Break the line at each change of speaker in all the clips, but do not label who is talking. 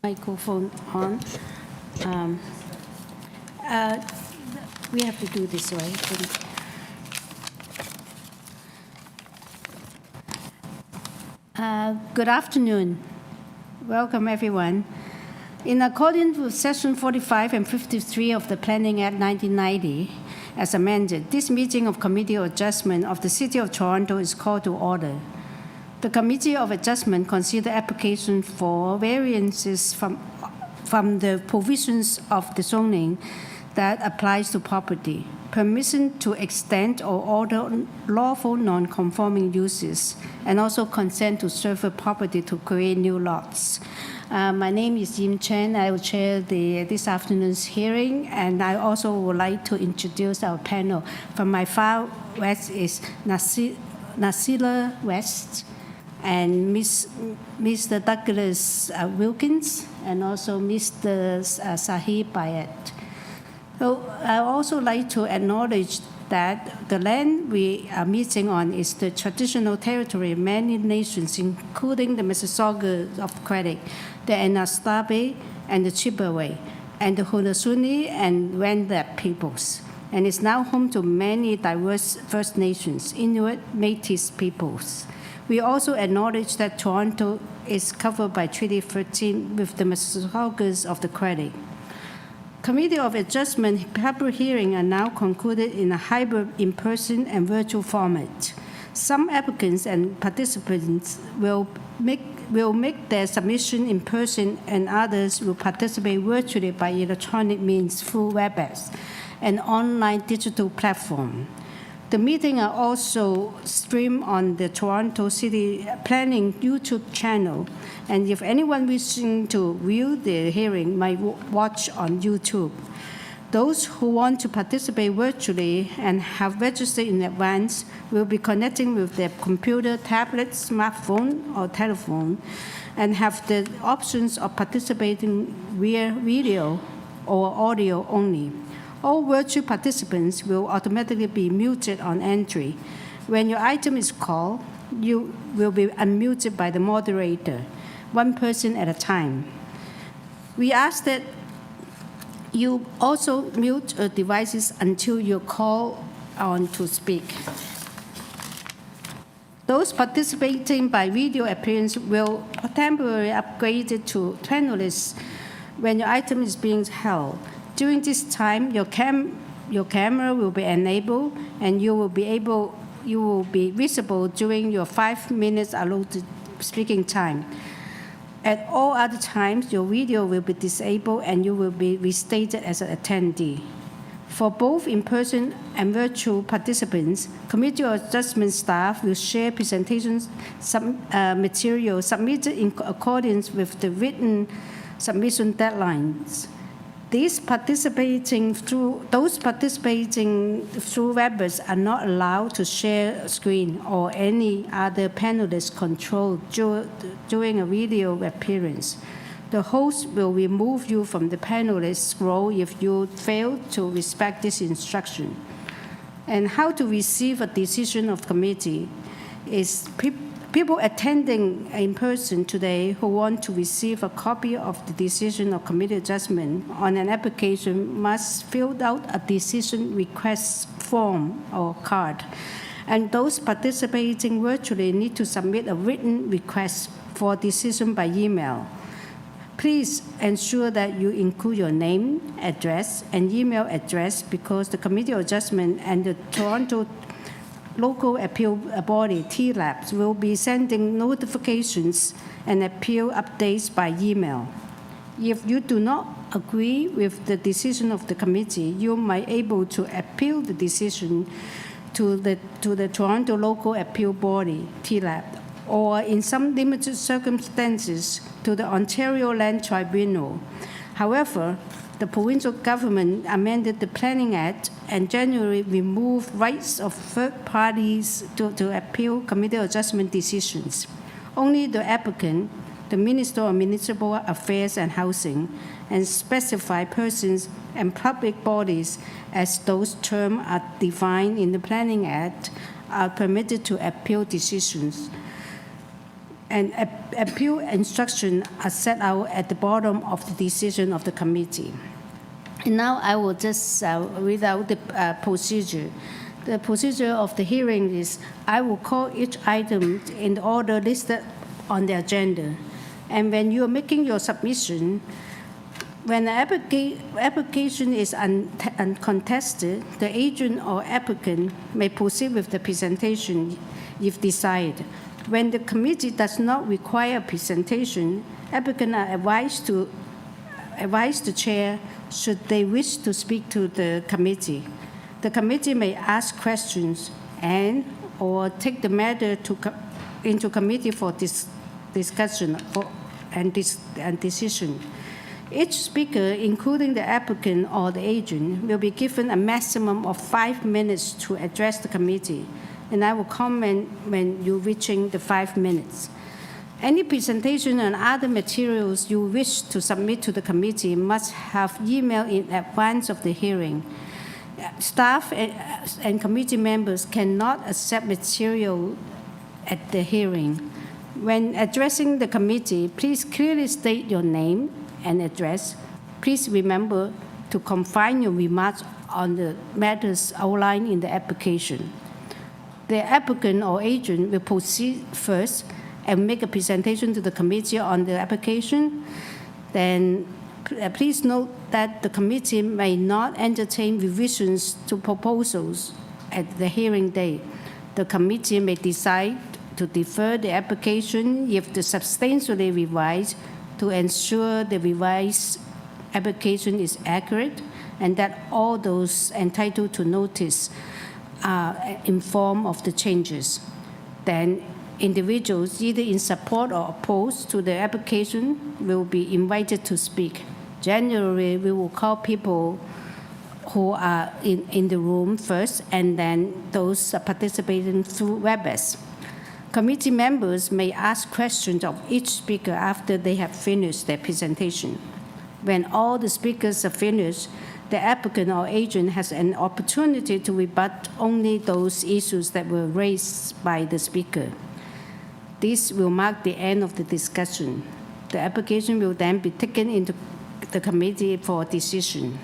Microphone on. We have to do this way. Good afternoon. Welcome, everyone. In accordance with Section 45 and 53 of the Planning Act 1990, as amended, this meeting of Committee of Adjustment of the City of Toronto is called to order. The Committee of Adjustment considered application for variances from the provisions of the zoning that applies to property, permission to extend or alter lawful non-conforming uses, and also consent to survey property to create new lots. My name is Yim Chen. I will chair this afternoon's hearing, and I also would like to introduce our panel. From my far west is Nasila West, and Mr. Douglas Wilkins, and also Mr. Sahib Bayat. So I also like to acknowledge that the land we are meeting on is the traditional territory of many nations, including the Mississaugas of Credit, the Anasabe and the Chippewa, and the Haudenosaunee and Wendat peoples, and is now home to many diverse First Nations, Inuit, Métis peoples. We also acknowledge that Toronto is covered by Treaty 13 with the Mississaugas of the Credit. Committee of Adjustment public hearings are now concluded in a hybrid in-person and virtual format. Some applicants and participants will make their submission in person, and others will participate virtually by electronic means through WebEx, an online digital platform. The meeting are also streamed on the Toronto City Planning YouTube channel, and if anyone wishing to view the hearing might watch on YouTube. Those who want to participate virtually and have registered in advance will be connecting with their computer, tablet, smartphone, or telephone, and have the options of participating via video or audio only. All virtual participants will automatically be muted on entry. When your item is called, you will be unmuted by the moderator, one person at a time. We ask that you also mute your devices until you're called on to speak. Those participating by video appearance will temporarily upgrade to panelists when your item is being held. During this time, your camera will be enabled, and you will be visible during your 5 minutes allotted speaking time. At all other times, your video will be disabled, and you will be restated as an attendee. For both in-person and virtual participants, Committee of Adjustment staff will share presentations material submitted in accordance with the written submission deadlines. Those participating through WebEx are not allowed to share a screen or any other panelist control during a video appearance. The host will remove you from the panelist role if you fail to respect this instruction. And how to receive a decision of committee is people attending in person today who want to receive a copy of the decision of committee adjustment on an application must fill out a decision request form or card. And those participating virtually need to submit a written request for decision by email. Please ensure that you include your name, address, and email address, because the Committee of Adjustment and the Toronto Local Appeal Body, TLAB, will be sending notifications and appeal updates by email. If you do not agree with the decision of the committee, you might be able to appeal the decision to the Toronto Local Appeal Body, TLAB, or in some limited circumstances to the Ontario Land Tribunal. However, the provincial government amended the Planning Act and generally removed rights of third parties to appeal Committee of Adjustment decisions. Only the applicant, the Minister of Municipal Affairs and Housing, and specified persons and public bodies, as those terms are defined in the Planning Act, are permitted to appeal decisions. and appeal instructions are set out at the bottom of the decision of the committee. And now I will just read out the procedure. The procedure of the hearing is I will call each item in the order listed on the agenda. And when you are making your submission, when the application is uncontested, the agent or applicant may proceed with the presentation if desired. When the committee does not require a presentation, applicants are advised the chair should they wish to speak to the committee. The committee may ask questions or take the matter into committee for discussion and decision. Each speaker, including the applicant or the agent, will be given a maximum of 5 minutes to address the committee, and I will comment when you're reaching the 5 minutes. Any presentation and other materials you wish to submit to the committee must have email in advance of the hearing. Staff and committee members cannot accept material at the hearing. When addressing the committee, please clearly state your name and address. Please remember to confine your remarks on the matters outlined in the application. The applicant or agent will proceed first and make a presentation to the committee on the application. Then please note that the committee may not entertain revisions to proposals at the hearing day. The committee may decide to defer the application if the substantially revised to ensure the revised application is accurate and that all those entitled to notice are informed of the changes. Then individuals either in support or opposed to the application will be invited to speak. Generally, we will call people who are in the room first and then those participating through WebEx. Committee members may ask questions of each speaker after they have finished their presentation. When all the speakers are finished, the applicant or agent has an opportunity to rebut only those issues that were raised by the speaker. This will mark the end of the discussion. The application will then be taken into the committee for decision.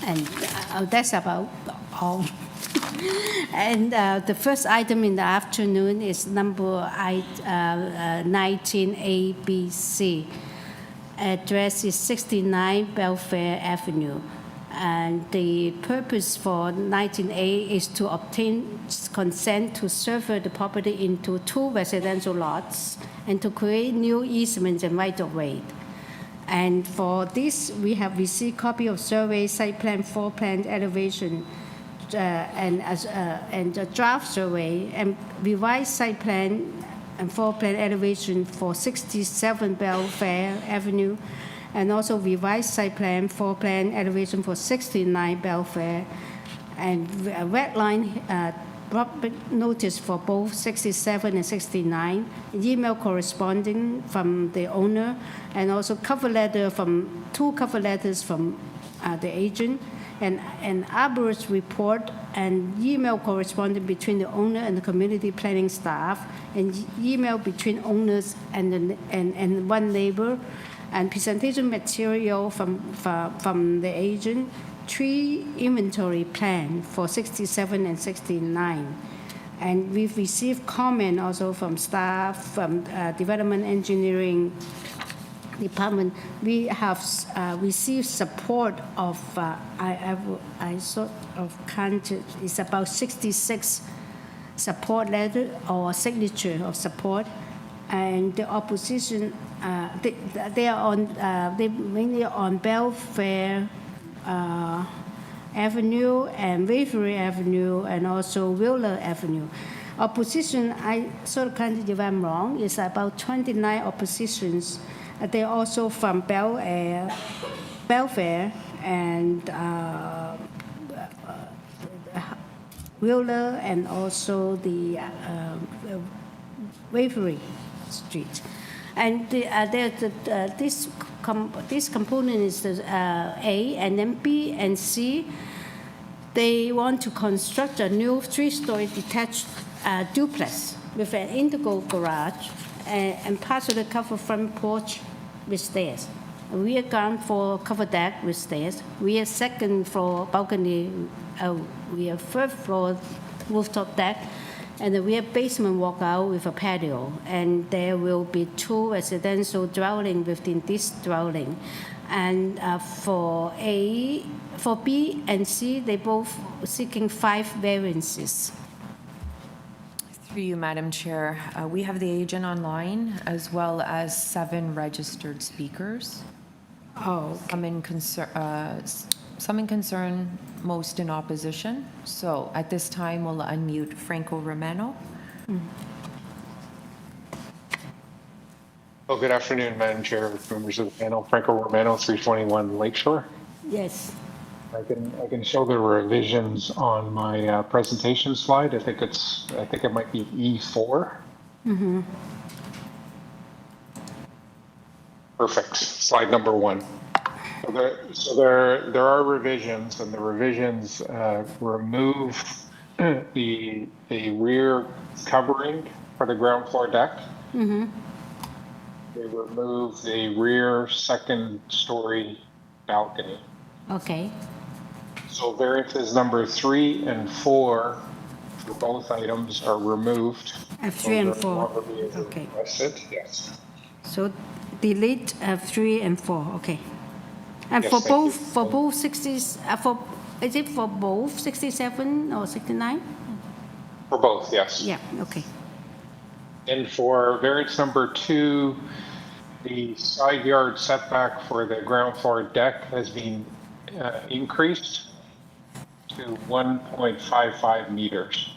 And that's about all. And the first item in the afternoon is number 19ABC. Address is 69 BELLEFAIR Avenue. And the purpose for 19A is to obtain consent to sever the property into 2 residential lots and to create new easements and right-of-way. And for this, we have received copy of survey, site plan, floor plan, elevation, and a draft survey, and revised site plan and floor plan elevation for 67 BELLEFAIR Avenue, and also revised site plan, floor plan elevation for 69 BELLEFAIR, and a red line notice for both 67 and 69, email corresponding from the owner, and also cover letter from 2 cover letters from the agent, and an arborist report and email corresponding between the owner and the community planning staff, and email between owners and one neighbor, and presentation material from the agent, 3 inventory plan for 67 and 69. And we've received comment also from staff, from development engineering department. We have received support of, I sort of counted, it's about 66 support letter or signature of support. And the opposition, they mainly on BELLEFAIR Avenue and WAVERLEY Avenue and also Wheeler Avenue. Opposition, I sort of counted if I'm wrong, is about 29 oppositions. They're also from BELLEFAIR and Wheeler and also the WAVERLEY Street. And this component is the A, and then B and C. They want to construct a new 3-story detached duplex with an integral garage and partially covered front porch with stairs. A rear ground floor covered deck with stairs, rear second floor balcony, rear third floor rooftop deck, and a rear basement walkout with a patio. And there will be 2 residential dwellings within this dwelling. And for B and C, they both seeking 5 variances.
Through you, Madam Chair, we have the agent online as well as 7 registered speakers.
Oh,
Some in concern, most in opposition. So at this time, we'll unmute Franco Romano.
Well, good afternoon, Madam Chair, members of the panel. Franco Romano, 321 Lakeshore.
yes.
I can show the revisions on my presentation slide. I think it might be E4. Perfect. Slide number 1. So there are revisions, and the revisions remove the rear covering for the ground floor deck. They remove the rear second story balcony.
Okay.
So variances number 3 and 4 for both items are removed.
3 and
Those are
4.
longer being
Okay.
requested. Yes.
So delete 3 and 4. Okay. And
Yes,
for
thank you.
both 60s, is it for both 67 or 69?
For both, yes.
Yeah. Okay.
And for variance number 2, the side yard setback for the ground floor deck has been increased to 1.55 meters.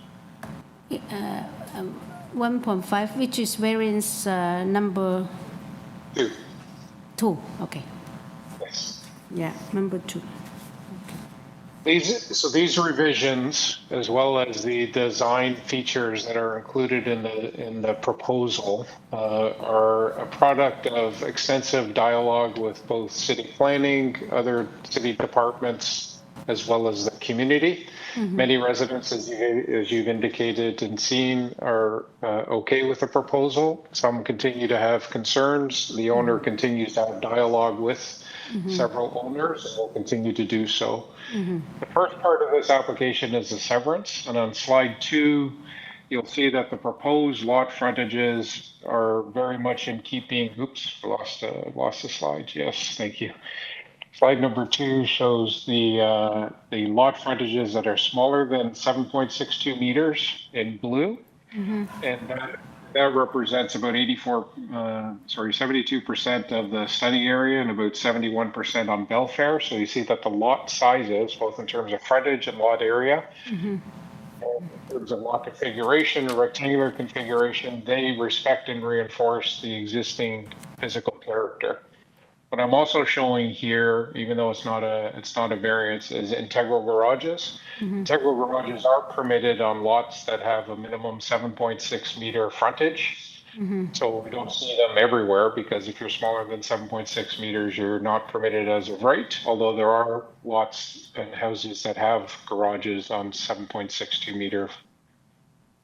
1.5, which is variance number
2.
2. Okay.
Yes.
Yeah, number 2.
These revisions, as well as the design features that are included in the proposal, are a product of extensive dialogue with both city planning, other city departments, as well as the community. Many residents, as you've indicated and seen, are okay with the proposal. Some continue to have concerns. The owner continues to have dialogue with several owners and will continue to do so. The first part of this application is the severance, and on slide 2, you'll see that the proposed lot frontages are very much in keeping. Oops, lost the slide. Yes, thank you. Slide number 2 shows the lot frontages that are smaller than 7.62 meters in blue, and that represents about 72% of the study area and about 71% on BELLEFAIR. So you see that the lot sizes, both in terms of frontage and lot area, in terms of lot configuration or rectangular configuration, they respect and reinforce the existing physical character. What I'm also showing here, even though it's not a variance, is integral garages. Integral garages are permitted on lots that have a minimum 7.6 meter frontage. So we don't see them everywhere, because if you're smaller than 7.6 meters, you're not permitted as of right. Although there are lots and houses that have garages on 7.62 meter.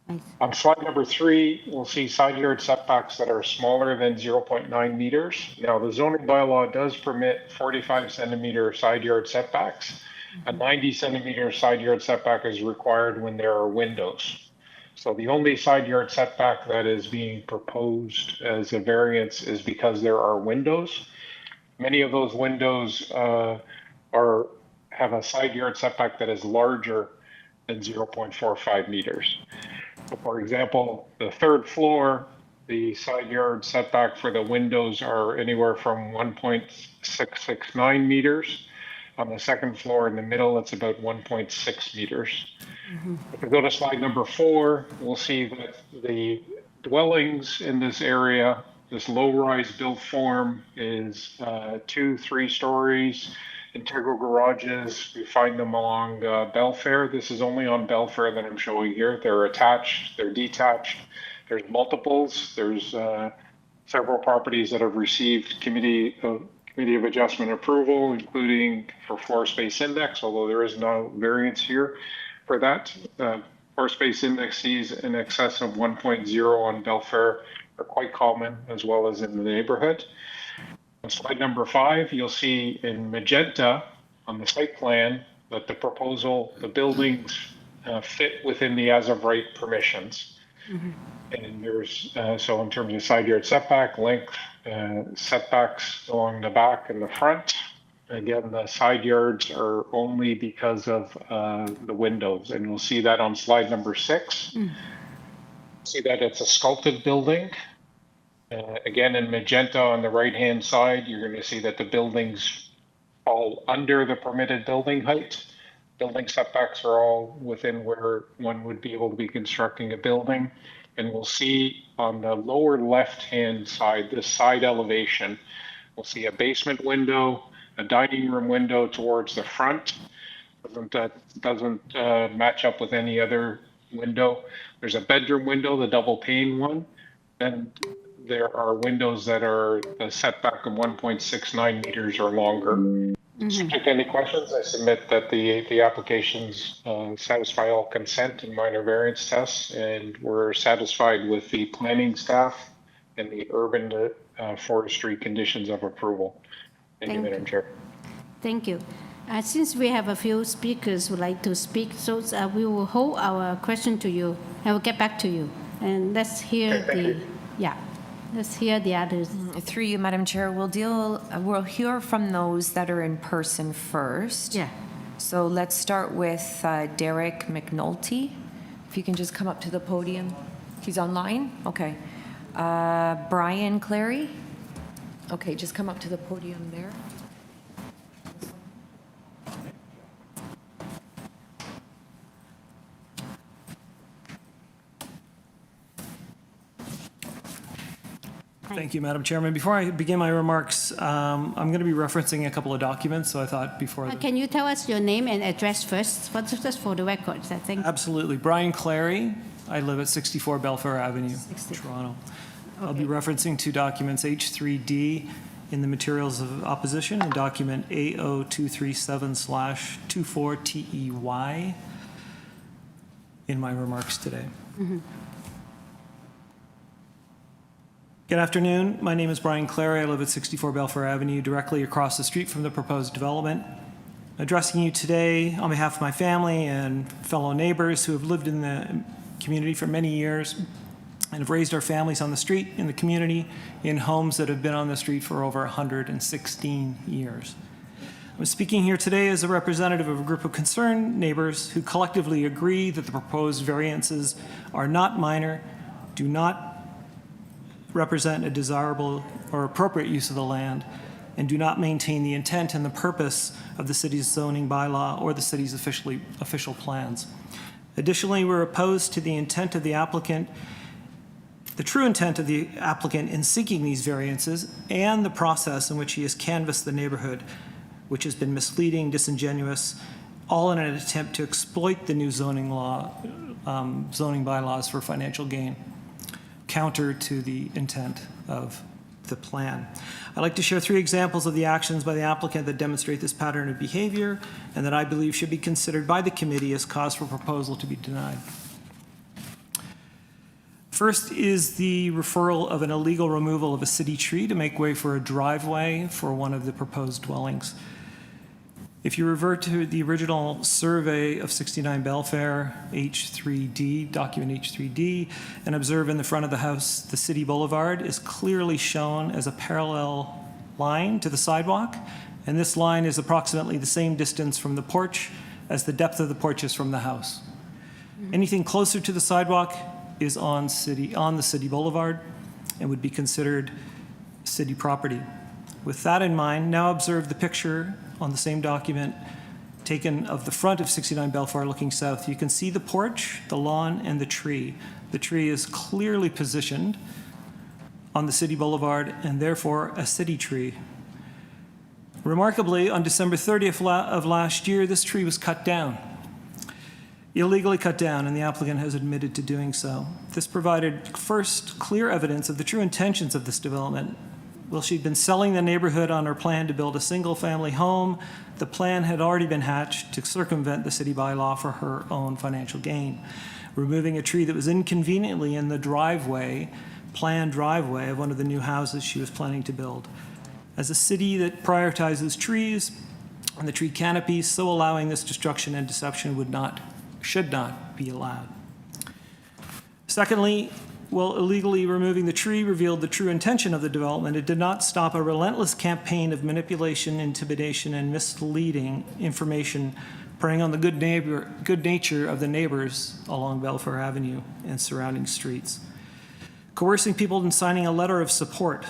Nice.
On slide number 3, we'll see side yard setbacks that are smaller than 0.9 meters. Now, the zoning bylaw does permit 45 centimeter side yard setbacks. A 90 centimeter side yard setback is required when there are windows. So the only side yard setback that is being proposed as a variance is because there are windows. Many of those windows have a side yard setback that is larger than 0.45 meters. So for example, the third floor, the side yard setback for the windows are anywhere from 1.669 meters. On the second floor in the middle, it's about 1.6 meters. If we go to slide number 4, we'll see that the dwellings in this area, this low-rise built form, is 2-3 stories. Integral garages, we find them along BELLEFAIR. This is only on BELLEFAIR that I'm showing here. They're attached, they're detached. There's multiples. There's several properties that have received Committee of Adjustment approval, including for floor space index, although there is no variance here for that. Floor space indices in excess of 1.0 on BELLEFAIR are quite common, as well as in the neighborhood. On slide number 5, you'll see in magenta on the site plan that the proposal, the buildings fit within the as of right permissions. And there's, so in terms of side yard setback, length, setbacks along the back and the front. Again, the side yards are only because of the windows, and you'll see that on slide number 6. See that it's a sculpted building. Again, in magenta on the right-hand side, you're going to see that the buildings fall under the permitted building height. Building setbacks are all within where one would be able to be constructing a building. And we'll see on the lower left-hand side, this side elevation, we'll see a basement window, a dining room window towards the front. Doesn't match up with any other window. There's a bedroom window, the double pane one, and there are windows that are a setback of 1.69 meters or longer. Subject to any questions, I submit that the applications satisfy all consent and minor variance tests, and we're satisfied with the planning staff and the urban forestry conditions of approval. Thank you, Madam Chair.
Thank you. Since we have a few speakers who would like to speak, so we will hold our question to you. I will get back to you. And let's hear let's hear the others.
Through you, Madam Chair, we'll hear from those that are in person first.
Yeah.
So let's start with Derek McNulty. If you can just come up to the podium. He's online? Okay. Brian Clary. Okay, just come up to the podium there.
Thank you, Madam Chairman. Before I begin my remarks, I'm going to be referencing a couple of documents, so I thought before...
Can you tell us your name and address first, just for the records, I think?
Absolutely. Brian Clary. I live at 64 Bellefair Avenue,
64.
Toronto. Okay. I'll be referencing two documents, H3D in the materials of opposition and document A0237/24TEY in my remarks today. Good afternoon. My name is Brian Clary. I live at 64 Bellefair Avenue, directly across the street from the proposed development. Addressing you today on behalf of my family and fellow neighbors who have lived in the community for many years and have raised our families on the street, in the community, in homes that have been on the street for over 116 years. I'm speaking here today as a representative of a group of concerned neighbors who collectively agree that the proposed variances are not minor, do not represent a desirable or appropriate use of the land, and do not maintain the intent and the purpose of the city's zoning bylaw or the city's official plans. Additionally, we're opposed to the intent of the applicant, the true intent of the applicant in seeking these variances, and the process in which he has canvassed the neighborhood, which has been misleading, disingenuous, all in an attempt to exploit the new zoning bylaws for financial gain, counter to the intent of the plan. I'd like to share 3 examples of the actions by the applicant that demonstrate this pattern of behavior and that I believe should be considered by the committee as cause for proposal to be denied. First is the referral of an illegal removal of a city tree to make way for a driveway for one of the proposed dwellings. If you revert to the original survey of 69 Bellefair, H3D, document H3D, and observe in the front of the house, the city boulevard is clearly shown as a parallel line to the sidewalk, and this line is approximately the same distance from the porch as the depth of the porch is from the house. Anything closer to the sidewalk is on the city boulevard and would be considered city property. With that in mind, now observe the picture on the same document taken of the front of 69 Bellefair looking south. You can see the porch, the lawn, and the tree. The tree is clearly positioned on the city boulevard and therefore a city tree. Remarkably, on December 30th of last year, this tree was cut down, illegally cut down, and the applicant has admitted to doing so. This provided first clear evidence of the true intentions of this development, Well, she'd been selling the neighborhood on her plan to build a single-family home. The plan had already been hatched to circumvent the city bylaw for her own financial gain, removing a tree that was inconveniently in the planned driveway of one of the new houses she was planning to build. As a city that prioritizes trees and the tree canopies, so allowing this destruction and deception should not be allowed. Secondly, while illegally removing the tree revealed the true intention of the development, it did not stop a relentless campaign of manipulation, intimidation, and misleading information preying on the good nature of the neighbors along BELLEFAIR Avenue and surrounding streets. Coercing people into signing a letter of support.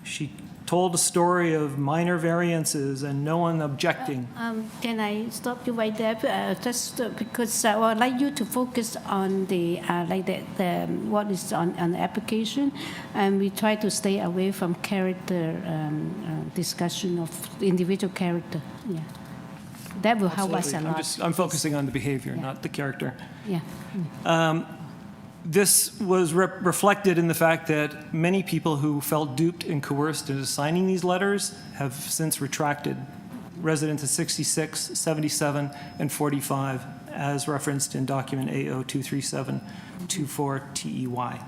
She told a story of minor variances and no one objecting.
Can I stop you right there? Just because I would like you to focus on the what is on the application, and we try to stay away from character discussion of individual character. Yeah, that will help us a lot.
I'm focusing on the behavior, not the character.
Yeah.
This was reflected in the fact that many people who felt duped and coerced into signing these letters have since retracted. Residents at 66, 77, and 45, as referenced in document AO23724TEY.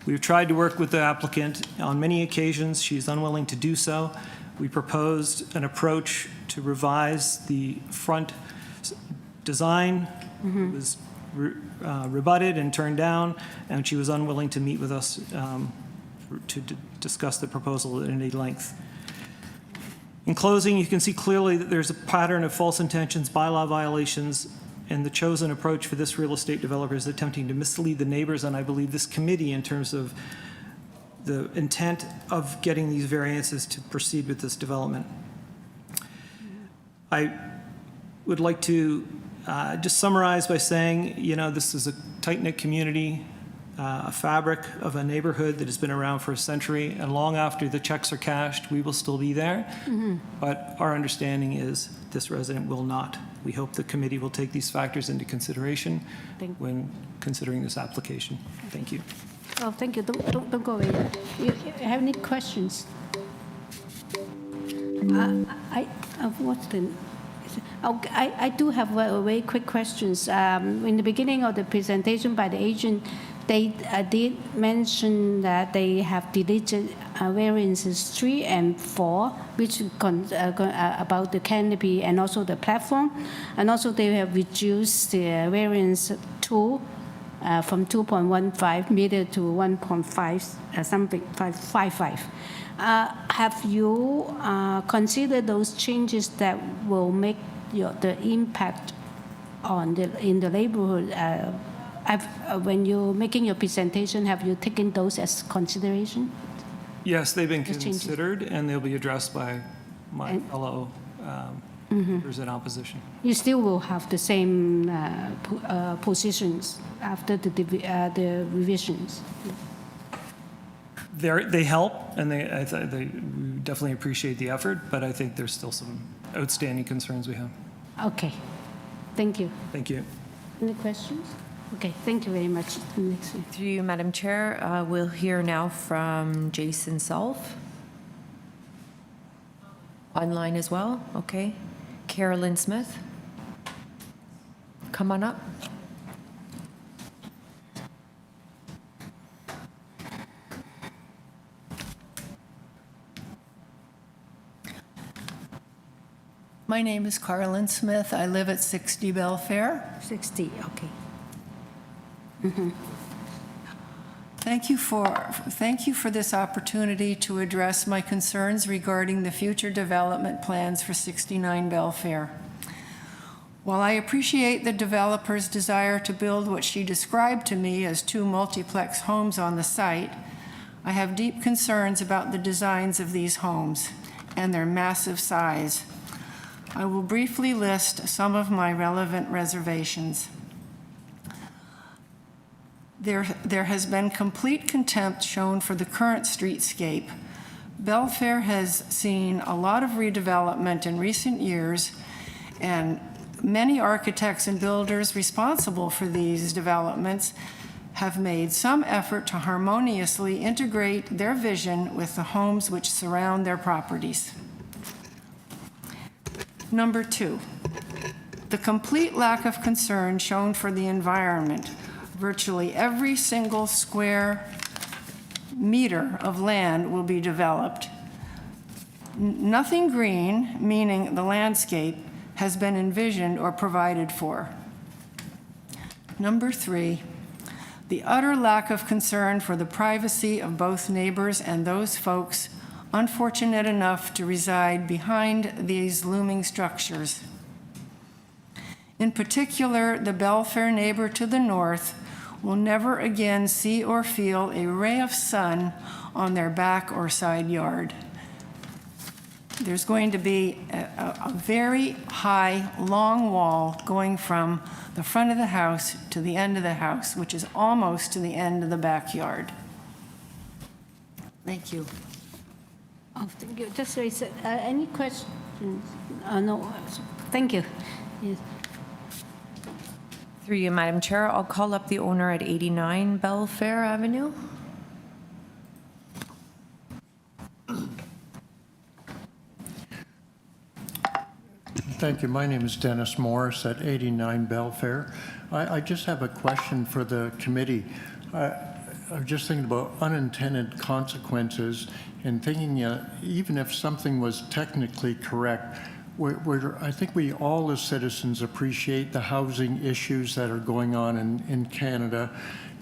We've tried to work with the applicant on many occasions. She's unwilling to do so. We proposed an approach to revise the front design. It was rebutted and turned down, and she was unwilling to meet with us to discuss the proposal at any length. In closing, you can see clearly that there's a pattern of false intentions, bylaw violations, and the chosen approach for this real estate developer is attempting to mislead the neighbors, and I believe this committee in terms of the intent of getting these variances to proceed with this development. I would like to just summarize by saying, this is a tight-knit community, a fabric of a neighborhood that has been around for a century, and long after the checks are cashed, we will still be there. But our understanding is this resident will not. We hope the committee will take these factors into consideration when considering this application. Thank you.
Oh, thank you. Don't go away. You have any questions? I do have very quick questions. In the beginning of the presentation by the agent, they did mention that they have deleted variances 3 and 4, which about the canopy and also the platform, and also they have reduced the variance 2 from 2.15 meter to 1.55. Have you considered those changes that will make the impact in the neighborhood? When you're making your presentation, have you taken those as consideration?
Yes, they've been considered, and they'll be addressed by my fellow members in opposition.
You still will have the same positions after the revisions?
They help, and they definitely appreciate the effort, but I think there's still some outstanding concerns we have.
Okay. Thank you.
Thank you.
Any questions? Okay, thank you very much.
Through you, Madam Chair, we'll hear now from Jason Self. Online as well, okay. Carolyn Smith. Come on up.
My name is Carolyn Smith. I live at 60 BELLEFAIR.
60, okay.
Thank you for this opportunity to address my concerns regarding the future development plans for 69 BELLEFAIR. While I appreciate the developer's desire to build what she described to me as 2 multiplex homes on the site, I have deep concerns about the designs of these homes and their massive size. I will briefly list some of my relevant reservations. There has been complete contempt shown for the current streetscape. BELLEFAIR has seen a lot of redevelopment in recent years, and many architects and builders responsible for these developments have made some effort to harmoniously integrate their vision with the homes which surround their properties. Number 2, the complete lack of concern shown for the environment. Virtually every single square meter of land will be developed. Nothing green, meaning the landscape, has been envisioned or provided for. Number 3, the utter lack of concern for the privacy of both neighbors and those folks unfortunate enough to reside behind these looming structures. In particular, the Bellefair neighbor to the north will never again see or feel a ray of sun on their back or side yard. There's going to be a very high, long wall going from the front of the house to the end of the house, which is almost to the end of the backyard. Thank you.
Oh, thank you. Just raise it. Any questions? No. Thank you. Yes.
Through you, Madam Chair, I'll call up the owner at 89 Bellefair Avenue.
Thank you. My name is Dennis Morris at 89 Bellefair. I just have a question for the committee. I'm just thinking about unintended consequences and thinking even if something was technically correct, I think we all as citizens appreciate the housing issues that are going on in Canada.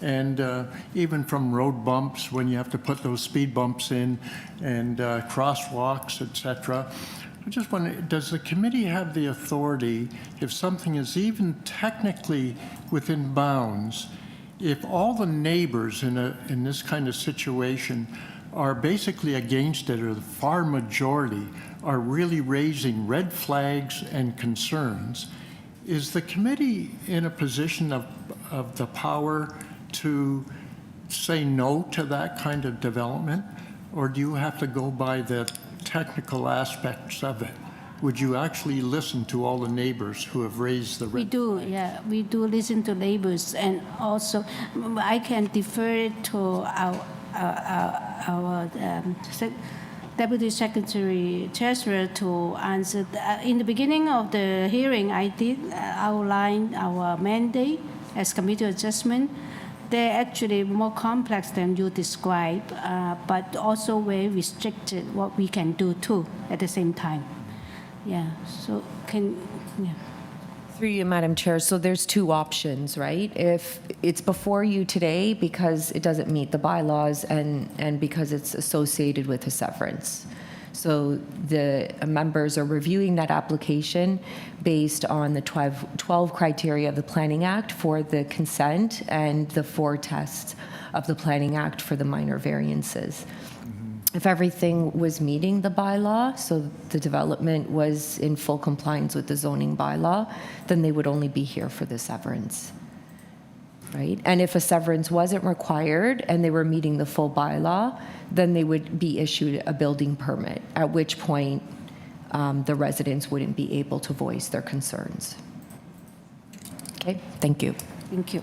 And even from road bumps, when you have to put those speed bumps in, and crosswalks, etc. I just wonder, does the committee have the authority, if something is even technically within bounds, if all the neighbors in this kind of situation are basically against it, or the far majority are really raising red flags and concerns, is the committee in a position of the power to say no to that kind of development? Or do you have to go by the technical aspects of it? Would you actually listen to all the neighbors who have raised the red?
We do, yeah. We do listen to neighbors, and also I can defer to our Deputy Secretary Treasurer to answer. In the beginning of the hearing, I did outline our mandate as committee adjustment. They're actually more complex than you describe, but also very restricted what we can do too at the same time. Yeah, so yeah.
Through you, Madam Chair, so there's two options, right? If it's before you today because it doesn't meet the bylaws and because it's associated with a severance. So the members are reviewing that application based on the 12 criteria of the Planning Act for the consent and the 4 tests of the Planning Act for the minor variances. If everything was meeting the bylaw, so the development was in full compliance with the zoning bylaw, then they would only be here for the severance, right? And if a severance wasn't required and they were meeting the full bylaw, then they would be issued a building permit, at which point the residents wouldn't be able to voice their concerns. Okay, thank you.
Thank you.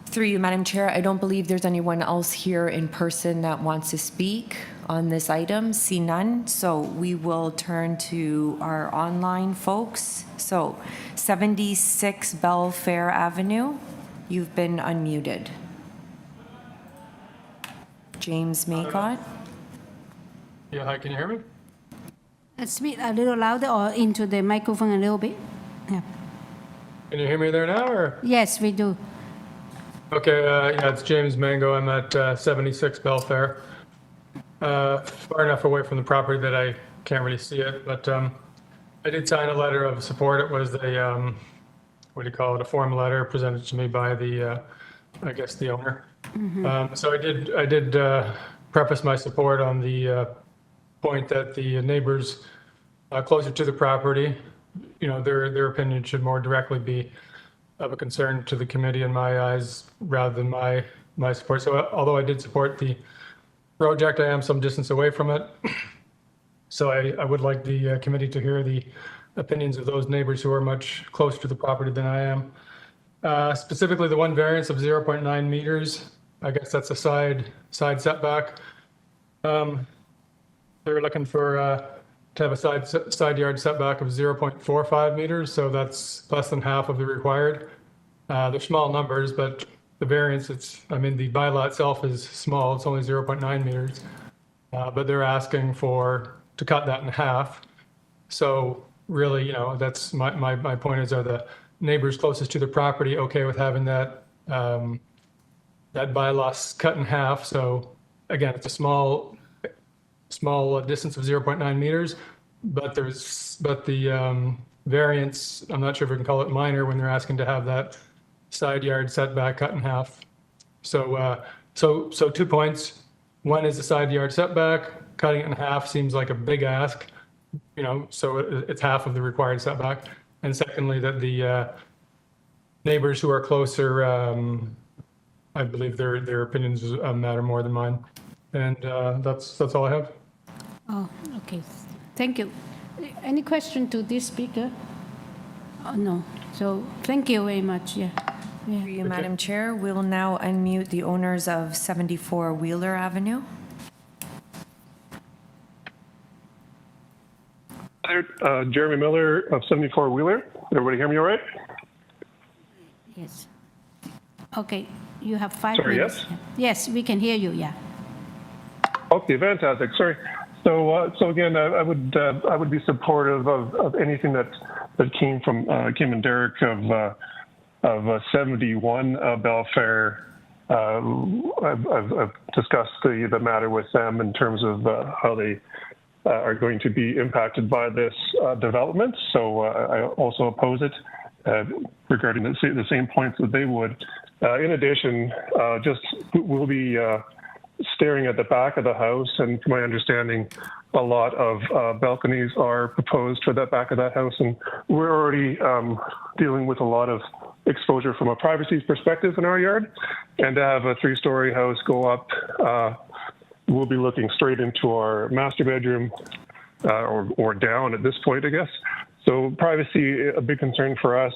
Through you, Madam Chair, I don't believe there's anyone else here in person that wants to speak on this item. See none, so we will turn to our online folks. So 76 Bellefair Avenue, you've been unmuted. James Maycott.
Yeah, hi, can you hear me?
Speak a little louder or into the microphone a little bit. Yeah.
Can you hear me there now, or?
Yes, we do.
Okay, yeah, it's James Mango. I'm at 76 Bellefair. Far enough away from the property that I can't really see it, but I did sign a letter of support. It was a, what do you call it, a form letter presented to me by the, I guess, the owner. So I did preface my support on the point that the neighbors closer to the property, you know, their opinion should more directly be of a concern to the committee in my eyes rather than my support. So although I did support the project, I am some distance away from it. So I would like the committee to hear the opinions of those neighbors who are much closer to the property than I am. Specifically, the one variance of 0.9 meters. I guess that's a side setback. They're looking for to have a side yard setback of 0.45 meters, so that's less than half of the required. They're small numbers, but the variance, the bylaw itself is small. It's only 0.9 meters, but they're asking to cut that in half. So really, that's my point is, are the neighbors closest to the property okay with having that bylaw cut in half? So again, it's a small distance of 0.9 meters, but the variance, I'm not sure if we can call it minor when they're asking to have that side yard setback cut in half. So 2 points. One is the side yard setback. Cutting it in half seems like a big ask, so it's half of the required setback. And secondly, that the neighbors who are closer, I believe their opinions matter more than mine. And that's all I have.
Oh, okay. Thank you. Any question to this speaker? Oh, no. So thank you very much. Yeah.
Through you, Madam Chair, we will now unmute the owners of 74 Wheeler Avenue.
Jeremy Miller of 74 Wheeler. Everybody hear me all right?
Yes. Okay. You have 5
Sorry,
minutes.
yes?
Yes, we can hear you. Yeah.
Okay, fantastic. Sorry. So again, I would be supportive of anything that came from Kim and Derek of 71 Bellefair. I've discussed the matter with them in terms of how they are going to be impacted by this development. So I also oppose it regarding the same points that they would. In addition, we'll be staring at the back of the house, and from my understanding, a lot of balconies are proposed for that back of that house, and we're already dealing with a lot of exposure from a privacy perspective in our yard, and to have a 3-story house go up, we'll be looking straight into our master bedroom, or down at this point, I guess. So privacy, a big concern for us,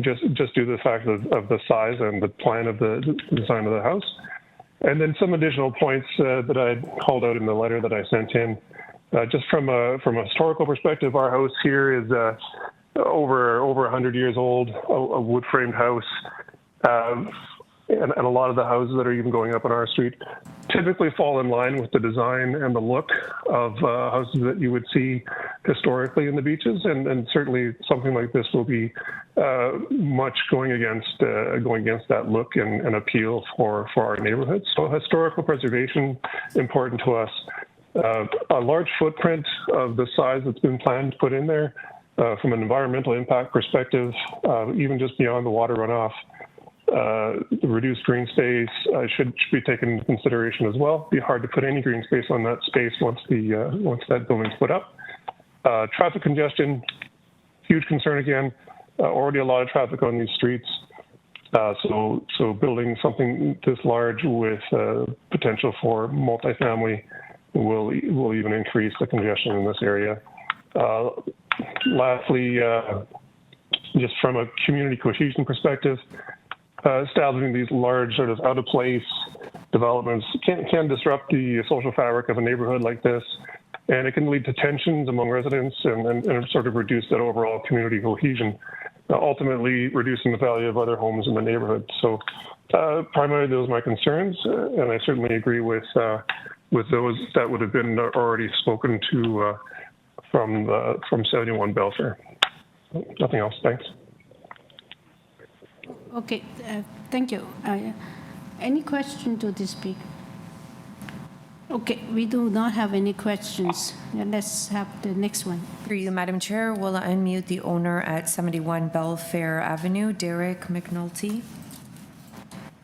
just due to the fact of the size and the plan of the design of the house. And then some additional points that I called out in the letter that I sent in. Just from a historical perspective, our house here is over 100 years old, a wood-framed house. And a lot of the houses that are even going up on our street typically fall in line with the design and the look of houses that you would see historically in the beaches. And certainly something like this will be much going against that look and appeal for our neighborhood. So historical preservation, important to us. A large footprint of the size that's been planned to put in there from an environmental impact perspective, even just beyond the water runoff. The reduced green space should be taken into consideration as well. It'd be hard to put any green space on that space once that building's put up. Traffic congestion, huge concern again. Already a lot of traffic on these streets. So building something this large with potential for multifamily will even increase the congestion in this area. Lastly, just from a community cohesion perspective, establishing these large sort of out-of-place developments can disrupt the social fabric of a neighborhood like this, and it can lead to tensions among residents and sort of reduce that overall community cohesion, ultimately reducing the value of other homes in the neighborhood. So primarily those are my concerns, and I certainly agree with those that would have been already spoken to from 71 Bellefair. Nothing else. Thanks.
Okay. Thank you. Any question to this speaker? Okay. We do not have any questions. Let's have the next one.
Through you, Madam Chair, we'll unmute the owner at 71 Bellefair Avenue, Derek McNulty.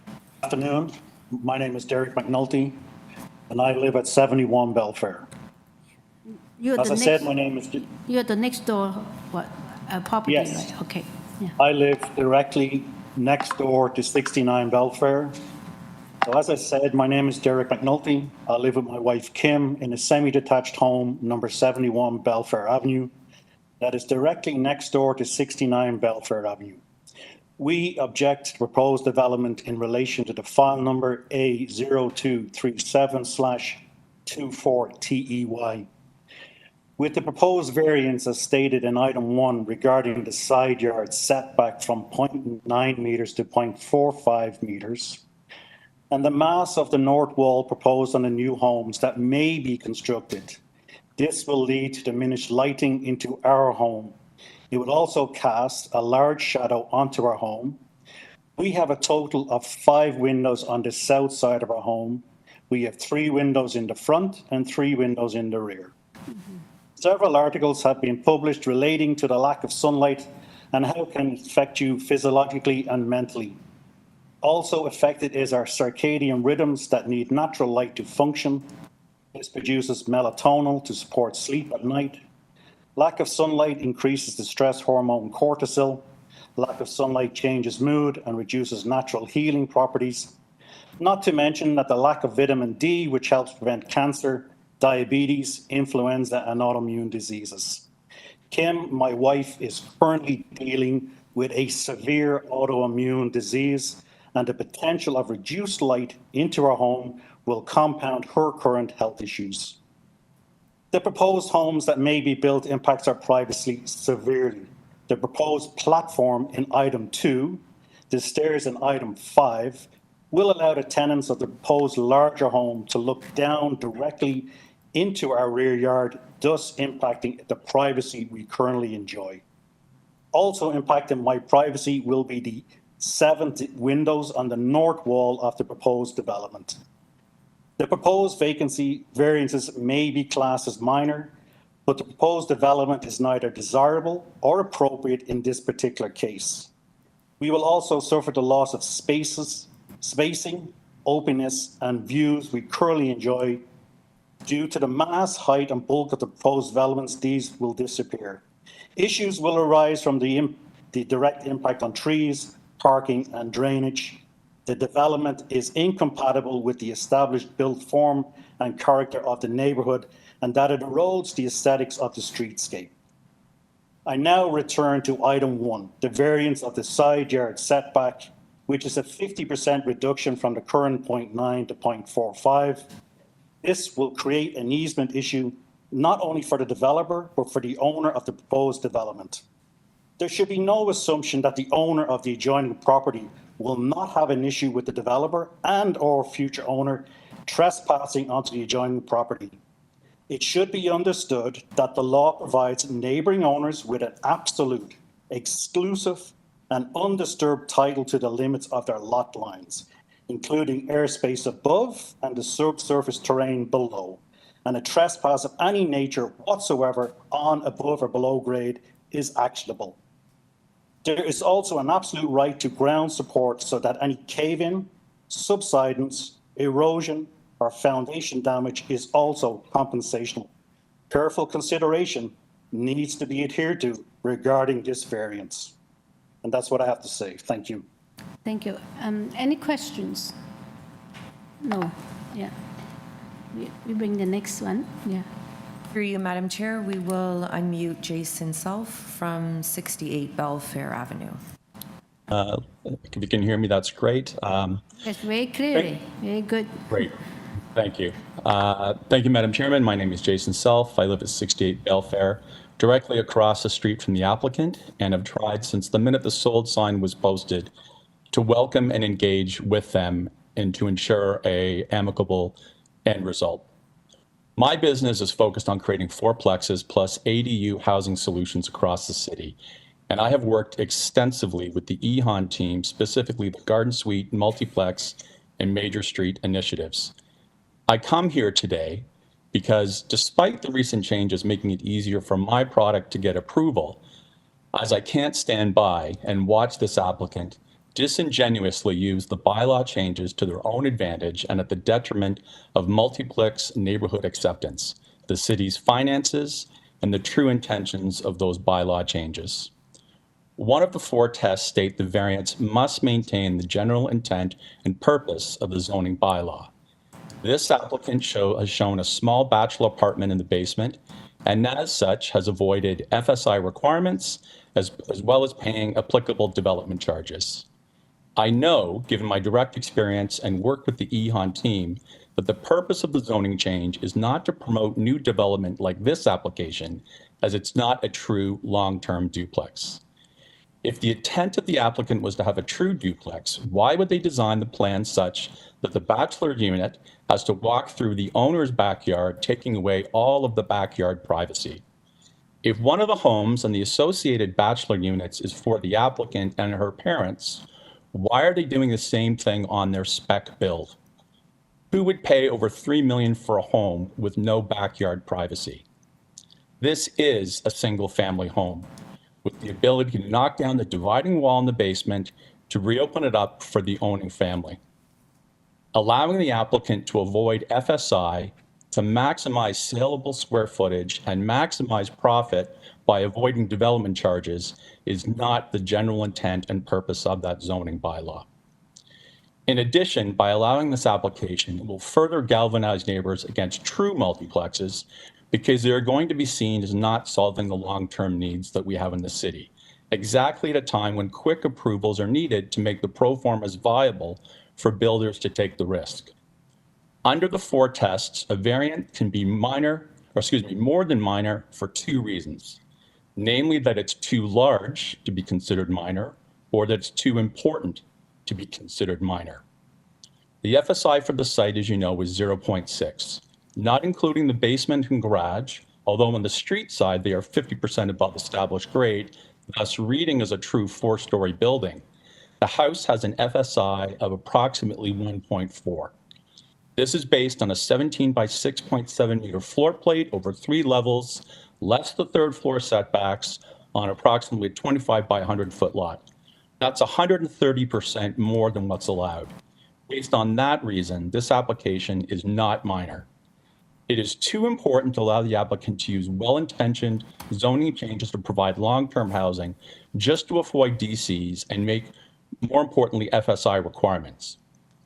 Good afternoon. My name is Derek McNulty, and I live at 71 Bellefair. As I said, my name is...
You're the next door property,
Yes.
right? Okay. Yeah.
I live directly next door to 69 Bellefair. So as I said, my name is Derek McNulty. I live with my wife Kim in a semi-detached home, number 71 Bellefair Avenue, that is directly next door to 69 Bellefair Avenue. We object to the proposed development in relation to the file number A0237/24TEY. With the proposed variance as stated in item 1 regarding the side yard setback from 0.9 meters to 0.45 meters, and the mass of the north wall proposed on the new homes that may be constructed, this will lead to diminished lighting into our home. It would also cast a large shadow onto our home. We have a total of 5 windows on the south side of our home. We have 3 windows in the front and 3 windows in the rear. Several articles have been published relating to the lack of sunlight and how it can affect you physiologically and mentally. Also affected is our circadian rhythms that need natural light to function. This produces melatonin to support sleep at night. Lack of sunlight increases the stress hormone cortisol. Lack of sunlight changes mood and reduces natural healing properties. Not to mention that the lack of vitamin D, which helps prevent cancer, diabetes, influenza, and autoimmune diseases. Kim, my wife, is currently dealing with a severe autoimmune disease, and the potential of reduced light into our home will compound her current health issues. The proposed homes that may be built impacts our privacy severely. The proposed platform in item 2, the stairs in item 5, will allow the tenants of the proposed larger home to look down directly into our rear yard, thus impacting the privacy we currently enjoy. Also impacting my privacy will be the 7 windows on the north wall of the proposed development. The proposed vacancy variances may be classed as minor, but the proposed development is neither desirable or appropriate in this particular case. We will also suffer the loss of spacing, openness, and views we currently enjoy. Due to the mass, height, and bulk of the proposed developments, these will disappear. Issues will arise from the direct impact on trees, parking, and drainage. The development is incompatible with the established built form and character of the neighbourhood, and that it erodes the aesthetics of the streetscape. I now return to item 1, the variance of the side yard setback, which is a 50% reduction from the current 0.9 to 0.45. This will create an easement issue not only for the developer, but for the owner of the proposed development. There should be no assumption that the owner of the adjoining property will not have an issue with the developer and/or future owner trespassing onto the adjoining property. It should be understood that the law provides neighbouring owners with an absolute, exclusive, and undisturbed title to the limits of their lot lines, including airspace above and the subsurface terrain below, and a trespass of any nature whatsoever on, above, or below grade is actionable. There is also an absolute right to ground support so that any cave-in, subsidence, erosion, or foundation damage is also compensational. Careful consideration needs to be adhered to regarding this variance. And that's what I have to say. Thank you.
Thank you. Any questions? No. Yeah. We bring the next one. Yeah.
Through you, Madam Chair, we will unmute Jason Self from 68 Bellefair Avenue.
If you can hear me, that's great.
That's very clearly. Very good.
Great. Thank you. Thank you, Madam Chairman. My name is Jason Self. I live at 68 Bellefair, directly across the street from the applicant, and have tried since the minute the sold sign was posted to welcome and engage with them and to ensure an amicable end result. My business is focused on creating fourplexes plus ADU housing solutions across the city. And I have worked extensively with the EHON team, specifically the Garden Suite, Multiplex, and Major Street initiatives. I come here today because despite the recent changes making it easier for my product to get approval, as I can't stand by and watch this applicant disingenuously use the bylaw changes to their own advantage and at the detriment of multiplex neighborhood acceptance, the city's finances, and the true intentions of those bylaw changes. One of the 4 tests state the variance must maintain the general intent and purpose of the zoning bylaw. This applicant has shown a small bachelor apartment in the basement, and as such has avoided FSI requirements as well as paying applicable development charges. I know, given my direct experience and work with the EHON team, that the purpose of the zoning change is not to promote new development like this application, as it's not a true long-term duplex. If the intent of the applicant was to have a true duplex, why would they design the plan such that the bachelor unit has to walk through the owner's backyard, taking away all of the backyard privacy? If one of the homes and the associated bachelor units is for the applicant and her parents, why are they doing the same thing on their spec build? Who would pay over $3 million for a home with no backyard privacy? This is a single-family home with the ability to knock down the dividing wall in the basement to reopen it up for the owning family. Allowing the applicant to avoid FSI, to maximize saleable square footage and maximize profit by avoiding development charges is not the general intent and purpose of that zoning bylaw. In addition, by allowing this application, it will further galvanize neighbors against true multiplexes because they are going to be seen as not solving the long-term needs that we have in the city, exactly at a time when quick approvals are needed to make the pro formas viable for builders to take the risk. Under the 4 tests, a variant can be more than minor for 2 reasons. Namely, that it's too large to be considered minor, or that it's too important to be considered minor. The FSI for the site, as you know, was 0.6, not including the basement and garage, although on the street side, they are 50% above established grade, thus reading as a true 4-story building. The house has an FSI of approximately 1.4. This is based on a 17 by 6.7 meter floor plate over 3 levels, less the 3rd floor setbacks on approximately 25 by 100 foot lot. That's 130% more than what's allowed. Based on that reason, this application is not minor. It is too important to allow the applicant to use well-intentioned zoning changes to provide long-term housing just to avoid DCs and make, more importantly, FSI requirements.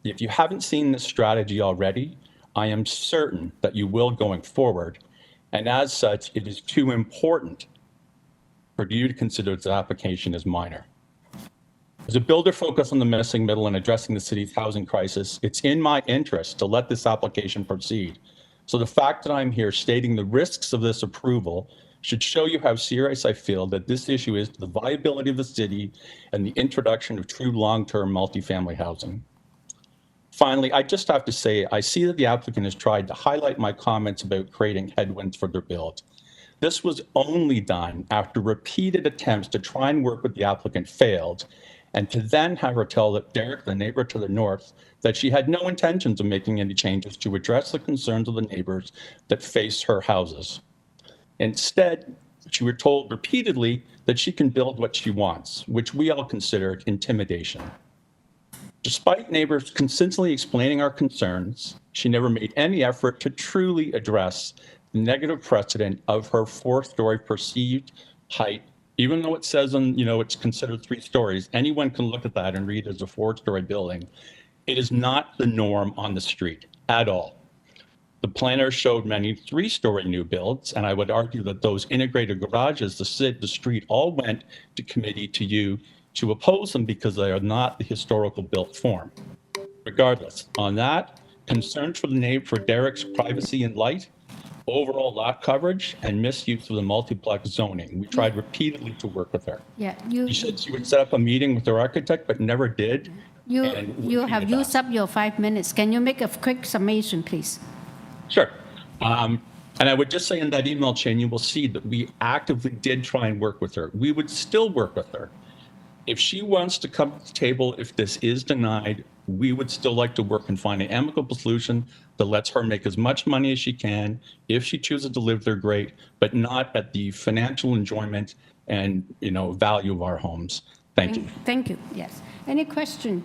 If you haven't seen this strategy already, I am certain that you will going forward. And as such, it is too important for you to consider this application as minor. As a builder focused on the missing middle and addressing the city's housing crisis, it's in my interest to let this application proceed. So the fact that I'm here stating the risks of this approval should show you how serious I feel that this issue is to the viability of the city and the introduction of true long-term multifamily housing. Finally, I just have to say, I see that the applicant has tried to highlight my comments about creating headwinds for their build. This was only done after repeated attempts to try and work with the applicant failed, and to then have her tell that Derek, the neighbor to the north, that she had no intentions of making any changes to address the concerns of the neighbors that face her houses. Instead, she was told repeatedly that she can build what she wants, which we all considered intimidation. Despite neighbors consistently explaining our concerns, she never made any effort to truly address the negative precedent of her 4-story perceived height. Even though it says it's considered 3 stories, anyone can look at that and read it as a 4-story building. It is not the norm on the street at all. The planner showed many 3-story new builds, and I would argue that those integrated garages, the street all went to committee to you to oppose them because they are not the historical built form. Regardless, on that, concerns for Derek's privacy and light, overall lot coverage, and misuse of the multiplex zoning. We tried repeatedly to work with her.
Yeah,
She said she would set up a meeting with her architect, but never did.
you have used up your 5 minutes. Can you make a quick summation, please?
Sure. And I would just say in that email chain, you will see that we actively did try and work with her. We would still work with her. If she wants to come to the table, if this is denied, we would still like to work and find an amicable solution that lets her make as much money as she can. If she chooses to live there, great, but not at the financial enjoyment and value of our homes. Thank you.
Thank you, yes. Any question?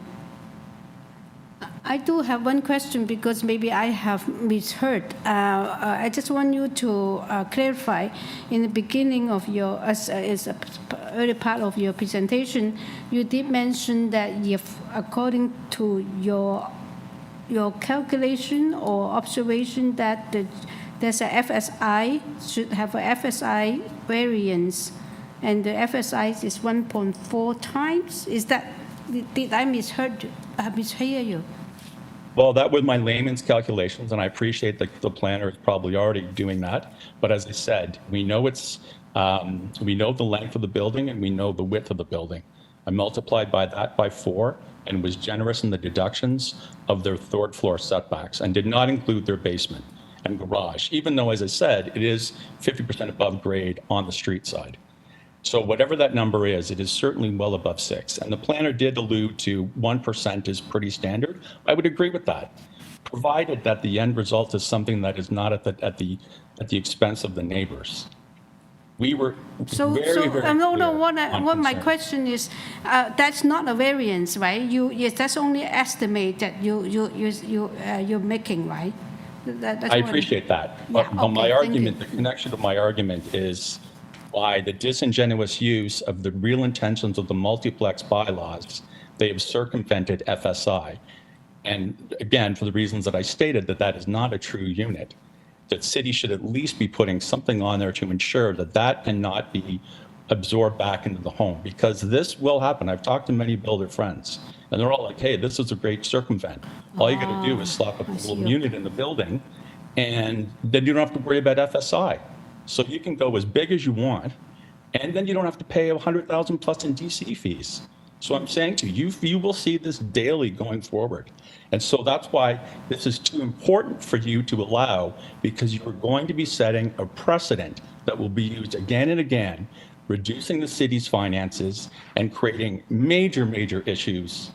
I do have one question because maybe I have misheard. I just want you to clarify in the beginning of your, as a early part of your presentation, you did mention that if, according to your calculation or observation, that there's a FSI, should have a FSI variance, and the FSI is 1.4 times. Is that, did I mishear you?
Well, that was my layman's calculations, and I appreciate that the planner is probably already doing that. But as I said, we know we know the length of the building and we know the width of the building. I multiplied that by 4 and was generous in the deductions of their third floor setbacks and did not include their basement and garage, even though, as I said, it is 50% above grade on the street side. So whatever that number is, it is certainly well above 6. And the planner did allude to 1% is pretty standard. I would agree with that, provided that the end result is something that is not at the expense of the neighbors. We were very
what my
concern.
question is, that's not a variance, right? Yes, that's only estimate that you're making, right? That's
I
what
appreciate that.
Yeah,
But my
okay, thank
argument,
you.
the connection of my argument is by the disingenuous use of the real intentions of the multiplex bylaws, they have circumvented FSI. And again, for the reasons that I stated, that is not a true unit. That city should at least be putting something on there to ensure that cannot be absorbed back into the home, because this will happen. I've talked to many builder friends, and they're all like, hey, this is a great circumvent. All you got to do is slap up a little unit in the building, and then you don't have to worry about FSI. So you can go as big as you want, and then you don't have to pay $100,000 plus in DC fees. So I'm saying to you, you will see this daily going forward. And so that's why this is too important for you to allow, because you're going to be setting a precedent that will be used again and again, reducing the city's finances and creating major, major issues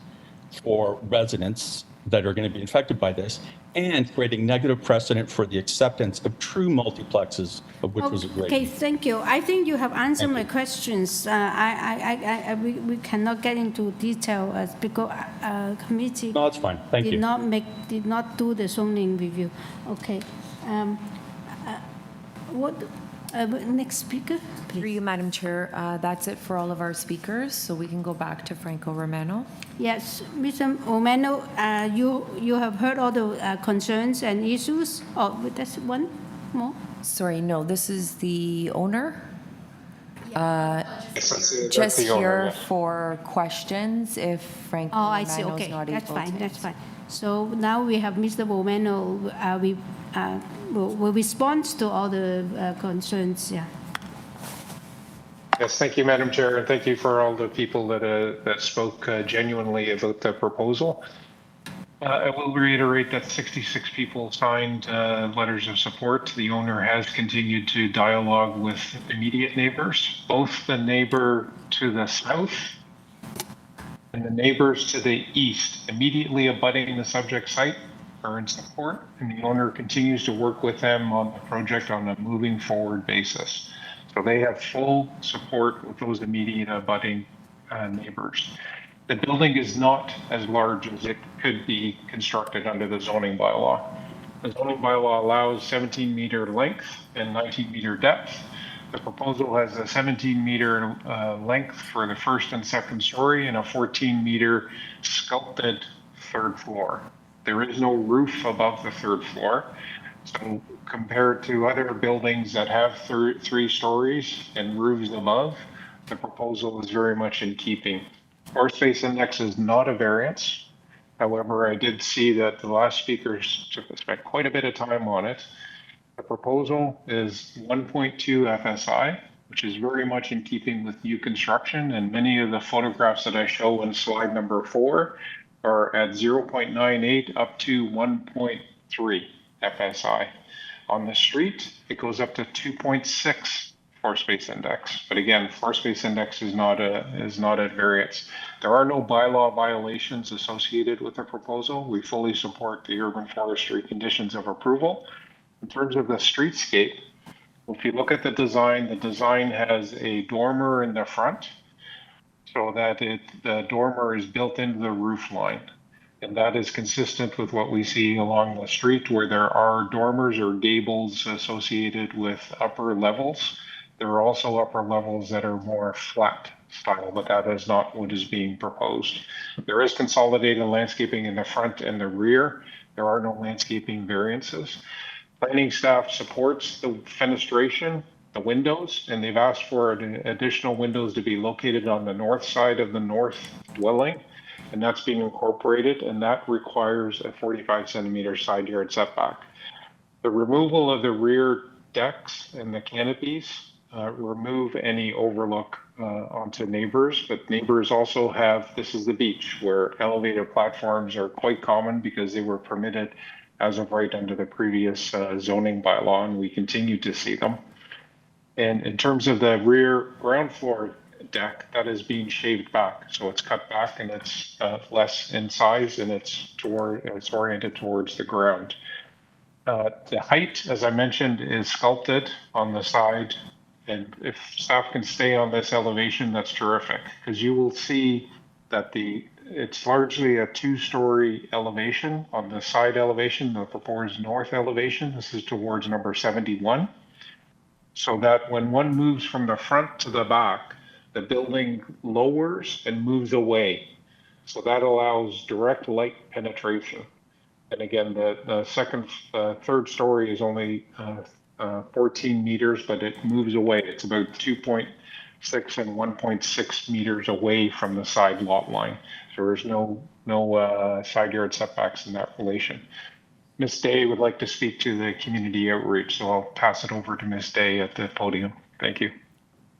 for residents that are going to be infected by this, and creating negative precedent for the acceptance of true multiplexes, of which was a great.
Okay, thank you. I think you have answered my questions. We cannot get into detail because committee
No, that's fine. Thank you.
did not do the zoning review. Okay. Next speaker,
Through
please.
you, Madam Chair, that's it for all of our speakers, so we can go back to Franco Romano.
Yes, Mr. Romano, you have heard all the concerns and issues. Oh, that's one more.
Sorry, no, this is the owner.
Yes, that's
Just
the owner,
here
yes.
for questions if Franco
Oh, I see.
Romano's
Okay,
not
that's
able
fine.
to.
That's fine. So now we have Mr. Romano. Will respond to all the concerns. Yeah.
Yes, thank you, Madam Chair, and thank you for all the people that spoke genuinely about the proposal. I will reiterate that 66 people signed letters of support. The owner has continued to dialogue with immediate neighbors, both the neighbor to the south and the neighbors to the east, immediately abutting the subject site, are in support, and the owner continues to work with them on the project on a moving forward basis. So they have full support with those immediate abutting neighbors. The building is not as large as it could be constructed under the zoning bylaw. The zoning bylaw allows 17-meter length and 19-meter depth. The proposal has a 17-meter length for the first and second story and a 14-meter sculpted third floor. There is no roof above the third floor. So compared to other buildings that have 3 stories and roofs above, the proposal is very much in keeping. Floor space index is not a variance. However, I did see that the last speakers spent quite a bit of time on it. The proposal is 1.2 FSI, which is very much in keeping with new construction, and many of the photographs that I show in slide number 4 are at 0.98 up to 1.3 FSI. On the street, it goes up to 2.6 floor space index. But again, floor space index is not at variance. There are no bylaw violations associated with the proposal. We fully support the urban forestry conditions of approval. In terms of the streetscape, if you look at the design has a dormer in the front, so that the dormer is built into the roof line. And that is consistent with what we see along the street where there are dormers or gables associated with upper levels. There are also upper levels that are more flat style, but that is not what is being proposed. There is consolidated landscaping in the front and the rear. There are no landscaping variances. Planning staff supports the fenestration the windows, and they've asked for additional windows to be located on the north side of the north dwelling, and that's being incorporated, and that requires a 45 centimeter side yard setback. The removal of the rear decks and the canopies remove any overlook onto neighbors, but neighbors also have, this is the beach, where elevated platforms are quite common because they were permitted as of right under the previous zoning bylaw, and we continue to see them. And in terms of the rear ground floor deck, that is being shaved back. So it's cut back and it's less in size, and it's oriented towards the ground. The height, as I mentioned, is sculpted on the side. And if staff can stay on this elevation, that's terrific, because you will see that it's largely a 2-story elevation on the side elevation, the proposed north elevation. This is towards number 71. So that when one moves from the front to the back, the building lowers and moves away. So that allows direct light penetration. And again, the third story is only 14 meters, but it moves away. It's about 2.6 and 1.6 meters away from the side lot line. So there's no side yard setbacks in that relation. Ms. Day would like to speak to the community outreach, so I'll pass it over to Ms. Day at the podium. Thank you.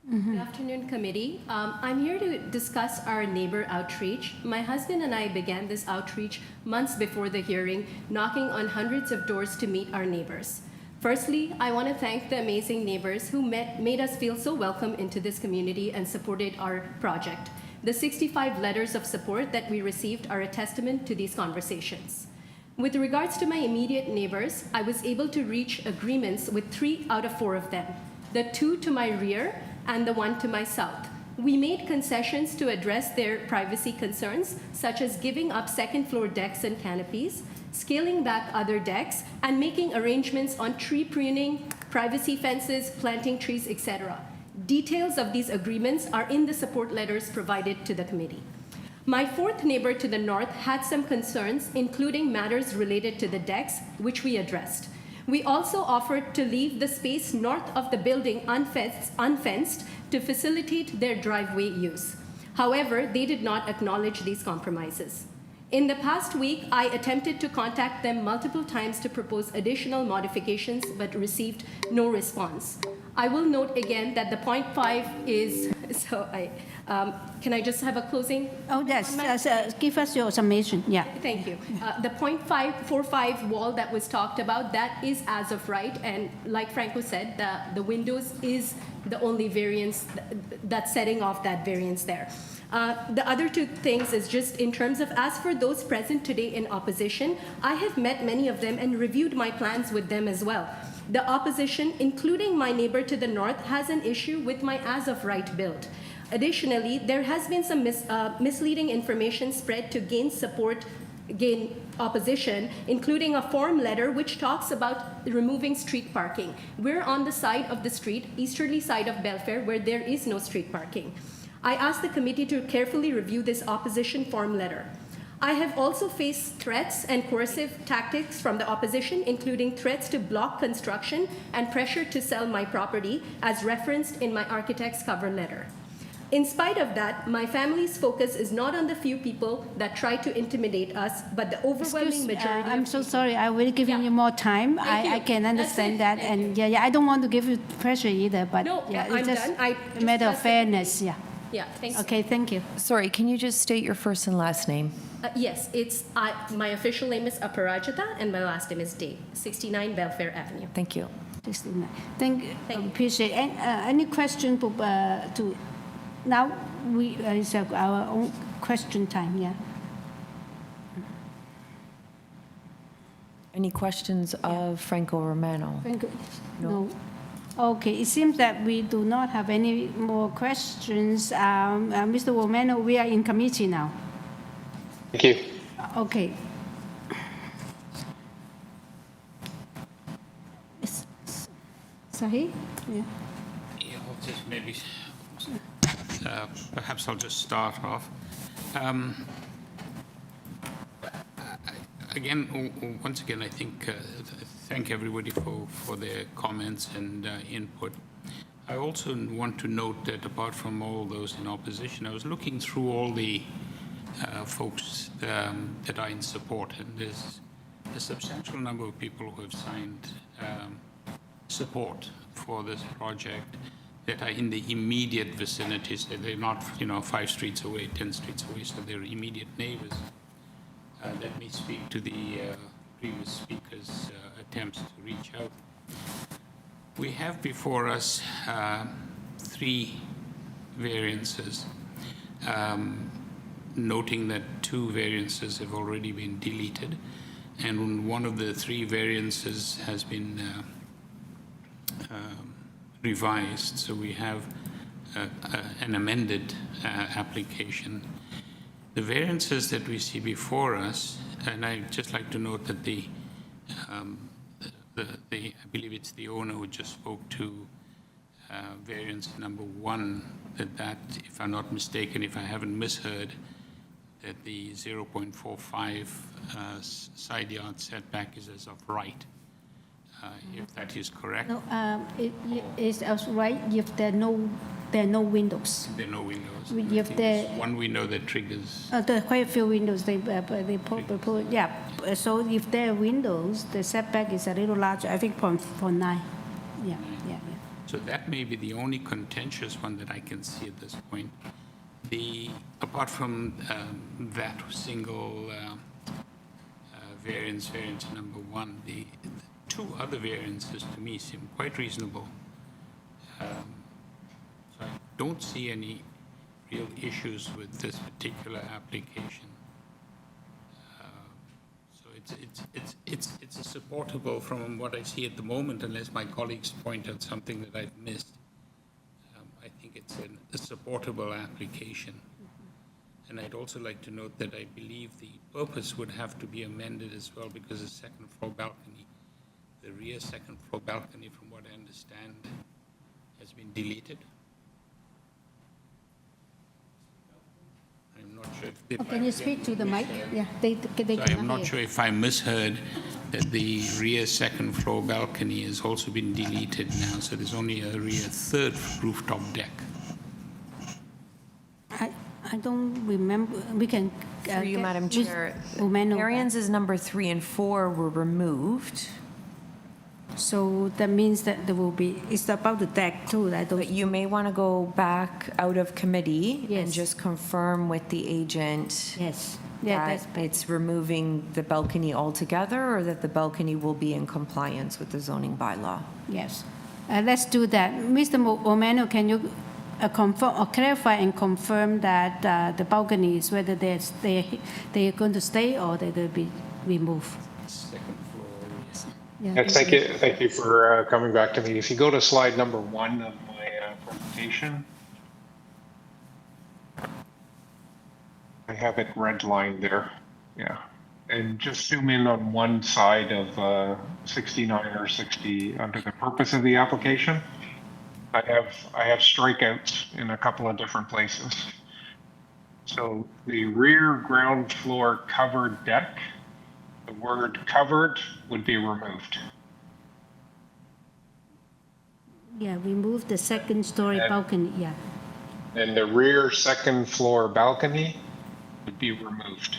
Good afternoon, committee. I'm here to discuss our neighbor outreach. My husband and I began this outreach months before the hearing, knocking on hundreds of doors to meet our neighbors. Firstly, I want to thank the amazing neighbors who made us feel so welcome into this community and supported our project. The 65 letters of support that we received are a testament to these conversations. With regards to my immediate neighbors, I was able to reach agreements with 3 out of 4 of them, the 2 to my rear and the 1 to my south. We made concessions to address their privacy concerns, such as giving up second-floor decks and canopies, scaling back other decks, and making arrangements on tree pruning, privacy fences, planting trees, etc. Details of these agreements are in the support letters provided to the committee. My 4th neighbor to the north had some concerns, including matters related to the decks, which we addressed. We also offered to leave the space north of the building unfenced to facilitate their driveway use. However, they did not acknowledge these compromises. In the past week, I attempted to contact them multiple times to propose additional modifications, but received no response. I will note again that the 0.5 is, can I just have a closing?
Oh, yes, give us your summation, yeah.
Thank you. The 0.545 wall that was talked about, that is as of right, and like Franco said, the windows is the only variance that's setting off that variance there. The other 2 things is just in terms of, as for those present today in opposition, I have met many of them and reviewed my plans with them as well. The opposition, including my neighbor to the north, has an issue with my as of right build. Additionally, there has been some misleading information spread to gain opposition, including a form letter which talks about removing street parking. We're on the side of the street, easterly side of BELLEFAIR, where there is no street parking. I asked the committee to carefully review this opposition form letter. I have also faced threats and coercive tactics from the opposition, including threats to block construction and pressure to sell my property, as referenced in my architect's cover letter. In spite of that, my family's focus is not on the few people that try to intimidate us, but the overwhelming majority.
I'm so sorry, I will give you more time. I can understand that, and I don't want to give you pressure either, but
No, I'm
it's just
done.
a matter of fairness, yeah.
Yeah, thanks.
Okay, thank you.
Sorry, can you just state your first and last name?
Yes, it's my official name is Aparajita and my last name is Day, 69 BELLEFAIR Avenue.
Thank you.
Thank you. Appreciate it. Any question to now? We is our own question time. Yeah.
Any questions of Franco Romano?
Thank you. No. Okay, it seems that we do not have any more questions. Mr. Romano, we are in committee now.
Thank you.
Okay. Sahi? Yeah.
Yeah, I'll just maybe, perhaps I'll just start off. Once again, I think, thank everybody for their comments and input. I also want to note that apart from all those in opposition, I was looking through all the folks that are in support, and there's a substantial number of people who have signed support for this project that are in the immediate vicinity. So they're not, 5 streets away, 10 streets away, so they're immediate neighbors. Let me speak to the previous speaker's attempts to reach out. We have before us 3 variances, noting that 2 variances have already been deleted, and one of the 3 variances has been revised. So we have an amended application. The variances that we see before us, and I'd just like to note that I believe it's the owner who just spoke to variance number 1, that, if I'm not mistaken, if I haven't misheard, that the 0.45 side yard setback is as of right, if that is correct.
No, it is as right if there are no windows.
There are no windows.
If
I think
there-
there's one window that triggers.
There are quite a few windows, they put, yeah. So if there are windows, the setback is a little larger, I think 0.9. Yeah.
So that may be the only contentious one that I can see at this point. Apart from that single variance number 1, the 2 other variances to me seem quite reasonable. So I don't see any real issues with this particular application. So it's a supportable from what I see at the moment, unless my colleagues point out something that I've missed. I think it's a supportable application. And I'd also like to note that I believe the purpose would have to be amended as well, because the second floor balcony, the rear second floor balcony, from what I understand, has been deleted. I'm not sure if
Oh, can you speak to the mic? Yeah, they
So
cannot
I'm not
hear.
sure if I misheard that the rear second floor balcony has also been deleted now, so there's only a rear third rooftop deck.
I don't remember, we can.
Through you, Madam Chair,
Umeno.
variances number 3 and 4 were removed,
So that means that there will be, it's about the deck too, I
but
don't,
you may want to go back out of committee and
Yes.
just confirm with the agent
yes. Yeah,
that
that's,
it's removing the balcony altogether, or that the balcony will be in compliance with the zoning bylaw.
yes. Let's do that. Mr. Omeno, can you confirm or clarify and confirm that the balconies, whether they're going to stay or they will be removed?
Second floor.
Yeah,
Yes, thank you for coming back to me. If you go to slide number 1 of my presentation, I have it redlined there. Yeah. And just zoom in on one side of 69 or 60 under the purpose of the application. I have strikeouts in a couple of different places. So the rear ground floor covered deck, the word covered would be removed.
Yeah, remove the second story
And-
balcony, yeah.
And the rear second floor balcony would be removed.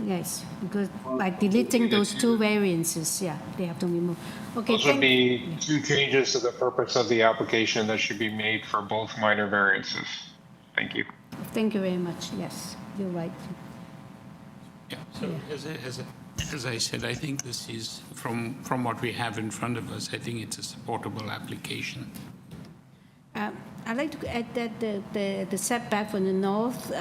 Yes, because by deleting those 2 variances, yeah, they have to remove. Okay,
Those would
thank,
be 2 changes to the purpose of the application that should be made for both minor variances. Thank you.
thank you very much, yes, you're right.
Yeah, so as I said, I think this is, from what we have in front of us, I think it's a supportable application.
I'd like to add that the setback from the north,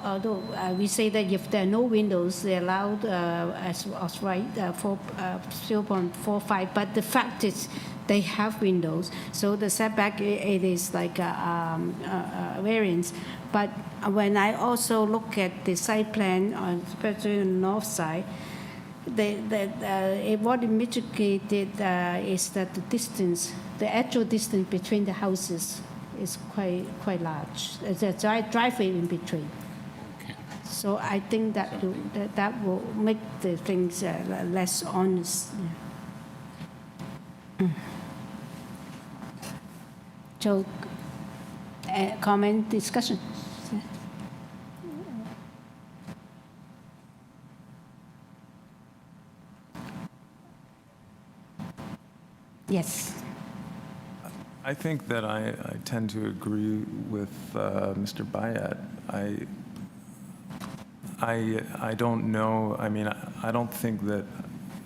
although we say that if there are no windows, they're allowed as right, 0.45, but the fact is they have windows, so the setback, it is like a variance. But when I also look at the site plan, especially on the north side, what it mitigated is that the distance, the actual distance between the houses is quite large. There's a driveway in between.
Okay.
So I think that that will make the things less honest. Yeah. So comment, discussion? Yes.
I think that I tend to agree with Mr. Bayat. I don't know, I mean, I don't think that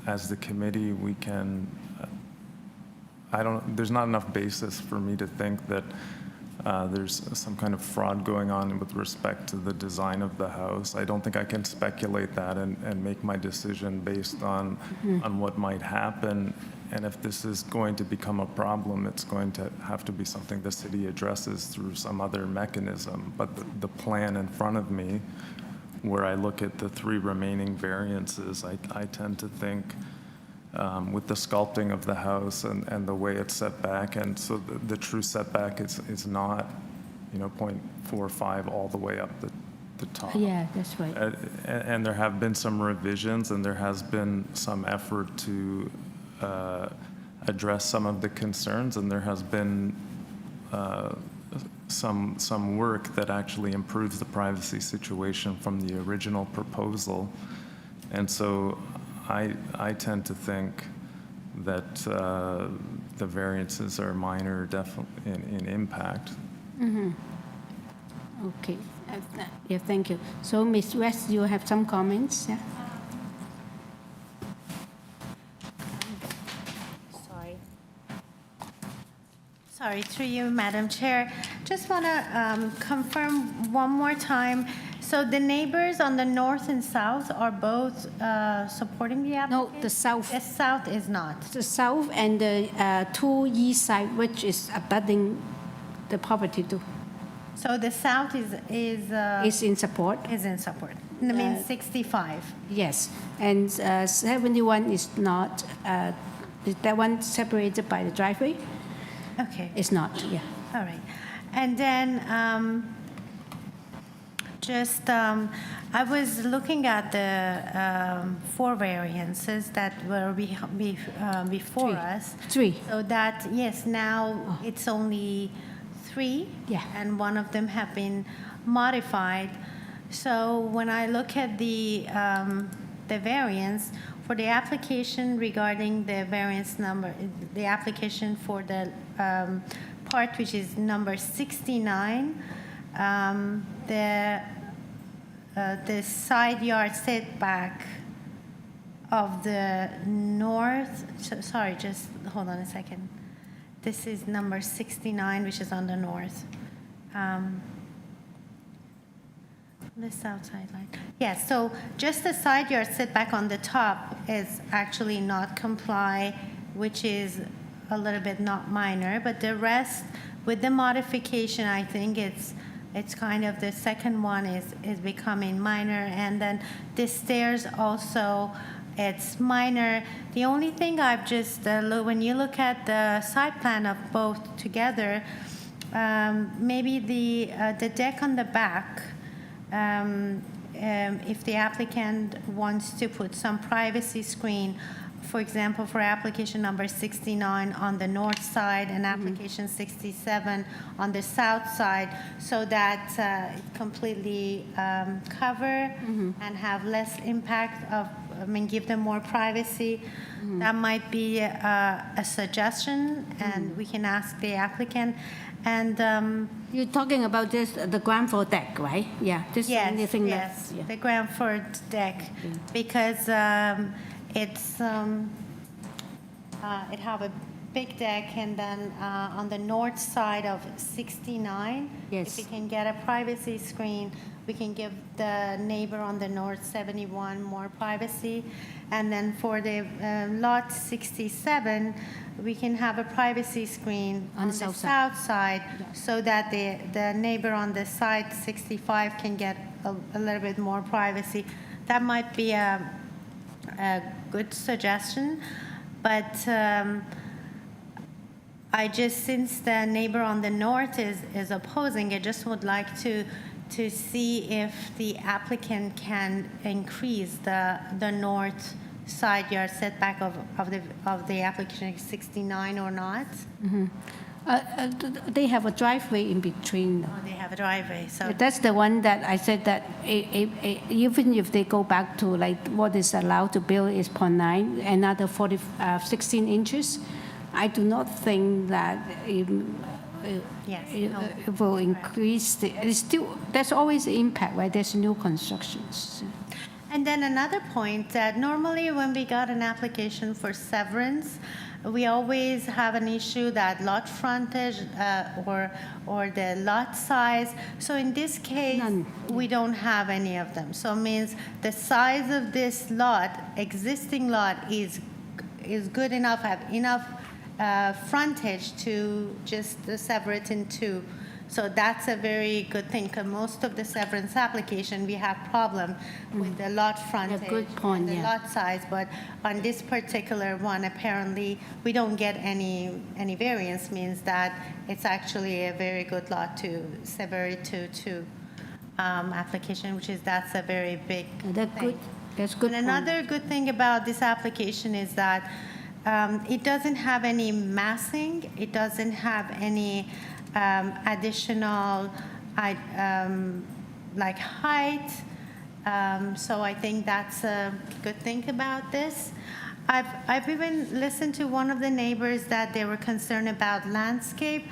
as the committee we can, there's not enough basis for me to think that there's some kind of fraud going on with respect to the design of the house. I don't think I can speculate that and make my decision based on what might happen. And if this is going to become a problem, it's going to have to be something the city addresses through some other mechanism. But the plan in front of me, where I look at the 3 remaining variances, I tend to think with the sculpting of the house and the way it's set back, and so the true setback is not, 0.45 all the way up the top.
Yeah, that's right.
And there have been some revisions, and there has been some effort to address some of the concerns, and there has been some work that actually improves the privacy situation from the original proposal. And so I tend to think that the variances are minor in impact.
Okay. Yeah, thank you. So, Ms. West, you have some comments? Yeah?
Sorry, through you, Madam Chair. Just want to confirm one more time. So the neighbors on the north and south are both supporting the applicant?
No, the south.
The south is not.
The south and the 2 east side, which is abutting the property too,
So the south is
in support.
is in support. That means 65.
Yes, and 71 is not. Is that one separated by the driveway?
Okay.
It's not. Yeah.
All right. And then I was looking at the 4 variances that were before
3.
us.
3.
So that, yes, now it's only 3.
Yeah.
And one of them have been modified. So when I look at the variance, for the application regarding the variance number, the application for the part which is number 69, the side yard setback of the north, sorry, just hold on a second. This is number 69, which is on the north. The south side line. Yes, so just the side yard setback on the top is actually not comply, which is a little bit not minor, but the rest with the modification, I think it's kind of the second one is becoming minor, and then the stairs also, it's minor. The only thing I've just, when you look at the site plan of both together, maybe the deck on the back, if the applicant wants to put some privacy screen, for example, for application number 69 on the north side and application 67 on the south side, so that it completely cover and have less impact of, give them more privacy. That might be a suggestion, and we can ask the applicant. And
you're talking about this, the ground floor deck, right? Yeah. This
yes,
anything
yes,
that, yeah.
the ground floor deck, because it's it have a big deck, and then on the north side of 69,
Yes.
if we can get a privacy screen, we can give the neighbor on the north 71 more privacy. And then for the lot 67, we can have a privacy screen on the south side, so that the neighbor on the side 65 can get a little bit more privacy. That might be a good suggestion, but I just, since the neighbor on the north is opposing, I just would like to see if the applicant can increase the north side yard setback of the application 69 or not.
They have a driveway in between.
Oh, they have a driveway, so.
That's the one that I said that even if they go back to like what is allowed to build is 0.9, another 16 inches, I do not think that
Yes,
it will increase it's still, there's always impact, right? There's new constructions.
And then another point that normally when we got an application for severance, we always have an issue that lot frontage or the lot size. So in this case, we don't have any of them. So it means the size of this lot, existing lot, is good enough, have enough frontage to just sever it in two. So that's a very good thing, because most of the severance application, we have problem with the lot frontage,
good point,
and the
yeah.
lot size, but on this particular one, apparently, we don't get any variance, means that it's actually a very good lot to sever it to two application, that's a very big
That's
thing.
good. That's good.
And another good thing about this application is that it doesn't have any massing, it doesn't have any additional like height. So I think that's a good thing about this. I've even listened to one of the neighbors that they were concerned about landscape.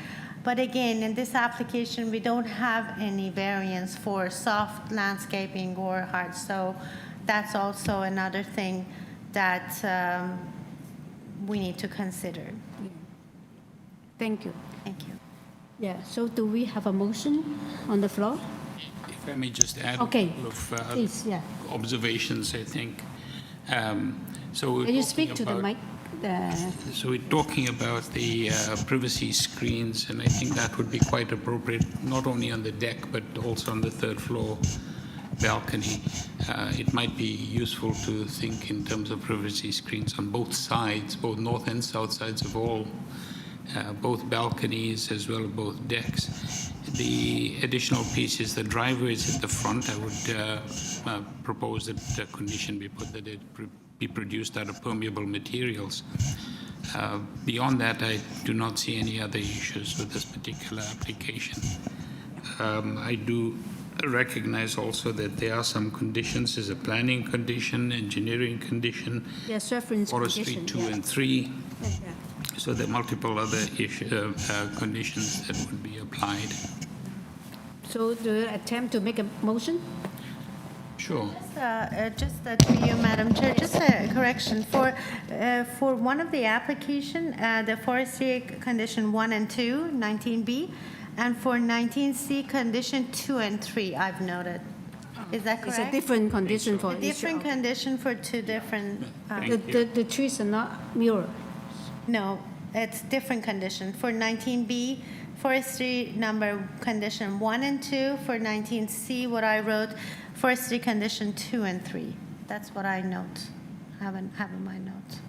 But again, in this application, we don't have any variance for soft landscaping or hard. So that's also another thing that we need to consider.
Thank you.
Thank you.
Yeah, so do we have a motion on the floor?
If I may just add
Okay,
a couple of
please, yeah.
observations, I think. So we're
Can you
talking
speak to the
about-
mic?
So we're talking about the privacy screens, and I think that would be quite appropriate, not only on the deck, but also on the third floor balcony. It might be useful to think in terms of privacy screens on both sides, both north and south sides of all, both balconies as well as both decks. The additional piece is the driveways at the front. I would propose that the condition be put that it be produced out of permeable materials. Beyond that, I do not see any other issues with this particular application. I do recognize also that there are some conditions. There's a planning condition, engineering condition,
Yes, reference
forestry
condition.
2
yeah.
and 3.
Yeah.
So there are multiple other conditions that would be applied.
So do you attempt to make a motion?
Sure.
Just to you, Madam Chair, just a correction. For one of the application, the forestry condition 1 and 2, 19B, and for 19C, condition 2 and 3, I've noted. Is that correct?
It's a different condition for
A
each
different
of-
condition for two different,
The trees are not mirror.
no, it's different condition. For 19B, forestry number condition 1 and 2. For 19C, what I wrote, forestry condition 2 and 3. That's what I have in my notes.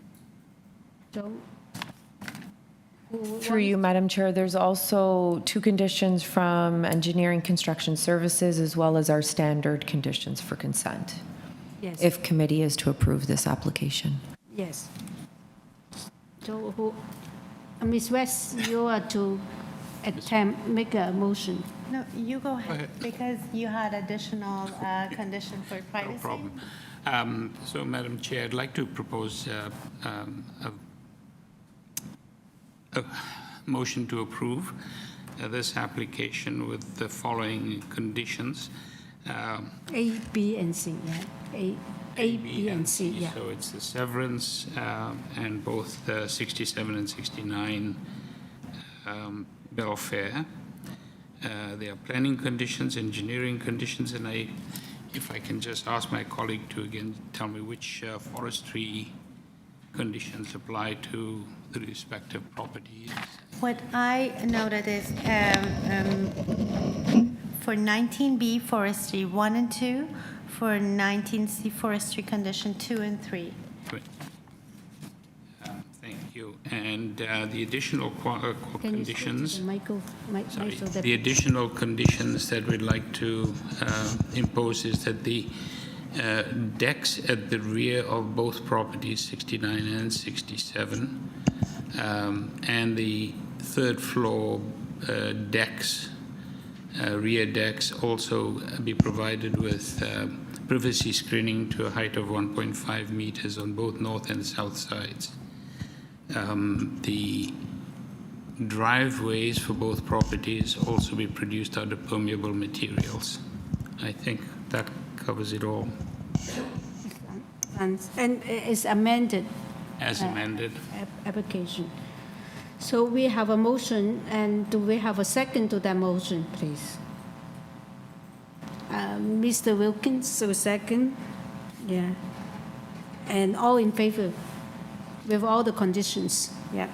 So
Through you, Madam Chair, there's also two conditions from engineering construction services as well as our standard conditions for consent,
yes,
if committee is to approve this application.
yes. So Ms. West, you are to make a motion.
No, you go ahead, because you had additional condition for
No
privacy.
problem. So, Madam Chair, I'd like to propose a motion to approve this application with the following conditions.
A, B, and C, yeah. A, B, and C, yeah.
So it's the severance and both the 67 and 69 BELLEFAIR. There are planning conditions, engineering conditions, and if I can just ask my colleague to again tell me which forestry conditions apply to the respective properties.
What I noted is for 19B forestry 1 and 2, for 19C forestry condition 2 and 3.
Great. Thank you. And the additional
Can you speak to
conditions.
the
Sorry,
mic so that-
the additional conditions that we'd like to impose is that the decks at the rear of both properties, 69 and 67, and the third floor decks, rear decks, also be provided with privacy screening to a height of 1.5 meters on both north and south sides. The driveways for both properties also be produced out of permeable materials. I think that covers it all.
And it's amended.
As amended.
Application. So we have a motion, and do we have a second to that motion, please? Mr. Wilkins, so second. Yeah. And all in favor with all the conditions. Yeah.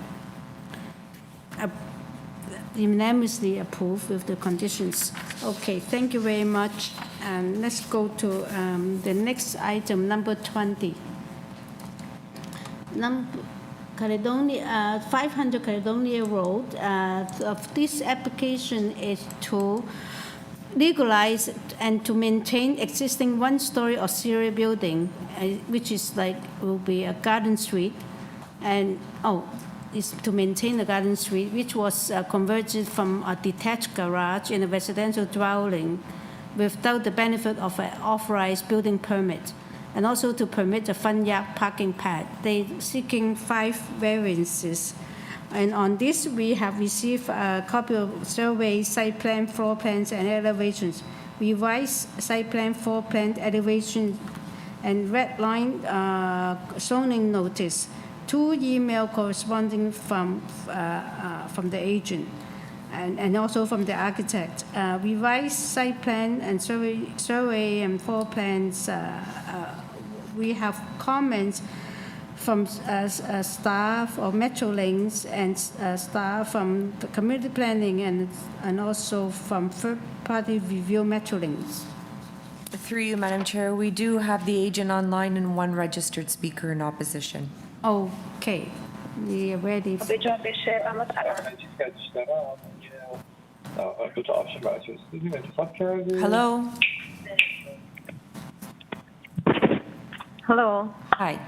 Unanimously approved with the conditions. Okay, thank you very much. And let's go to the next item, number 20. Caledonia, 500 Caledonia Road. Of this application is to legalize and to maintain existing one-story auxiliary building, which is will be a garden suite, and is to maintain a garden suite, which was converted from a detached garage in a residential dwelling without the benefit of an authorized building permit, and also to permit a front yard parking pad. They're seeking 5 variances. And on this, we have received a copy of survey, site plan, floor plans, and elevations, revised site plan, floor plan, elevation, and red line zoning notice, 2 email corresponding from the agent, and also from the architect. Revised site plan and survey and floor plans. We have comments from staff of Metrolinx and staff from the community planning and also from third-party review Metrolinx.
Through you, Madam Chair, we do have the agent online and 1 registered speaker in opposition.
Okay, we are ready.
Hello?
Hello.
Hi.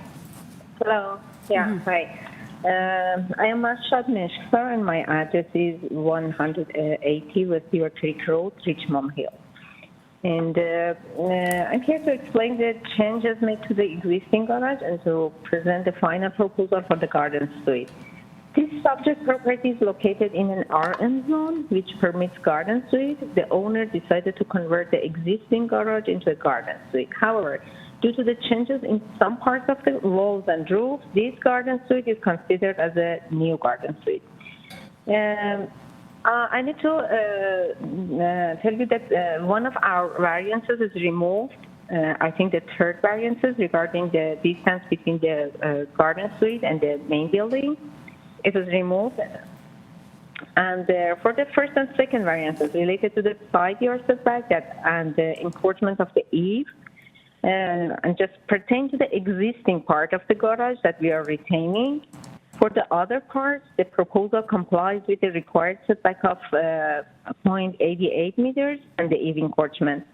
Hello. Yeah, hi. I am Arshad Meshkar, and my address is 180 West Beaver Creek Road, Richmond Hill. And I'm here to explain the changes made to the existing garage and to present the final proposal for the garden suite. This subject property is located in an RM zone, which permits garden suite. The owner decided to convert the existing garage into a garden suite. However, due to the changes in some parts of the walls and roof, this garden suite is considered as a new garden suite. I need to tell you that one of our variances is removed. I think the third variance is regarding the distance between the garden suite and the main building. It was removed. And for the first and second variances related to the side yard setback and the encroachment of the eave, and just pertain to the existing part of the garage that we are retaining. For the other parts, the proposal complies with the required setback of 0.88 meters and the eave encroachment.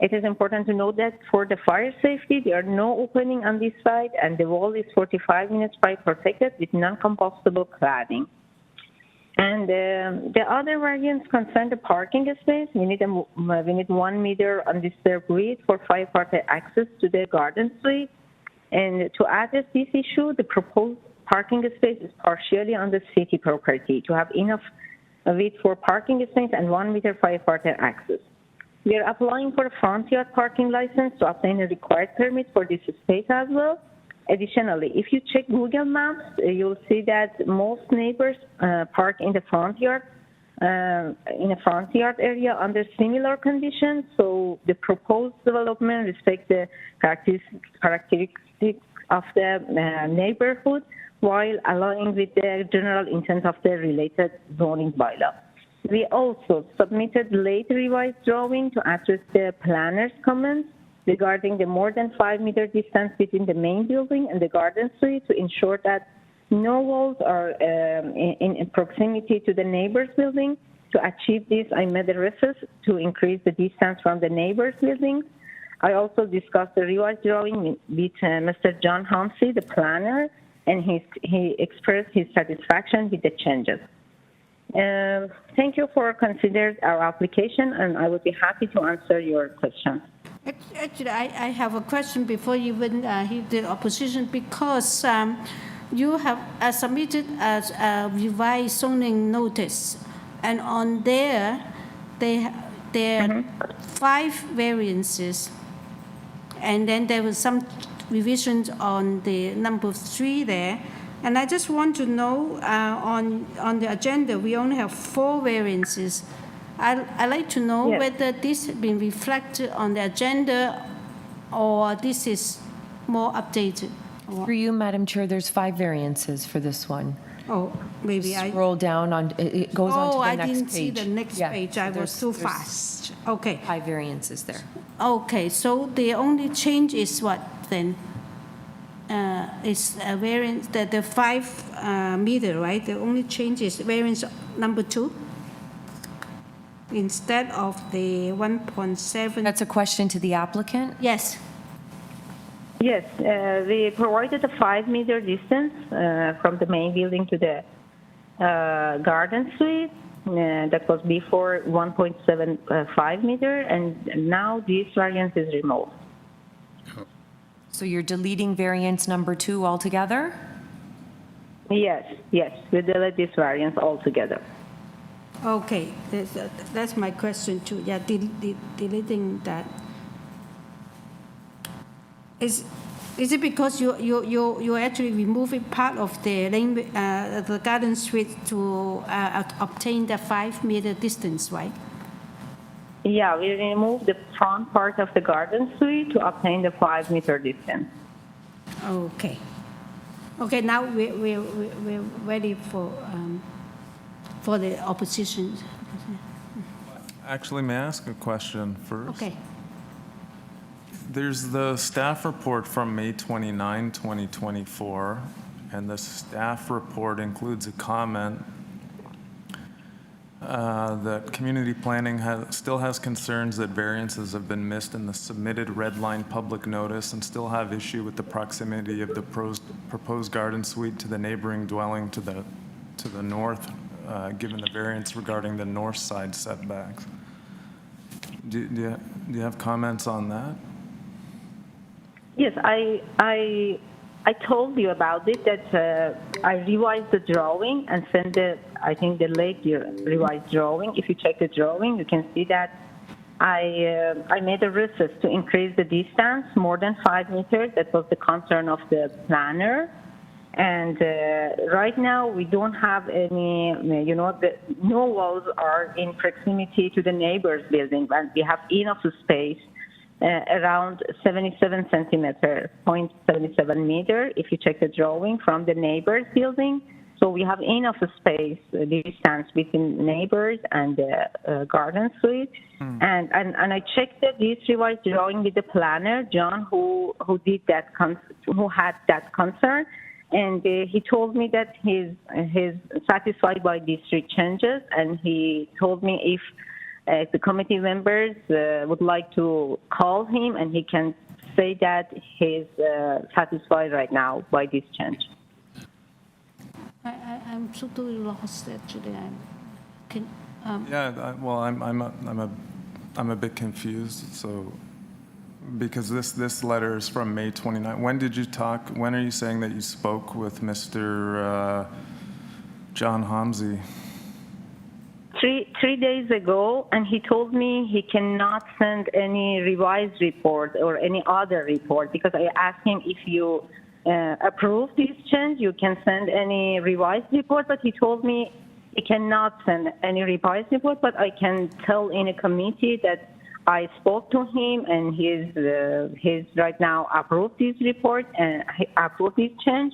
It is important to note that for the fire safety, there are no opening on this side, and the wall is 45 minutes fire protected with non-combustible cladding. And the other variants concern the parking space. We need 1 meter undisturbed width for 5-party access to the garden suite. And to address this issue, the proposed parking space is partially on the city property to have enough width for parking space and 1 meter 5-party access. We are applying for a front yard parking license to obtain a required permit for this space as well. Additionally, if you check Google Maps, you'll see that most neighbors park in the front yard, area under similar conditions. So the proposed development respects the characteristics of the neighborhood while aligning with the general intent of the related zoning bylaw. We also submitted late revised drawing to address the planner's comments regarding the more than 5 meter distance between the main building and the garden suite to ensure that no walls are in proximity to the neighbor's building. To achieve this, I made a reference to increase the distance from the neighbor's buildings. I also discussed the revised drawing with Mr. John Humsey, the planner, and he expressed his satisfaction with the changes. Thank you for considering our application, and I would be happy to answer your questions.
Actually, I have a question before you even hear the opposition, because you have submitted as a revised zoning notice, and on there are 5 variances, and then there was some revisions on the number 3 there. And I just want to know, on the agenda, we only have 4 variances. I'd like to know whether this has been reflected on the agenda or this is more updated.
For you, Madam Chair, there's 5 variances for this one.
Oh, maybe I...
Scroll down on, it goes on to the next page.
I didn't see the next page. I was too fast. Okay.
5 variances there.
Okay, so the only change is what then? Is a variance, the 5 meter, right? The only change is variance number 2 instead of the 1.7.
That's a question to the applicant?
Yes.
Yes, we provided a 5-meter distance from the main building to the garden suite. That was before 1.75 meter, and now this variance is removed.
So you're deleting variance number 2 altogether?
Yes, we delete this variance altogether.
Okay, that's my question too. Yeah, deleting that. Is it because you actually removing part of the garden suite to obtain the 5-meter distance, right?
Yeah, we removed the front part of the garden suite to obtain the 5-meter distance.
Okay. Okay, now we're ready for the opposition.
Actually, may I ask a question first?
Okay.
There's the staff report from May 29, 2024, and the staff report includes a comment that community planning still has concerns that variances have been missed in the submitted red line public notice and still have issue with the proximity of the proposed garden suite to the neighboring dwelling to the north, given the variance regarding the north side setbacks. Do you have comments on that?
Yes, I told you about it, that I revised the drawing and sent the late revised drawing. If you check the drawing, you can see that I made a request to increase the distance more than 5 meters. That was the concern of the planner. And right now we don't have any, no walls are in proximity to the neighbor's building, and we have enough space. Around 77 centimeters, 0.77 meter, if you check the drawing from the neighbor's building. So we have enough space, distance between neighbors and the garden suite. And I checked this revised drawing with the planner, John, who did that, who had that concern. And he told me that he's satisfied by these 3 changes. And he told me if the committee members would like to call him, and he can say that he's satisfied right now by this change.
I'm totally lost actually.
I'm a bit confused. So, because this letter is from May 29. When did you talk? When are you saying that you spoke with Mr. John Homsey?
3 days ago, and he told me he cannot send any revised report or any other report, because I asked him, if you approve this change, you can send any revised report, but he told me he cannot send any revised report, but I can tell in a committee that I spoke to him, and he's right now approved this report and approved this change.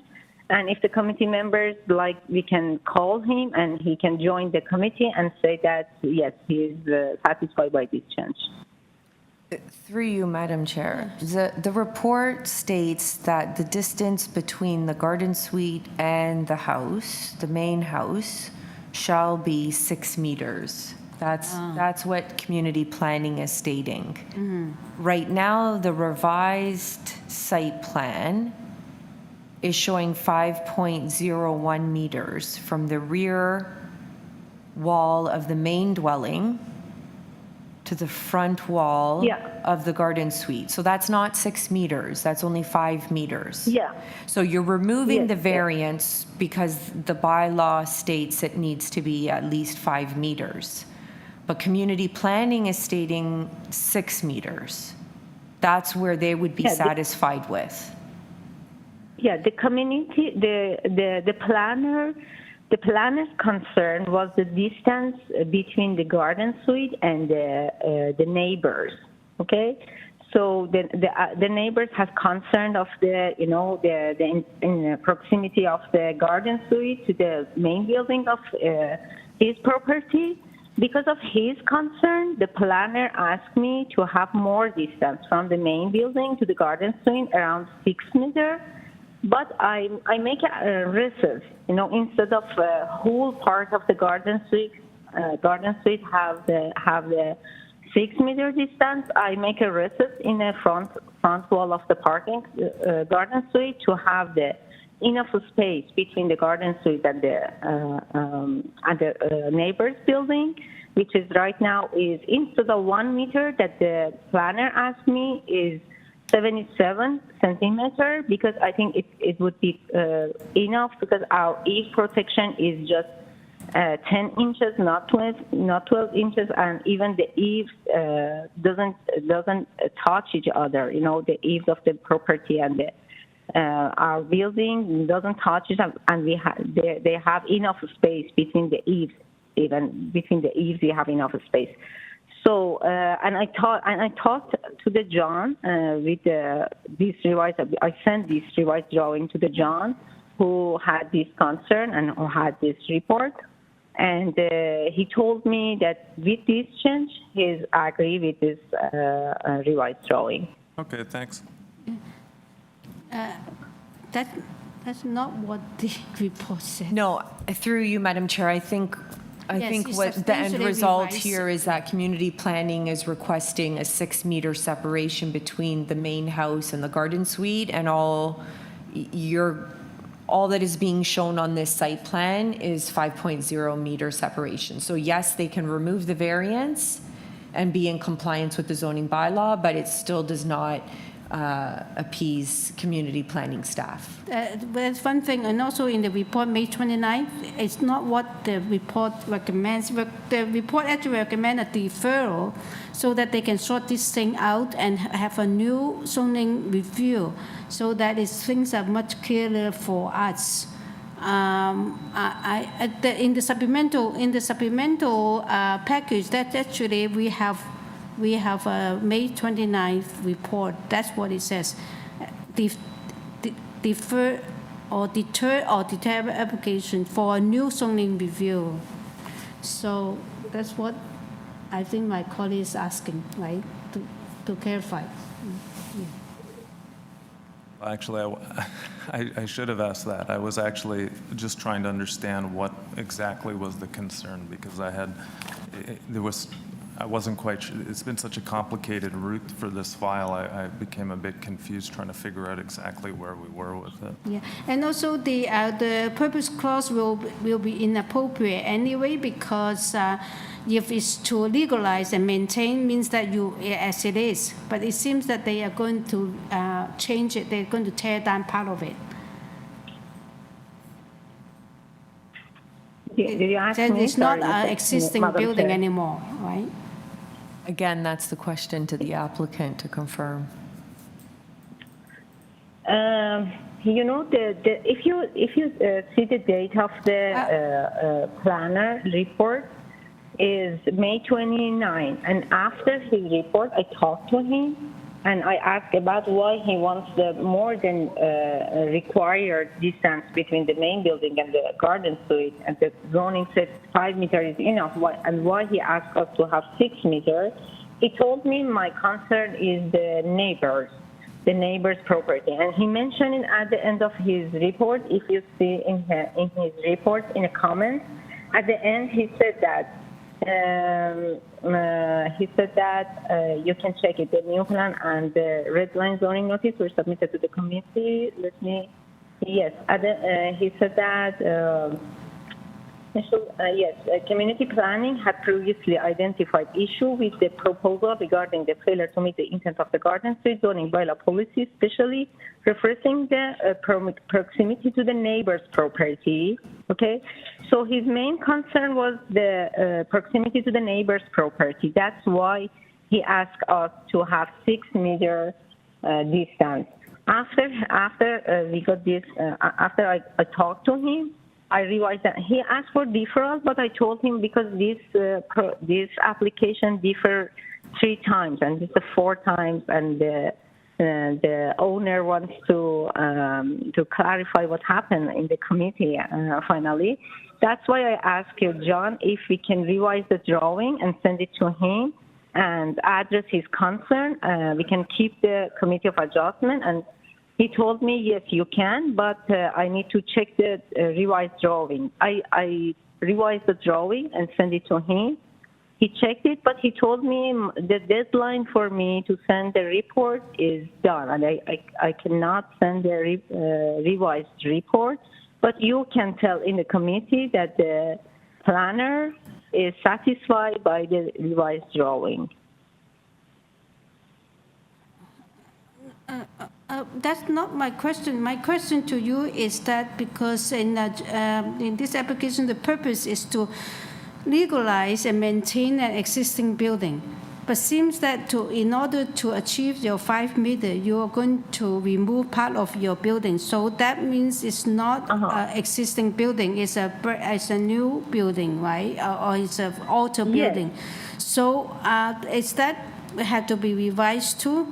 And if the committee members like, we can call him and he can join the committee and say that, yes, he is satisfied by this change.
Through you, Madam Chair, the report states that the distance between the garden suite and the house, the main house, shall be 6 meters. That's what community planning is stating. Right now, the revised site plan is showing 5.01 meters from the rear wall of the main dwelling to the front wall of the garden suite. So that's not 6 meters, that's only 5 meters.
Yeah.
So you're removing the variance because the bylaw states it needs to be at least 5 meters. But community planning is stating 6 meters. That's where they would be satisfied with.
Yeah, the community, the planner's concern was the distance between the garden suite and the neighbors. Okay, so the neighbors have concern of the in proximity of the garden suite to the main building of his property. Because of his concern, the planner asked me to have more distance from the main building to the garden suite, around 6 meters. But I make a recess, instead of a whole part of the garden suite have the 6 meter distance. I make a recess in the front wall of the parking garden suite to have the enough space between the garden suite and the neighbor's building, which is right now is instead of 1 meter that the planner asked me is 77 centimeter, because I think it would be enough, because our eave protection is just 10 inches, not 12 inches, and even the eaves doesn't touch each other. The eaves of the property and our building doesn't touch it, and they have enough space between the eaves. Even between the eaves, we have enough space. So, and I talked to the John with this revised. I sent this revised drawing to the John, who had this concern and who had this report, and he told me that with this change, he's agree with this revised drawing.
Okay, thanks.
That's not what the report said.
No, through you, Madam Chair, I think
it's
what the end
substantially
result
revised.
here is that community planning is requesting a 6 meter separation between the main house and the garden suite, and all that is being shown on this site plan is 5.0 meter separation. So yes, they can remove the variance and be in compliance with the zoning bylaw, but it still does not appease community planning staff.
That's one thing, and also in the report, May 29th, it's not what the report recommends. The report actually recommends a deferral so that they can sort this thing out and have a new zoning review, so that things are much clearer for us. In the supplemental package, that actually we have a May 29th report. That's what it says. Defer or deter application for a new zoning review. So that's what I think my colleague is asking, right, to clarify.
Actually, I should have asked that. I was actually just trying to understand what exactly was the concern, because I wasn't quite sure. It's been such a complicated route for this file. I became a bit confused trying to figure out exactly where we were with it.
Yeah, and also the purpose clause will be inappropriate anyway, because if it's to legalize and maintain means that as it is. But it seems that they are going to change it. They're going to tear down part of it. It's not an existing building anymore, right?
Again, that's the question to the applicant to confirm.
If you see the date of the planner report is May 29, and after his report, I talked to him and I asked about why he wants the more than required distance between the main building and the garden suite, and the zoning said 5 meters is enough, and why he asked us to have 6 meters. He told me my concern is the neighbor's property, and he mentioned it at the end of his report. If you see in his report in a comment, at the end he said that you can check it. The new plan and the red line zoning notice were submitted to the committee. He said that Yes, community planning had previously identified issue with the proposal regarding the failure to meet the intent of the garden suite zoning bylaw policy, especially referencing the proximity to the neighbor's property. Okay, so his main concern was the proximity to the neighbor's property. That's why he asked us to have 6 meter distance. After we got this, after I talked to him, I realized that he asked for deferral, but I told him because this application differed 3 times, and this is 4 times, and the owner wants to clarify what happened in the committee finally. That's why I asked you, John, if we can revise the drawing and send it to him and address his concern. We can keep the committee of adjustment, and he told me, yes, you can, but I need to check the revised drawing. I revised the drawing and sent it to him. He checked it, but he told me the deadline for me to send the report is done, and I cannot send the revised report. But you can tell in the committee that the planner is satisfied by the revised drawing.
That's not my question. My question to you is that because in this application, the purpose is to legalize and maintain an existing building. But seems that in order to achieve your 5 meter, you are going to remove part of your building. So that means it's not an existing building. It's a new building, right? Or it's an alter building. So is that had to be revised too?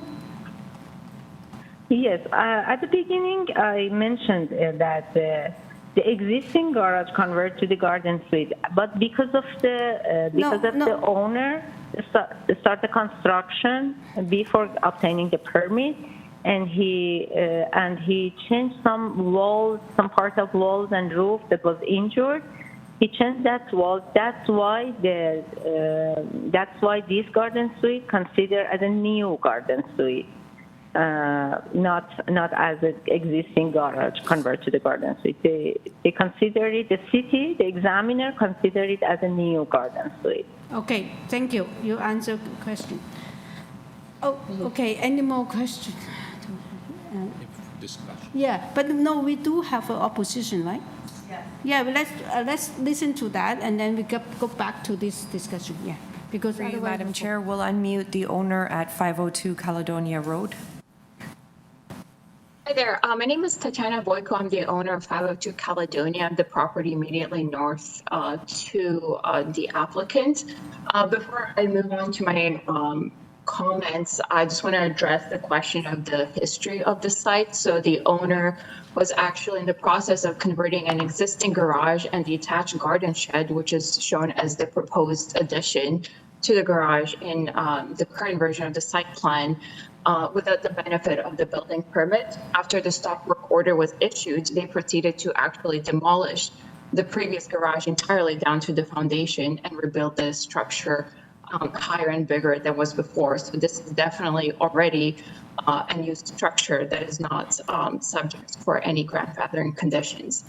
Yes, at the beginning I mentioned that the existing garage converted to the garden suite, but because of the owner start the construction before obtaining the permit, and he changed some walls, some part of walls and roof that was injured. He changed that wall. That's why this garden suite considered as a new garden suite. Not as an existing garage converted to the garden suite. They consider it, the city, the examiner considered it as a new garden suite.
Okay, thank you. You answered the question. Oh, okay. Any more questions?
Discussion.
Yeah, but no, we do have an opposition, right? Yeah, but let's listen to that, and then we go back to this discussion. Yeah, because
Through you, Madam Chair, we'll unmute the owner at 502 Caledonia Road.
Hi there. My name is Tatiana Boyko. I'm the owner of 502 Caledonia, the property immediately north to the applicant. Before I move on to my comments, I just want to address the question of the history of the site. So the owner was actually in the process of converting an existing garage and the attached garden shed, which is shown as the proposed addition to the garage in the current version of the site plan. Without the benefit of the building permit. After the stop work order was issued, they proceeded to actually demolish the previous garage entirely down to the foundation and rebuild the structure higher and bigger than was before. So this is definitely already a new structure that is not subject for any grandfathering conditions.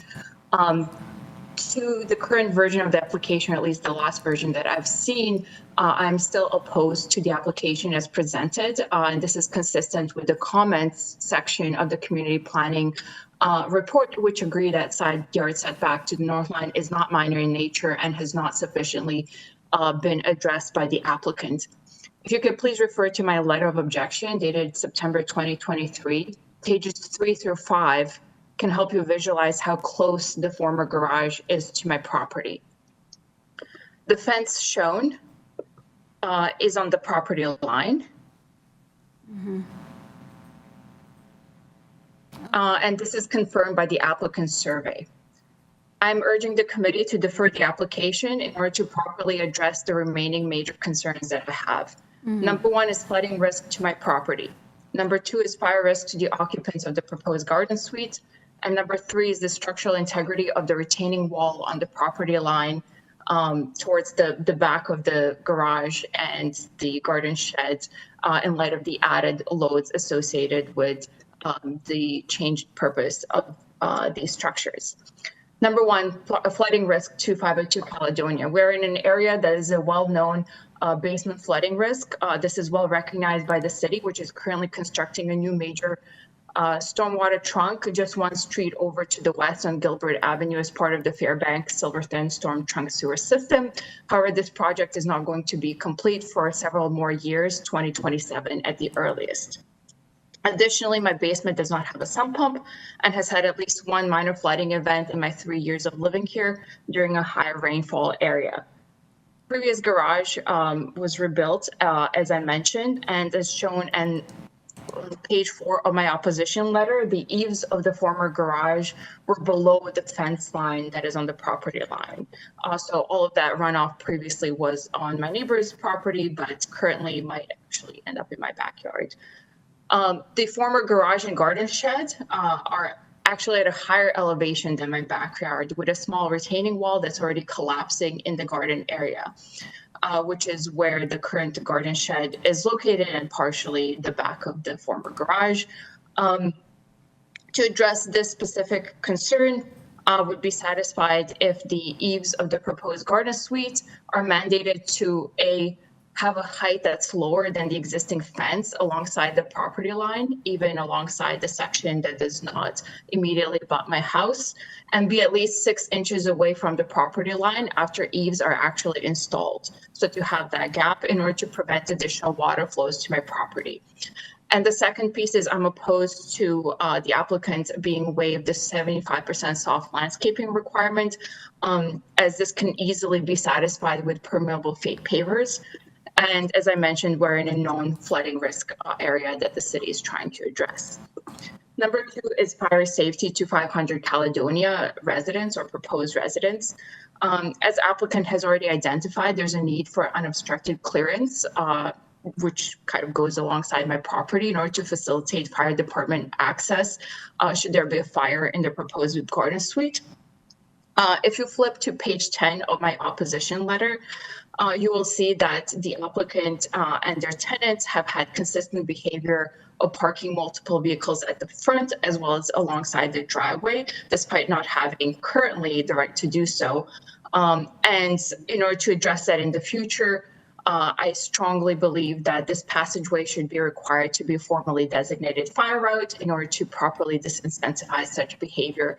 To the current version of the application, or at least the last version that I've seen, I'm still opposed to the application as presented. And this is consistent with the comments section of the community planning report, which agree that side yard setback to the north line is not minor in nature and has not sufficiently been addressed by the applicant. If you could please refer to my letter of objection dated September 2023, pages 3 through 5, can help you visualize how close the former garage is to my property. The fence shown is on the property line.
Mm-hmm.
And this is confirmed by the applicant's survey. I'm urging the committee to defer the application in order to properly address the remaining major concerns that I have.
Mm-hmm.
Number 1 is flooding risk to my property. Number 2 is fire risk to the occupants of the proposed garden suite. And number 3 is the structural integrity of the retaining wall on the property line towards the back of the garage and the garden shed in light of the added loads associated with the changed purpose of these structures. Number one, flooding risk to 502 Caledonia. We're in an area that is a well-known basement flooding risk. This is well recognized by the city, which is currently constructing a new major stormwater trunk just one street over to the west on Gilbert Avenue as part of the Fairbanks Silverton Storm Trunk Sewer System. However, this project is not going to be complete for several more years, 2027 at the earliest. Additionally, my basement does not have a sump pump and has had at least one minor flooding event in my 3 years of living here during a high rainfall area. Previous garage was rebuilt, as I mentioned, and as shown on page 4 of my opposition letter, the eaves of the former garage were below the fence line that is on the property line. So all of that runoff previously was on my neighbor's property, but currently might actually end up in my backyard. The former garage and garden shed are actually at a higher elevation than my backyard with a small retaining wall that's already collapsing in the garden area, which is where the current garden shed is located and partially the back of the former garage. To address this specific concern, would be satisfied if the eaves of the proposed garden suite are mandated to have a height that's lower than the existing fence alongside the property line, even alongside the section that does not immediately abut my house, and be at least 6 inches away from the property line after eaves are actually installed. So to have that gap in order to prevent additional water flows to my property. And the second piece is I'm opposed to the applicant being waived the 75% soft landscaping requirement, as this can easily be satisfied with permeable fake pavers. And as I mentioned, we're in a known flooding risk area that the city is trying to address. Number 2 is fire safety to 500 Caledonia residents or proposed residents. As applicant has already identified, there's a need for unobstructed clearance, which kind of goes alongside my property in order to facilitate fire department access should there be a fire in the proposed garden suite. If you flip to page 10 of my opposition letter, you will see that the applicant and their tenants have had consistent behavior of parking multiple vehicles at the front as well as alongside the driveway, despite not having currently the right to do so. And in order to address that in the future, I strongly believe that this passageway should be required to be a formally designated fire route in order to properly disincentivize such behavior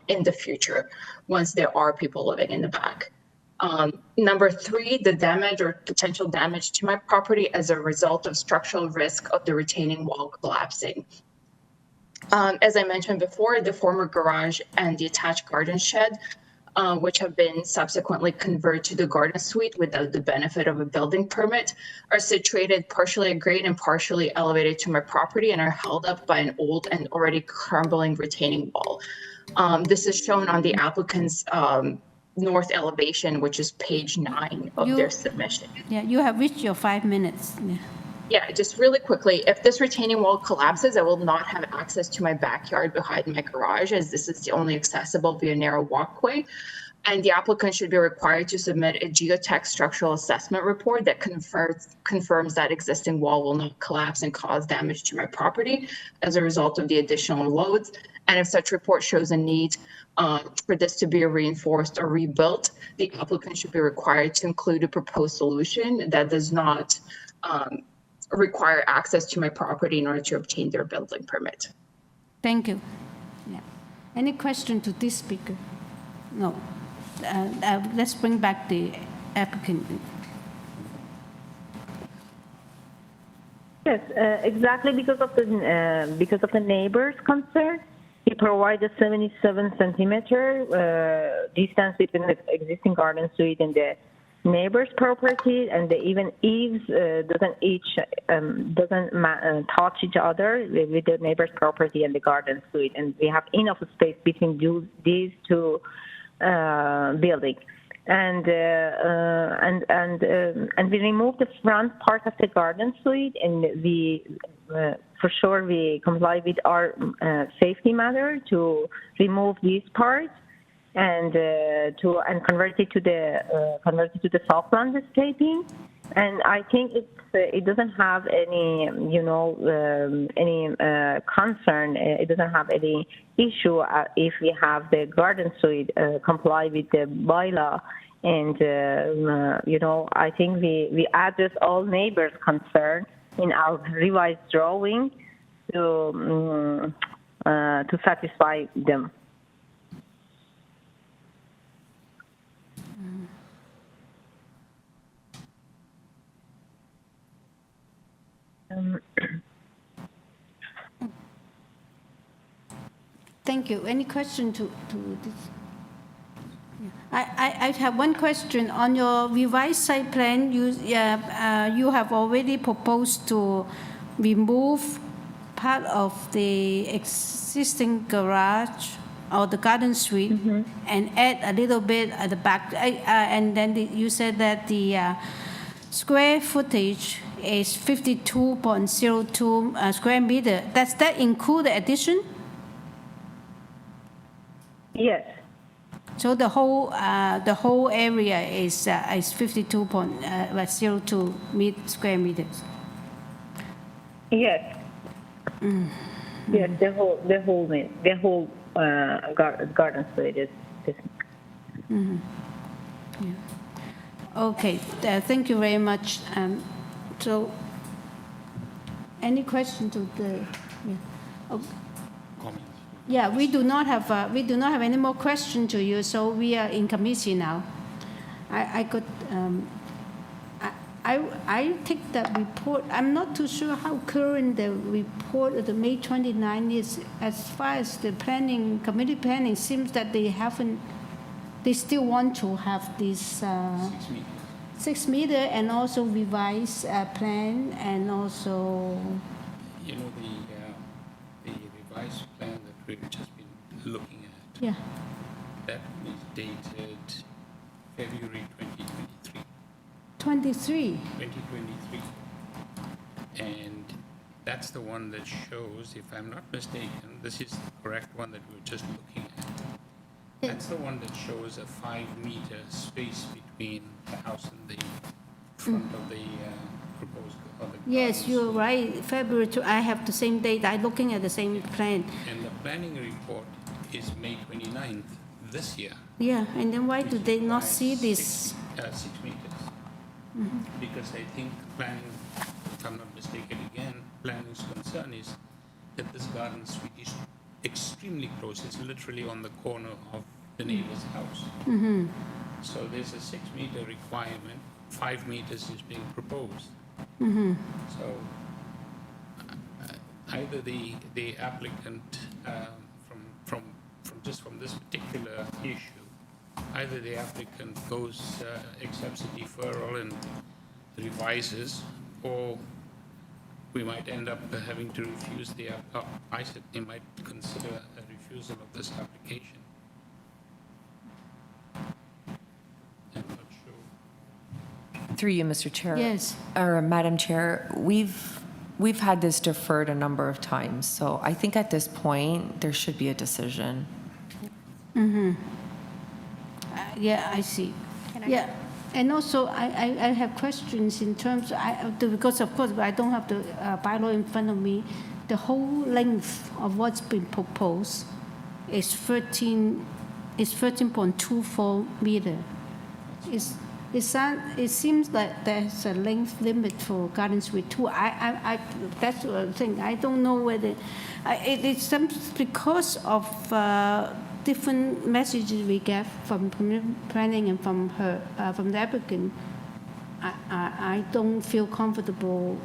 in the future once there are people living in the back. Number 3, the damage or potential damage to my property as a result of structural risk of the retaining wall collapsing. As I mentioned before, the former garage and the attached garden shed, which have been subsequently converted to the garden suite without the benefit of a building permit, are situated partially at grade and partially elevated to my property and are held up by an old and already crumbling retaining wall. This is shown on the applicant's north elevation, which is page 9 of their submission.
Yeah, you have reached your 5 minutes. Yeah.
Yeah, just really quickly, if this retaining wall collapses, I will not have access to my backyard behind my garage, as this is the only accessible via narrow walkway. And the applicant should be required to submit a geotech structural assessment report that confirms that existing wall will not collapse and cause damage to my property as a result of the additional loads. And if such report shows a need for this to be reinforced or rebuilt, the applicant should be required to include a proposed solution that does not require access to my property in order to obtain their building permit.
Thank you. Yeah. Any question to this speaker? No. Let's bring back the applicant.
Yes, exactly because of the neighbor's concern. He provided 77 centimeter distance between the existing garden suite and the neighbor's property, and even eaves doesn't touch each other with the neighbor's property and the garden suite, and we have enough space between these two buildings. And we removed the front part of the garden suite, and we for sure we comply with our safety matter to remove these parts and convert it to the soft landscaping. And I think it doesn't have any, any concern. It doesn't have any issue if we have the garden suite comply with the bylaw. And, I think we address all neighbors' concern in our revised drawing to satisfy them.
Thank you. Any question to this? I have one question. On your revised site plan, you have already proposed to remove part of the existing garage or the garden suite and add a little bit at the back. And then you said that the square footage is 52.02 square meter. Does that include the addition?
Yes.
So the whole area is 52.02 square meters.
Yes. Yes, the whole garden suite is.
Yeah. Okay. Thank you very much. So, any question to the? Yeah. Okay. Yeah, we do not have any more questions to you, so we are in committee now. I take that report. I'm not too sure how current the report of the May 29 is. As far as the committee planning, seems that they still want to have this 6 meter and also revise plan and also.
You know, the revised plan that we've just been looking at.
Yeah.
That is dated February 2023.
2023.
And that's the one that shows, if I'm not mistaken, this is the correct one that we were just looking at. That's the one that shows a 5-meter space between the house and the front of the proposed.
Yes, you're right. February 2. I have the same date. I'm looking at the same plan.
And the planning report is May 29th this year.
Yeah, and then why do they not see this?
6 meters. Because I think planning, if I'm not mistaken again, planning's concern is that this garden suite is extremely close. It's literally on the corner of the neighbor's house. So there's a 6-meter requirement. 5 meters is being proposed. So either the applicant from this particular issue, either the applicant accepts a deferral and revises, or we might end up having to refuse I said they might consider a refusal of this application. I'm not sure.
Through you, Mr. Chair.
Yes.
Or Madam Chair, we've had this deferred a number of times, so I think at this point there should be a decision.
Yeah, I see. Yeah, and also I have questions in terms because of course I don't have the bylaw in front of me. The whole length of what's been proposed is 13.24 meter. It seems like there's a length limit for garden suite too. That's the thing. I don't know whether it's because of different messages we get from planning and from the applicant. I don't feel comfortable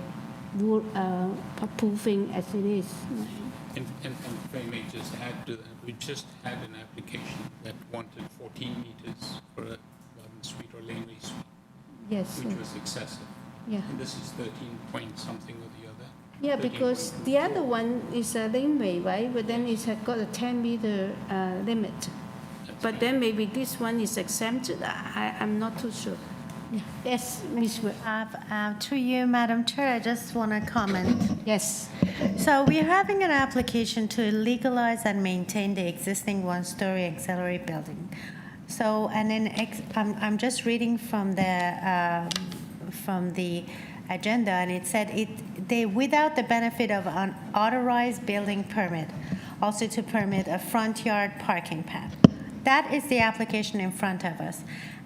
approving as it is.
And if I may just add to that, we just had an application that wanted 14 meters for a garden suite or laneway suite.
Yes.
Which was excessive.
Yeah.
And this is 13 point something or the other.
Yeah, because the other one is a laneway, right? But then it's got a 10-meter limit. But then maybe this one is exempted. I'm not too sure. Yeah. Yes, Ms. Wood.
To you, Madam Chair, I just want to comment.
Yes.
So we're having an application to legalize and maintain the existing one-story auxiliary building. So, and then I'm just reading from the from the agenda, and it said they without the benefit of an authorized building permit, also to permit a front yard parking pad. That is the application in front of us.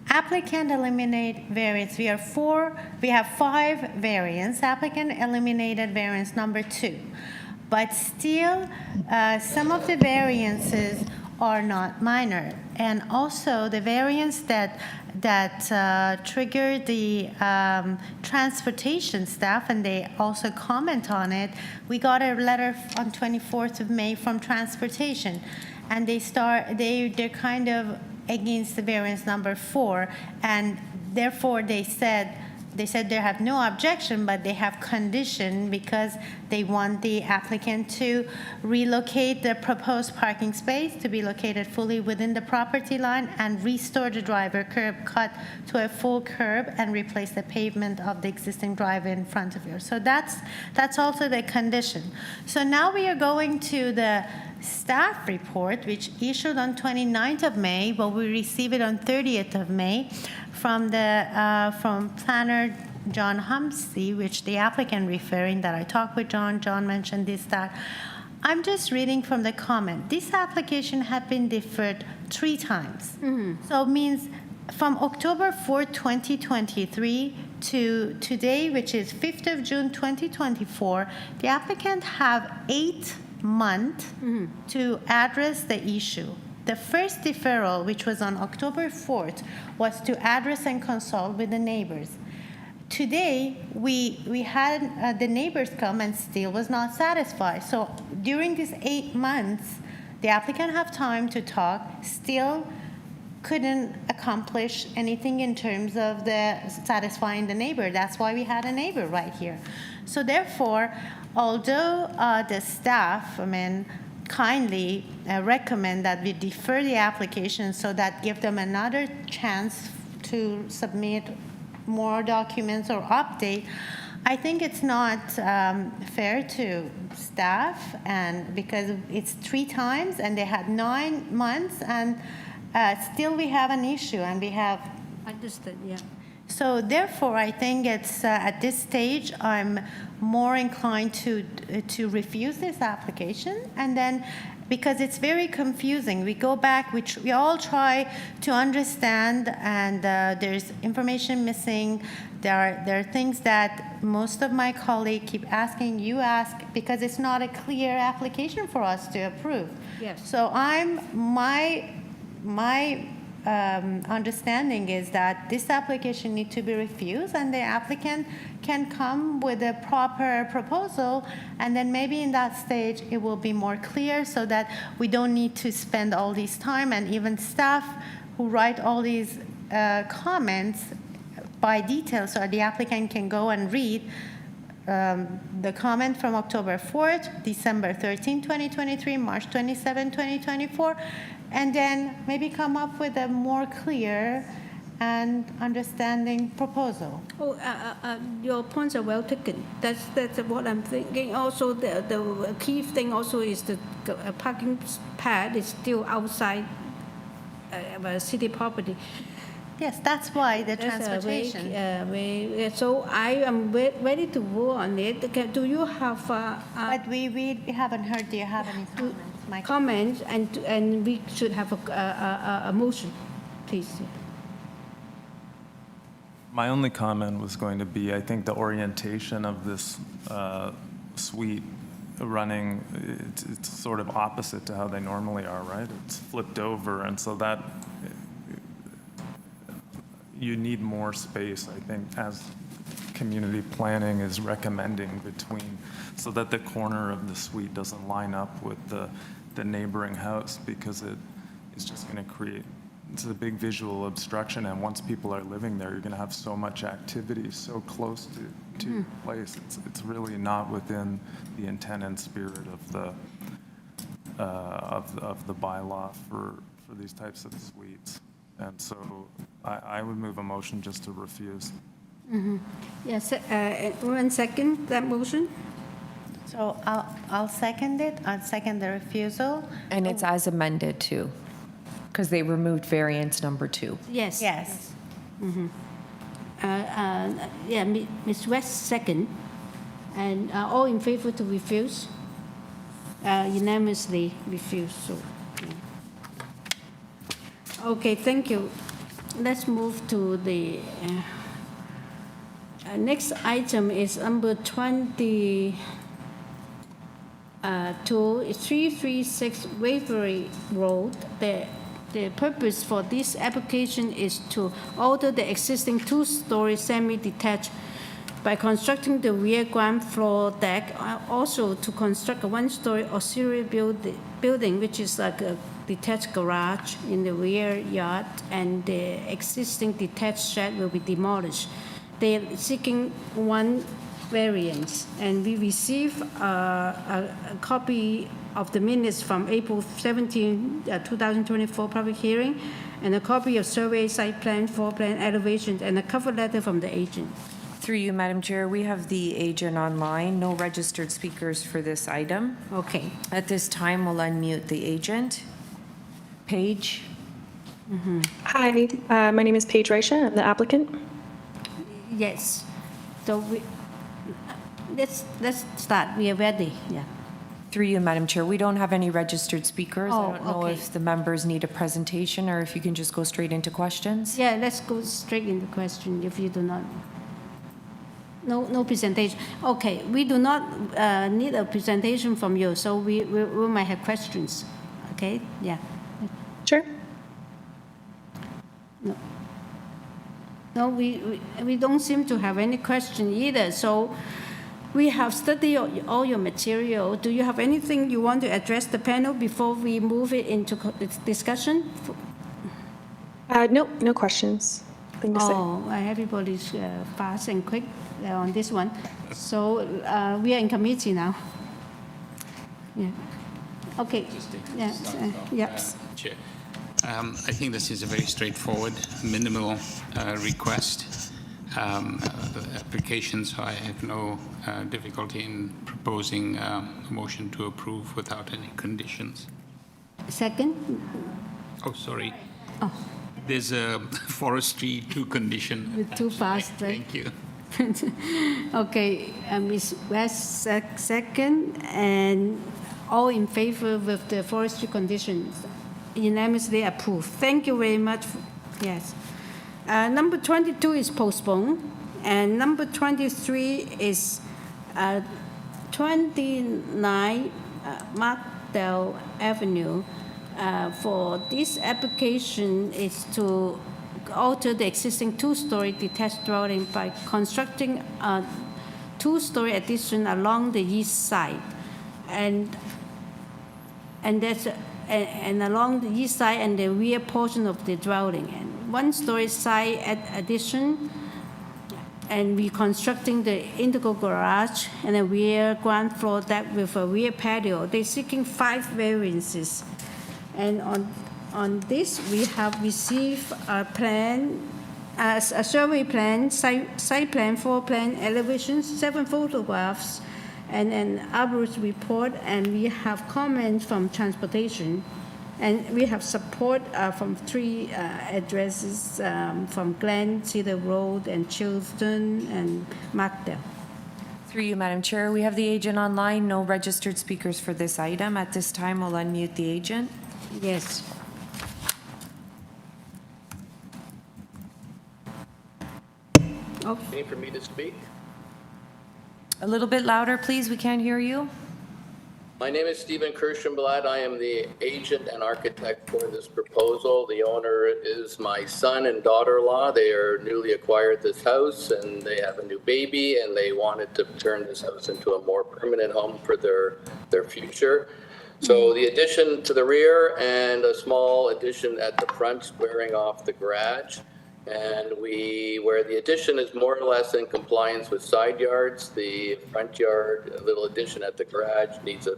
Applicant eliminate variance. We have 5 variants. Applicant eliminated variance number 2. But still, some of the variances are not minor. And also the variance that triggered the transportation staff, and they also comment on it. We got a letter on 24th of May from transportation, and they're kind of against the variance number 4, and therefore they said they have no objection, but they have condition because they want the applicant to relocate the proposed parking space to be located fully within the property line and restore the driver curb cut to a full curb and replace the pavement of the existing drive in front of you. So that's also the condition. So now we are going to the staff report, which issued on 29th of May, but we received it on 30th of May from planner John Humsey, which the applicant referring that I talked with John. John mentioned this, that. I'm just reading from the comment. This application had been deferred 3 times. So it means from October 4, 2023 to today, which is 5th of June, 2024, the applicant have 8 months to address the issue. The first deferral, which was on October 4th, was to address and consult with the neighbors. Today, we had the neighbors come and still was not satisfied. So during these 8 months, the applicant have time to talk, still couldn't accomplish anything in terms of the satisfying the neighbor. That's why we had a neighbor right here. So therefore, although the staff, kindly recommend that we defer the application so that give them another chance to submit more documents or update, I think it's not fair to staff, and because it's 3 times and they had 9 months, and still we have an issue, and we have.
Understood, yeah.
So therefore, I think it's at this stage, I'm more inclined to refuse this application, and then because it's very confusing. We go back, we all try to understand, and there's information missing. There are things that most of my colleagues keep asking, you ask, because it's not a clear application for us to approve.
Yes.
So my understanding is that this application needs to be refused, and the applicant can come with a proper proposal, and then maybe in that stage it will be more clear, so that we don't need to spend all this time, and even staff who write all these comments by detail, so the applicant can go and read the comment from October 4th, December 13, 2023, March 27, 2024, and then maybe come up with a more clear and understanding proposal.
Your points are well taken. That's what I'm thinking. Also, the key thing also is the parking pad is still outside city property.
Yes, that's why the transportation.
So I am ready to vote on it. Do you have?
But we haven't heard. Do you have any comments?
Comments, and we should have a motion, please.
My only comment was going to be, I think the orientation of this suite running, it's sort of opposite to how they normally are, right? It's flipped over, and so that you need more space, I think, as community planning is recommending between, so that the corner of the suite doesn't line up with the neighboring house, because it's just going to create, it's a big visual obstruction, and once people are living there, you're going to have so much activity so close to your place. It's really not within the intent and spirit of the bylaw for these types of suites. And so I would move a motion just to refuse.
Yes, 1 second that motion.
So I'll second it. I'll second the refusal.
And it's as amended too, because they removed variance number 2.
Yes.
Yes.
Yeah, Ms. West second. And all in favor to refuse? Unanimously refused, so. Yeah. Okay, thank you. Let's move to the next item is number 20. 336 Waverley Road. The purpose for this application is to alter the existing two-story semi-detached by constructing the rear ground floor deck, also to construct a one-story auxiliary building, which is like a detached garage in the rear yard, and the existing detached shed will be demolished. They are seeking one variance, and we received a copy of the minutes from April 17, 2024 public hearing, and a copy of survey, site plan, floor plan, elevations, and a cover letter from the agent.
Through you, Madam Chair, we have the agent online. No registered speakers for this item.
Okay.
At this time, we'll unmute the agent. Paige.
Hi, my name is Paige Reisha. I'm the applicant.
Yes. So let's start. We are ready. Yeah.
Through you, Madam Chair, we don't have any registered speakers. I don't know
okay.
if the members need a presentation or if you can just go straight into questions.
Yeah, let's go straight into question if you do not. No presentation. Okay, we do not need a presentation from you, so we might have questions. Okay, yeah.
Sure.
No, we don't seem to have any question either. So we have studied all your material. Do you have anything you want to address the panel before we move it into discussion?
No questions.
Everybody's fast and quick on this one. So we are in committee now. Yeah. Okay. Yep.
Chair. I think this is a very straightforward, minimal request application, so I have no difficulty in proposing a motion to approve without any conditions.
Second?
Oh, sorry.
Oh.
There's a forestry two condition.
With too fast.
Thank you.
Okay, Ms. West second, and all in favor with the forestry conditions. Unanimously approved. Thank you very much. Yes. Number 22 is postponed, and number 23 is 29 MARKDALE Avenue. For this application is to alter the existing two-story detached dwelling by constructing a two-story addition along the east side, and along the east side and the rear portion of the dwelling, and one-story side addition, and reconstructing the integral garage and a rear ground floor deck with a rear patio. They're seeking 5 variances. And on this, we have received a plan, a survey plan, site plan, floor plan, elevations, 7 photographs, and an arborist report, and we have comments from transportation, and we have support from 3 addresses from Glen, Cedar Road, and Chilton, and MARKDALE.
Through you, Madam Chair, we have the agent online. No registered speakers for this item. At this time, we'll unmute the agent.
Yes.
Any for me to speak?
A little bit louder, please. We can't hear you.
My name is Stephen Kirschenblatt. I am the agent and architect for this proposal. The owner is my son and daughter-in-law. They are newly acquired this house, and they have a new baby, and they wanted to turn this house into a more permanent home for their future. So the addition to the rear and a small addition at the front squaring off the garage. And where the addition is more or less in compliance with side yards, the front yard, a little addition at the garage needs a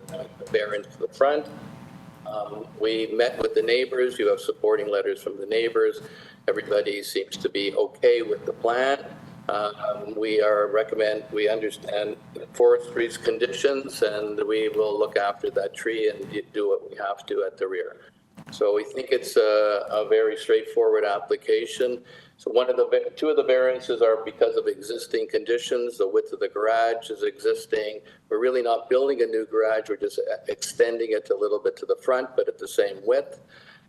variance to the front. We met with the neighbors. You have supporting letters from the neighbors. Everybody seems to be okay with the plan. We understand forestry's conditions, and we will look after that tree and do what we have to at the rear. So we think it's a very straightforward application. So two of the variances are because of existing conditions. The width of the garage is existing. We're really not building a new garage. We're just extending it a little bit to the front, but at the same width.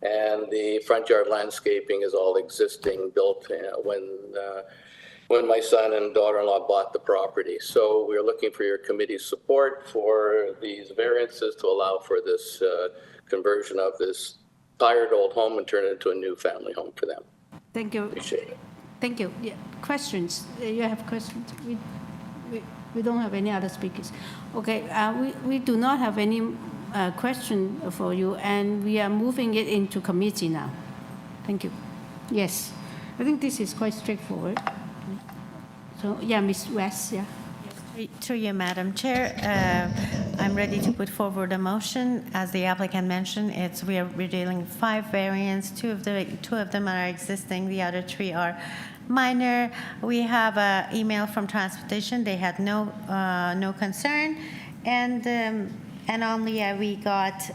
And the front yard landscaping is all existing, built when my son and daughter-in-law bought the property. So we're looking for your committee's support for these variances to allow for this conversion of this tired old home and turn it into a new family home for them.
Thank you.
Appreciate it.
Thank you. Yeah. Questions? You have questions? We don't have any other speakers. Okay, we do not have any question for you, and we are moving it into committee now. Thank you. Yes, I think this is quite straightforward. So, yeah, Ms. West, yeah.
Through you, Madam Chair, I'm ready to put forward a motion. As the applicant mentioned, we're dealing with 5 variants. Two of them are existing. The other 3 are minor. We have an email from transportation. They had no concern, and only we got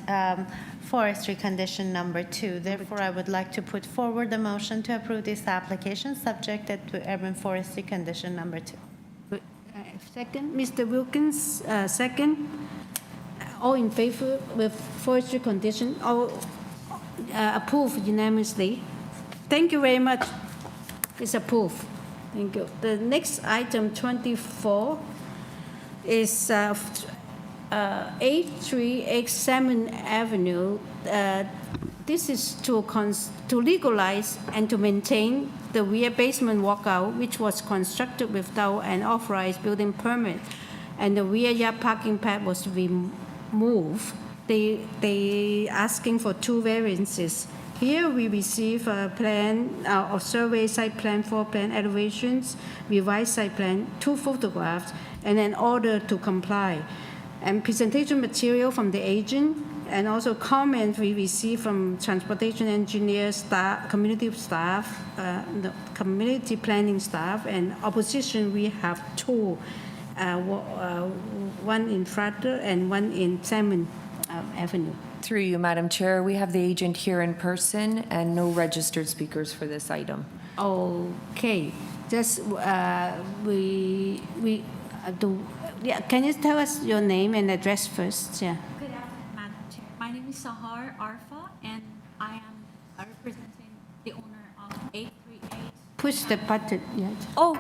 forestry condition number 2. Therefore, I would like to put forward the motion to approve this application subjected to urban forestry condition number 2.
Second, Mr. Wilkins, second. All in favor with forestry condition, all approved unanimously. Thank you very much. It's approved. Thank you. The next item, 24, is 838 Salmon Avenue. This is to legalize and to maintain the rear basement walkout, which was constructed without an authorized building permit, and the rear yard parking pad was removed. They asking for 2 variances. Here we receive a plan, a survey site plan, floor plan, elevations, revised site plan, 2 photographs, and an order to comply, and presentation material from the agent, and also comments we receive from transportation engineers, staff, community staff, the community planning staff, and opposition. We have 2, one in Frater and one in Salmon Avenue.
Through you, Madam Chair, we have the agent here in person and no registered speakers for this item.
Okay, just we do. Yeah, can you tell us your name and address first? Yeah.
Good afternoon, Madam Chair. My name is Sahar Arfa, and I am representing the owner of 838.
Push the button. Yeah.
Oh.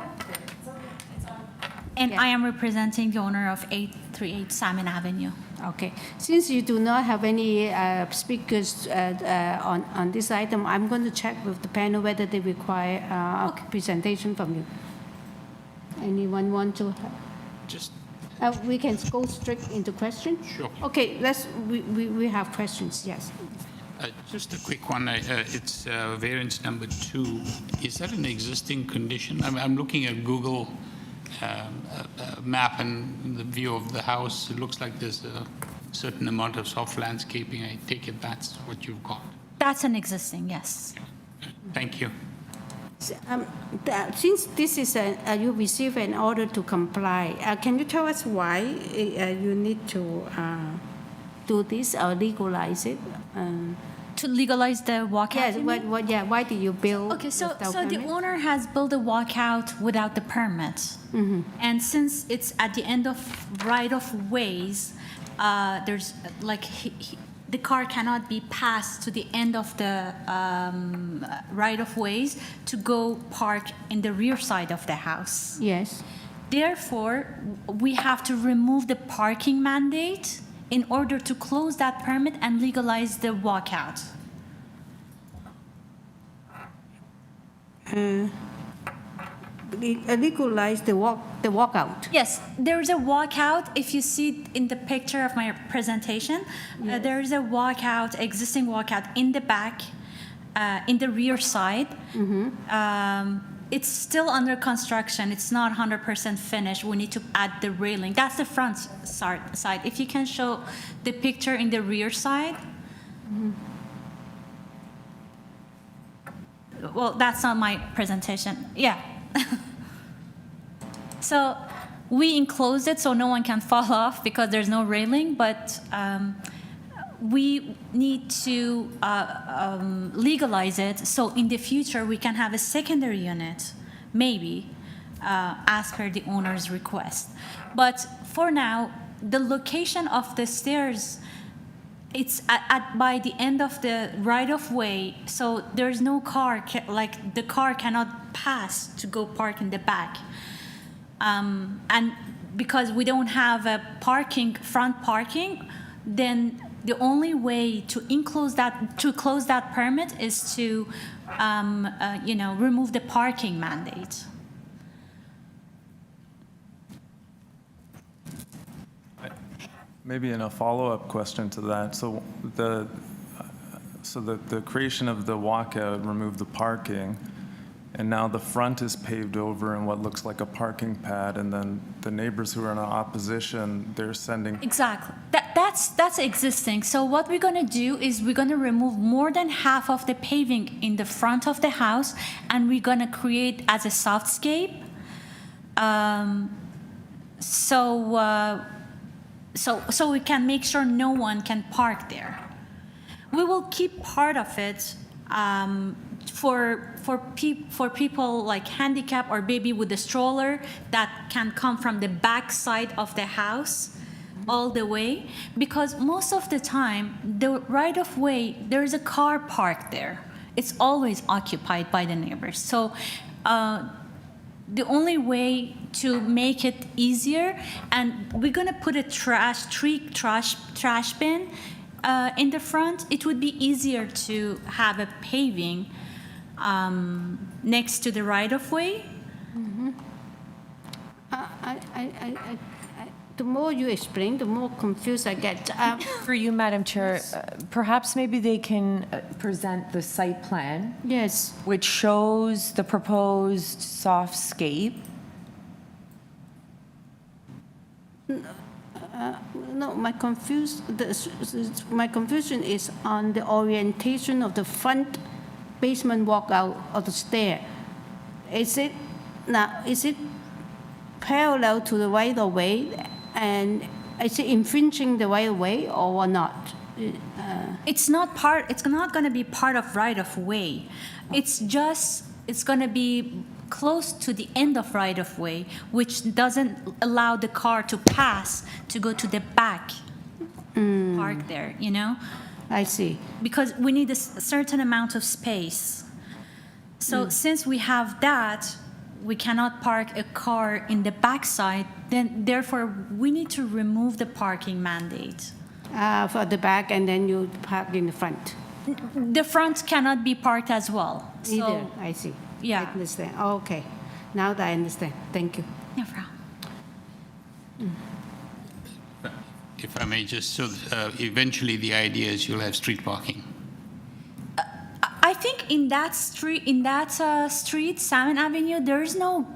And I am representing the owner of 838 Salmon Avenue.
Okay. Since you do not have any speakers on this item, I'm going to check with the panel whether they require a presentation from you. Anyone want to?
Just.
We can go straight into questions.
Sure.
Okay. We have questions. Yes.
Just a quick one. It's variance number 2. Is that an existing condition? I'm looking at Google map and the view of the house. It looks like there's a certain amount of soft landscaping. I take it that's what you've got.
That's an existing, yes.
Thank you.
Since this is you receive an order to comply, can you tell us why you need to do this or legalize it?
To legalize the walkout?
Yes. Why did you build?
Okay, so the owner has built a walkout without the permit, and since it's at the end of right-of-ways, there's like the car cannot be passed to the end of the right-of-ways to go park in the rear side of the house.
Yes.
Therefore, we have to remove the parking mandate in order to close that permit and legalize the walkout.
Legalize the walkout.
Yes, there is a walkout. If you see in the picture of my presentation,
yes.
There is a walkout, existing walkout in the back, in the rear side. It's still under construction. It's not 100% finished. We need to add the railing. That's the front side. If you can show the picture in the rear side. Well, that's not my presentation. Yeah. So we enclosed it so no one can fall off because there's no railing, but we need to legalize it, so in the future we can have a secondary unit, maybe, as per the owner's request. But for now, the location of the stairs, it's by the end of the right-of-way, so there's no car, like the car cannot pass to go park in the back. And because we don't have a front parking, then the only way to close that permit is to, remove the parking mandate.
Maybe in a follow-up question to that, so the creation of the walkout removed the parking, and now the front is paved over in what looks like a parking pad, and then the neighbors who are in opposition, they're sending...
Exactly. That's existing. So what we're going to do is we're going to remove more than half of the paving in the front of the house, and we're going to create as a softscape. So we can make sure no one can park there. We will keep part of it for people like handicap or baby with a stroller that can come from the back side of the house all the way, because most of the time the right of way, there's a car parked there. It's always occupied by the neighbors. So the only way to make it easier, and we're gonna put a trash bin in the front, it would be easier to have a paving next to the right-of-way.
The more you explain, the more confused I get.
For you, Madam Chair, perhaps maybe they can present the site plan.
Yes.
Which shows the proposed softscape.
No, my confusion is on the orientation of the front basement walkout of the stair. Is it parallel to the right of way, and is it infringing the right of way or not?
It's not going to be part of right of way. It's going to be close to the end of right of way, which doesn't allow the car to pass to go to the back park there, you know?
I see.
Because we need a certain amount of space. So since we have that, we cannot park a car in the backside, then therefore we need to remove the parking mandate.
For the back, and then you park in the front.
The front cannot be parked as well.
Either, I see.
Yeah.
I understand. Okay. Now that I understand. Thank you.
No problem.
If I may just, so eventually the idea is you'll have street parking.
I think in that street, Salmon Avenue, there is no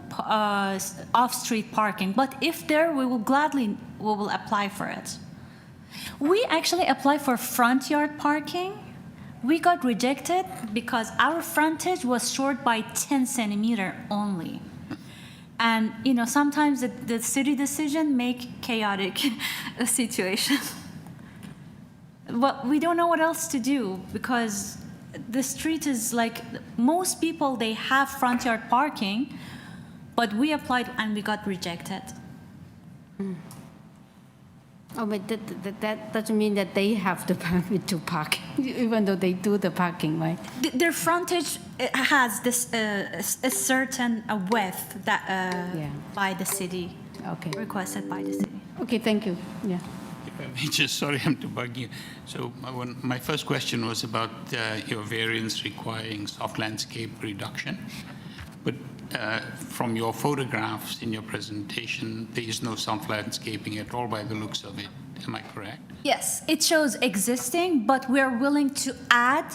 off-street parking. But if there, we will apply for it. We actually applied for front yard parking. We got rejected because our frontage was short by 10 centimeters only. And, sometimes the city decision make chaotic situation. But we don't know what else to do, because the street is like, most people, they have front yard parking, but we applied and we got rejected.
Oh, but that doesn't mean that they have the permit to park, even though they do the parking, right?
Their frontage has this a certain width that by the city, requested by the city.
Okay, thank you. Yeah.
If I may just, sorry, I'm to bug you. So my first question was about your variance requiring soft landscape reduction. But from your photographs in your presentation, there is no soft landscaping at all by the looks of it. Am I correct?
Yes, it shows existing, but we're willing to add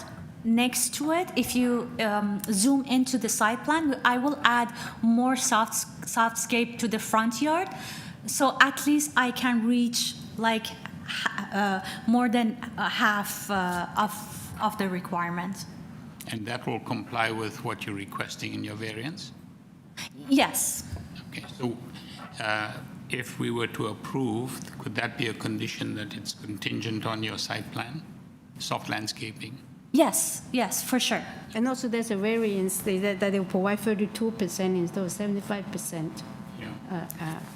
next to it. If you zoom into the site plan, I will add more softscape to the front yard. So at least I can reach like more than half of the requirement.
And that will comply with what you're requesting in your variance?
Yes.
Okay, so if we were to approve, could that be a condition that it's contingent on your site plan, soft landscaping?
Yes, yes, for sure.
And also there's a variance that they will provide 32% instead of 75%.
Yeah,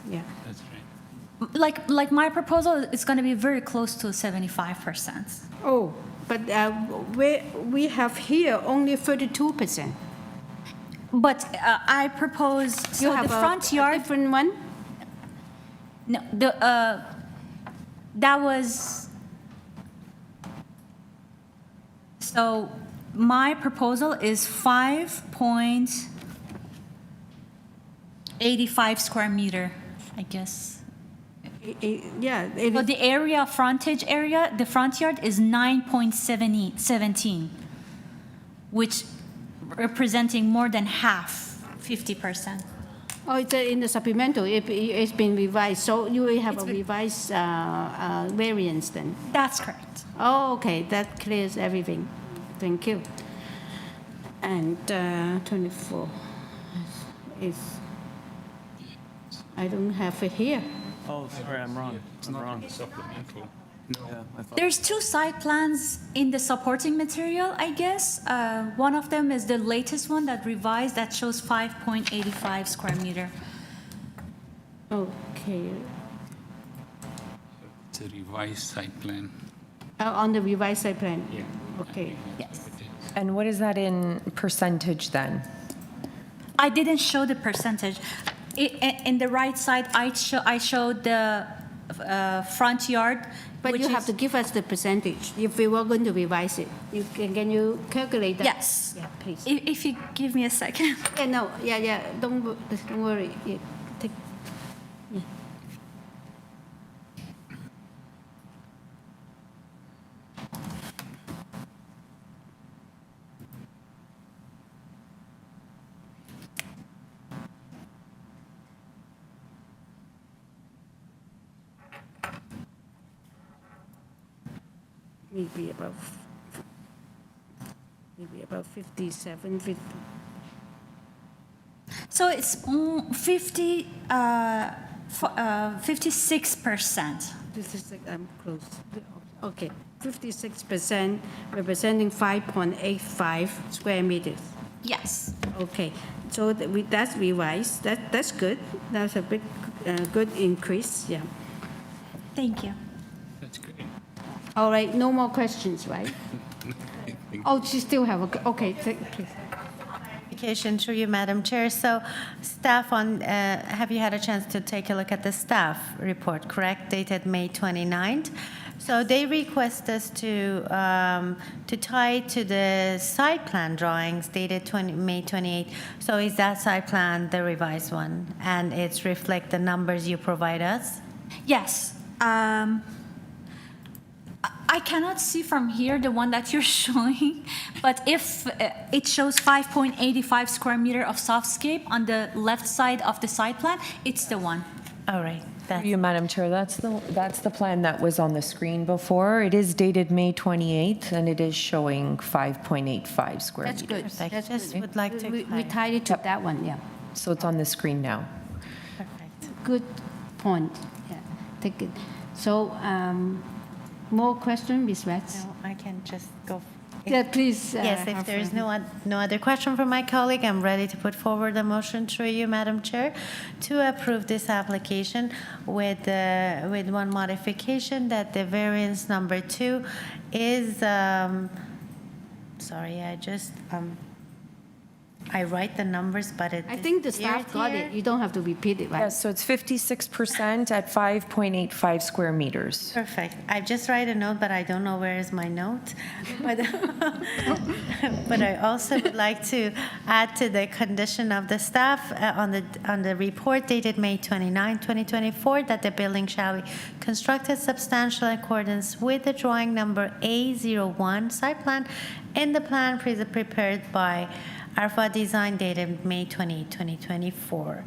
Yeah.
that's right.
Like my proposal is going to be very close to 75%.
Oh, but we have here only 32%.
But I propose,
You
so
have
the front yard.
different one?
No, that was, so my proposal is 5.85 square meter, I guess.
Yeah.
But the area, frontage area, the front yard is 9.17, which representing more than half, 50%.
Oh, it's in the supplemental. It's been revised, so you will have a revised variance then?
That's correct.
Oh, okay, that clears everything. Thank you. And 24 is, I don't have it here.
Oh, sorry, I'm wrong. I'm wrong.
Supplemental.
There's two site plans in the supporting material, I guess. One of them is the latest one that revised that shows 5.85 square meter.
Okay.
It's a revised site plan.
On the revised site plan?
Yeah.
Okay.
Yes.
And what is that in percentage then?
I didn't show the percentage. In the right side, I showed the front yard.
But you have to give us the percentage if we were going to revise it. Can you calculate that?
Yes.
Yeah, please.
If you give me a second.
Yeah, no, yeah. Don't worry. Yeah, take. Yeah. Maybe about 57, 50.
So it's 56%.
This is I'm close. Okay, 56% representing 5.85 square meters.
Yes.
Okay, so that's revised. That's good. That's a big good increase. Yeah.
Thank you.
That's great.
All right, no more questions, right? Oh, she still have a, okay, please.
Application through you, Madam Chair. So staff have you had a chance to take a look at the staff report, correct, dated May 29th? So they request us to tie to the site plan drawings dated May 28th. So is that site plan the revised one? And it's reflect the numbers you provide us?
Yes. I cannot see from here the one that you're showing, but if it shows 5.85 square meter of softscape on the left side of the site plan, it's the one.
All right.
You, Madam Chair, that's the plan that was on the screen before. It is dated May 28th, and it is showing 5.85 square
That's
meters.
good.
I just would like to
We tied it to that one, yeah.
So it's on the screen now.
Perfect.
Good point. Yeah, take it. So, more question, Ms. Watts?
No, I can just go.
Yeah, please.
Yes, if there is no other question from my colleague, I'm ready to put forward a motion through you, Madam Chair, to approve this application with one modification, that the variance number 2 is, sorry, I write the numbers, but it.
I think the staff got it. You don't have to repeat it, right?
Yes, so it's 56% at 5.85 square meters.
Perfect. I just write a note, but I don't know where is my note. But, but I also would like to add to the condition of the staff on the report dated May 29, 2024, that the building shall be constructed substantial in accordance with the drawing number A01 site plan in the plan prepared by Arfa Design dated May 28, 2024.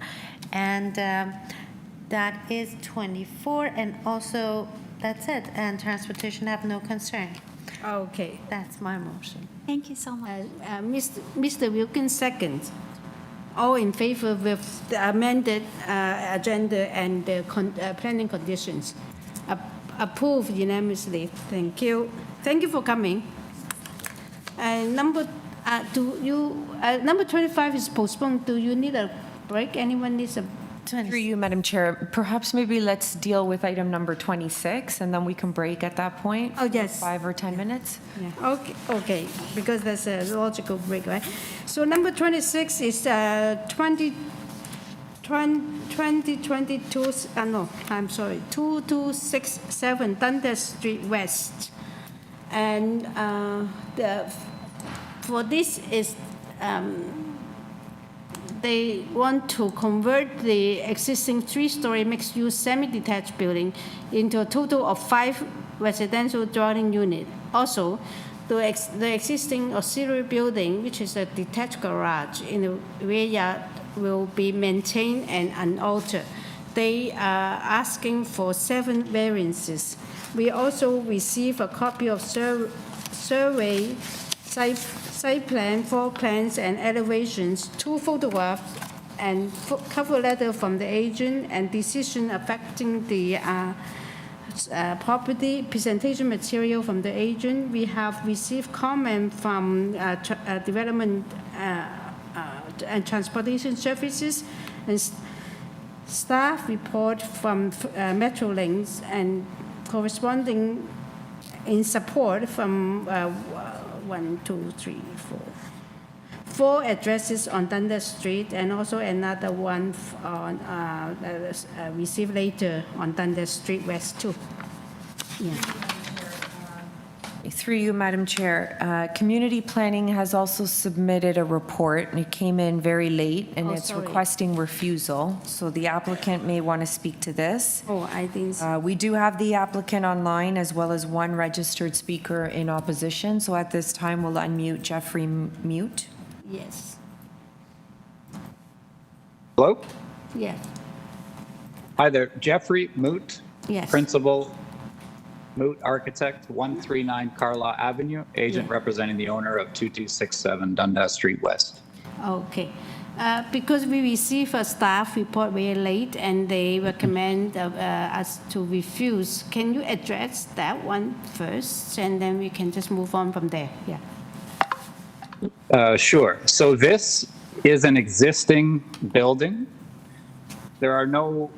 And that is 24, and also, that's it. And transportation have no concern.
Okay.
That's my motion.
Thank you so much.
Mr. Wilkins, second. all in favor with the amended agenda and the planning conditions? Approved unanimously. Thank you. Thank you for coming. And number 25 is postponed. Do you need a break? Anyone needs a
Through you, Madam Chair, perhaps maybe let's deal with item number 26, and then we can break at that point.
Oh, yes.
5 or 10 minutes.
Yeah. Okay, because that's a logical break, right? So number 26 is 2267 Dundas Street West. And for this is, they want to convert the existing 3-story mixed-use semi-detached building into a total of 5 residential dwelling units. Also, the existing auxiliary building, which is a detached garage in the rear yard, will be maintained and unaltered. They are asking for 7 variances. We also receive a copy of survey, site plan, floor plans, and elevations, 2 photographs, and cover letter from the agent, and decision affecting the property, presentation material from the agent. We have received comment from development and transportation services, and staff report from Metrolinx, and corresponding in support from 4 addresses on Dundas Street, and also another one on received later on Dundas Street West too. Yeah.
Through you, Madam Chair, Community Planning has also submitted a report, and it came in very late, and it's requesting refusal. So the applicant may want to speak to this.
Oh, I think so.
We do have the applicant online, as well as 1 registered speaker in opposition. So at this time, we'll unmute Jeffrey Mute.
Yes.
Hello?
Yeah.
Hi there, Jeffrey Moot.
Yes.
Principal, Moot Architect, 139 Carlaw Avenue, agent representing the owner of 2267 Dundas Street West.
Okay. Because we received a staff report very late and they recommend us to refuse, can you address that one first, and then we can just move on from there? Yeah.
Sure. So this is an existing building. There are no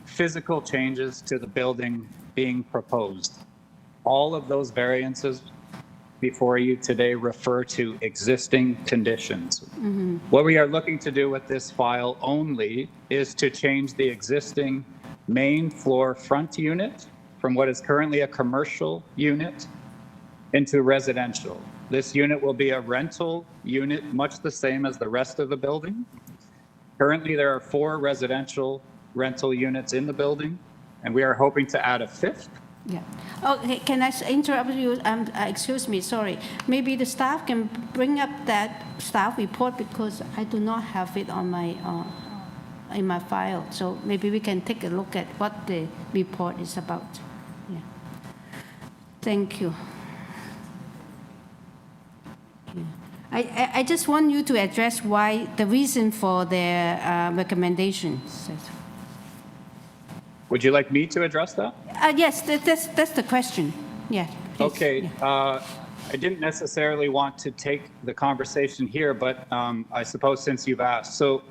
physical changes to the building being proposed. All of those variances before you today refer to existing conditions.
Mm-hmm.
What we are looking to do with this file only is to change the existing main floor front unit from what is currently a commercial unit into residential. This unit will be a rental unit, much the same as the rest of the building. Currently, there are 4 residential rental units in the building, and we are hoping to add a 5th.
Yeah. Okay, can I interrupt you? Excuse me, sorry. Maybe the staff can bring up that staff report, because I do not have it on my in my file. So maybe we can take a look at what the report is about. Yeah. Thank you. I just want you to address why the reason for their recommendations.
Would you like me to address that?
Yes, that's the question. Yeah. Please.
Okay.
Yeah.
I didn't necessarily want to take the conversation here, but I suppose since you've asked. So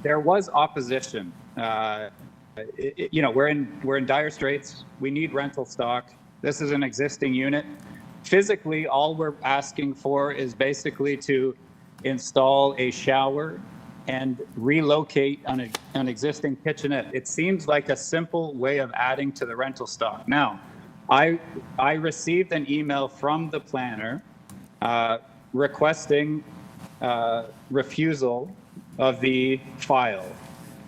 there was opposition. We're in dire straits. We need rental stock. This is an existing unit. Physically, all we're asking for is basically to install a shower and relocate an existing kitchenette. It seems like a simple way of adding to the rental stock. Now, I received an email from the planner requesting refusal of the file.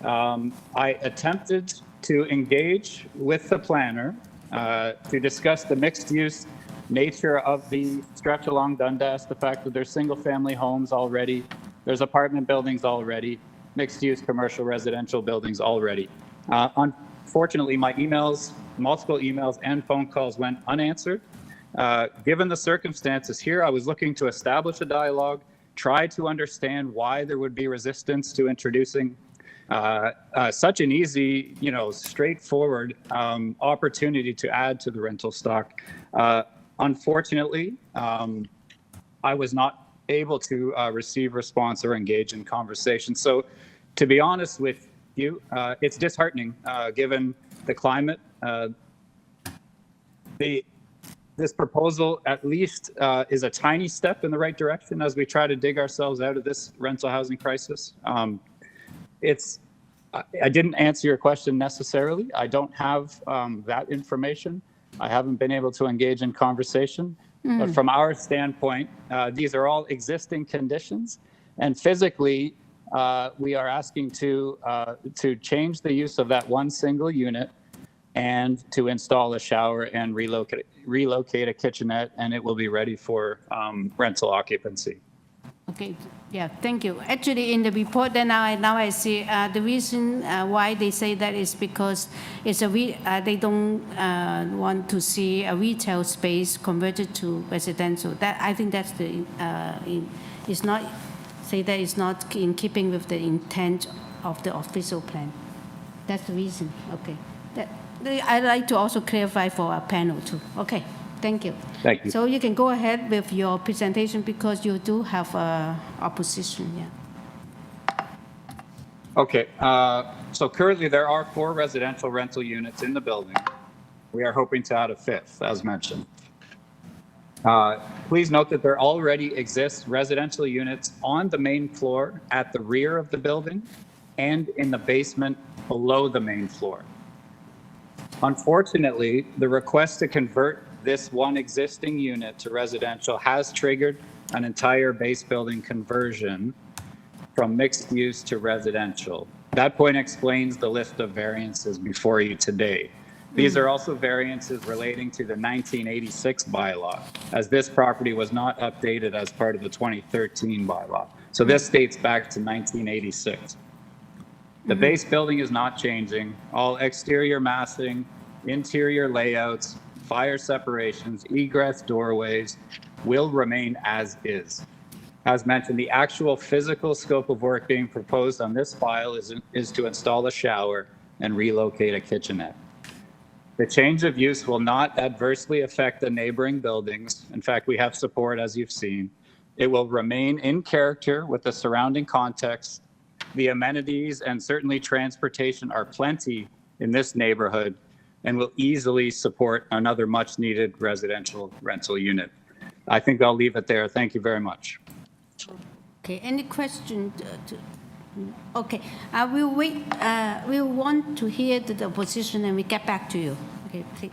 I attempted to engage with the planner to discuss the mixed-use nature of the stretch along Dundas, the fact that there's single-family homes already, there's apartment buildings already, mixed-use commercial residential buildings already. Unfortunately, my emails, multiple emails and phone calls went unanswered. Given the circumstances here, I was looking to establish a dialogue try to understand why there would be resistance to introducing such an easy, straightforward opportunity to add to the rental stock. Unfortunately, I was not able to receive response or engage in conversation. So to be honest with you, it's disheartening given the climate. This proposal at least is a tiny step in the right direction as we try to dig ourselves out of this rental housing crisis. I didn't answer your question necessarily. I don't have that information. I haven't been able to engage in conversation. But from our standpoint, these are all existing conditions. And physically, we are asking to change the use of that one single unit and to install a shower and relocate a kitchenette, and it will be ready for rental occupancy.
Okay, yeah, thank you. Actually, in the report, then now I see the reason why they say that is because it's they don't want to see a retail space converted to residential. That I think that's the it's not say that it's not in keeping with the intent of the official plan. That's the reason. Okay. I'd like to also clarify for our panel too. Okay, thank you.
Thank you.
So you can go ahead with your presentation because you do have opposition, yeah.
Okay, so currently there are 4 residential rental units in the building. We are hoping to add a 5th, as mentioned. Please note that there already exists residential units on the main floor at the rear of the building and in the basement below the main floor. Unfortunately, the request to convert this one existing unit to residential has triggered an entire base building conversion from mixed use to residential. That point explains the list of variances before you today. These are also variances relating to the 1986 bylaw, as this property was not updated as part of the 2013 bylaw. So this dates back to 1986. The base building is not changing. All exterior massing, interior layouts, fire separations, egress doorways will remain as is. As mentioned, the actual physical scope of work being proposed on this file is to install a shower and relocate a kitchenette. The change of use will not adversely affect the neighboring buildings. In fact, we have support, as you've seen. It will remain in character with the surrounding context. The amenities and certainly transportation are plenty in this neighborhood and will easily support another much needed residential rental unit. I think I'll leave it there. Thank you very much.
Okay, any question? Okay, we'll wait. We'll want to hear the opposition and we get back to you. Okay, please.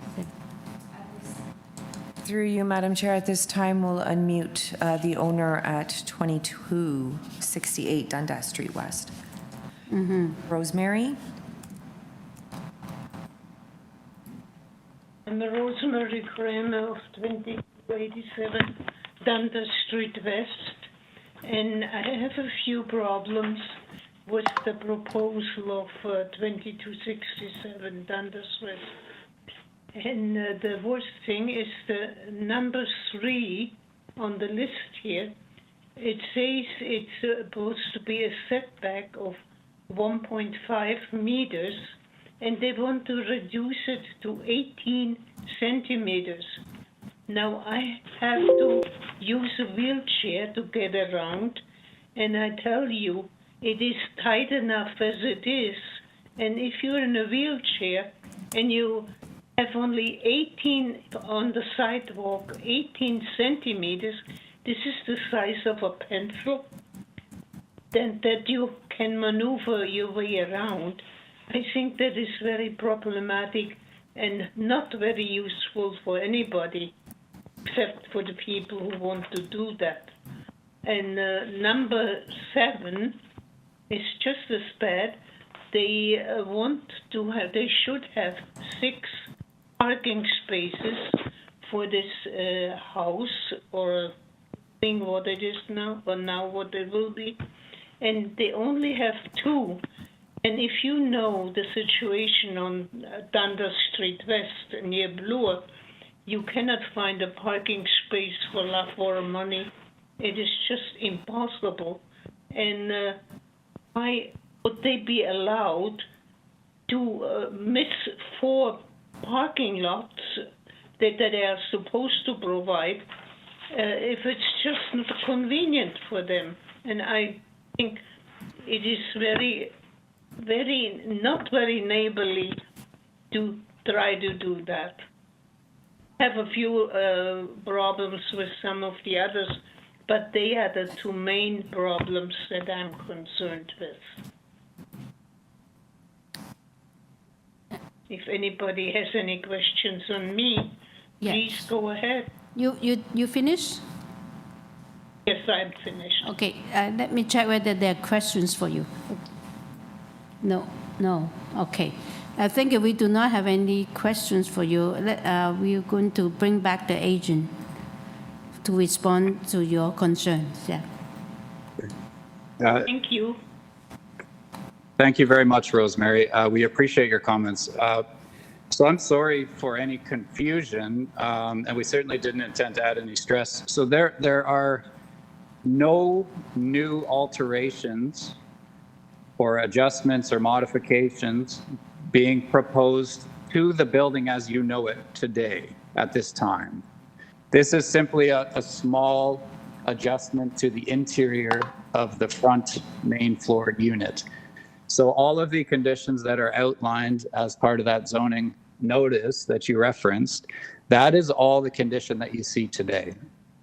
Through you, Madam Chair, at this time we'll unmute the owner at 2268 Dundas Street West. Rosemary?
I'm Rosemary Kramer of 2287 Dundas Street West, and I have a few problems with the proposal of 2267 Dundas West. And the worst thing is the number 3 on the list here. It says it's supposed to be a setback of 1.5 meters, and they want to reduce it to 18 centimeters. Now I have to use a wheelchair to get around, and I tell you, it is tight enough as it is. And if you're in a wheelchair and you have only 18 on the sidewalk, 18 centimeters, this is the size of a pencil, then that you can maneuver your way around. I think that is very problematic and not very useful for anybody, except for the people who want to do that. And number 7 is just as bad. They they should have 6 parking spaces for this house, or thing what it is now, or now what it will be. And they only have 2. And if you know the situation on Dundas Street West near Bloor, you cannot find a parking space for money It is just impossible. And why would they be allowed to miss 4 parking lots that they are supposed to provide if it's just not convenient for them? And I think it is not very neighborly to try to do that. I have a few problems with some of the others, but they are the 2 main problems that I'm concerned with. If anybody has any questions on me, please go ahead.
You finished?
Yes, I'm finished.
Okay, let me check whether there are questions for you. No, okay. I think if we do not have any questions for you, we are going to bring back the agent to respond to your concerns. Yeah.
Thank you.
Thank you very much, Rosemary. We appreciate your comments. So I'm sorry for any confusion, and we certainly didn't intend to add any stress. So there are no new alterations or adjustments or modifications being proposed to the building as you know it today at this time. This is simply a small adjustment to the interior of the front main floor unit. So all of the conditions that are outlined as part of that zoning notice that you referenced, that is all the condition that you see today.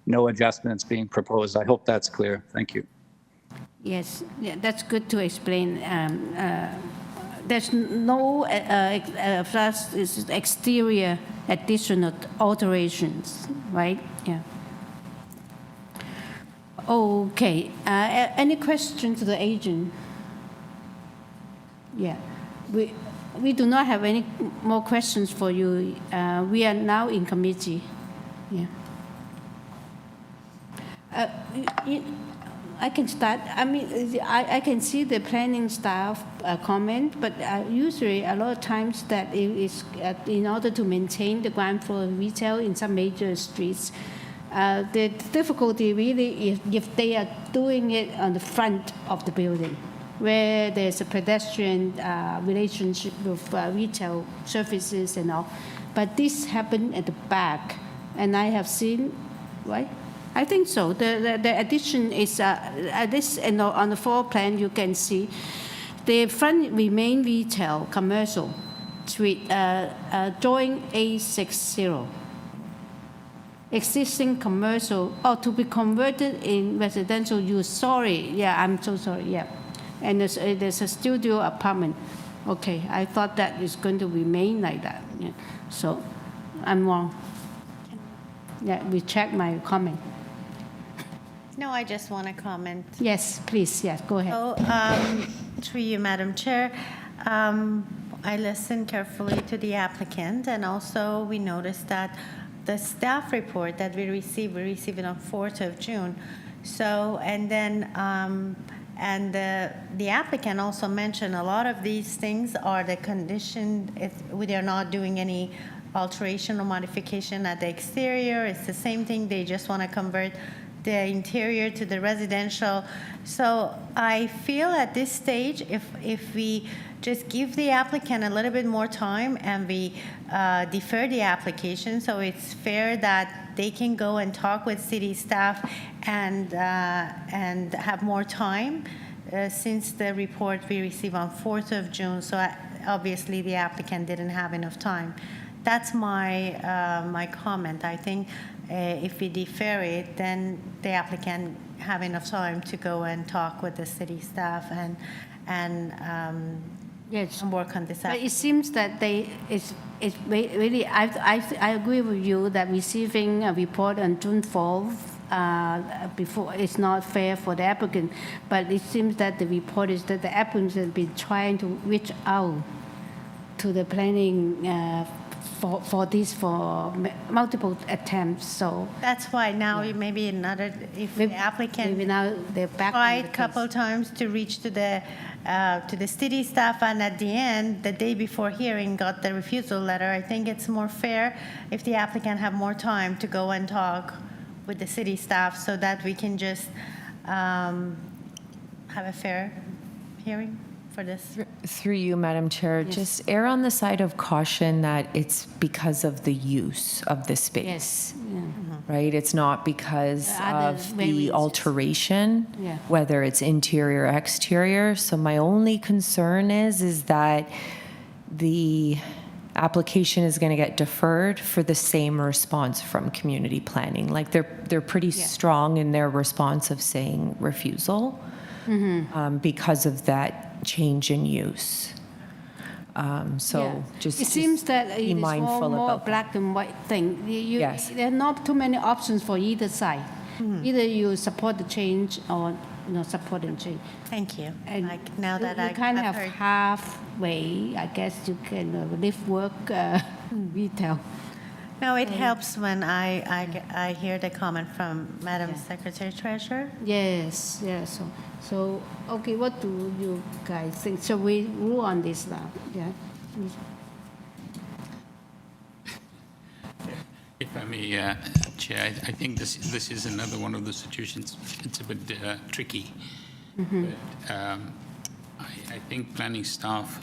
No adjustments being proposed. I hope that's clear. Thank you.
Yes, yeah, that's good to explain. There's no exterior additional alterations, right? Yeah. Okay. Any question to the agent? Yeah. We do not have any more questions for you. We are now in committee. Yeah. I can start. I mean, I can see the planning staff comment, but usually a lot of times that it is in order to maintain the ground floor retail in some major streets. The difficulty really is if they are doing it on the front of the building, where there's a pedestrian relationship with retail services and all. But this happened at the back, and I have seen, right? I think so. The addition is this, and on the floor plan you can see the front remain retail commercial suite drawing A60. Existing commercial to be converted in residential use. Sorry, yeah, I'm so sorry. Yeah, and there's a studio apartment. Okay, I thought that is going to remain like that. Yeah. So I'm wrong. Yeah, we check my comment.
No, I just want to comment.
Yes, please. Yes, go ahead.
So, through you, Madam Chair, I listened carefully to the applicant, and also we noticed that the staff report that we received it on 4th of June. So, and then, and the applicant also mentioned a lot of these things are the condition if we are not doing any alteration or modification at the exterior. It's the same thing. They just want to convert the interior to the residential. So I feel at this stage, if we just give the applicant a little bit more time and we defer the application, so it's fair that they can go and talk with city staff and have more time since the report we received on 4th of June. So obviously the applicant didn't have enough time. That's my comment. I think if we defer it, then the applicant have enough time to go and talk with the city staff and
yes,
work on this.
But it seems that it's really. I agree with you that receiving a report on June 4th before it's not fair for the applicant. But it seems that the report is that the applicant has been trying to reach out to the planning. For multiple attempts, so
that's why now maybe another if the applicant
maybe now they're back
tried a couple times to reach to the city staff, and at the end, the day before hearing, got the refusal letter. I think it's more fair if the applicant have more time to go and talk with the city staff so that we can just have a fair hearing for this.
Through you, Madam Chair, just err on the side of caution that it's because of the use of the space.
Yes. Yeah.
Right? It's not because
Other
of the
variances.
alteration,
Yeah.
whether it's interior or exterior. So my only concern is that the application is going to get deferred for the same response from community planning. Like they're pretty strong in their response of saying refusal because of that change in use. Just
it seems that
be
it is
mindful
more
about that.
black and white thing.
Yes.
There are not too many options for either side. Either you support the change or supporting change.
Thank you.
And
like now that
you
I
kind of
I've
have
heard.
halfway. I guess you can live work retail.
No, it helps when I hear the comment from Madam Secretary Treasurer.
Yes, yes. So okay, what do you guys think? Shall we rule on this now? Yeah.
If I may, Chair, I think this is another one of the situations. It's a bit tricky. But I think planning staff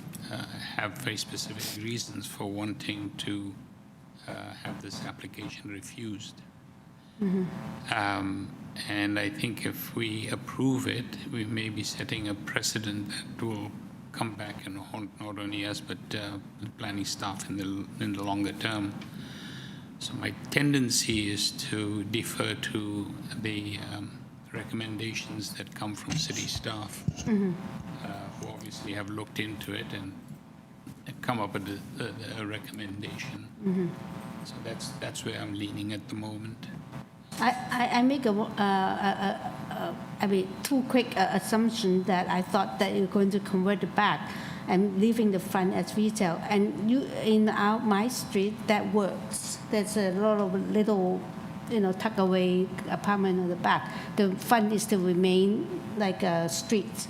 have very specific reasons for wanting to have this application refused. And I think if we approve it, we may be setting a precedent that will come back and haunt not only us, but the planning staff in the longer term. So my tendency is to defer to the recommendations that come from city staff, who obviously have looked into it and come up with a recommendation. So that's where I'm leaning at the moment.
I make too quick assumption that I thought that you're going to convert it back and leaving the front as retail. And in my street, that works. There's a lot of little, tuck away apartment in the back. The front is to remain like a street.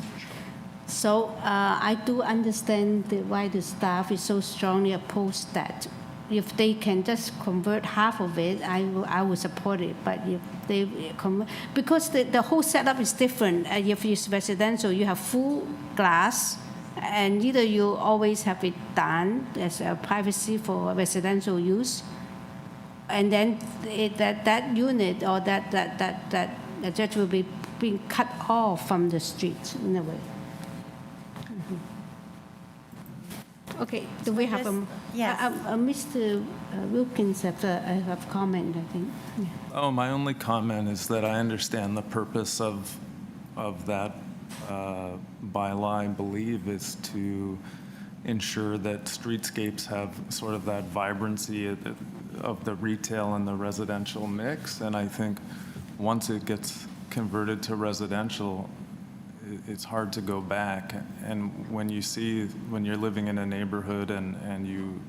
So I do understand why the staff is so strongly opposed that. If they can just convert half of it, I will support it. But if they convert, because the whole setup is different. If it's residential, you have full glass, and either you always have it done as a privacy for residential use, and then that unit or that judge will be being cut off from the street in a way. Okay, do we have
Yes.
Mr. Wilkins have comment, I think. Yeah.
Oh, my only comment is that I understand the purpose of that bylaw, I believe, is to ensure that streetscapes have sort of that vibrancy of the retail and the residential mix. And I think once it gets converted to residential, it's hard to go back. And when you're living in a neighborhood and you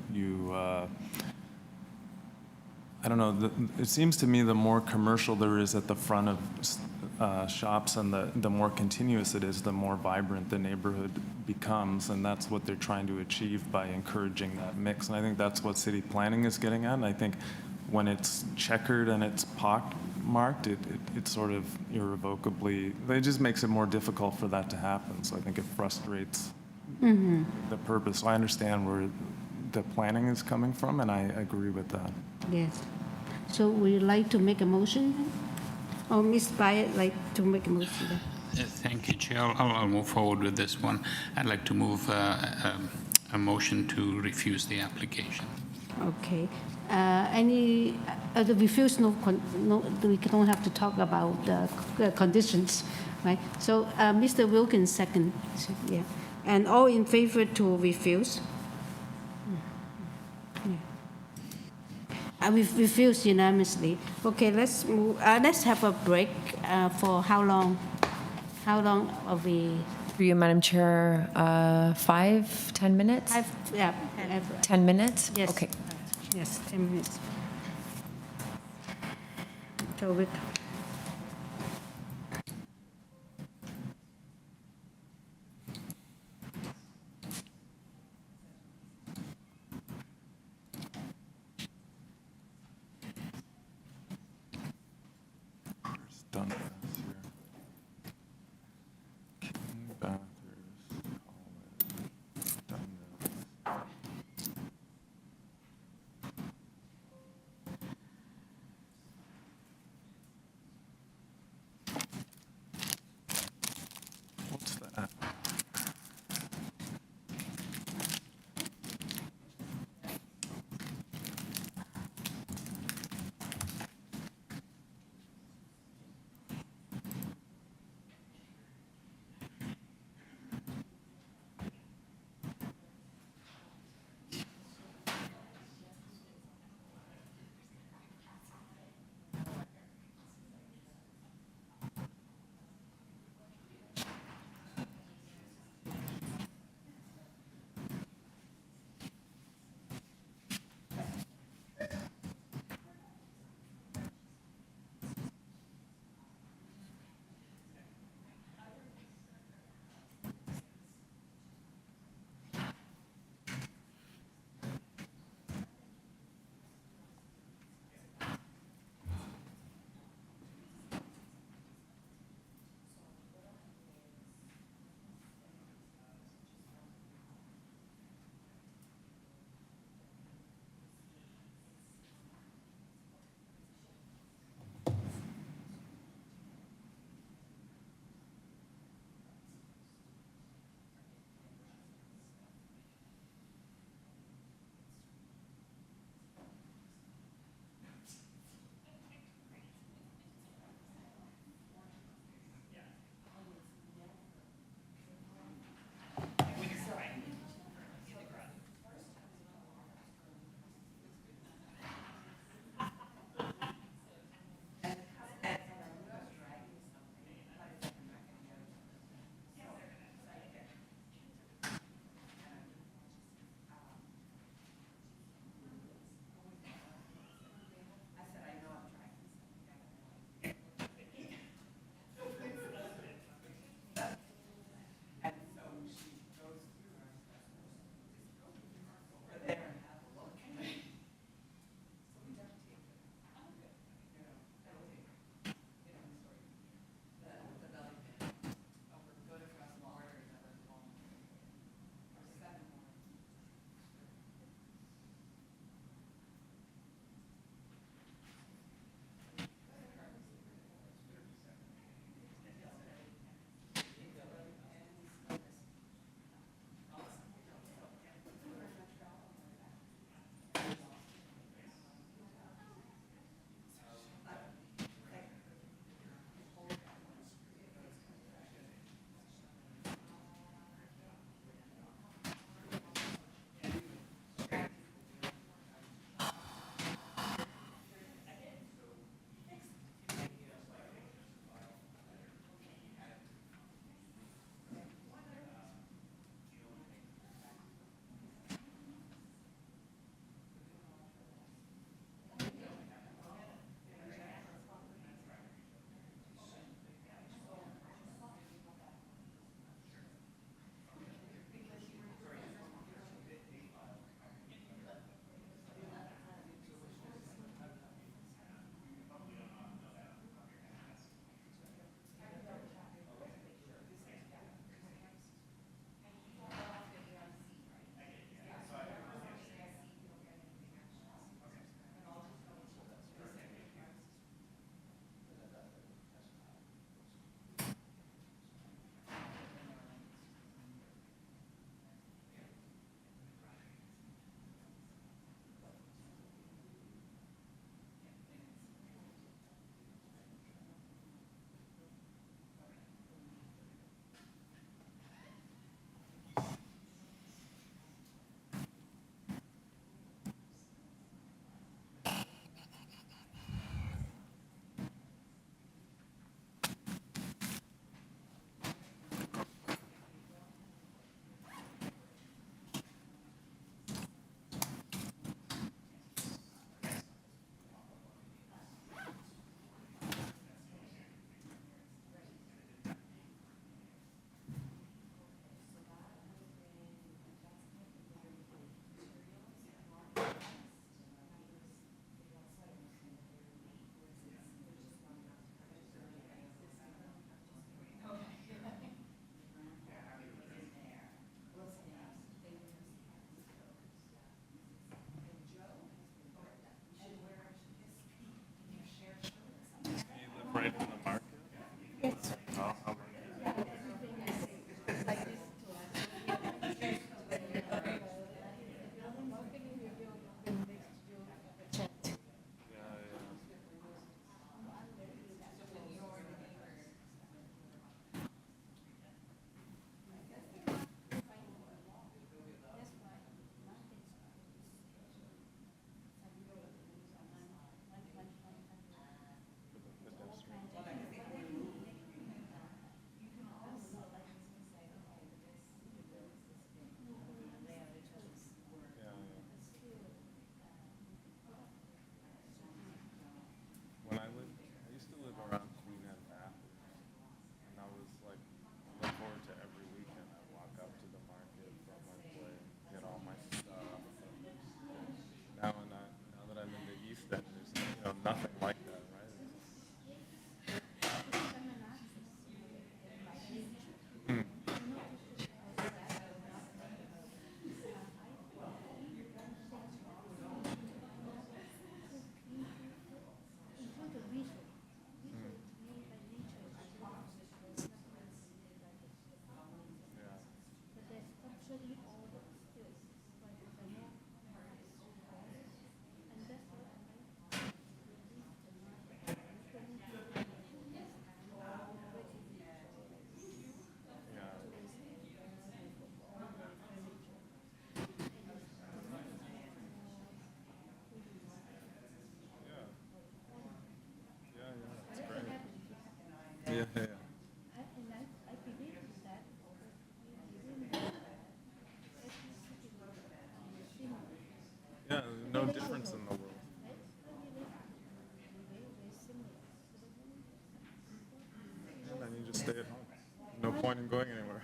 I don't know, it seems to me the more commercial there is at the front of shops and the more continuous it is, the more vibrant the neighborhood becomes. And that's what they're trying to achieve by encouraging that mix. And I think that's what city planning is getting at. And I think when it's checkered and it's pockmarked, it sort of irrevocably, it just makes it more difficult for that to happen. So I think it frustrates the purpose. So I understand where the planning is coming from, and I agree with that.
Yes. So would you like to make a motion? Or Ms. Byatt like to make a motion?
Thank you, Chair. I'll move forward with this one. I'd like to move a motion to refuse the application.
Okay. The refuse, no, we don't have to talk about the conditions, right? So Mr. Wilkins, second. Yeah. And all in favor to refuse? We refuse unanimously. Okay, let's move. Let's have a break for how long? How long are we?
For you, Madam Chair, 10 minutes? 10 minutes?
Yes.
Okay.
Yes, 10 minutes. So we.
DUNDAS here. King Bathurst College, DUNDAS. What's that? yeah, yeah. Yeah, no difference in the world. And then you just stay at home. No point in going anywhere.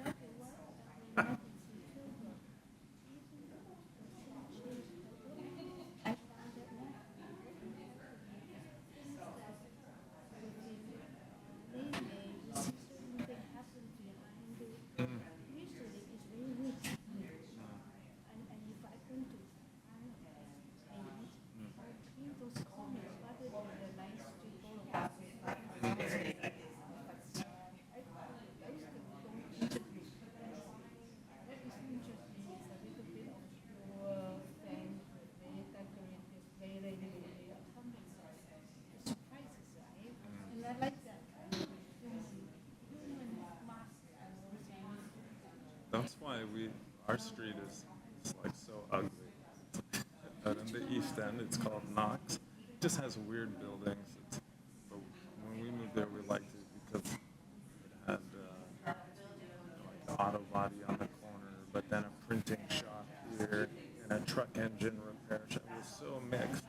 That's why our street is like so ugly. Out in the East End, it's called Knox. It just has weird buildings. But when we moved there, we liked it because it had like the auto body on the corner, but then a printing shop here and a truck engine repair shop. It was so mixed.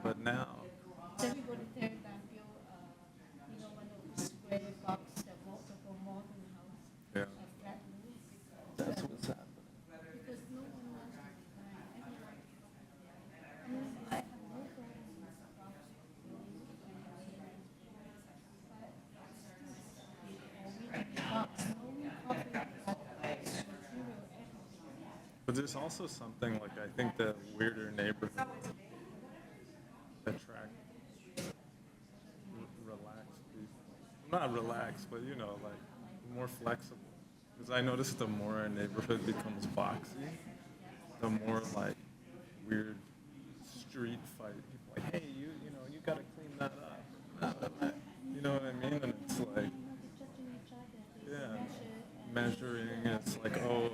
But now.
Everybody there that built, one of the square box, the multiple modern house.
Yeah.
Flat roof.
That's what's happening.
Because no one wants to design. Everyone. I have no problem with
But there's also something like I think the weirder neighborhoods attract relaxed people. Not relaxed, but like more flexible. Because I noticed the more our neighborhood becomes boxy, the more like weird street fight. People like, hey, you gotta clean that up. You know what I mean? And it's like, yeah, measuring. It's like, oh,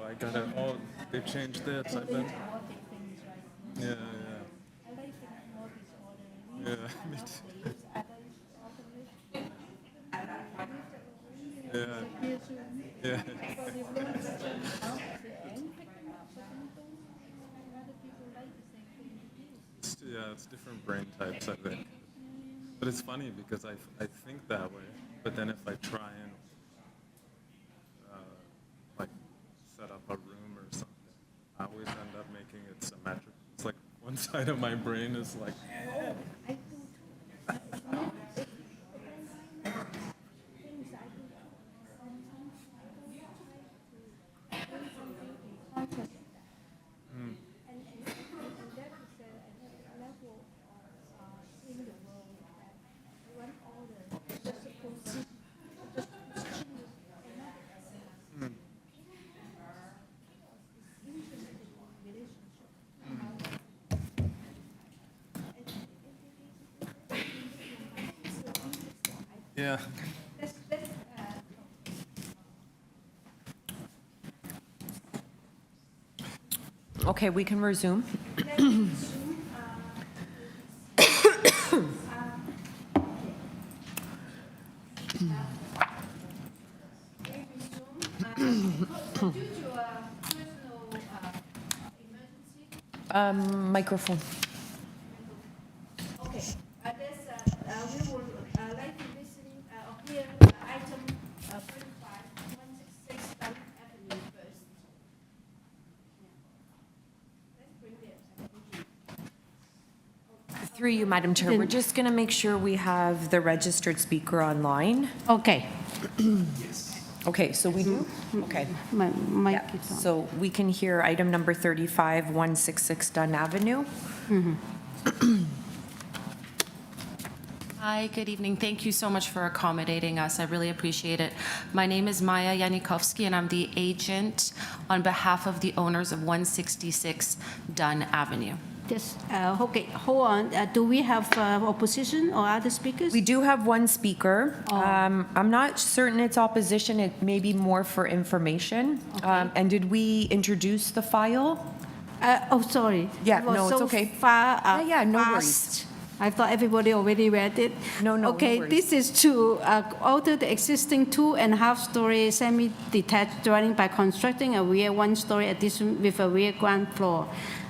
they've changed this. I've been. Yeah. Yeah, me too. Yeah. It's different brain types, I think. But it's funny because I think that way, but then if I try and like set up a room or something, I always end up making it symmetrical. It's like one side of my brain is like, yeah.
Okay, we can resume. Microphone.
Okay, we would like to listen, hear item 35, 166 Dunn Avenue first. Let's bring it.
Through you, Madam Chair, we're just going to make sure we have the registered speaker online.
Okay.
Okay, so we do? Okay.
My mic is on.
So we can hear item number 35, 166 Dunn Avenue.
Hi, good evening. Thank you so much for accommodating us. I really appreciate it. My name is Maya Yanikovsky, and I'm the agent on behalf of the owners of 166 Dunn Avenue.
Just, okay, hold on. Do we have opposition or other speakers?
We do have one speaker. I'm not certain it's opposition. It may be more for information.
Okay.
And did we introduce the file?
Sorry.
Yeah,
It was
no, it's
so
okay.
Far,
Yeah, no
fast.
worries.
I thought everybody already read it.
No,
Okay,
no worries.
this is to alter the existing 2.5-story semi-detached dwelling by constructing a rear 1-story addition with a rear ground floor.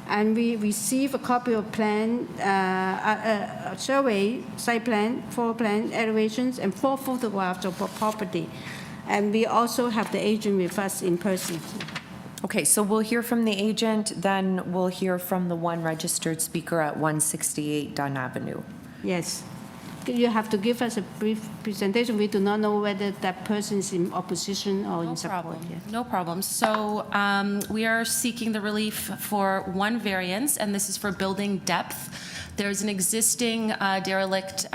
And we receive a copy of plan, a survey, site plan, floor plan, elevations, and 4 photographs of the property. And we also have the agent with us in person.
Okay, so we'll hear from the agent, then we'll hear from the one registered speaker at 168 Dunn Avenue.
Yes. You have to give us a brief presentation. We do not know whether that person is in opposition or in support. Yeah.
No problem. So we are seeking the relief for one variance, and this is for building depth. There's an existing derelict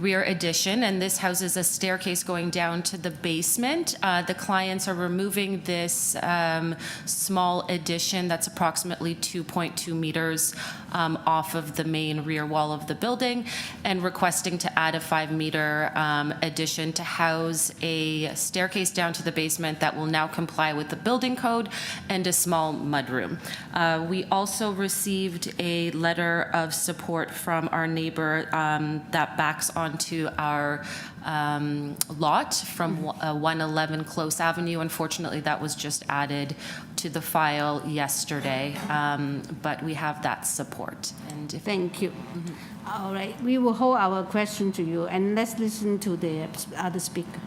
rear addition, and this houses a staircase going down to the basement. The clients are removing this small addition that's approximately 2.2 meters off of the main rear wall of the building, and requesting to add a 5-meter addition to house a staircase down to the basement that will now comply with the building code, and a small mudroom. We also received a letter of support from our neighbor that backs onto our lot from 111 Close Avenue. Unfortunately, that was just added to the file yesterday, but we have that support. And
Thank you. All right, we will hold our question to you, and let's listen to the other speaker.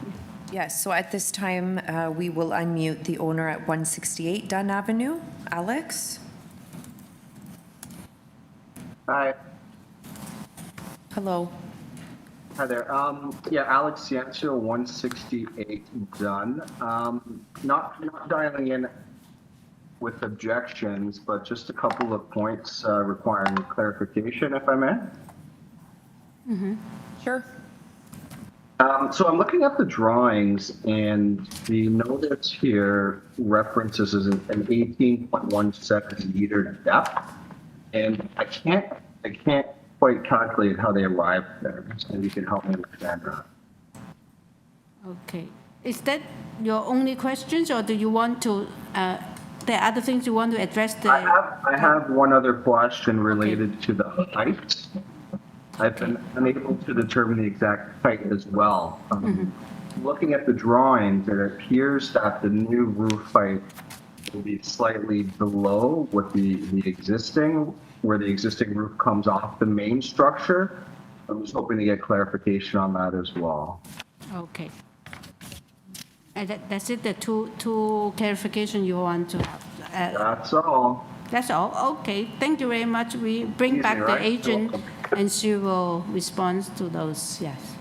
Yes, so at this time, we will unmute the owner at 168 Dunn Avenue. Alex?
Hi.
Hello.
Hi there. Yeah, Alex Ciancio, 168 Dunn. Not dialing in with objections, but just a couple of points requiring clarification, if I may.
Sure.
So I'm looking at the drawings, and the notice here references an 18.17 meter depth, and I can't quite calculate how they arrived there. So you can help me understand that.
Okay. Is that your only questions, or do you want to, there are other things you want to address?
I have one other question related to the height. I've been unable to determine the exact height as well. Looking at the drawings, it appears that the new roof height will be slightly below what the existing, where the existing roof comes off the main structure. I'm just hoping to get clarification on that as well.
Okay. And that's it, the two clarification you want to have?
That's all.
That's all? Okay, thank you very much. We bring back the agent, and she will respond to those, yes.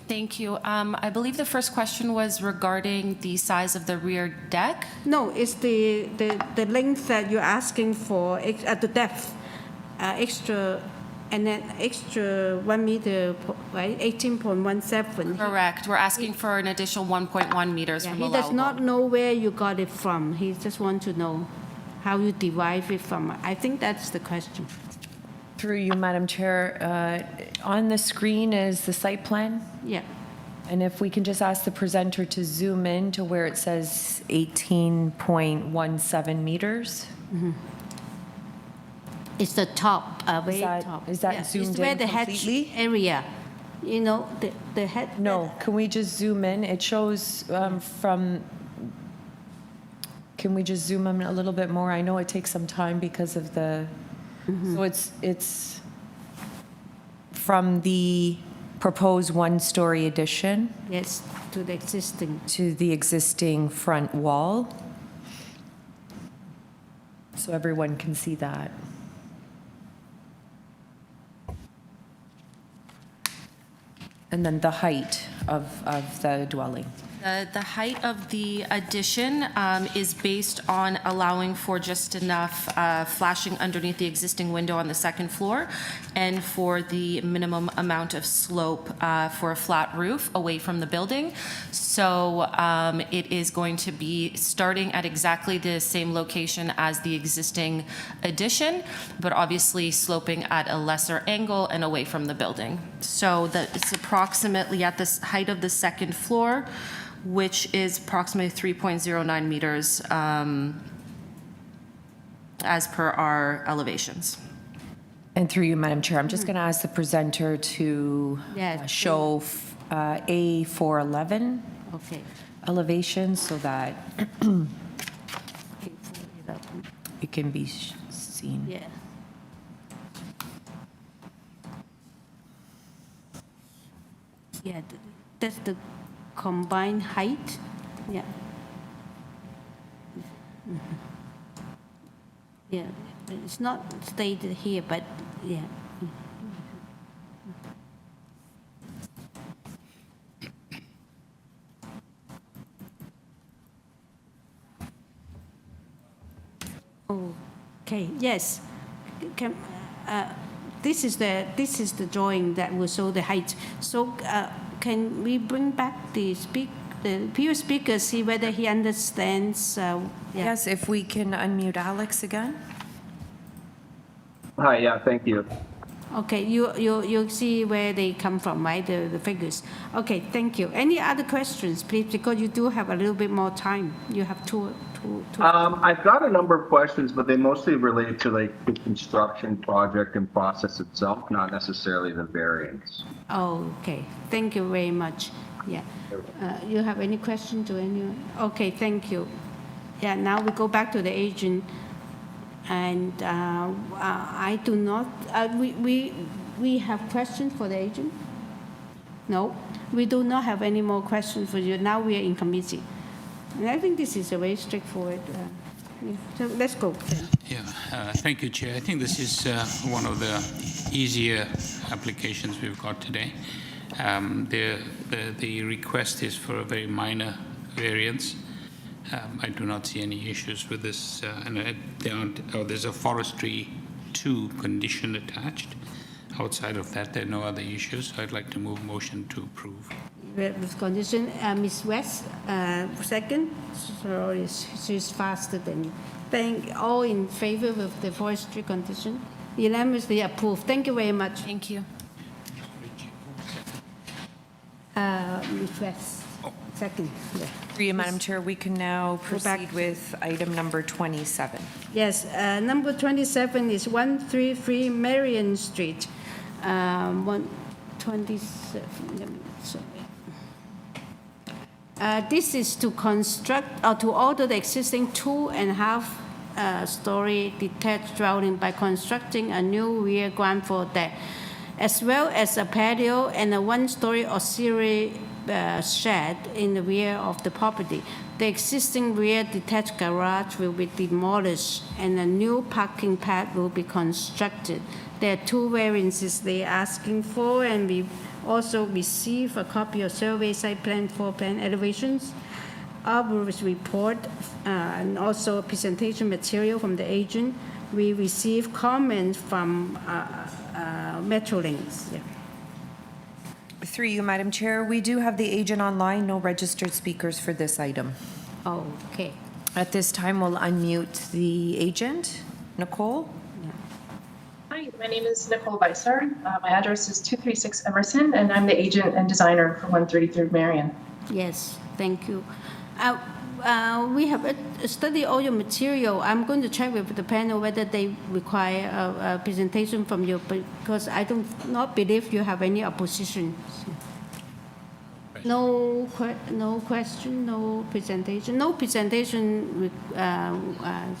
Thank you. I believe the first question was regarding the size of the rear deck.
No, it's the length that you're asking for, at the depth, extra, and then extra 1 meter, right, 18.17.
Correct. We're asking for an additional 1.1 meters from
He
allowable.
does not know where you got it from. He just wants to know how you derive it from. I think that's the question.
Through you, Madam Chair, on the screen is the site plan.
Yeah.
And if we can just ask the presenter to zoom in to where it says 18.17 meters.
It's the top, way top.
Is that zoomed
it's where
in
the
completely?
hatch area, you know, the head.
No, can we just zoom in? It shows can we just zoom in a little bit more? I know it takes some time because of the, so it's from the proposed 1-story addition.
Yes, to the existing.
To the existing front wall. So everyone can see that. And then the height of the dwelling.
The height of the addition is based on allowing for just enough flashing underneath the existing window on the second floor, and for the minimum amount of slope for a flat roof away from the building. So it is going to be starting at exactly the same location as the existing addition, but obviously sloping at a lesser angle and away from the building. So that it's approximately at the height of the second floor, which is approximately 3.09 meters as per our elevations.
And through you, Madam Chair, I'm just going to ask the presenter to show A411 elevation so that it can be seen.
Yeah. Yeah, that's the combined height. Yeah. Yeah, it's not stated here, but yeah. Okay, yes. Can, this is the drawing that will show the height. So can we bring back the previous speaker, see whether he understands?
Yes, if we can unmute Alex again.
Hi, yeah, thank you.
Okay, you see where they come from, right? The figures. Okay, thank you. Any other questions, please? Because you do have a little bit more time. You have two.
I've got a number of questions, but they mostly relate to like the construction project and process itself, not necessarily the variance.
Oh, okay. Thank you very much. Yeah. You have any question to anyone? Okay, thank you. Yeah, now we go back to the agent. And I do not, we have questions for the agent? No, we do not have any more questions for you. Now we are in committee. And I think this is a very straightforward, so let's go.
Yeah, thank you, Chair. I think this is one of the easier applications we've got today. The request is for a very minor variance. I do not see any issues with this, and there's a forestry 2 condition attached. Outside of that, there are no other issues. So I'd like to move motion to approve.
With condition, Ms. West, second. So she's faster than you. Thank all in favor of the forestry condition. Unanimously approved. Thank you very much.
Thank you.
Ms. West. Second. Yeah.
Through you, Madam Chair, we can now proceed with item number 27.
Yes, number 27 is 133 Marion Street. 127. Let me, sorry. This is to construct or to alter the existing 2.5 story detached dwelling by constructing a new rear ground floor deck, as well as a patio and a 1-story auxiliary shed in the rear of the property. The existing rear detached garage will be demolished and a new parking pad will be constructed. There are 2 variances they're asking for, and we also receive a copy of survey site plan, floor plan elevations, arborist report, and also presentation material from the agent. We receive comments from Metrolinx. Yeah.
Through you, Madam Chair, we do have the agent online, no registered speakers for this item.
Okay.
At this time, we'll unmute the agent. Nicole?
Hi, my name is Nicole Weissar. My address is 236 Emerson, and I'm the agent and designer for 133 Marion.
Yes, thank you. We have studied all your material. I'm going to check with the panel whether they require a presentation from you, because I do not believe you have any opposition. No question, no presentation. No presentation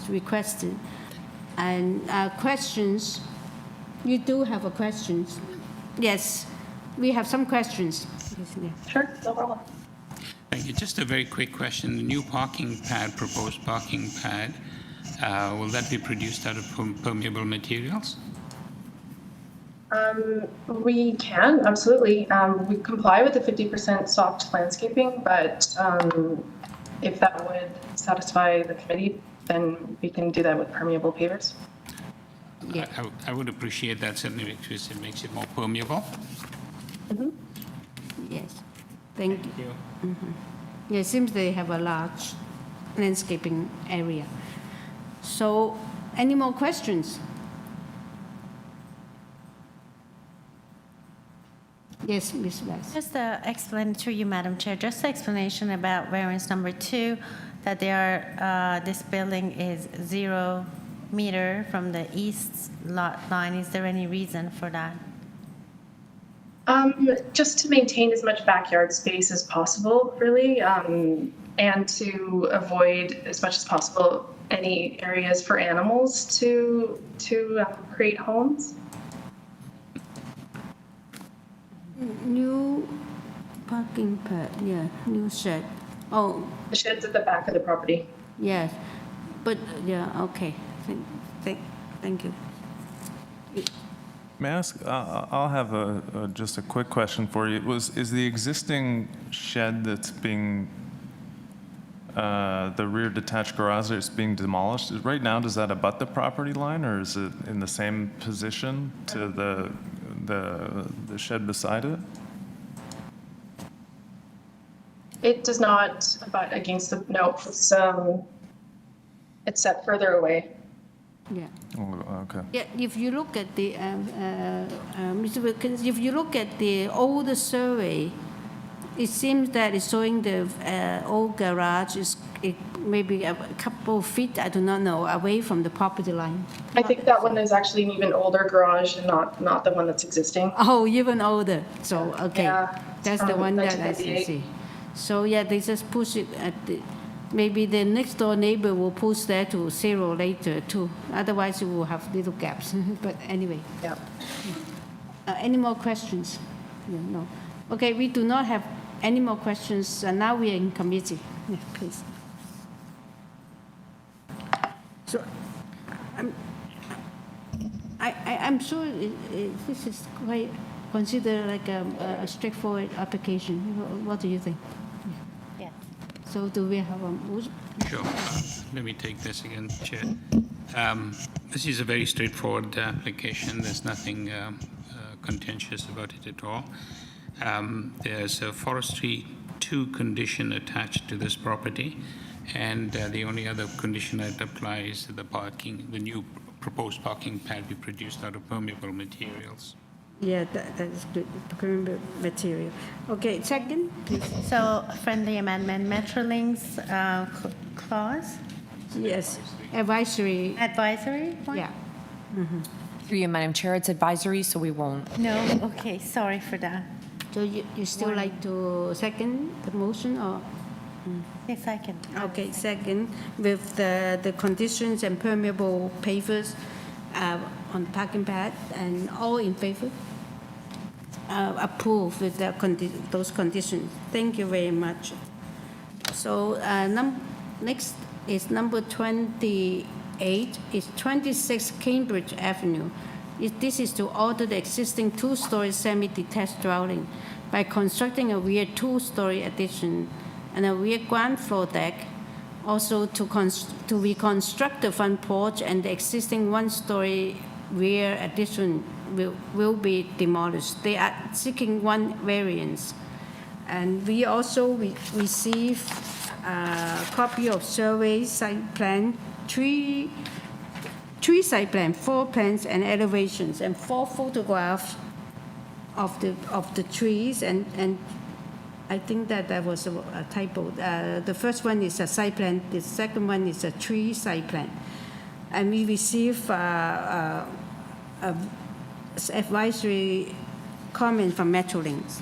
requested. And questions, you do have a questions. Yes, we have some questions.
Sure, no problem.
Thank you. Just a very quick question. The new parking pad, proposed parking pad, will that be produced out of permeable materials?
We can, absolutely. We comply with the 50% soft landscaping, but if that would satisfy the committee, then we can do that with permeable pavers.
Yeah.
I would appreciate that, certainly, because it makes it more permeable.
Mm-hmm.
Yes, thank you. Mm-hmm. Yeah, it seems they have a large landscaping area. So, any more questions? Yes, Ms. West.
Just explain to you, Madam Chair, just the explanation about variance number 2, that they are, this building is 0 meter from the east lot line. Is there any reason for that?
Just to maintain as much backyard space as possible, really, and to avoid as much as possible any areas for animals to create homes.
New parking pad, yeah, new shed. Oh,
The shed's at the back of the property.
yes, but, yeah, okay, thank you.
May I ask, I'll have just a quick question for you. Is the existing shed that's being, the rear detached garage that's being demolished, right now, does that abut the property line, or is it in the same position to the shed beside it?
It does not abut against the, no, it's set further away.
Yeah.
Oh, okay.
Yeah, if you look at the, Mr. Wilkins, if you look at the older survey, it seems that it's showing the old garage is maybe a couple of feet, I do not know, away from the property line.
I think that one is actually an even older garage and not the one that's existing.
Oh, even older, so, okay.
Yeah,
That's the one that I see. So, yeah, they just push it at the, maybe the next door neighbor will push that to 0 later too. Otherwise, you will have little gaps. But anyway.
Yeah.
Any more questions? Yeah, no. Okay, we do not have any more questions. Now we are in committee. Yeah, please. So, I'm sure this is quite considered like a straightforward application. What do you think?
Yeah.
So do we have a motion?
Sure. Let me take this again, Chair. This is a very straightforward application. There's nothing contentious about it at all. There's a Forestry 2 condition attached to this property, and the only other condition that applies is the parking, the new proposed parking pad be produced out of permeable materials.
Yeah, that is good. Permeable material. Okay, second, please.
So friendly amendment, Metrolinx clause?
Yes, advisory.
Advisory one?
Yeah.
Through you, Madam Chair, it's advisory, so we won't.
No, okay, sorry for that.
So you still like to second the motion or?
Yes, I can.
Okay, second, with the conditions and permeable pavers on parking pad, and all in favor? Approve with those conditions. Thank you very much. So next is number 28, is 26 Cambridge Avenue. This is to alter the existing 2-story semi-detached dwelling by constructing a rear 2-story addition and a rear ground floor deck. Also to reconstruct the front porch, and the existing 1-story rear addition will be demolished. They are seeking one variance. And we also receive a copy of survey site plan, three site plan, 4 plans and elevations, and 4 photographs of the trees, and I think that was a typo. The first one is a site plan, the second one is a tree site plan. And we receive advisory comment from Metrolinx.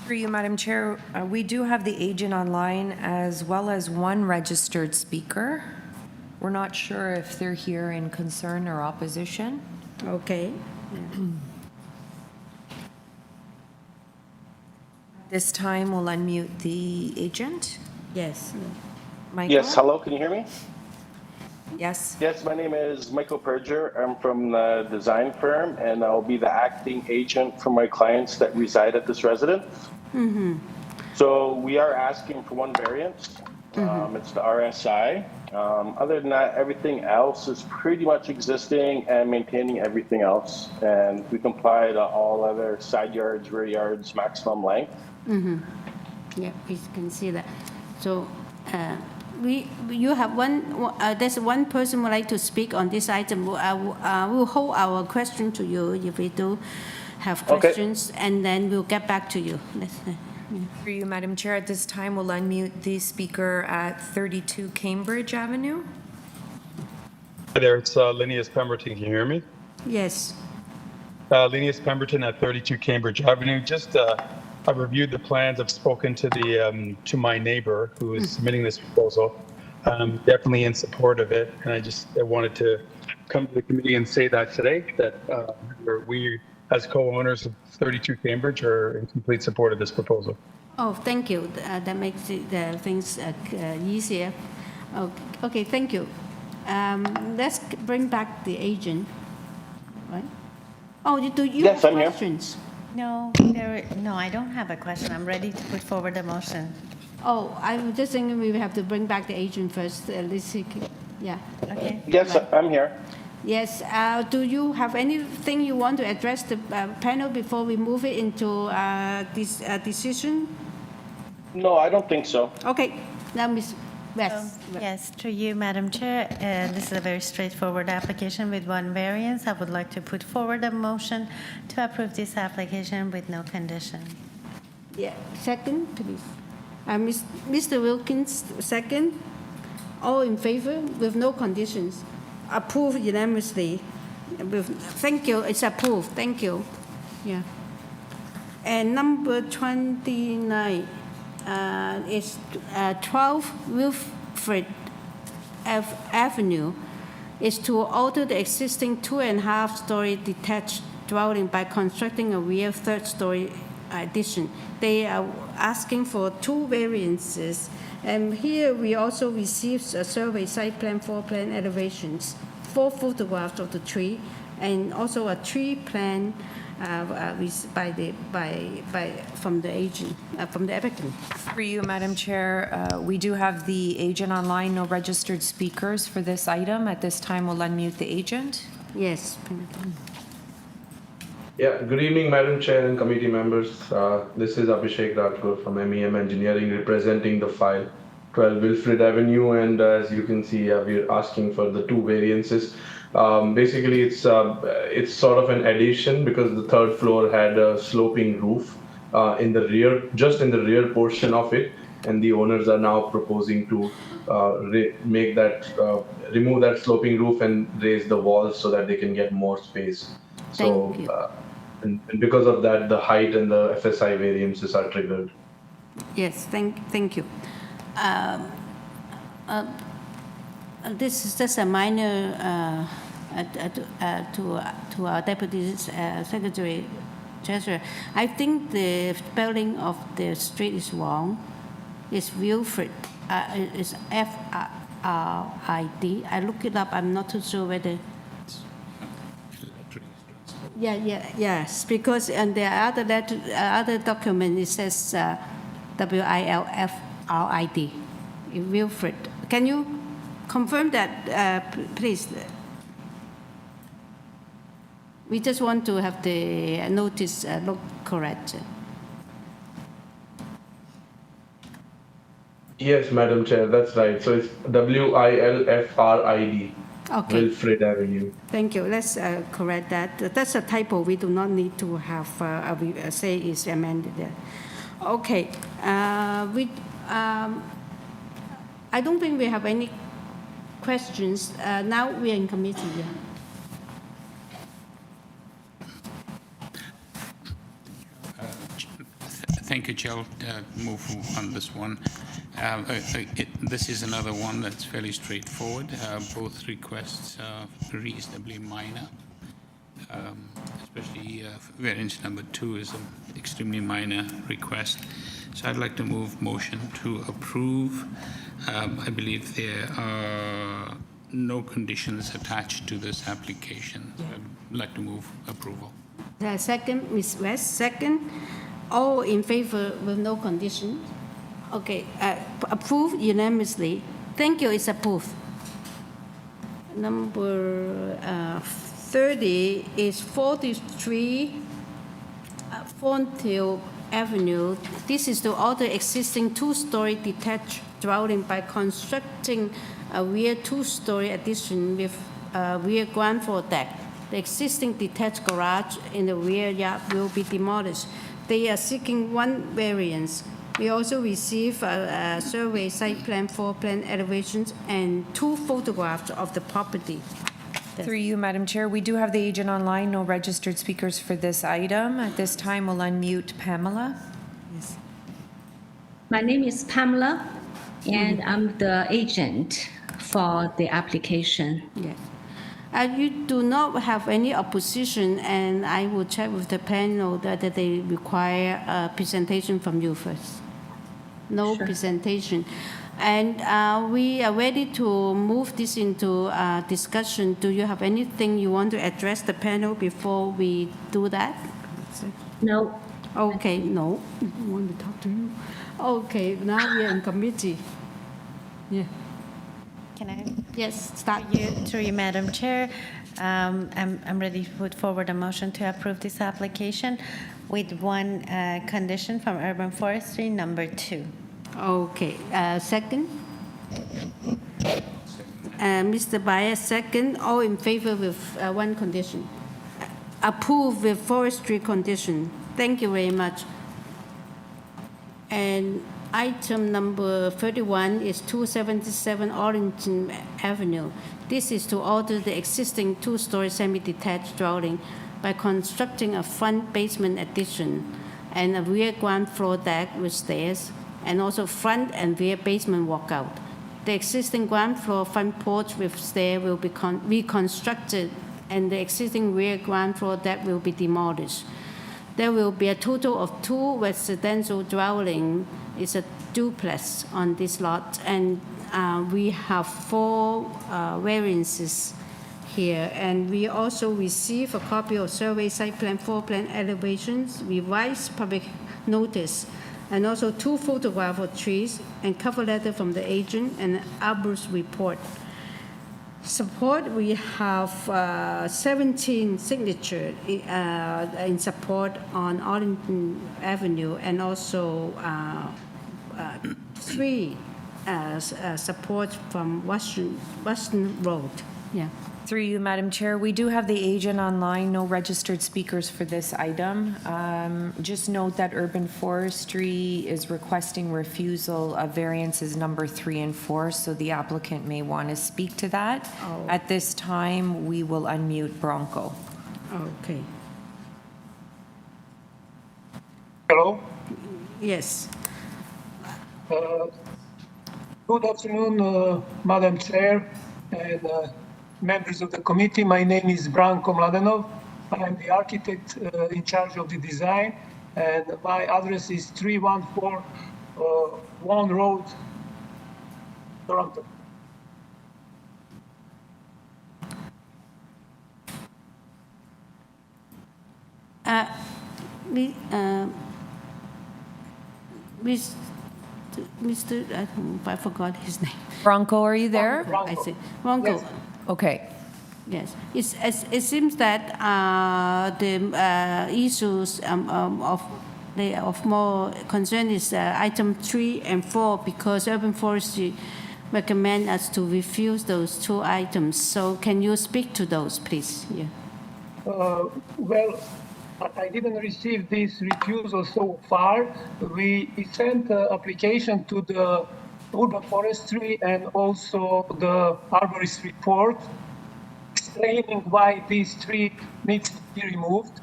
Through you, Madam Chair, we do have the agent online as well as one registered speaker. We're not sure if they're here in concern or opposition.
Okay.
This time we'll unmute the agent.
Yes.
Michael?
Yes, hello, can you hear me?
Yes.
Yes, my name is Michael Perger. I'm from the design firm, and I'll be the acting agent for my clients that reside at this residence. So we are asking for one variance. It's the RSI. Other than that, everything else is pretty much existing and maintaining everything else. And we comply to all other side yards, rear yards, maximum length.
Yeah, we can see that. So you have there's one person who would like to speak on this item. We'll hold our question to you if we do have questions, and then we'll get back to you.
Through you, Madam Chair, at this time we'll unmute the speaker at 32 Cambridge Avenue.
Hi there, it's Linnaeus Pemberton. Can you hear me?
Yes.
Linnaeus Pemberton at 32 Cambridge Avenue. Just, I've reviewed the plans. I've spoken to the to my neighbor who is submitting this proposal. Definitely in support of it, and I wanted to come to the committee and say that today that we, as co-owners of 32 Cambridge, are in complete support of this proposal.
Oh, thank you. That makes things easier. Okay, thank you. Let's bring back the agent, right? Oh, do you
Yes,
have
I'm here.
questions?
No, no, I don't have a question. I'm ready to put forward a motion.
Oh, I was just thinking we have to bring back the agent first. Yeah. Okay.
Yes, I'm here.
Yes. Do you have anything you want to address the panel before we move it into this decision?
No, I don't think so.
Okay. Now, Ms. West.
Yes, to you, Madam Chair. This is a very straightforward application with one variance. I would like to put forward a motion to approve this application with no condition.
Yeah. Second, please. Mr. Wilkins, second. All in favor with no conditions. Approved unanimously. Thank you. It's approved. Thank you. Yeah. And number 29 is 12 Wilfrid Avenue. Is to alter the existing 2.5-story detached dwelling by constructing a rear 3rd-story addition. They are asking for 2 variances. And here we also received a survey site plan, floor plan elevations, 4 photographs of the tree, and also a tree plan from the agent, from the applicant.
For you, Madam Chair, we do have the agent online, no registered speakers for this item. At this time, we'll unmute the agent.
Yes.
Yeah, good evening, Madam Chair and committee members. This is Abhishek Rathore from MEM Engineering representing the file 12 Wilfrid Avenue, and as you can see, we're asking for the 2 variances. Basically, it's sort of an addition because the 3rd floor had a sloping roof in the rear, just in the rear portion of it, and the owners are now proposing to remove that sloping roof and raise the walls so that they can get more space.
Thank you.
And because of that, the height and the FSI variances are triggered.
Yes, thank you. This is just a minor to our Deputy Secretary Treasurer. I think the spelling of the street is wrong. It's Wilfrid. It's F-R-I-D. I looked it up. I'm not too sure whether. Yes, because in the other document it says W-I-L-F-R-I-D, Wilfrid. Can you confirm that, please? We just want to have the notice look correct.
Yes, Madam Chair, that's right. So it's W-I-L-F-R-I-D.
Okay.
Wilfrid Avenue.
Thank you. Let's correct that. That's a typo. We do not need to have say is amended there. Okay. I don't think we have any questions. Now we are in committee. Yeah.
Thank you, Chair. Move on this one. This is another one that's fairly straightforward. Both requests are reasonably minor, especially variance number 2 is an extremely minor request. So I'd like to move motion to approve. I believe there are no conditions attached to this application. So I'd like to move approval.
Second, Ms. West. Second. All in favor with no condition. Okay, approved unanimously. Thank you, it's approved. Number 30 is 43 Thornhill Avenue. This is to alter existing 2-story detached dwelling by constructing a rear 2-story addition with a rear ground floor deck. The existing detached garage in the rear yard will be demolished. They are seeking 1 variance. We also received a survey, site plan, floor plan, elevations, and 2 photographs of the property.
Through you, Madam Chair, we do have the agent online, no registered speakers for this item. At this time, we'll unmute Pamela.
Yes.
My name is Pamela, and I'm the agent for the application.
Yes. You do not have any opposition, and I will check with the panel that they require a presentation from you first. No presentation. And we are ready to move this into discussion. Do you have anything you want to address the panel before we do that?
No.
Okay, no. I want to talk to you. Okay, now we are in committee. Yeah.
Can I?
Yes, start.
Through you, Madam Chair. I'm ready to put forward a motion to approve this application with one condition from Urban Forestry, number 2.
Okay, second? Mr. Baez, second. All in favor with one condition. Approve with forestry condition. Thank you very much. And item number 31 is 277 Arlington Avenue. This is to alter the existing 2-story semi-detached dwelling by constructing a front basement addition and a rear ground floor deck with stairs, and also front and rear basement walkout. The existing ground floor front porch with stair will be reconstructed, and the existing rear ground floor deck will be demolished. There will be a total of 2 residential dwellings. It's a duplex on this lot, and we have 4 variances here. And we also receive a copy of survey, site plan, floor plan, elevations, revised public notice, and also 2 photographs of trees and cover letter from the agent and an arborist report. Support, we have 17 signatures in support on Arlington Avenue, and also 3 support from Western Road. Yeah.
Through you, Madam Chair, we do have the agent online, no registered speakers for this item. Just note that Urban Forestry is requesting refusal of variances number 3 and 4, so the applicant may want to speak to that.
Oh.
At this time, we will unmute Bronco.
Okay.
Hello.
Yes.
Good afternoon, Madam Chair and members of the committee. My name is Branko Mladenov. I am the architect in charge of the design, and my address is 314 One Road, Toronto.
Mr. I forgot his name.
Bronco, are you there?
I see. Bronco.
Yes.
Okay.
Yes. It seems that the issues of more concern is item 3 and 4, because Urban Forestry recommend us to refuse those 2 items. So can you speak to those, please? Yeah.
Well, I didn't receive this refusal so far. We sent an application to the Urban Forestry and also the arborist report, explaining why these 3 needs to be removed.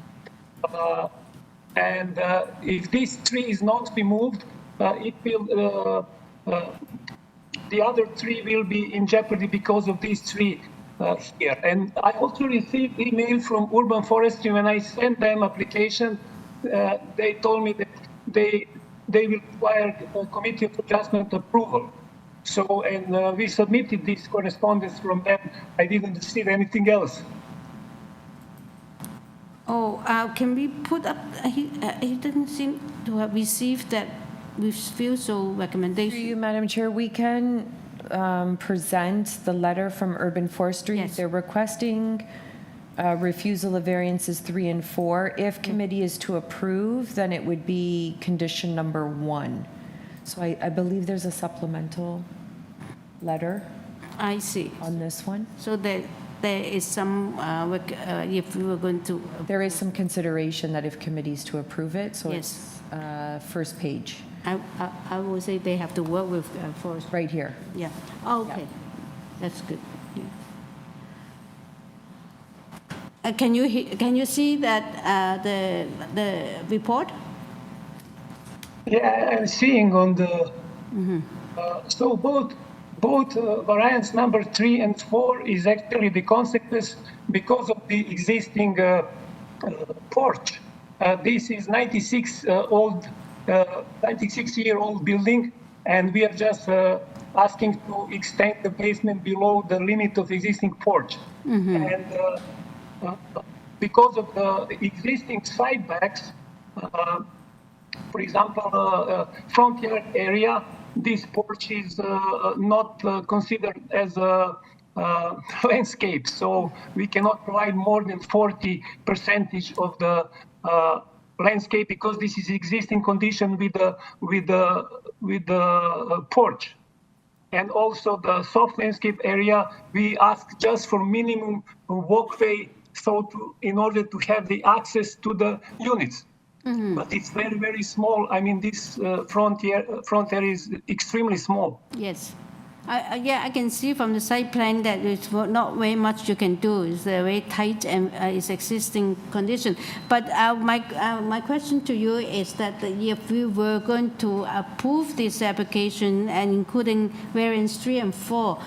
And if this tree is not removed, it will the other 3 will be in jeopardy because of these 3 here. And I also received email from Urban Forestry. When I sent them application, they told me that they will require a committee of adjustment approval. So, and we submitted this correspondence from them. I didn't receive anything else.
Oh, can we put up, he didn't seem to have received that refusal recommendation.
Through you, Madam Chair, we can present the letter from Urban Forestry.
Yes.
They're requesting refusal of variances 3 and 4. If committee is to approve, then it would be condition number 1. So I believe there's a supplemental letter.
I see.
On this one.
So there is some, if we were going to.
There is some consideration that if committee is to approve it, so
Yes.
it's first page.
I would say they have to work with forest.
Right here.
Yeah. Oh, okay. That's good. Yeah. Can you see that the report?
Yeah, I'm seeing on the. So both variance number 3 and 4 is actually the consequence because of the existing porch. This is 96-year-old building, and we are just asking to extend the basement below the limit of existing porch. And because of the existing side backs, for example, front yard area, this porch is not considered as a landscape, so we cannot provide more than 40% of the landscape because this is existing condition with the porch. And also the soft landscape area, we ask just for minimum walkway, in order to have the access to the units. But it's very, very small. I mean, this front area is extremely small.
Yes. Yeah, I can see from the site plan that there's not very much you can do. It's very tight and it's existing condition. But my question to you is that if we were going to approve this application and including variance 3 and 4,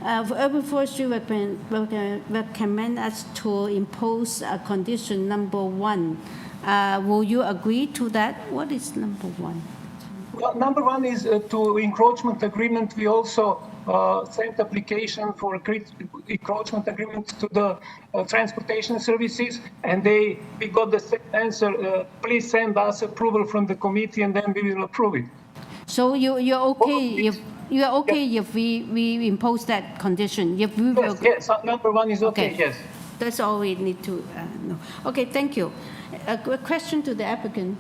Urban Forestry recommend us to impose a condition number 1. Will you agree to that? What is number 1?
Well, number 1 is to encroachment agreement. We also sent application for encroachment agreement to the transportation services, and we got the same answer. Please send us approval from the committee, and then we will approve it.
So you're okay if we impose that condition? If we will...
Yes, number 1 is okay. Yes.
That's all we need to know. Okay, thank you. A question to the applicant.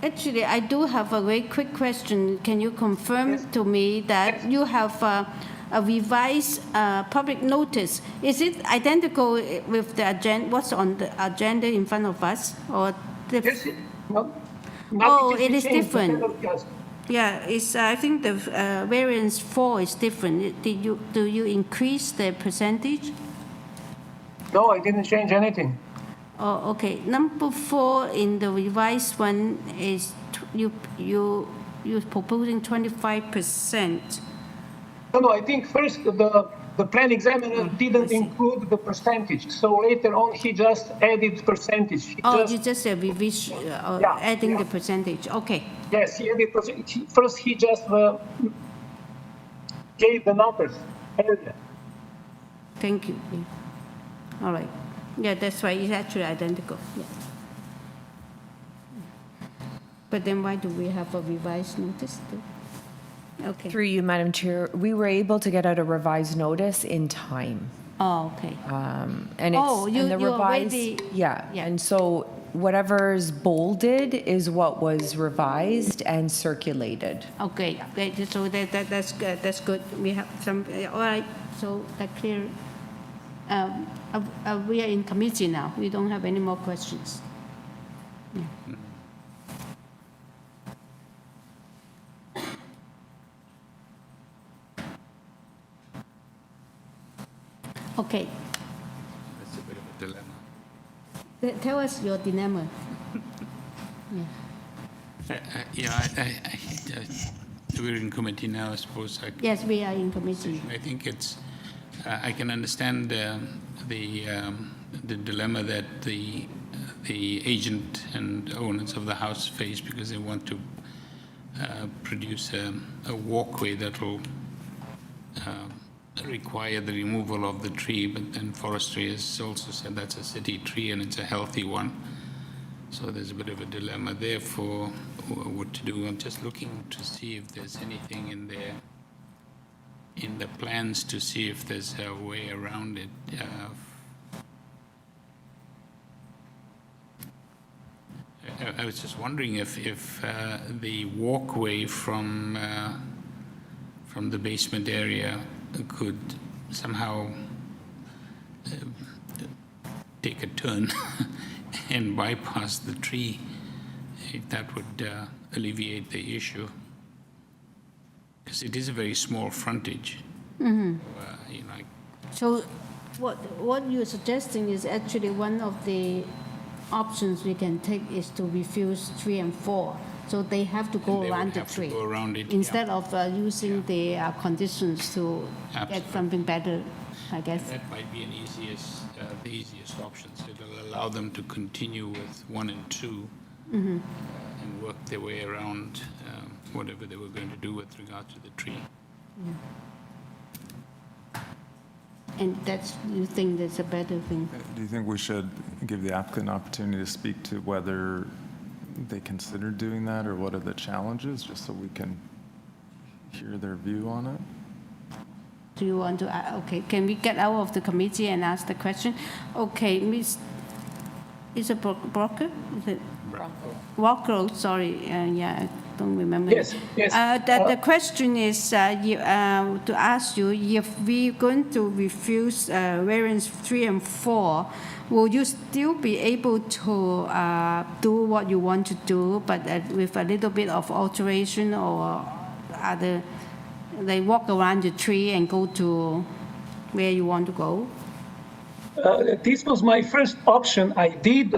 Actually, I do have a very quick question. Can you confirm to me that you have a revised public notice? Is it identical with the agenda? What's on the agenda in front of us, or different? Oh, it is different. Yeah, it's. I think the variance 4 is different. Do you increase the percentage?
No, I didn't change anything.
Oh, okay. Number 4 in the revised one is you're proposing 25%.
No, I think first the plan examiner didn't include the percentage, so later on he just added percentage.
You just revision adding the percentage. Okay.
Yes, he added percentage. First he just gave the numbers earlier.
Thank you. All right. Yeah, that's right. It's actually identical. Yeah. But then why do we have a revised notice? Okay.
Through you, Madam Chair, we were able to get out a revised notice in time.
Oh, okay.
And the revised, yeah. And so whatever's bolded is what was revised and circulated.
Okay. So that's good. That's good. We have some. All right. So that's clear. We are in committee now. We don't have any more questions. Yeah. Okay.
That's a bit of a dilemma.
Tell us your dilemma.
We're in committee now, I suppose.
Yes, we are in committee.
I think it's. I can understand the dilemma that the agent and owners of the house face because they want to produce a walkway that will require the removal of the tree, but then forestry has also said that's a city tree and it's a healthy one. So there's a bit of a dilemma there for what to do. I'm just looking to see if there's anything in there, in the plans, to see if there's a way around it. I was just wondering if the walkway from the basement area could somehow take a turn and bypass the tree, if that would alleviate the issue. Because it is a very small frontage.
Mhm.
You know,
So what you're suggesting is actually one of the options we can take is to refuse 3 and 4. So they have to go
they would
around the
have to
tree.
go around it,
Instead of using the conditions to get
Absolutely.
something better, I guess.
That might be the easiest option. So it'll allow them to continue with 1 and 2
Mhm.
and work their way around whatever they were going to do with regard to the tree.
Yeah. And you think that's a better thing?
Do you think we should give the applicant an opportunity to speak to whether they considered doing that, or what are the challenges, just so we can hear their view on it?
Do you want to, okay, can we get out of the committee and ask the question? Okay, is it Broker? Is it? Walker, sorry, yeah, I don't remember.
Yes, yes.
The question is to ask you, if we're going to refuse variants 3 and 4, will you still be able to do what you want to do, but with a little bit of alteration, or they walk around the tree and go to where you want to go?
This was my first option. I did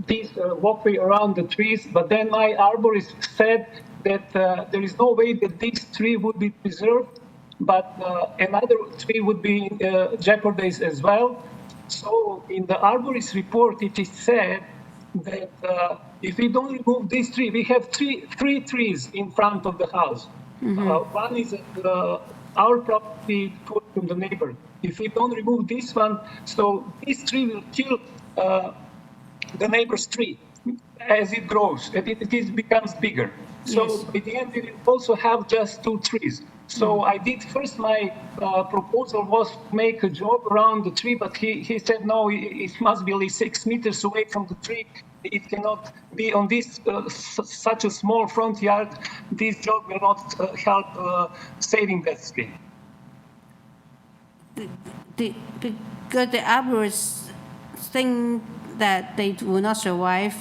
this walkway around the trees, but then my arborist said that there is no way that this tree would be preserved, but another tree would be jeopardized as well. So in the arborist report, it is said that if we don't remove this tree, we have three trees in front of the house. One is our property from the neighbor. If we don't remove this one, so this tree will kill the neighbor's tree as it grows, and it becomes bigger. So
Yes.
at the end, we will also have just 2 trees. So I did first, my proposal was to make a jog around the tree, but he said, no, it must be at least 6 meters away from the tree. It cannot be on this such a small front yard. This jog will not help saving that tree.
Because the arborists think that they will not survive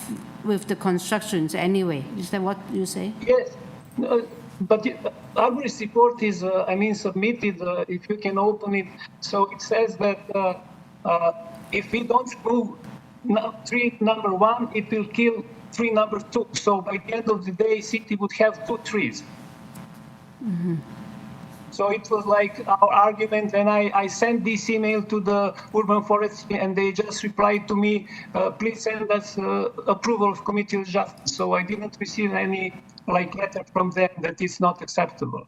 with the constructions anyway. Is that what you say?
Yes, but the arborist report is, submitted, if you can open it. So it says that if we don't remove tree number 1, it will kill tree number 2. So by the end of the day, city would have 2 trees.
Mm-hmm.
So it was like our argument, and I sent this email to the urban forestry, and they just replied to me, please send us approval of committee of justice. So I didn't receive any letter from them that is not acceptable.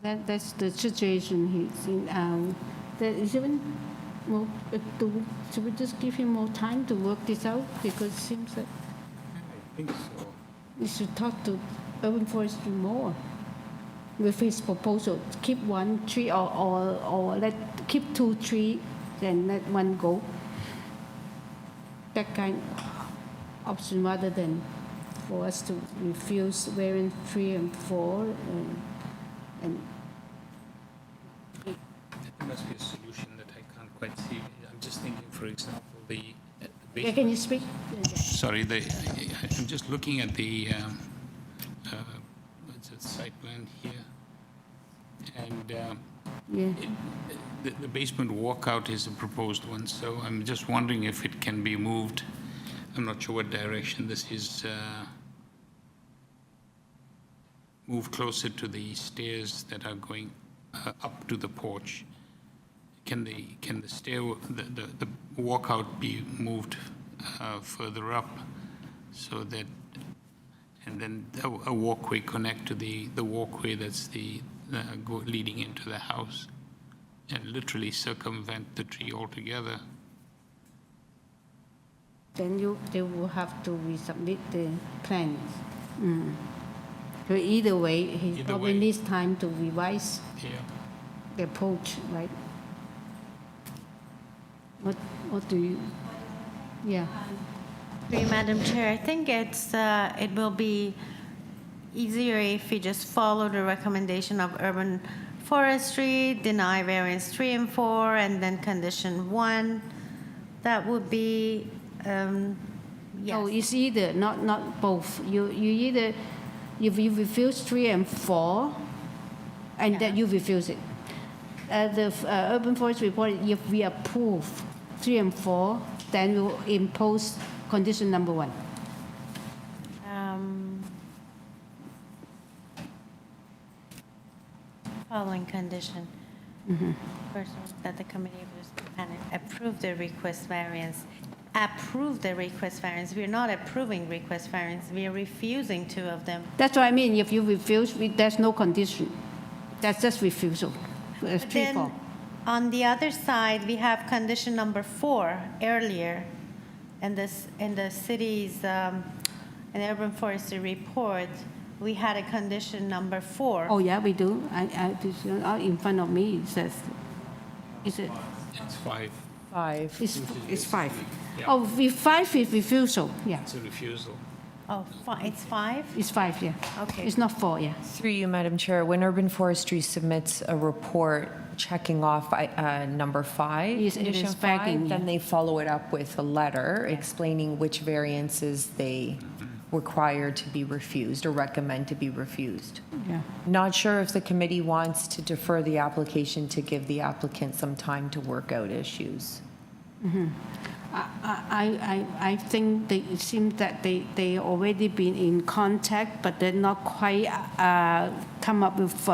That's the situation he's in. There is even more, should we just give him more time to work this out? Because it seems that
I think so.
we should talk to urban forestry more with his proposal. Keep 1 tree or keep 2 trees, then let 1 go. That kind of option rather than for us to refuse variant 3 and 4 and
There must be a solution that I can't quite see. I'm just thinking, for example, the
yeah, can you speak?
Sorry, I'm just looking at the what's it, site plan here, and the basement walkout is a proposed one. So I'm just wondering if it can be moved. I'm not sure what direction this is. Move closer to the stairs that are going up to the porch. Can the walkout be moved further up, so that, and then a walkway connect to the walkway that's leading into the house, and literally circumvent the tree altogether?
Then they will have to resubmit the plans. So either way, he probably needs time to revise the approach, right? What do you, yeah.
Through you, Madam Chair, I think it will be easier if we just follow the recommendation of urban forestry, deny variance 3 and 4, and then condition 1. That would be, yes.
Oh, it's either, not both. You either, if you refuse 3 and 4, and then you refuse it. The urban forest report, if we approve 3 and 4, then we'll impose condition number 1.
Following condition. First, that the committee of approve the request variance. Approve the request variance. We're not approving request variance. We are refusing 2 of them.
That's what I mean. If you refuse, there's no condition. That's just refusal.
But
3,
then,
4.
on the other side, we have condition number 4 earlier, and this in the city's in the urban forestry report, we had a condition number 4.
Oh yeah, we do. In front of me it says, is it?
It's 5.
5.
It's 5.
Yeah.
Oh, 5 is refusal. Yeah.
It's a refusal.
Oh, it's 5.
It's 5. Yeah.
Okay.
It's not 4. Yeah.
Through you, Madam Chair, when urban forestry submits a report checking off number 5,
Yes, it
condition
is
5,
flagging,
then
yeah.
they follow it up with a letter explaining which variances they require to be refused or recommend to be refused.
Yeah.
Not sure if the committee wants to defer the application to give the applicant some time to work out issues.
I think it seems that they already been in contact, but they're not quite come up with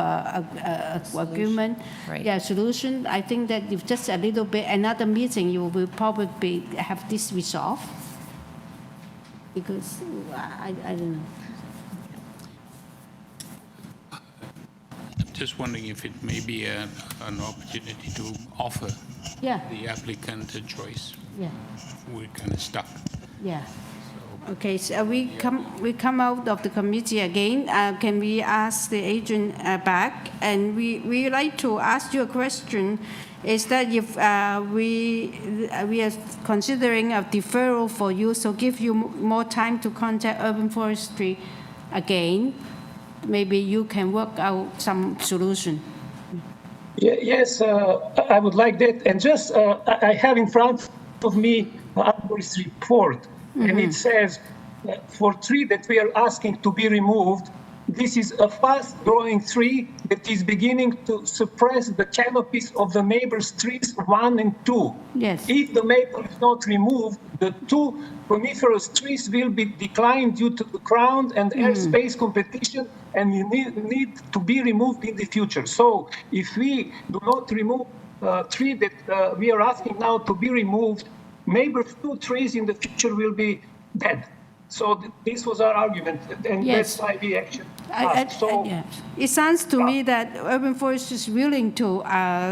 agreement.
Right.
Yeah, solution. I think that if just a little bit, another meeting, you will probably have this resolved. Because I don't know.
I'm just wondering if it may be an opportunity to offer
Yeah.
the applicant a choice.
Yeah.
We're kind of stuck.
Yeah. Okay, so we come out of the committee again. Can we ask the agent back? And we like to ask you a question. Is that if we are considering a deferral for you, so give you more time to contact urban forestry again, maybe you can work out some solution.
Yes, I would like that. And just, I have in front of me Arborist report, and it says for 3 that we are asking to be removed, this is a fast-growing tree that is beginning to suppress the canopies of the neighbors' trees 1 and 2.
Yes.
If the maple is not removed, the 2 coniferous trees will be declined due to the ground and airspace competition, and you need to be removed in the future. So if we do not remove 3 that we are asking now to be removed, neighbors' 2 trees in the future will be dead. So this was our argument, and
Yes.
that's why we actually
Yeah. It sounds to me that urban forest is willing to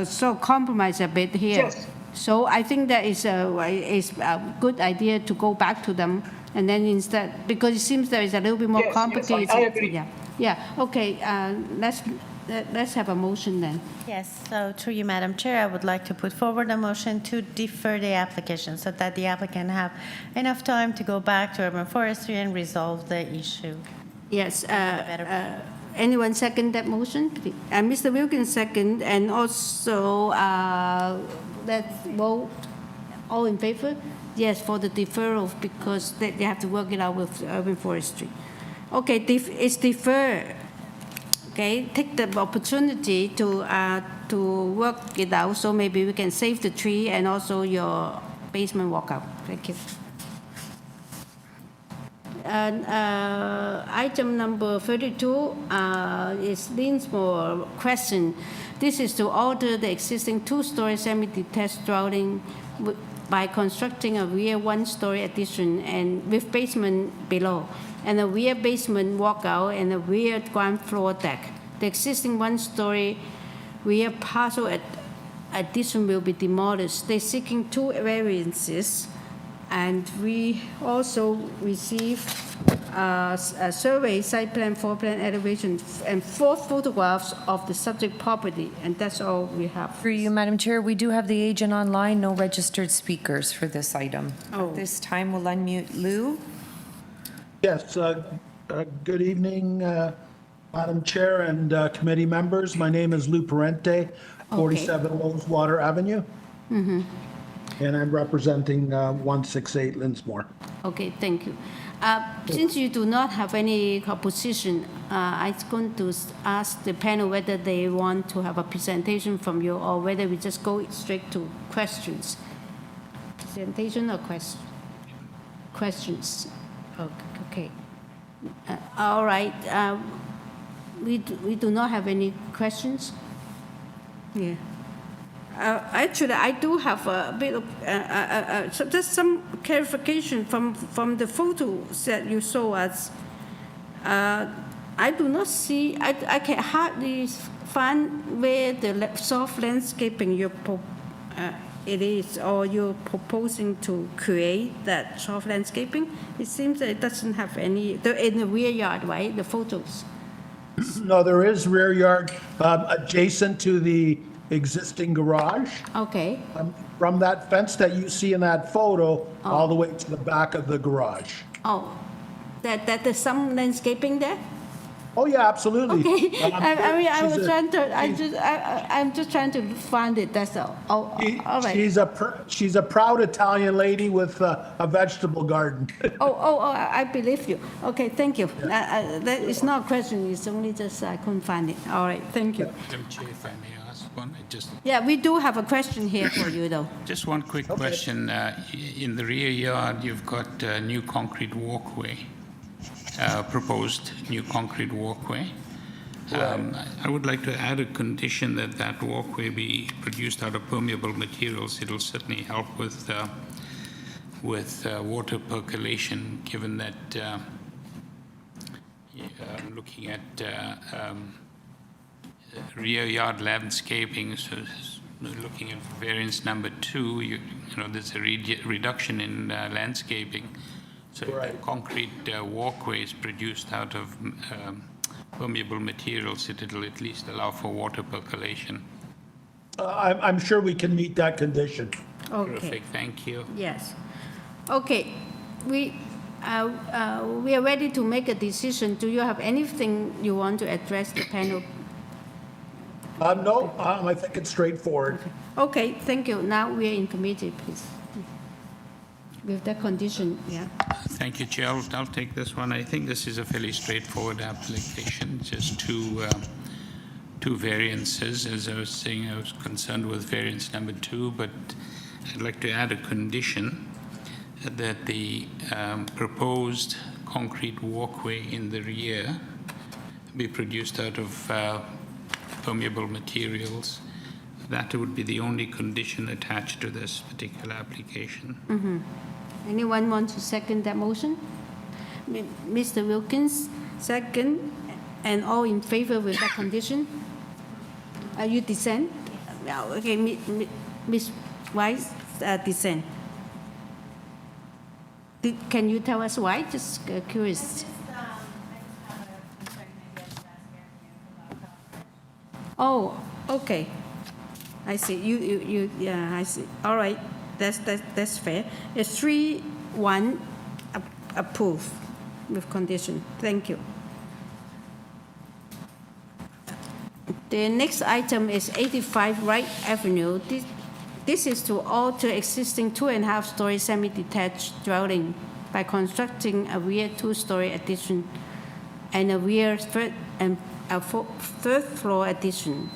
sort of compromise a bit here.
Yes.
So I think that is a good idea to go back to them, and then instead, because it seems there is a little bit more
Yes,
complicated.
I agree.
Yeah. Yeah. Okay. Let's have a motion then.
Yes, so through you, Madam Chair, I would like to put forward a motion to defer the application so that the applicant have enough time to go back to urban forestry and resolve the issue.
Yes. Anyone second that motion? Mr. Wilkins second, and also let's vote. All in favor? Yes, for the deferral, because they have to work it out with urban forestry. Okay, it's deferred. Okay, take the opportunity to work it out, so maybe we can save the tree and also your basement walkout. Thank you. And item number 32 is LINSMORE CRESCENT. This is to alter the existing 2-story semi-detached dwelling by constructing a rear 1-story addition and with basement below, and a rear basement walkout and a rear ground floor deck. The existing 1-story rear parcel addition will be demolished. They're seeking 2 variances, and we also received a survey, site plan, floor plan, elevation, and 4 photographs of the subject property, and that's all we have.
Through you, Madam Chair, we do have the agent online, no registered speakers for this item. At this time, we'll unmute Lou.
Yes, good evening, Madam Chair and committee members. My name is Lou Parente, 47 Rosewater Avenue, and I'm representing 168 Linsmore.
Okay, thank you. Since you do not have any opposition, I'm going to ask the panel whether they want to have a presentation from you or whether we just go straight to questions. Presentation or questions? Okay. All right. We do not have any questions. Yeah. Actually, I do have a bit of just some clarification from the photos that you show us. I do not see. I can hardly find where the soft landscaping it is, or you're proposing to create that soft landscaping. It seems that it doesn't have any in the rear yard, right? The photos.
No, there is rear yard adjacent to the existing garage.
Okay.
From that fence that you see in that photo, all the way to the back of the garage.
Oh, that there's some landscaping there?
Oh, yeah, absolutely.
Okay. I'm just trying to find it, that's all. All right.
She's a proud Italian lady with a vegetable garden.
I believe you. Okay, thank you. That is not a question, it's only just I couldn't find it. All right, thank you.
Madam Chair, if I may ask one,
Yeah, we do have a question here for you, though.
Just one quick question. In the rear yard, you've got a new concrete walkway, proposed new concrete walkway. I would like to add a condition that that walkway be produced out of permeable materials. It'll certainly help with water percolation, given that looking at rear yard landscaping, so looking at variance number 2, you know, there's a reduction in landscaping. So if the concrete walkway is produced out of permeable materials, it'll at least allow for water percolation.
I'm sure we can meet that condition.
Okay.
Perfect, thank you.
Yes. Okay, we are ready to make a decision. Do you have anything you want to address the panel?
No, I think it's straightforward.
Okay, thank you. Now we are in committee, please. With that condition, yeah.
Thank you, Chair. I'll take this one. I think this is a fairly straightforward application, just two variances. As I was saying, I was concerned with variance number 2, but I'd like to add a condition that the proposed concrete walkway in the rear be produced out of permeable materials. That would be the only condition attached to this particular application.
Mm-hmm. Anyone want to second that motion? Mr. Wilkins, second, and all in favor with that condition? Are you dissent? No, okay, Ms. Weiss, dissent. Can you tell us why? Just curious. Oh, okay. I see. Yeah, I see. All right. That's fair. It's 3-1 approved with condition. Thank you. The next item is 85 Wright Avenue. This is to alter existing 2.5-story semi-detached dwelling by constructing a rear 2-story addition and a rear third floor addition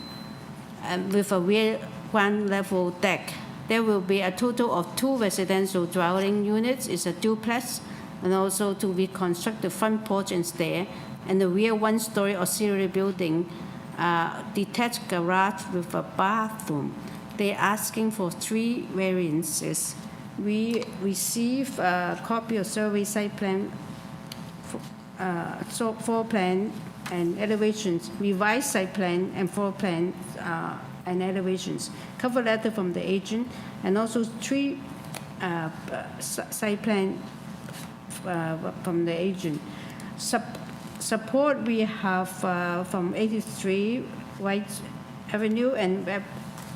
with a rear one-level deck. There will be a total of 2 residential dwelling units. It's a duplex, and also to reconstruct the front porch and stair, and the rear 1-story auxiliary building, detached garage with a bathroom. They're asking for 3 variances. We receive a copy of survey site plan, floor plan and elevations, revised site plan and floor plan and elevations, cover letter from the agent, and also 3 site plan from the agent. Support we have from 83 Wright Avenue, and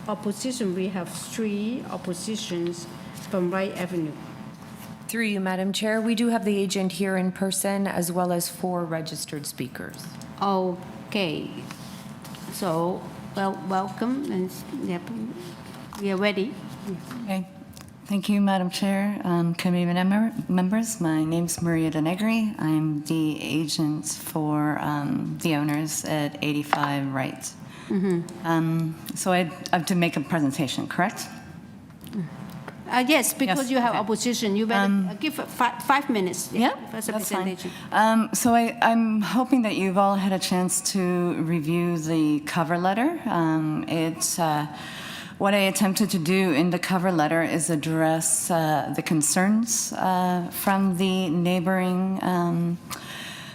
opposition we have 3 oppositions from Wright Avenue.
Through you, Madam Chair, we do have the agent here in person as well as 4 registered speakers.
Okay, so welcome, and yep, we are ready.
Okay. Thank you, Madam Chair, committee members. My name is Maria Denegri. I'm the agent for the owners at 85 Wright. So I have to make a presentation, correct?
Yes, because
Yes,
you have
okay.
opposition, you better give 5 minutes.
Yeah,
First
that's fine.
presentation.
So I'm hoping that you've all had a chance to review the cover letter. What I attempted to do in the cover letter is address the concerns from the neighboring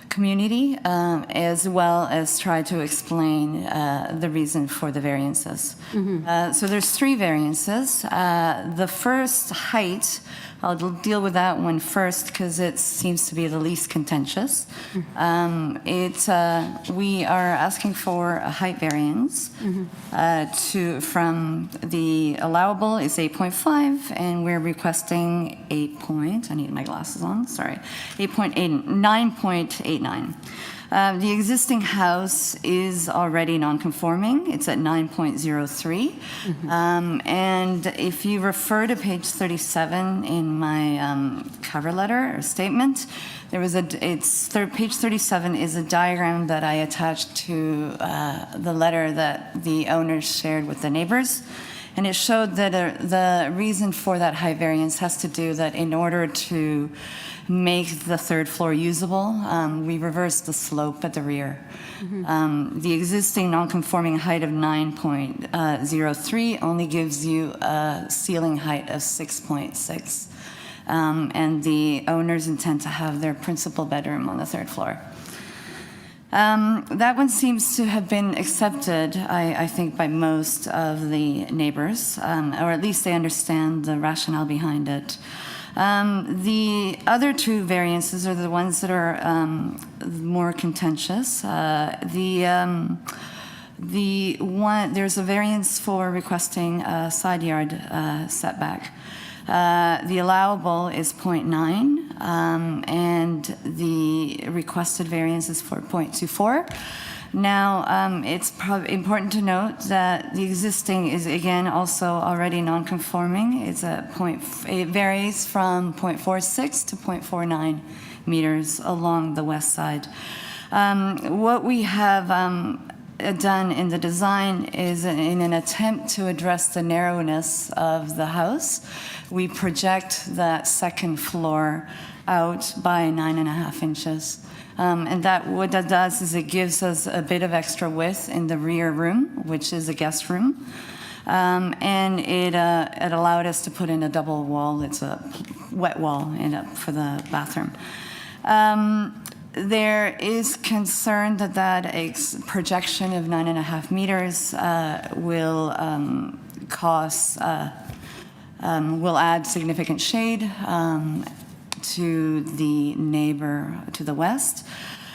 community, as well as try to explain the reason for the variances. So there's 3 variances. The first, height, I'll deal with that one first because it seems to be the least contentious. We are asking for a height variance from the allowable is 8.5, and we're requesting 9.89. The existing house is already non-conforming. It's at 9.03. And if you refer to page 37 in my cover letter or statement, page 37 is a diagram that I attached to the letter that the owners shared with the neighbors. And it showed that the reason for that height variance has to do that in order to make the 3rd floor usable, we reversed the slope at the rear. The existing non-conforming height of 9.03 only gives you a ceiling height of 6.6. And the owners intend to have their principal bedroom on the 3rd floor. That one seems to have been accepted, I think, by most of the neighbors, or at least they understand the rationale behind it. The other 2 variances are the ones that are more contentious. There's a variance for requesting a side yard setback. The allowable is 0.9, and the requested variance is for 0.24. Now, it's important to note that the existing is, again, also already non-conforming. It varies from 0.46 to 0.49 meters along the west side. What we have done in the design is in an attempt to address the narrowness of the house, we project that 2nd floor out by 9.5 inches. And what that does is it gives us a bit of extra width in the rear room, which is a guest room. And it allowed us to put in a double wall. It's a wet wall for the bathroom. There is concern that projection of 9.5 meters will add significant shade to the neighbor to the west.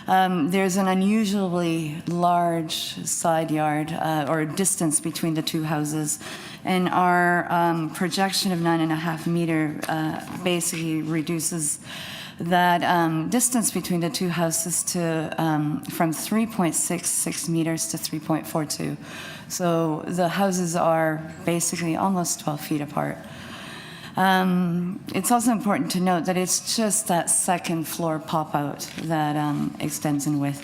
There's an unusually large side yard or distance between the 2 houses, and our projection of 9.5 meter basically reduces that distance between the 2 houses to from 3.66 meters to 3.42. So the houses are basically almost 12 feet apart. It's also important to note that it's just that 2nd floor pop-out that extends in width.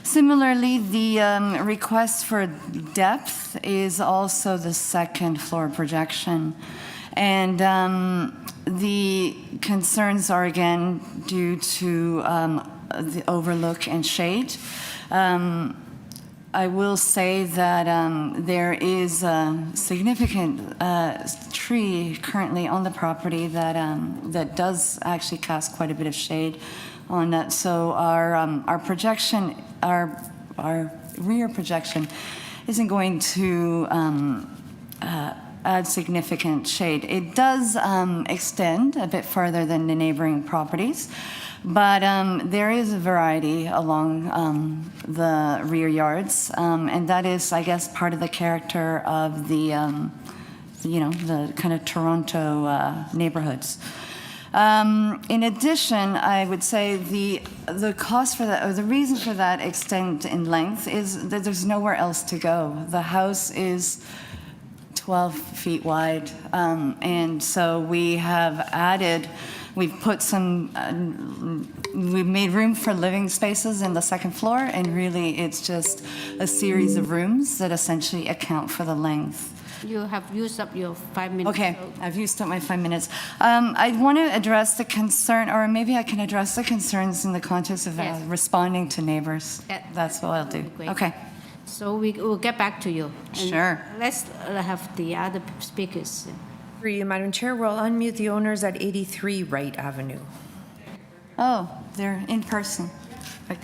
Similarly, the request for depth is also the 2nd floor projection. And the concerns are, again, due to the overlook and shade. I will say that there is a significant tree currently on the property that does actually cast quite a bit of shade on that. So our projection, our add significant shade. It does extend a bit farther than the neighboring properties, but there is a variety along the rear yards, and that is, I guess, part of the character of the, the kind of Toronto neighborhoods. In addition, I would say the cost for that, or the reason for that extent in length is that there's nowhere else to go. The house is 12 feet wide, and so we've put we've made room for living spaces in the second floor, and really it's just a series of rooms that essentially account for the length.
You have used up your 5 minutes.
Okay, I've used up my 5 minutes. I want to address the concern, or maybe I can address the concerns in the context of responding to neighbors. That's what I'll do.
Great.
Okay.
So we will get back to you. And
Sure.
Let's have the other speakers.
Through you, Madam Chair, we'll unmute the owners at 83 Wright Avenue.
Oh, they're in person. Okay.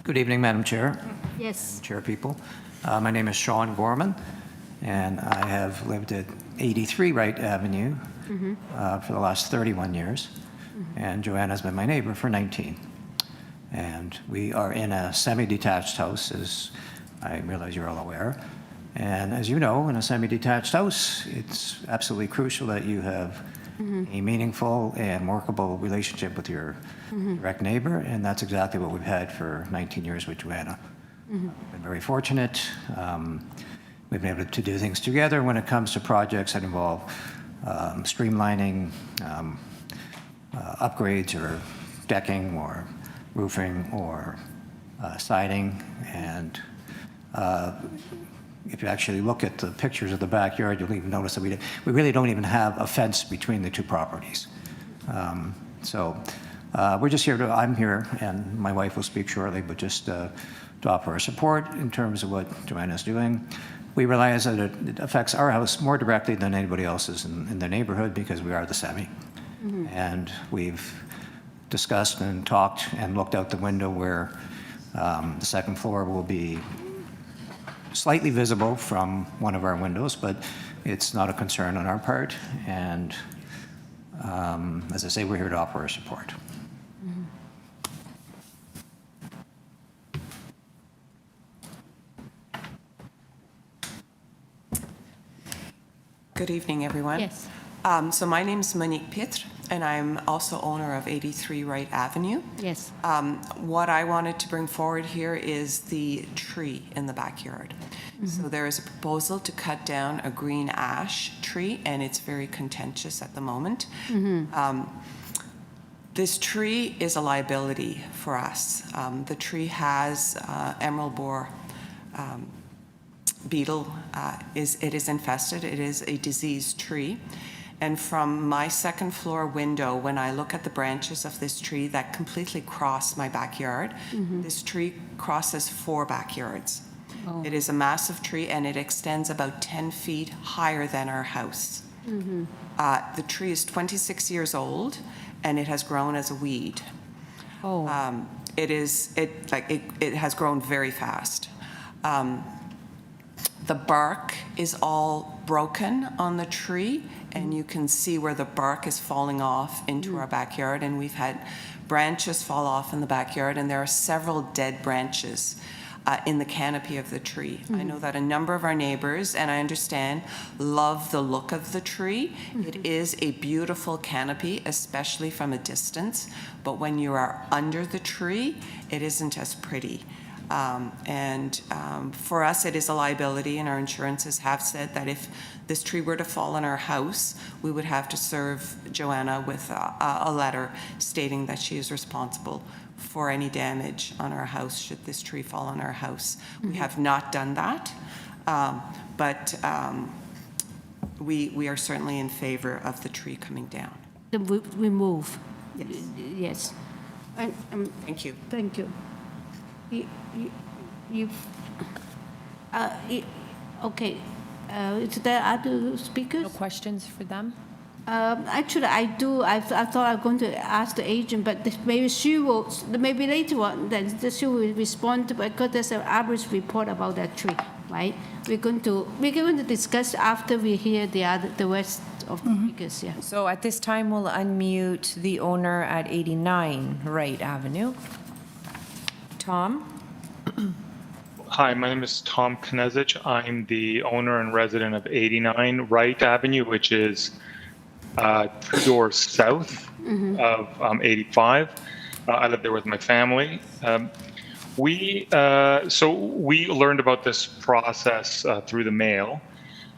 Good evening, Madam Chair.
Yes.
Chair people. My name is Sean Gorman, and I have lived at 83 Wright Avenue for the last 31 years, and Joanna's been my neighbor for 19. And we are in a semi-detached house, as I realize you're all aware. And as you know, in a semi-detached house, it's absolutely crucial that you have a meaningful and workable relationship with your direct neighbor, and that's exactly what we've had for 19 years with Joanna. We've been very fortunate. We've been able to do things together when it comes to projects that involve streamlining, upgrades or decking or roofing or siding. And if you actually look at the pictures of the backyard, you'll even notice that we really don't even have a fence between the two properties. We're just here I'm here, and my wife will speak shortly, but just to offer our support in terms of what Joanna's doing. We realize that it affects our house more directly than anybody else's in the neighborhood because we are the semi. And we've discussed and talked and looked out the window where the second floor will be slightly visible from one of our windows, but it's not a concern on our part. And as I say, we're here to offer our support.
Good evening, everyone.
Yes.
So my name is Monique Pitre, and I'm also owner of 83 Wright Avenue.
Yes.
What I wanted to bring forward here is the tree in the backyard. So there is a proposal to cut down a green ash tree, and it's very contentious at the moment. This tree is a liability for us. The tree has emerald borer beetle. It is infested. It is a diseased tree. And from my second floor window, when I look at the branches of this tree that completely cross my backyard, this tree crosses 4 backyards. It is a massive tree, and it extends about 10 feet higher than our house. The tree is 26 years old, and it has grown as a weed. It has grown very fast. The bark is all broken on the tree, and you can see where the bark is falling off into our backyard, and we've had branches fall off in the backyard, and there are several dead branches in the canopy of the tree. I know that a number of our neighbors, and I understand, love the look of the tree. It is a beautiful canopy, especially from a distance, but when you are under the tree, it isn't as pretty. For us, it is a liability, and our insurances have said that if this tree were to fall on our house, we would have to serve Joanna with a letter stating that she is responsible for any damage on our house should this tree fall on our house. We have not done that, but we are certainly in favor of the tree coming down.
The remove.
Yes.
Yes.
Thank you.
Thank you. Okay. Is there other speakers?
No questions for them?
Actually, I do. I thought I was going to ask the agent, but maybe she will. Maybe later on, then she will respond because there's an arborist report about that tree, right? We're going to discuss after we hear the rest of the speakers. Yeah.
So at this time, we'll unmute the owner at 89 Wright Avenue. Tom?
Hi, my name is Tom Knezich. I'm the owner and resident of 89 Wright Avenue, which is 2 doors south of 85. I live there with my family. We learned about this process through the mail,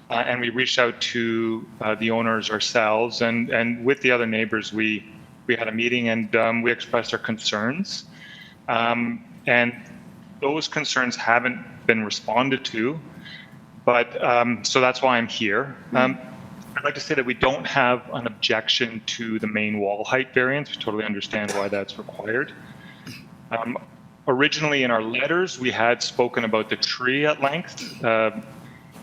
and we reached out to the owners ourselves, and with the other neighbors, we had a meeting, and we expressed our concerns, and those concerns haven't been responded to, but so that's why I'm here. I'd like to say that we don't have an objection to the main wall height variance. We totally understand why that's required. Originally in our letters, we had spoken about the tree at length. That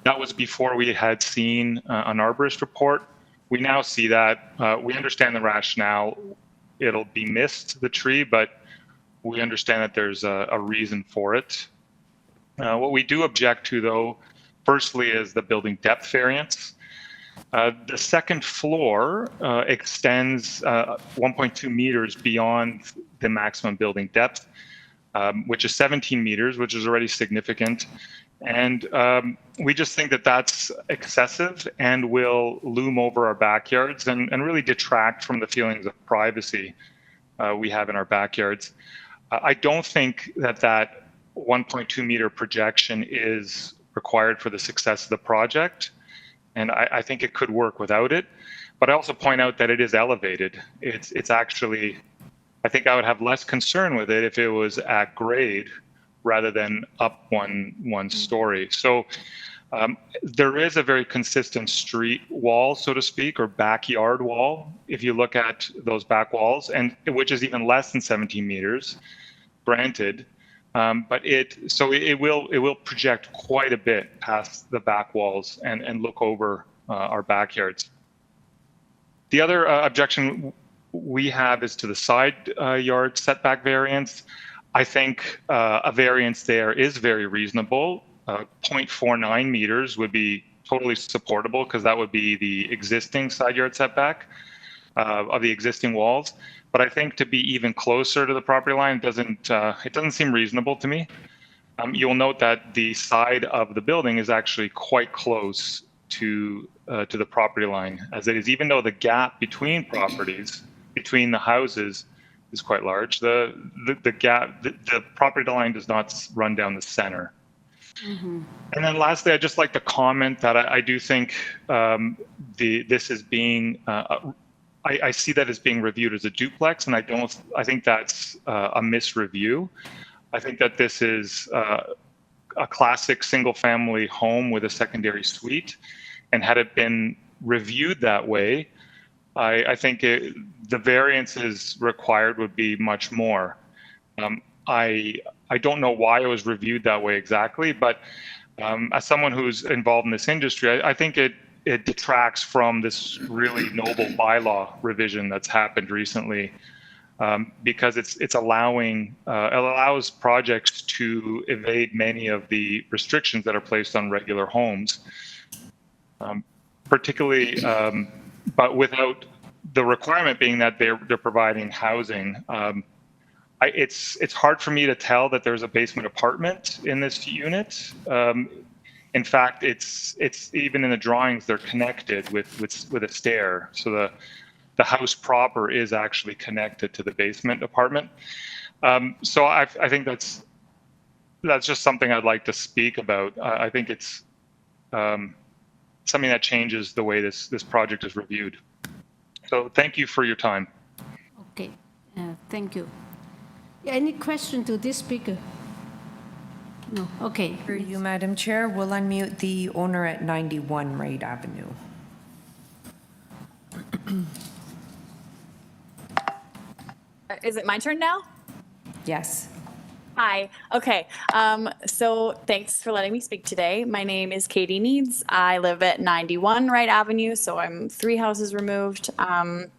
was before we had seen an arborist report. We now see that. We understand the rationale. It'll be missed, the tree, but we understand that there's a reason for it. What we do object to, though, firstly, is the building depth variance. The second floor extends 1.2 meters beyond the maximum building depth, which is 17 meters, which is already significant. And we just think that that's excessive and will loom over our backyards and really detract from the feelings of privacy we have in our backyards. I don't think that 1.2 meter projection is required for the success of the project. And I think it could work without it. But I also point out that it is elevated. It's actually, I think I would have less concern with it if it was at grade rather than up one story. So there is a very consistent street wall, so to speak, or backyard wall, if you look at those back walls, and which is even less than 17 meters, granted. But it will project quite a bit past the back walls and look over our backyards. The other objection we have is to the side yard setback variance. I think a variance there is very reasonable. 0.49 meters would be totally supportable because that would be the existing side yard setback of the existing walls. But I think to be even closer to the property line doesn't seem reasonable to me. You'll note that the side of the building is actually quite close to the property line, as it is. Even though the gap between properties, between the houses, is quite large, the property line does not run down the center. And then lastly, I'd just like to comment that I do think this is being. I see that as being reviewed as a duplex, and I think that's a misreview. I think that this is a classic single-family home with a secondary suite, and had it been reviewed that way, I think the variances required would be much more. I don't know why it was reviewed that way exactly, but as someone who's involved in this industry, I think it detracts from this really noble bylaw revision that's happened recently, because it allows projects to evade many of the restrictions that are placed on regular homes, particularly, but without the requirement being that they're providing housing. It's hard for me to tell that there's a basement apartment in this unit. In fact, it's even in the drawings, they're connected with a stair. So the house proper is actually connected to the basement apartment. So I think that's just something I'd like to speak about. I think it's something that changes the way this project is reviewed. So thank you for your time.
Okay, thank you. Any question to this speaker? No, okay.
For you, Madam Chair, we'll unmute the owner at 91 Wright Avenue.
Is it my turn now?
Yes.
Hi. Okay. So thanks for letting me speak today. My name is Katie Needs. I live at 91 Wright Avenue, so I'm 3 houses removed. And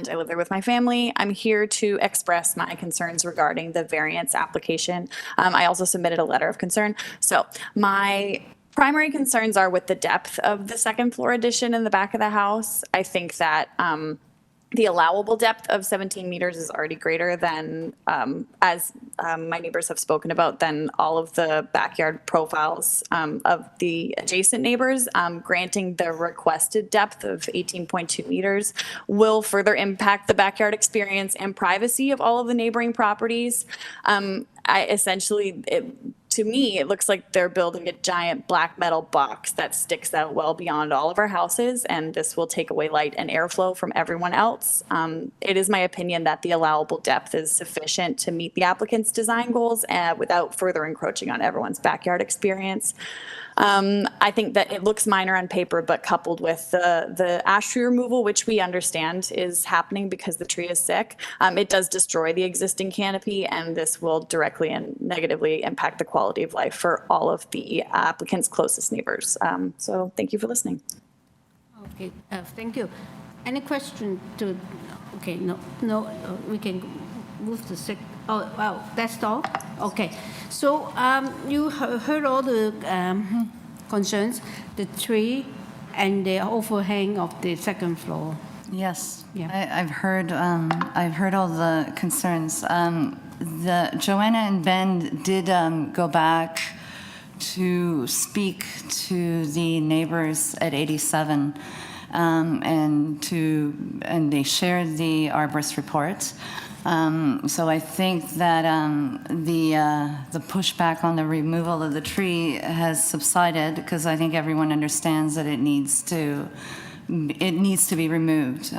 I live there with my family. I'm here to express my concerns regarding the variance application. I also submitted a letter of concern. So my primary concerns are with the depth of the second floor addition in the back of the house. I think that the allowable depth of 17 meters is already greater than, as my neighbors have spoken about, than all of the backyard profiles of the adjacent neighbors. Granting the requested depth of 18.2 meters will further impact the backyard experience and privacy of all of the neighboring properties. To me, it looks like they're building a giant black metal box that sticks out well beyond all of our houses, and this will take away light and airflow from everyone else. It is my opinion that the allowable depth is sufficient to meet the applicant's design goals without further encroaching on everyone's backyard experience. I think that it looks minor on paper, but coupled with the ash tree removal, which we understand is happening because the tree is sick, it does destroy the existing canopy, and this will directly and negatively impact the quality of life for all of the applicant's closest neighbors. So thank you for listening.
Okay, thank you. Any question to, okay, no, we can move to six. Oh, wow, that's all? Okay. So you heard all the concerns, the tree and the overhang of the second floor.
Yes,
Yeah.
I've heard all the concerns. Joanna and Ben did go back to speak to the neighbors at 87, and they shared the arborist report. So I think that the pushback on the removal of the tree has subsided, because I think everyone understands that it needs to be removed.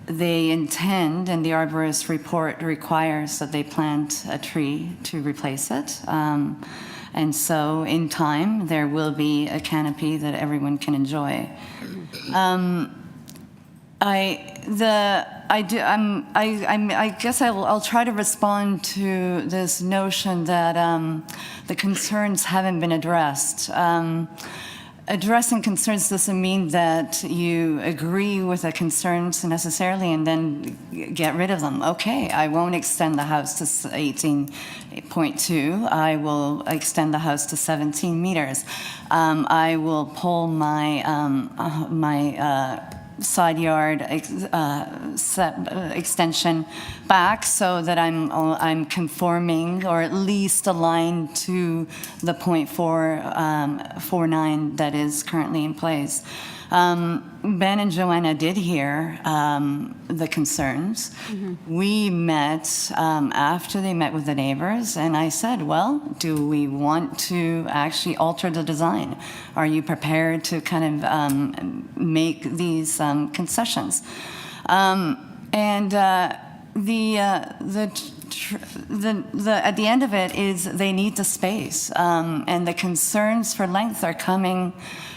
They intend, and the arborist report requires that they plant a tree to replace it. And so in time, there will be a canopy that everyone can enjoy. I guess I'll try to respond to this notion that the concerns haven't been addressed. Addressing concerns doesn't mean that you agree with the concerns necessarily and then get rid of them. Okay, I won't extend the house to 18.2. I will extend the house to 17 meters. I will pull my side yard extension back so that I'm conforming, or at least aligned to the 0.49 that is currently in place. Ben and Joanna did hear the concerns.
Mm-hmm.
We met after they met with the neighbors, and I said, well, do we want to actually alter the design? Are you prepared to kind of make these concessions? At the end of it is they need the space, and the concerns for length are coming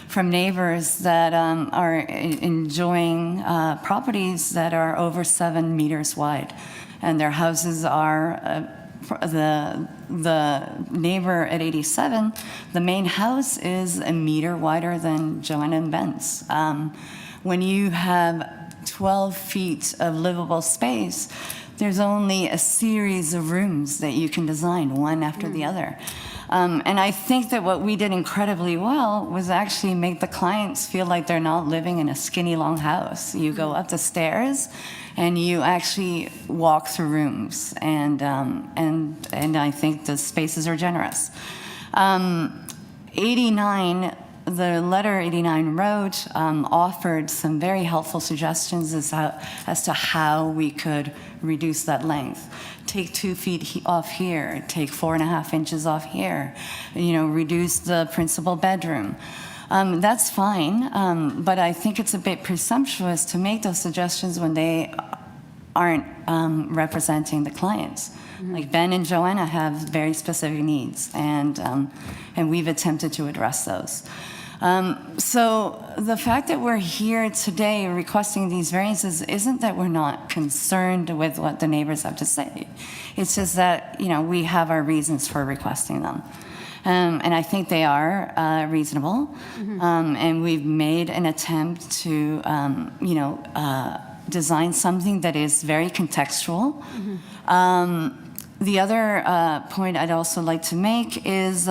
from neighbors that are enjoying properties that are over 7 meters wide, and their houses are the neighbor at 87. The main house is a meter wider than Joanna and Ben's. When you have 12 feet of livable space, there's only a series of rooms that you can design, one after the other. And I think that what we did incredibly well was actually make the clients feel like they're not living in a skinny long house. You go up the stairs and you actually walk through rooms, and I think the spaces are generous. 89, the letter 89 wrote, offered some very helpful suggestions as to how we could reduce that length. Take 2 feet off here, take 4.5 inches off here, reduce the principal bedroom. That's fine, but I think it's a bit presumptuous to make those suggestions when they aren't representing the clients. Mm-hmm. Like Ben and Joanna have very specific needs, and we've attempted to address those. So the fact that we're here today requesting these variances isn't that we're not concerned with what the neighbors have to say. It's just that, we have our reasons for requesting them. And I think they are reasonable. And we've made an attempt to, design something that is very contextual. The other point I'd also like to make is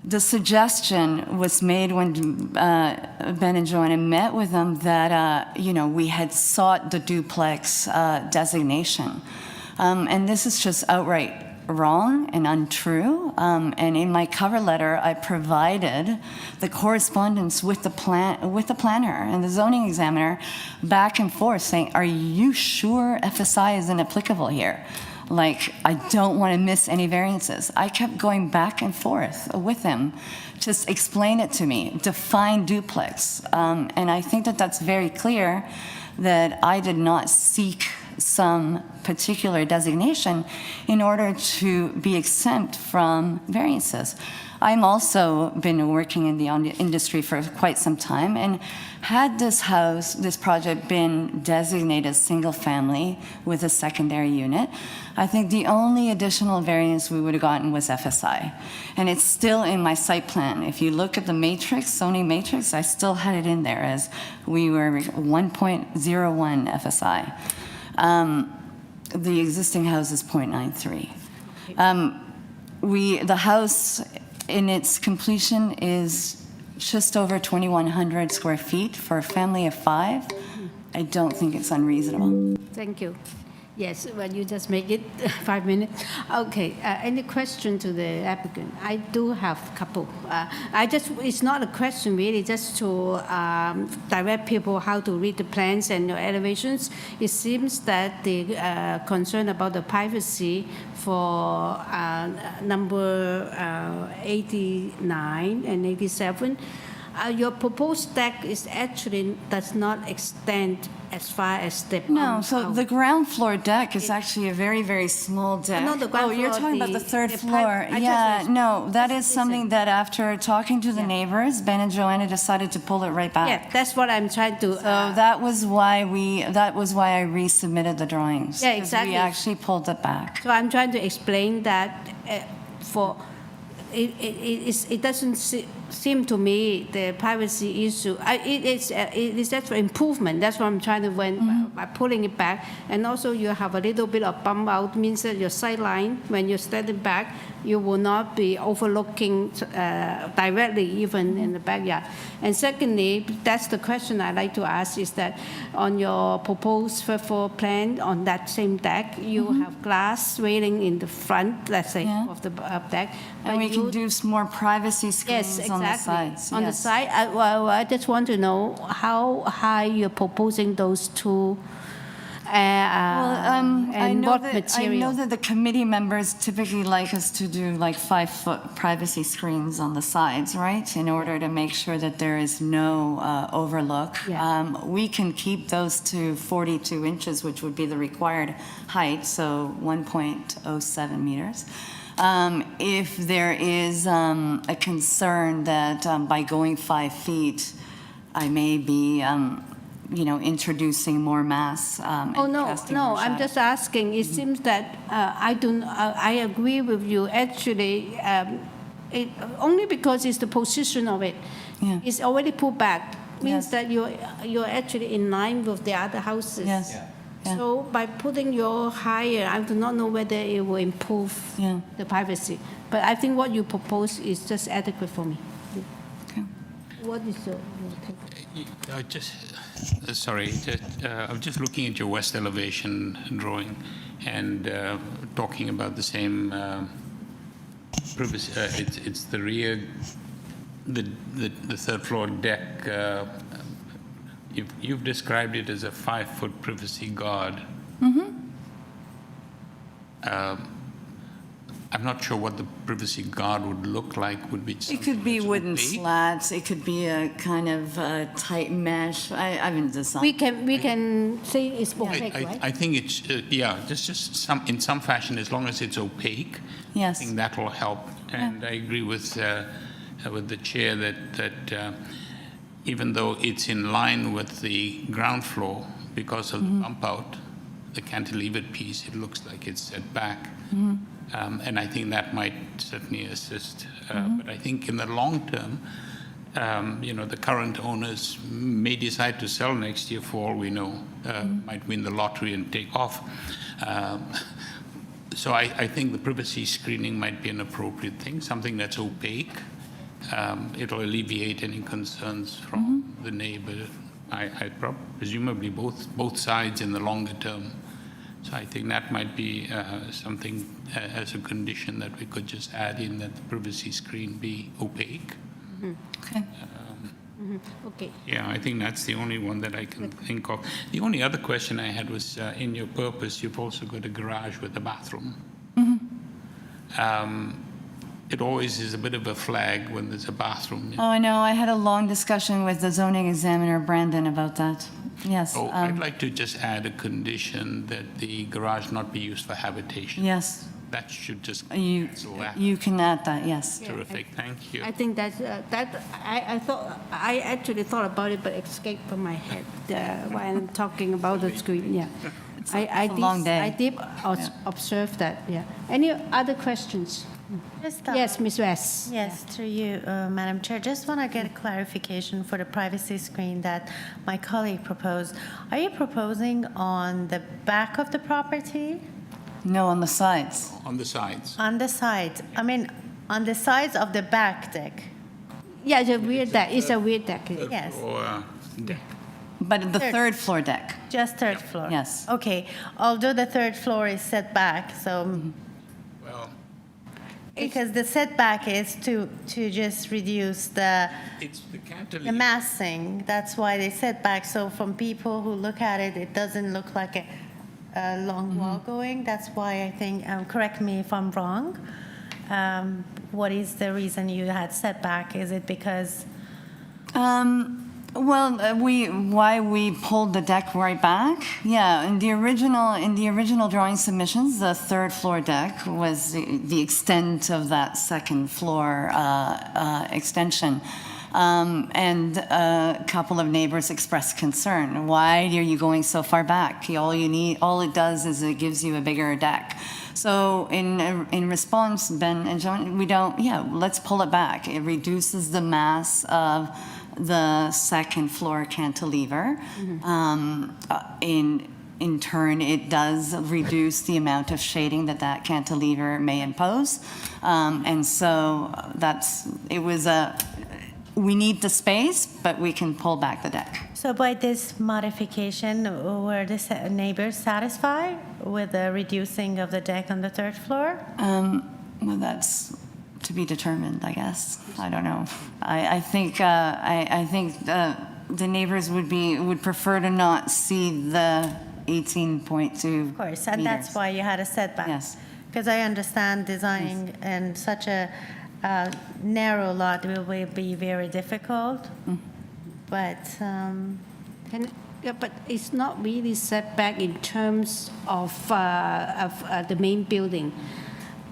the suggestion was made when Ben and Joanna met with them that, we had sought the duplex designation. And this is just outright wrong and untrue. And in my cover letter, I provided the correspondence with the planner and the zoning examiner back and forth saying, are you sure FSI isn't applicable here? Like, I don't want to miss any variances. I kept going back and forth with him. Just explain it to me. Define duplex. And I think that that's very clear that I did not seek some particular designation in order to be exempt from variances. I'm also been working in the industry for quite some time, and had this project been designated single family with a secondary unit, I think the only additional variance we would have gotten was FSI. And it's still in my site plan. If you look at the matrix, zoning matrix, I still had it in there as we were 1.01 FSI. The existing house is 0.93. The house in its completion is just over 2,100 square feet for a family of 5. I don't think it's unreasonable.
Thank you. Yes, well, you just make it 5 minutes. Okay, any question to the applicant? I do have a couple. It's not a question really, just to direct people how to read the plans and your elevations. It seems that the concern about the privacy for number 89 and 87, your proposed deck is actually does not extend as far as the
No, so the ground floor deck is actually a very, very small deck.
No, the ground
you're
floor,
talking about the third floor. Yeah, no, that is something that after talking to the neighbors, Ben and Joanna decided to pull it right back.
Yeah, that's what I'm trying to.
So that was why I resubmitted the drawings.
Yeah, exactly.
We actually pulled it back.
So I'm trying to explain that it doesn't seem to me the privacy issue. It is just for improvement. That's what I'm trying to by pulling it back. And also you have a little bit of bump out, means that your sight line, when you're standing back, you will not be overlooking directly even in the backyard. And secondly, that's the question I'd like to ask, is that on your proposed floor plan on that same deck, you have glass railing in the front, let's say, of the deck.
And we can do some more privacy screens on the sides.
On the side, I just want to know how high you're proposing those two.
I know that the committee members typically like us to do like 5-foot privacy screens on the sides, right? In order to make sure that there is no overlook. We can keep those to 42 inches, which would be the required height, so 1.07 meters. If there is a concern that by going 5 feet, I may be introducing more mass.
No, I'm just asking. It seems that I agree with you. Actually, only because it's the position of it. It's already pulled back. Means that you're actually in line with the other houses. So by putting your higher, I do not know whether it will improve the privacy. But I think what you propose is just adequate for me. What is your take?
Sorry, I'm just looking at your west elevation drawing and talking about the same privacy. It's the rear, the third floor deck. You've described it as a 5-foot privacy guard. I'm not sure what the privacy guard would look like.
It could be wooden slats. It could be a kind of tight mesh. I haven't designed.
We can say it's opaque, right?
I think it's just in some fashion, as long as it's opaque.
Yes.
I think that will help. And I agree with with the chair that even though it's in line with the ground floor, because of the bump out, the cantilevered piece, it looks like it's set back. And I think that might certainly assist. But I think in the long term, the current owners may decide to sell next year for all we know, might win the lottery and take off. So I think the privacy screening might be an appropriate thing, something that's opaque. It'll alleviate any concerns from the neighbor. Presumably both sides in the longer term. So I think that might be something as a condition that we could just add in, that the privacy screen be opaque.
Okay.
Okay.
Yeah, I think that's the only one that I can think of. The only other question I had was, in your purpose, you've also got a garage with a bathroom. It always is a bit of a flag when there's a bathroom.
Oh, I know. I had a long discussion with the zoning examiner, Brandon, about that. Yes.
So I'd like to just add a condition that the garage not be used for habitation.
Yes.
That should just cancel that.
You can add that, yes.
Terrific, thank you.
I think that I actually thought about it, but escaped from my head while I'm talking about the screen. Yeah,
it's a long day.
I did observe that. Yeah. Any other questions? Yes, Ms. West.
Yes, through you, Madam Chair. Just want to get a clarification for the privacy screen that my colleague proposed. Are you proposing on the back of the property?
No, on the sides.
On the sides.
On the sides. I mean, on the sides of the back deck.
Yeah, it's a weird deck. It's a weird deck.
Yes.
But the third floor deck.
Just third floor?
Yes.
Okay. Although the third floor is set back, so...
Well...
Because the setback is to just reduce the massing. That's why they set back. So from people who look at it, it doesn't look like a long wall going. That's why I think, correct me if I'm wrong, what is the reason you had setback? Is it because...
why we pulled the deck right back? Yeah, in the original drawing submissions, the third floor deck was the extent of that second floor extension. And a couple of neighbors expressed concern. Why are you going so far back? All it does is it gives you a bigger deck. So in response, Ben and John, let's pull it back. It reduces the mass of the second floor cantilever. In turn, it does reduce the amount of shading that cantilever may impose. And so we need the space, but we can pull back the deck.
So by this modification, were the neighbors satisfied with the reducing of the deck on the third floor?
Well, that's to be determined, I guess. I don't know. I think the neighbors would prefer to not see the 18.2.
Of course, and that's why you had a setback.
Yes.
Because I understand designing in such a narrow lot will be very difficult. But
but it's not really setback in terms of the main building.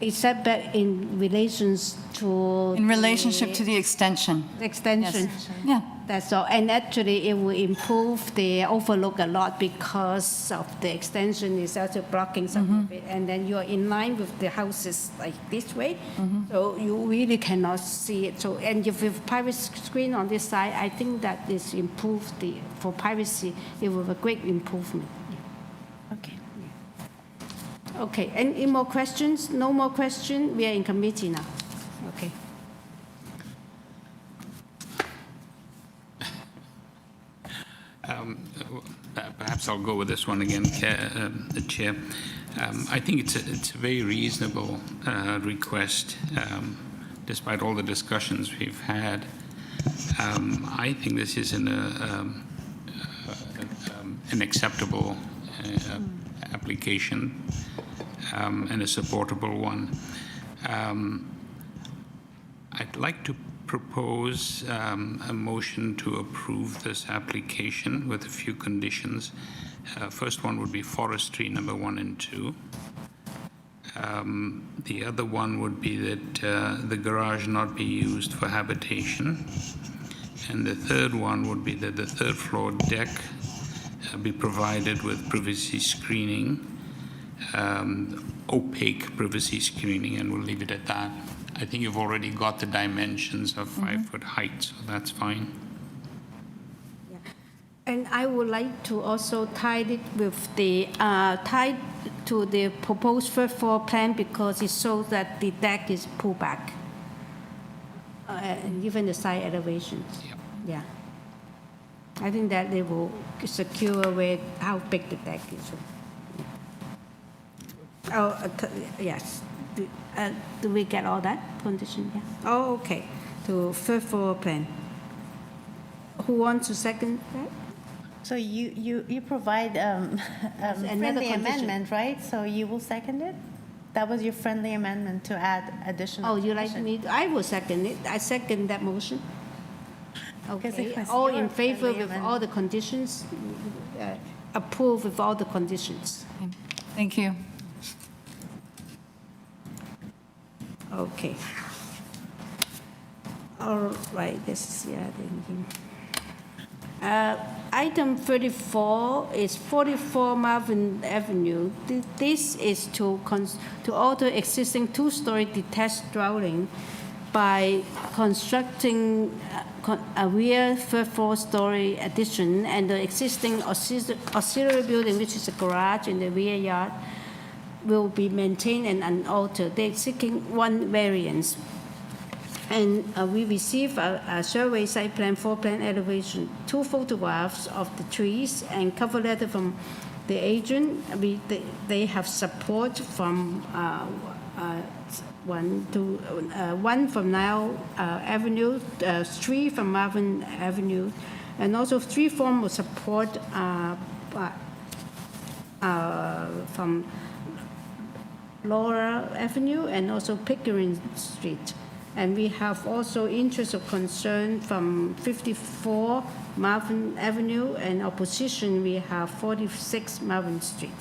It's setback in relations to...
In relationship to the extension.
The extension.
Yes. Yeah.
That's all. And actually, it will improve the overlook a lot because of the extension is also blocking some of it. And then you're in line with the houses like this way. So you really cannot see it. So, and if you have privacy screen on this side, I think that is improved for privacy. It will be a great improvement.
okay.
Okay, any more questions? No more questions? We are in committee now. Okay.
Perhaps I'll go with this one again, the Chair. I think it's a very reasonable request, despite all the discussions we've had. I think this is an acceptable application and a supportable one. I'd like to propose a motion to approve this application with a few conditions. First one would be forestry number 1 and 2. The other one would be that the garage not be used for habitation. And the third one would be that the third floor deck be provided with privacy screening, opaque privacy screening, and we'll leave it at that. I think you've already got the dimensions of 5-foot height, so that's fine.
And I would like to also tie it with the, tied to the proposed first floor plan because it shows that the deck is pulled back. And even the side elevations.
Yep.
Yeah. I think that they will secure with how big the deck is. Oh, yes. Do we get all that condition? Yeah. Oh, okay. To first floor plan. Who wants to second that?
So you provide a friendly
condition.
amendment, right? So you will second it? That was your friendly amendment to add additional.
Oh, you like
condition.
me? I will second it. I second that motion.
Because it
Okay.
was
All
your
in favor
friendly
with all the conditions? Approve with all the conditions.
Thank you.
Okay. All right, this is, yeah, thinking. Item 34 is 44 Malvern Avenue. This is to alter existing two-story detached dwelling by constructing a rear third four-story addition and the existing auxiliary building, which is a garage in the rear yard, will be maintained and unaltered. They're seeking one variance. And we received a survey site plan, floor plan elevation, 2 photographs of the trees, and cover letter from the agent. They have support from one from Nile Avenue, 3 from Malvern Avenue, and also 3 form of support from Laura Avenue and also Pickering Street. And we have also interest of concern from 54 Malvern Avenue, and opposition we have 46 Malvern Street.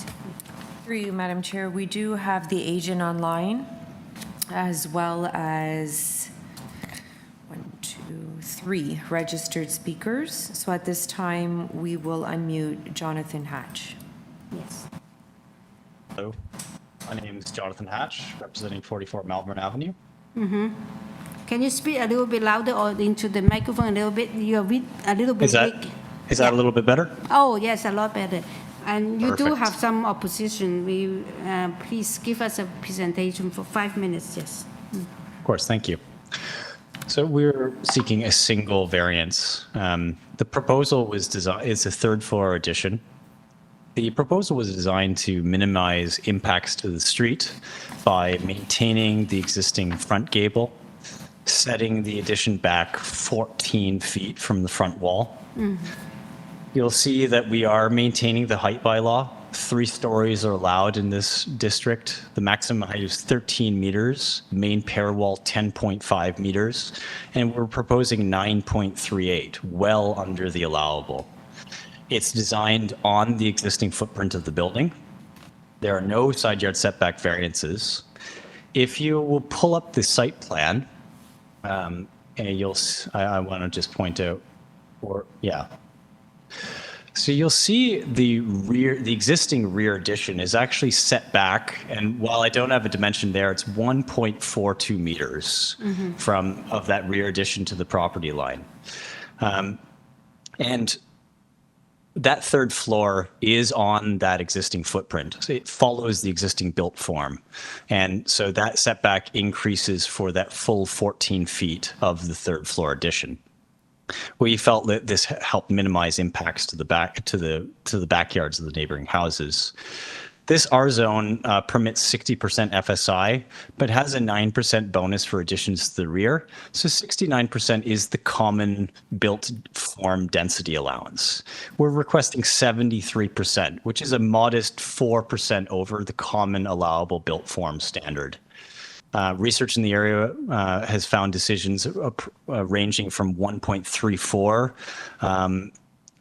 Through you, Madam Chair, we do have the agent online, as well as 3 registered speakers. So at this time, we will unmute Jonathan Hatch.
Yes.
Hello, my name is Jonathan Hatch, representing 44 Malvern Avenue.
Mm-hmm. Can you speak a little bit louder or into the microphone a little bit? You're a little bit weak.
Is that a little bit better?
Oh, yes, a lot better. And you do
Perfect.
have some opposition. Please give us a presentation for 5 minutes, yes.
Of course, thank you. So we're seeking a single variance. The proposal is a third floor addition. The proposal was designed to minimize impacts to the street by maintaining the existing front gable, setting the addition back 14 feet from the front wall.
Mm-hmm.
You'll see that we are maintaining the height bylaw. 3 stories are allowed in this district. The maximum height is 13 meters, main pair wall 10.5 meters, and we're proposing 9.38, well under the allowable. It's designed on the existing footprint of the building. There are no side yard setback variances. If you will pull up the site plan, and I want to just point out, So you'll see the existing rear addition is actually set back, and while I don't have a dimension there, it's 1.42 meters of that rear addition to the property line. And that third floor is on that existing footprint. So it follows the existing built form. And so that setback increases for that full 14 feet of the third floor addition. We felt that this helped minimize impacts to the backyards of the neighboring houses. This R zone permits 60% FSI, but has a 9% bonus for additions to the rear. So 69% is the common built form density allowance. We're requesting 73%, which is a modest 4% over the common allowable built form standard. Research in the area has found decisions ranging from 1.34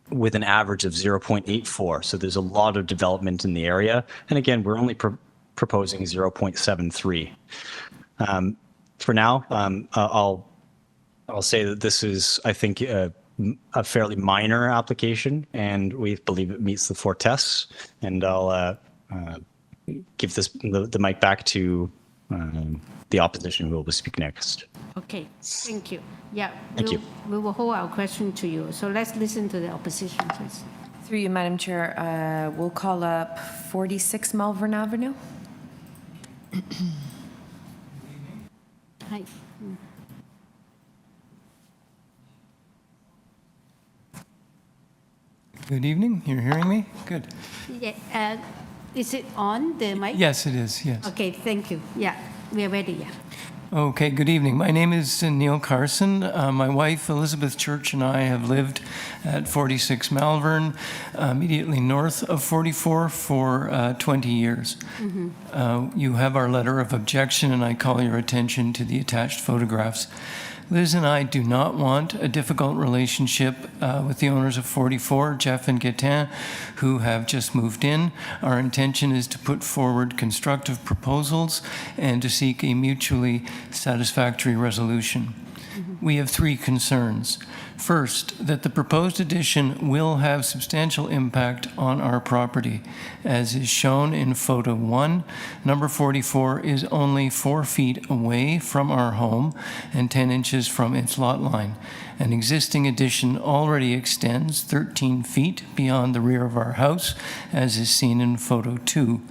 with an average of 0.84. So there's a lot of development in the area. And again, we're only proposing 0.73. For now, I'll say that this is, I think, a fairly minor application, and we believe it meets the 4 tests. And I'll give the mic back to the opposition, who will speak next.
Okay, thank you. Yeah,
Thank you.
we will hold our question to you. So let's listen to the opposition, please.
Through you, Madam Chair, we'll call up 46 Malvern Avenue.
Hi.
Good evening. You're hearing me? Good.
Yeah, is it on the mic?
Yes, it is. Yes.
Okay, thank you. Yeah, we are ready. Yeah.
Okay, good evening. My name is Neil Carson. My wife, Elizabeth Church, and I have lived at 46 Malvern, immediately north of 44, for 20 years. You have our letter of objection, and I call your attention to the attached photographs. Liz and I do not want a difficult relationship with the owners of 44, Jeff and Gaetan, who have just moved in. Our intention is to put forward constructive proposals and to seek a mutually satisfactory resolution. We have 3 concerns. First, that the proposed addition will have substantial impact on our property. As is shown in photo 1, number 44 is only 4 feet away from our home and 10 inches from its lot line. An existing addition already extends 13 feet beyond the rear of our house, as is seen in photo 2.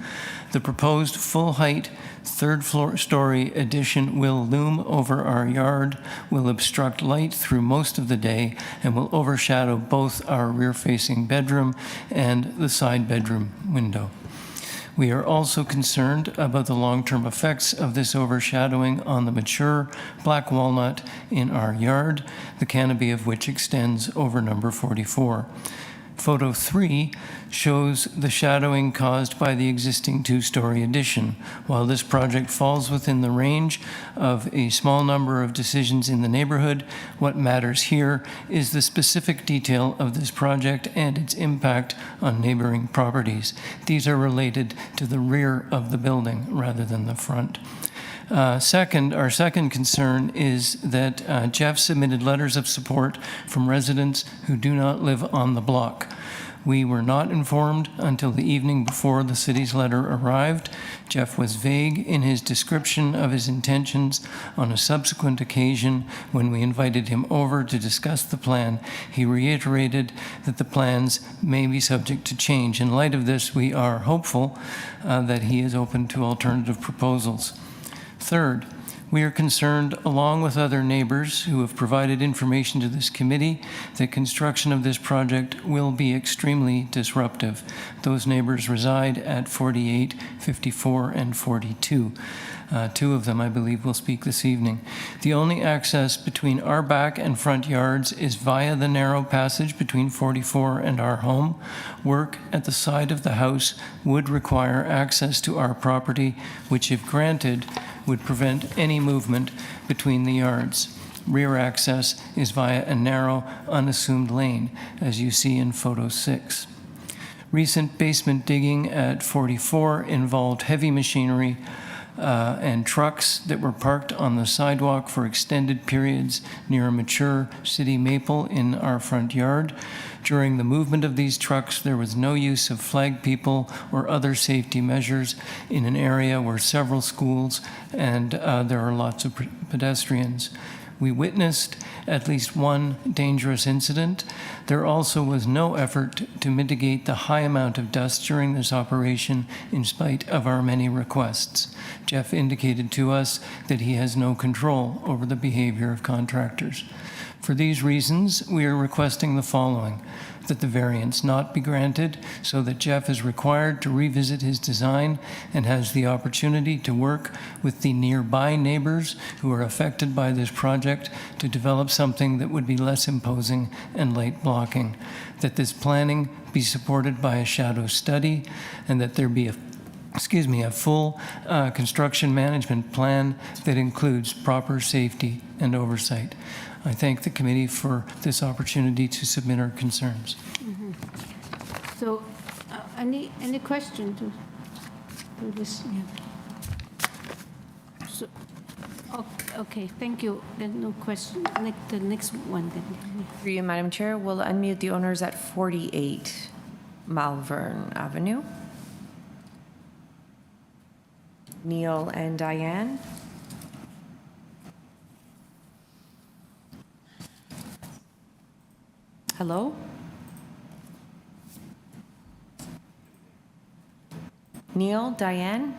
The proposed full-height 3rd story addition will loom over our yard, will obstruct light through most of the day, and will overshadow both our rear-facing bedroom and the side bedroom window. We are also concerned about the long-term effects of this overshadowing on the mature black walnut in our yard, the canopy of which extends over number 44. Photo 3 shows the shadowing caused by the existing 2-story addition. While this project falls within the range of a small number of decisions in the neighborhood, what matters here is the specific detail of this project and its impact on neighboring properties. These are related to the rear of the building rather than the front. Our second concern is that Jeff submitted letters of support from residents who do not live on the block. We were not informed until the evening before the city's letter arrived. Jeff was vague in his description of his intentions. On a subsequent occasion, when we invited him over to discuss the plan, he reiterated that the plans may be subject to change. In light of this, we are hopeful that he is open to alternative proposals. Third, we are concerned, along with other neighbors who have provided information to this committee, that construction of this project will be extremely disruptive. Those neighbors reside at 48, 54, and 42. 2 of them, I believe, will speak this evening. The only access between our back and front yards is via the narrow passage between 44 and our home. Work at the side of the house would require access to our property, which, if granted, would prevent any movement between the yards. Rear access is via a narrow, unassumed lane, as you see in photo 6. Recent basement digging at 44 involved heavy machinery and trucks that were parked on the sidewalk for extended periods near a mature city maple in our front yard. During the movement of these trucks, there was no use of flag people or other safety measures in an area where several schools and there are lots of pedestrians. We witnessed at least one dangerous incident. There also was no effort to mitigate the high amount of dust during this operation in spite of our many requests. Jeff indicated to us that he has no control over the behavior of contractors. For these reasons, we are requesting the following: that the variance not be granted so that Jeff is required to revisit his design and has the opportunity to work with the nearby neighbors who are affected by this project to develop something that would be less imposing and light blocking, that this planning be supported by a shadow study, and that there be a full construction management plan that includes proper safety and oversight. I thank the committee for this opportunity to submit our concerns.
So, any question to do this, yeah. So, okay, thank you. Then no question. The next one then.
Through you, Madam Chair, we'll unmute the owners at 48 Malvern Avenue. Neil and Diane. Hello? Neil, Diane?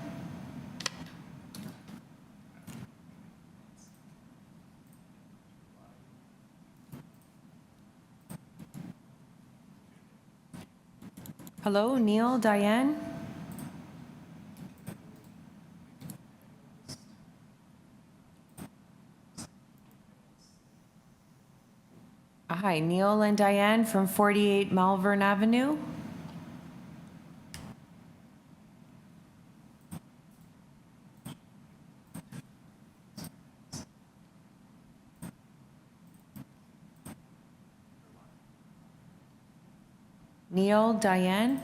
Hello, Neil, Diane? Hi, Neil and Diane from 48 Malvern Avenue. Neil, Diane?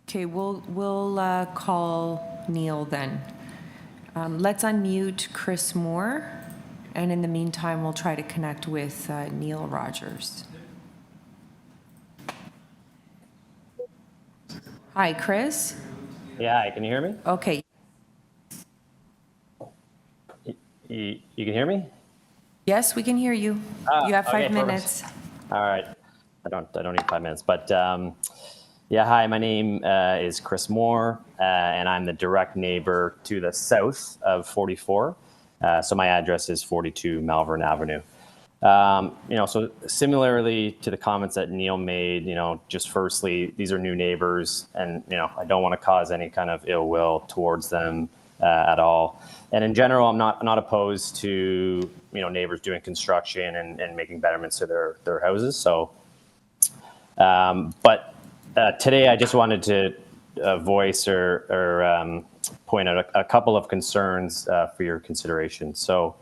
Okay, we'll call Neil then. Let's unmute Chris Moore, and in the meantime, we'll try to connect with Neil Rogers. Hi, Chris.
Yeah, can you hear me?
Okay.
You can hear me?
Yes, we can hear you. You have 5 minutes.
All right. I don't need 5 minutes, but yeah, hi, my name is Chris Moore, and I'm the direct neighbor to the south of 44. So my address is 42 Malvern Avenue. So similarly to the comments that Neil made, just firstly, these are new neighbors, and I don't want to cause any kind of ill will towards them at all. And in general, I'm not opposed to neighbors doing construction and making betterments to their houses. So, but today I just wanted to voice or point out a couple of concerns for your consideration. So.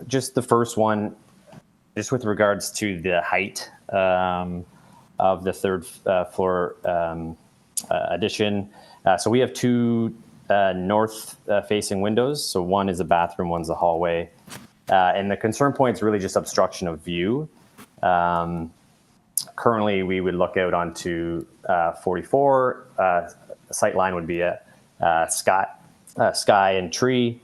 Just the first one, just with regards to the height of the third floor addition. So we have two north-facing windows. So one is a bathroom, one's a hallway. And the concern point is really just obstruction of view. Currently, we would look out onto 44. Sight line would be a sky and tree.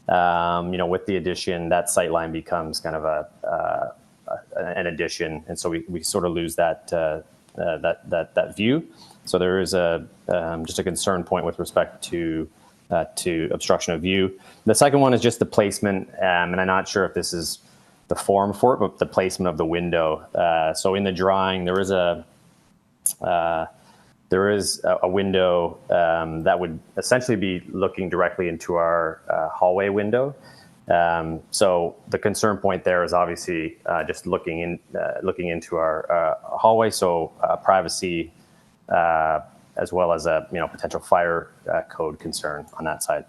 With the addition, that sight line becomes kind of an addition, and so we sort of lose that view. So there is just a concern point with respect to obstruction of view. The second one is just the placement, and I'm not sure if this is the form for it, but the placement of the window. So in the drawing, there is a window that would essentially be looking directly into our hallway window. So the concern point there is obviously just looking into our hallway, so privacy as well as a potential fire code concern on that side.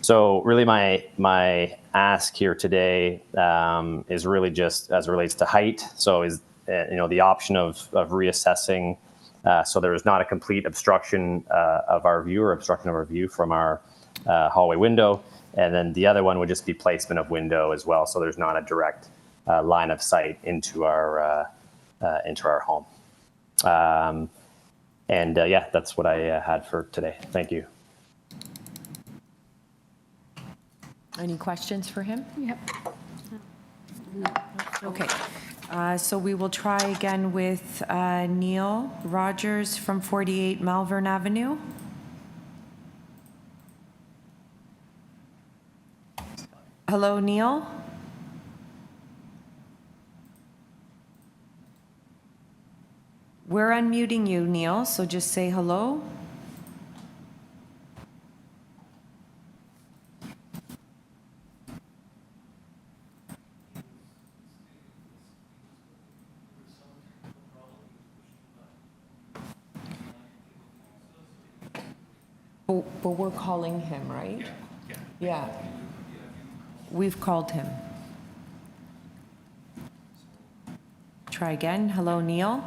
So really, my ask here today is really just as it relates to height. So is the option of reassessing. So there is not a complete obstruction of our view or obstruction of our view from our hallway window. And then the other one would just be placement of window as well. So there's not a direct line of sight into our home. Yeah, that's what I had for today. Thank you.
Any questions for him?
Yep.
Okay. So we will try again with Neil Rogers from 48 Malvern Avenue. Hello, Neil. We're unmuting you, Neil, so just say hello. But we're calling him, right? Yeah. We've called him. Try again. Hello, Neil.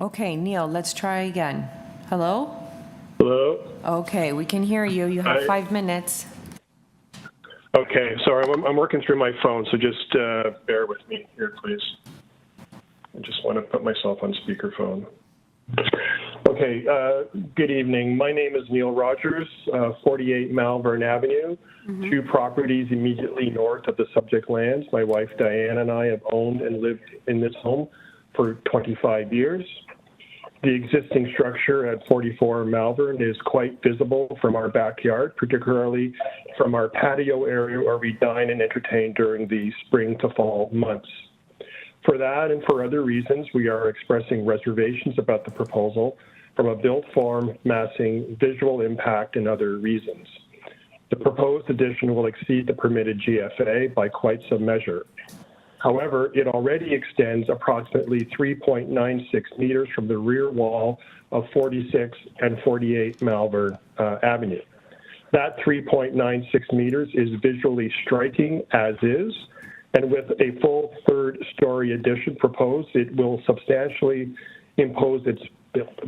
Okay, Neil, let's try again. Hello?
Hello?
Okay, we can hear you. You have 5 minutes.
Okay, sorry, I'm working through my phone, so just bear with me here, please. I just want to put myself on speakerphone. Okay, good evening. My name is Neil Rogers, 48 Malvern Avenue, 2 properties immediately north of the subject lands. My wife Diane and I have owned and lived in this home for 25 years. The existing structure at 44 Malvern is quite visible from our backyard, particularly from our patio area where we dine and entertain during the spring to fall months. For that and for other reasons, we are expressing reservations about the proposal from a built form, massing, visual impact, and other reasons. The proposed addition will exceed the permitted GFA by quite some measure. However, it already extends approximately 3.96 meters from the rear wall of 46 and 48 Malvern Avenue. That 3.96 meters is visually striking as is, and with a full third-story addition proposed, it will substantially impose its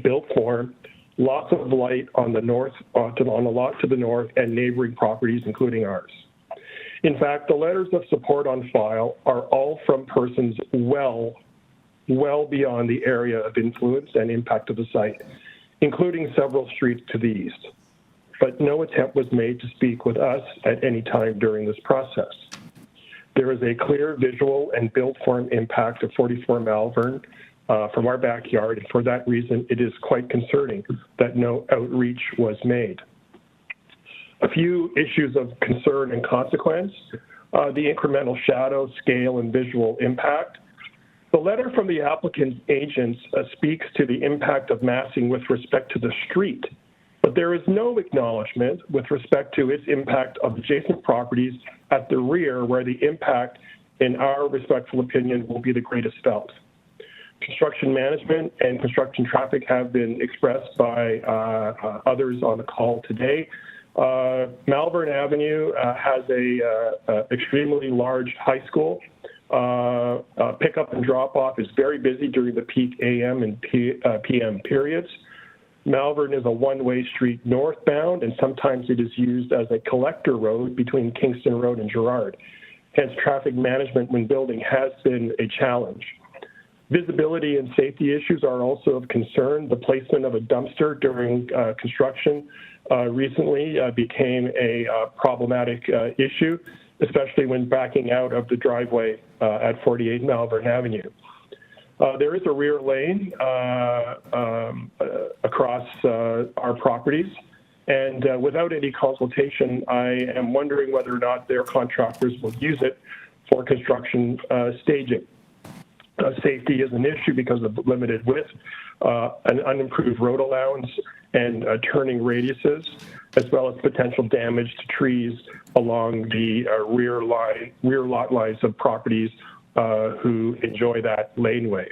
built form, lots of light on the north, on a lot to the north, and neighboring properties, including ours. In fact, the letters of support on file are all from persons well beyond the area of influence and impact of the site, including several streets to the east. But no attempt was made to speak with us at any time during this process. There is a clear visual and built form impact of 44 Malvern from our backyard, and for that reason, it is quite concerning that no outreach was made. A few issues of concern and consequence, the incremental shadow, scale, and visual impact. The letter from the applicant's agents speaks to the impact of massing with respect to the street, but there is no acknowledgement with respect to its impact of adjacent properties at the rear, where the impact, in our respectful opinion, will be the greatest felt. Construction management and construction traffic have been expressed by others on the call today. Malvern Avenue has a extremely large high school. Pickup and drop-off is very busy during the peak AM and PM periods. Malvern is a one-way street northbound, and sometimes it is used as a collector road between Kingston Road and Gerrard. Hence, traffic management when building has been a challenge. Visibility and safety issues are also of concern. The placement of a dumpster during construction recently became a problematic issue, especially when backing out of the driveway at 48 Malvern Avenue. There is a rear lane across our properties, and without any consultation, I am wondering whether or not their contractors will use it for construction staging. Safety is an issue because of limited width, an unimproved road allowance, and turning radiuses, as well as potential damage to trees along the rear lot lines of properties who enjoy that laneway.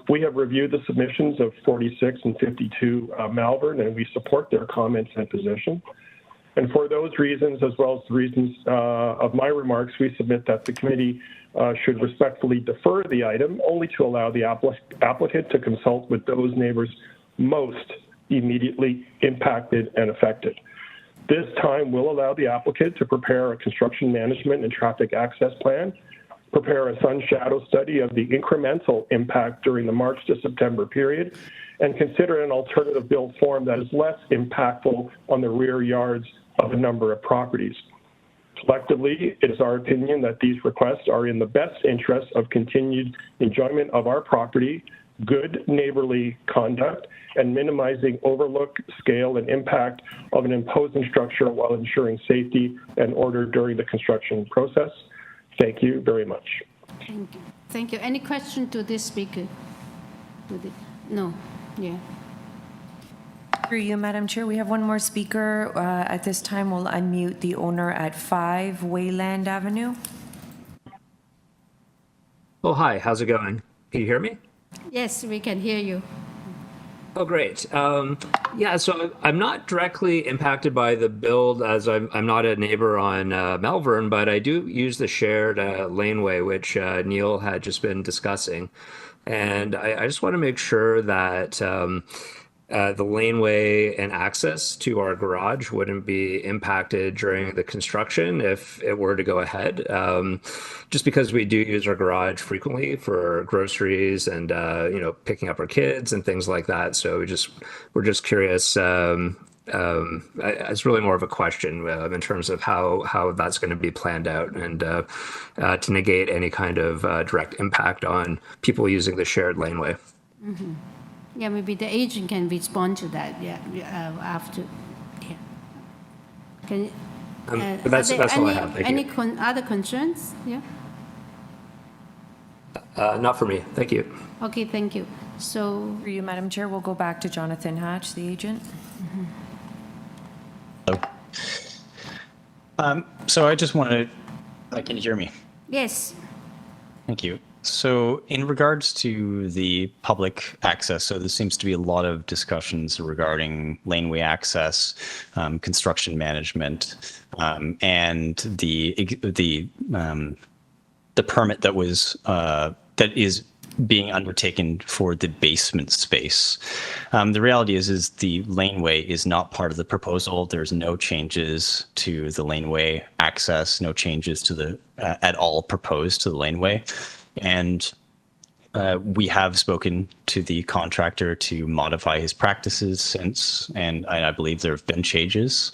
We have reviewed the submissions of 46 and 52 Malvern, and we support their comments and position. And for those reasons, as well as the reasons of my remarks, we submit that the committee should respectfully defer the item, only to allow the applicant to consult with those neighbors most immediately impacted and affected. This time will allow the applicant to prepare a construction management and traffic access plan, prepare a sun shadow study of the incremental impact during the March to September period, and consider an alternative build form that is less impactful on the rear yards of a number of properties. Collectively, it is our opinion that these requests are in the best interest of continued enjoyment of our property, good neighborly conduct, and minimizing overlook, scale, and impact of an imposing structure while ensuring safety and order during the construction process. Thank you very much.
Thank you. Thank you. Any question to this speaker? No. Yeah.
Through you, Madam Chair, we have one more speaker. At this time, we'll unmute the owner at 5 Wayland Avenue.
Oh, hi. How's it going? Can you hear me?
Yes, we can hear you.
Oh, great. Yeah, so I'm not directly impacted by the build as I'm not a neighbor on Malvern, but I do use the shared laneway, which Neil had just been discussing. And I just want to make sure that the laneway and access to our garage wouldn't be impacted during the construction if it were to go ahead. Just because we do use our garage frequently for groceries and picking up our kids and things like that. So we're just curious. It's really more of a question in terms of how that's going to be planned out and to negate any kind of direct impact on people using the shared laneway.
Mm-hmm. Yeah, maybe the agent can respond to that. Yeah, after. Yeah. Can.
But that's all I have. Thank
any
you.
Other concerns? Yeah.
Not for me. Thank you.
Okay, thank you. So.
For you, Madam Chair, we'll go back to Jonathan Hatch, the agent.
Hello. So I just wanted. Can you hear me?
Yes.
Thank you. So in regards to the public access, so there seems to be a lot of discussions regarding laneway access, construction management, and the permit that is being undertaken for the basement space. The reality is the laneway is not part of the proposal. There's no changes to the laneway access, no changes to the at all proposed to the laneway. And we have spoken to the contractor to modify his practices since, and I believe there have been changes.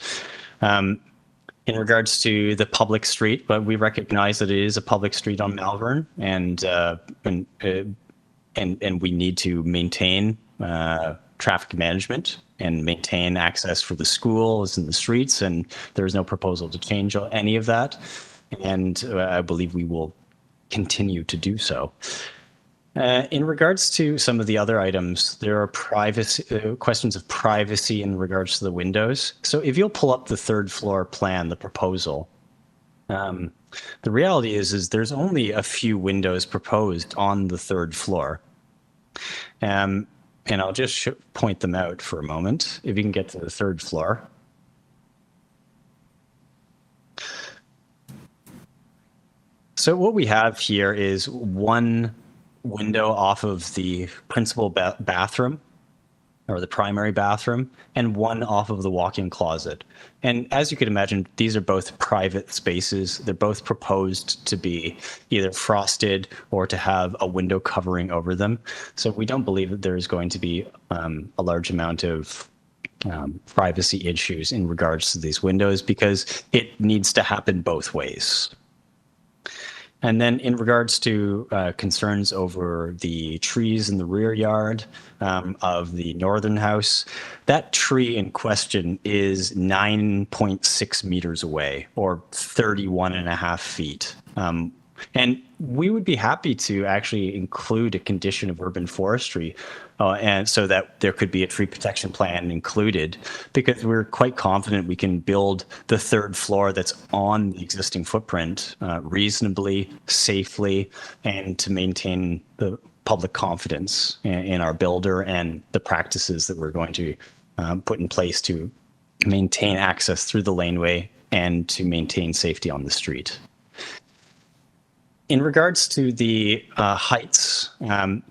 In regards to the public street, but we recognize that it is a public street on Malvern, and we need to maintain traffic management and maintain access for the schools and the streets, and there is no proposal to change any of that. And I believe we will continue to do so. In regards to some of the other items, there are questions of privacy in regards to the windows. So if you'll pull up the third floor plan, the proposal, the reality is there's only a few windows proposed on the third floor. And I'll just point them out for a moment. If you can get to the third floor. So what we have here is one window off of the principal bathroom or the primary bathroom and one off of the walk-in closet. And as you could imagine, these are both private spaces. They're both proposed to be either frosted or to have a window covering over them. So we don't believe that there is going to be a large amount of privacy issues in regards to these windows because it needs to happen both ways. And then in regards to concerns over the trees in the rear yard of the northern house, that tree in question is 9.6 meters away or 31.5 feet. And we would be happy to actually include a condition of urban forestry and so that there could be a tree protection plan included, because we're quite confident we can build the third floor that's on the existing footprint reasonably, safely, and to maintain the public confidence in our builder and the practices that we're going to put in place to maintain access through the laneway and to maintain safety on the street. In regards to the heights,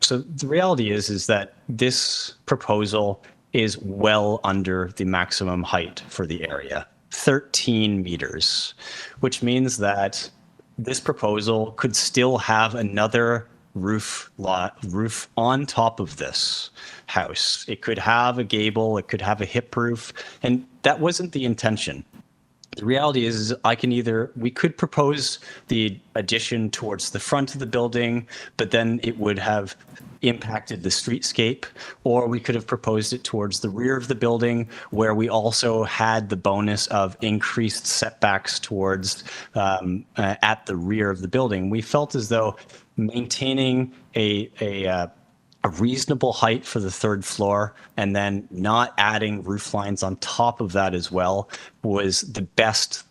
so the reality is that this proposal is well under the maximum height for the area, 13 meters, which means that this proposal could still have another roof on top of this house. It could have a gable, it could have a hip roof, and that wasn't the intention. The reality is we could propose the addition towards the front of the building, but then it would have impacted the streetscape, or we could have proposed it towards the rear of the building, where we also had the bonus of increased setbacks towards at the rear of the building. We felt as though maintaining a reasonable height for the third floor and then not adding roof lines on top of that as well was the best,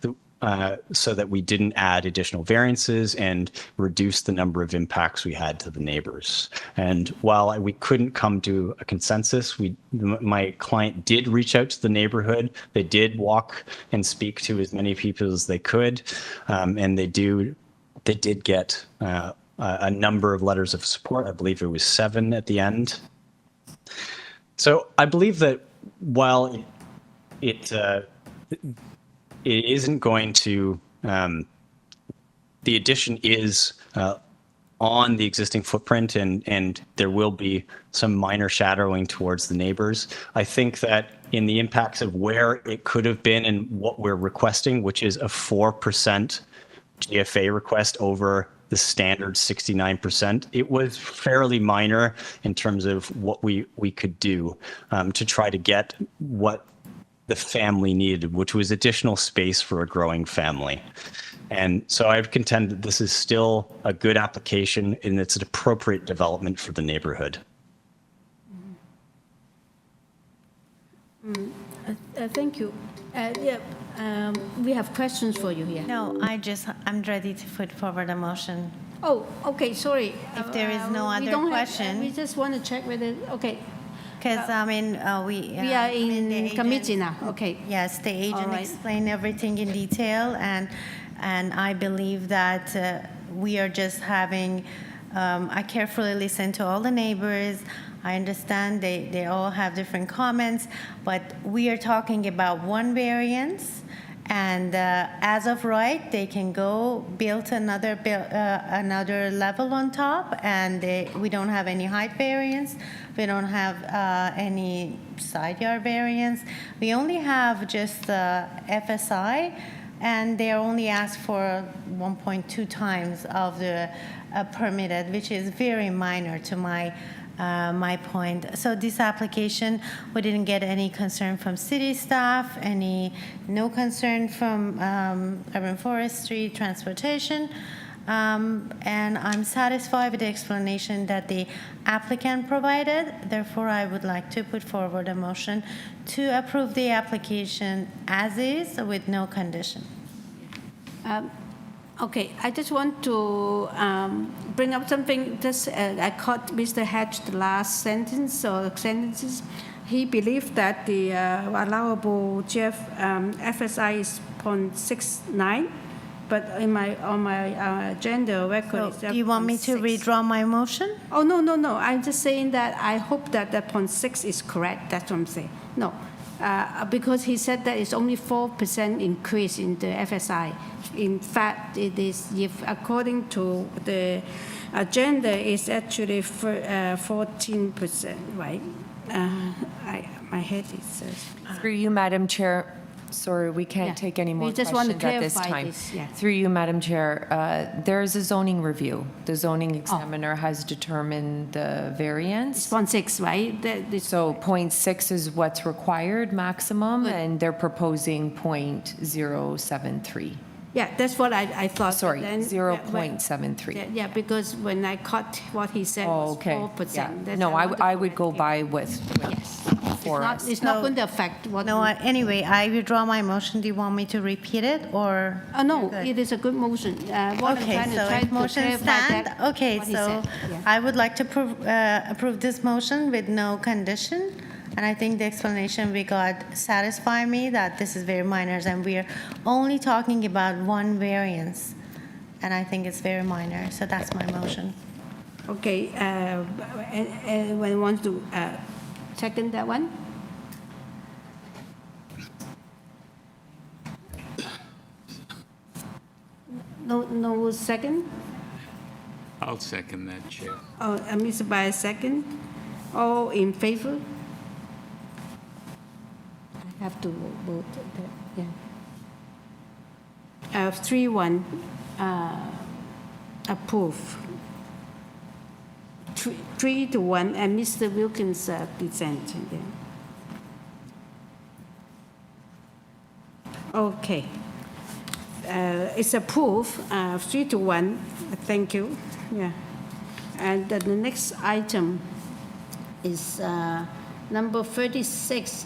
so that we didn't add additional variances and reduce the number of impacts we had to the neighbors. And while we couldn't come to a consensus, my client did reach out to the neighborhood. They did walk and speak to as many people as they could, and they did get a number of letters of support. I believe it was 7 at the end. So I believe that while it isn't going to, the addition is on the existing footprint, and there will be some minor shadowing towards the neighbors. I think that in the impacts of where it could have been and what we're requesting, which is a 4% GFA request over the standard 69%, it was fairly minor in terms of what we could do to try to get what the family needed, which was additional space for a growing family. And so I contend that this is still a good application and it's an appropriate development for the neighborhood.
Thank you. We have questions for you here.
No, I'm ready to put forward a motion.
Oh, okay, sorry.
If there is no
We
other
don't have-
question.
we just want to check whether, okay.
Because,
We are in committee now, okay.
Yes, the
All
agent
right.
explained everything in detail, and I believe that we are just having, I carefully listened to all the neighbors. I understand they all have different comments, but we are talking about one variance, and as of right, they can go build another level on top, and we don't have any height variance. We don't have any side yard variance. We only have just FSI, and they are only asked for 1.2 times of the permitted, which is very minor to my point. So this application, we didn't get any concern from city staff, no concern from urban forestry, transportation, and I'm satisfied with the explanation that the applicant provided. Therefore, I would like to put forward a motion to approve the application as is with no condition.
Okay, I just want to bring up something. I caught Mr. Hatch the last sentence or sentences. He believed that the allowable FSI is 0.69, but on my agenda record,
So do you want me to withdraw my motion?
Oh, no. I'm just saying that I hope that the 0.6 is correct. That's what I'm saying. No, because he said that it's only 4% increase in the FSI. In fact, it is, if according to the agenda, it's actually 14%, right? My head is...
Through you, Madam Chair, sorry, we can't take any more
We just
questions
want to
at this
clarify
time.
this, yeah.
Through you, Madam Chair, there is a zoning review. The zoning examiner has determined the variance.
0.6, right?
So 0.6 is what's required maximum, and they're proposing 0.073.
Yeah, that's what I thought.
Sorry,
Then-
0.73.
Yeah, because when I caught what he said
Oh,
was
okay.
4%.
Yeah.
That's
No,
why
I would go by with for us.
It's not going to affect what...
No, anyway, I withdraw my motion. Do you want me to repeat it, or?
No, it is a good motion. What I'm
Okay,
trying to
so
try
if
to
motion
clarify
stand,
that,
okay,
what he
so
said, yeah.
I would like to approve this motion with no condition. And I think the explanation we got satisfy me that this is very minor, and we are only talking about one variance. And I think it's very minor, so that's my motion.
Okay, anyone wants to second that one? No second?
I'll second that, Chair.
Oh, Mr. By second. All in favor? I have to vote that, yeah. 3-1, approve. 3-1, and Mr. Wilkins dissent. Yeah. Okay. It's approved, 3-1. Thank you. Yeah. And the next item is number 36,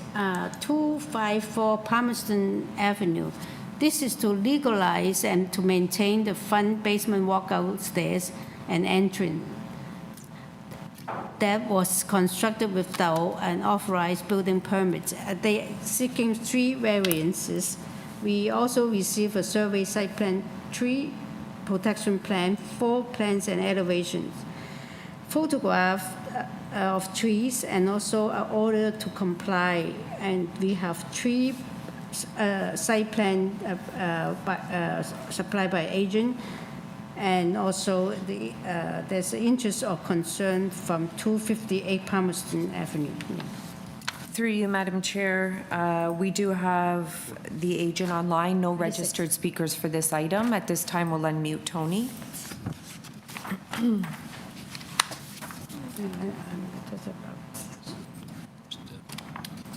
254 Palmerston Avenue. This is to legalize and to maintain the front basement walkout stairs and entrance that was constructed without an authorized building permit. They are seeking 3 variances. We also received a survey site plan, tree protection plan, 4 plans and elevations, photograph of trees, and also an order to comply. And we have 3 site plan supplied by agent, and also there's interest or concern from 258 Palmerston Avenue.
Through you, Madam Chair, we do have the agent online, no registered speakers for this item. At this time, we'll unmute Tony.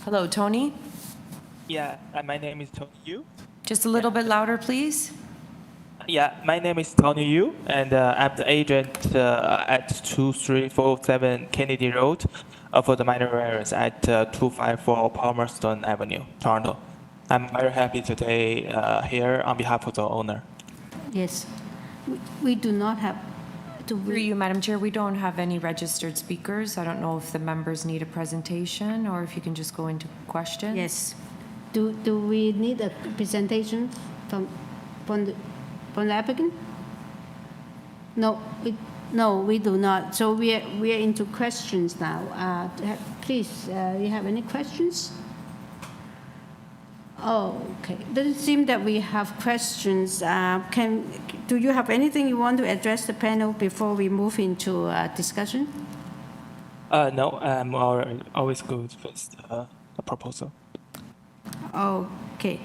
Hello, Tony?
Yeah, my name is Tony Yu.
Just a little bit louder, please.
Yeah, my name is Tony Yu, and I'm the agent at 2347 Kennedy Road for the minor variance at 254 Palmerston Avenue, Toronto. I'm very happy today here on behalf of the owner.
Yes, we do not have.
Through you, Madam Chair, we don't have any registered speakers. I don't know if the members need a presentation or if you can just go into questions.
Yes. Do we need a presentation from the applicant? No, we do not. So we are into questions now. Please, you have any questions? Oh, okay. Doesn't seem that we have questions. Do you have anything you want to address the panel before we move into discussion?
No, I'm always good with a proposal.
Okay.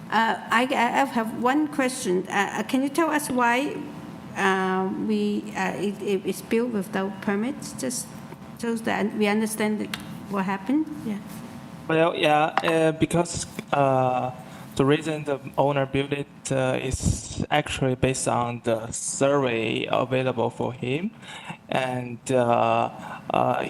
I have one question. Can you tell us why it's built without permits? Just so that we understand what happened. Yeah.
Well, yeah, because the reason the owner built it is actually based on the survey available for him, and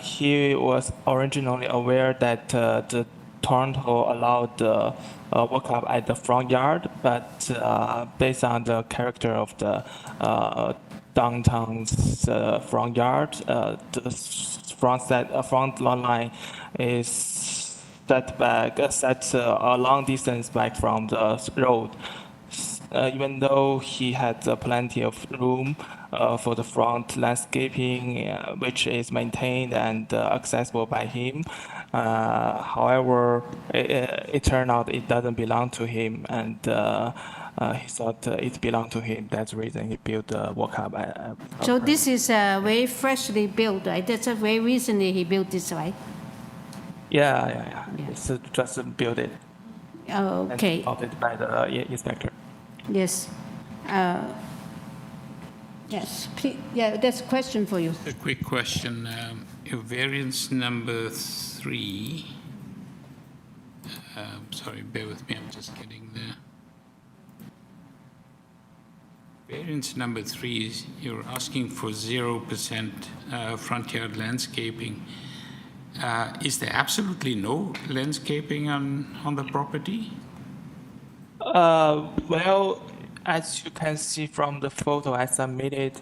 he was originally aware that the Toronto allowed the walk-up at the front yard, but based on the character of the downtown's front yard, the front lot line is set a long distance back from the road. Even though he had plenty of room for the front landscaping, which is maintained and accessible by him. However, it turned out it doesn't belong to him, and he thought it belonged to him. That's the reason he built the walk-up.
So this is very freshly built, right? That's very recently he built this, right?
Yeah. It's just built it.
Okay.
And audited by the inspector.
Yes. Yes, please. Yeah, that's a question for you.
A quick question. Your variance number 3. Sorry, bear with me. I'm just getting there. Variance number 3 is you're asking for 0% front yard landscaping. Is there absolutely no landscaping on the property?
Well, as you can see from the photo I submitted,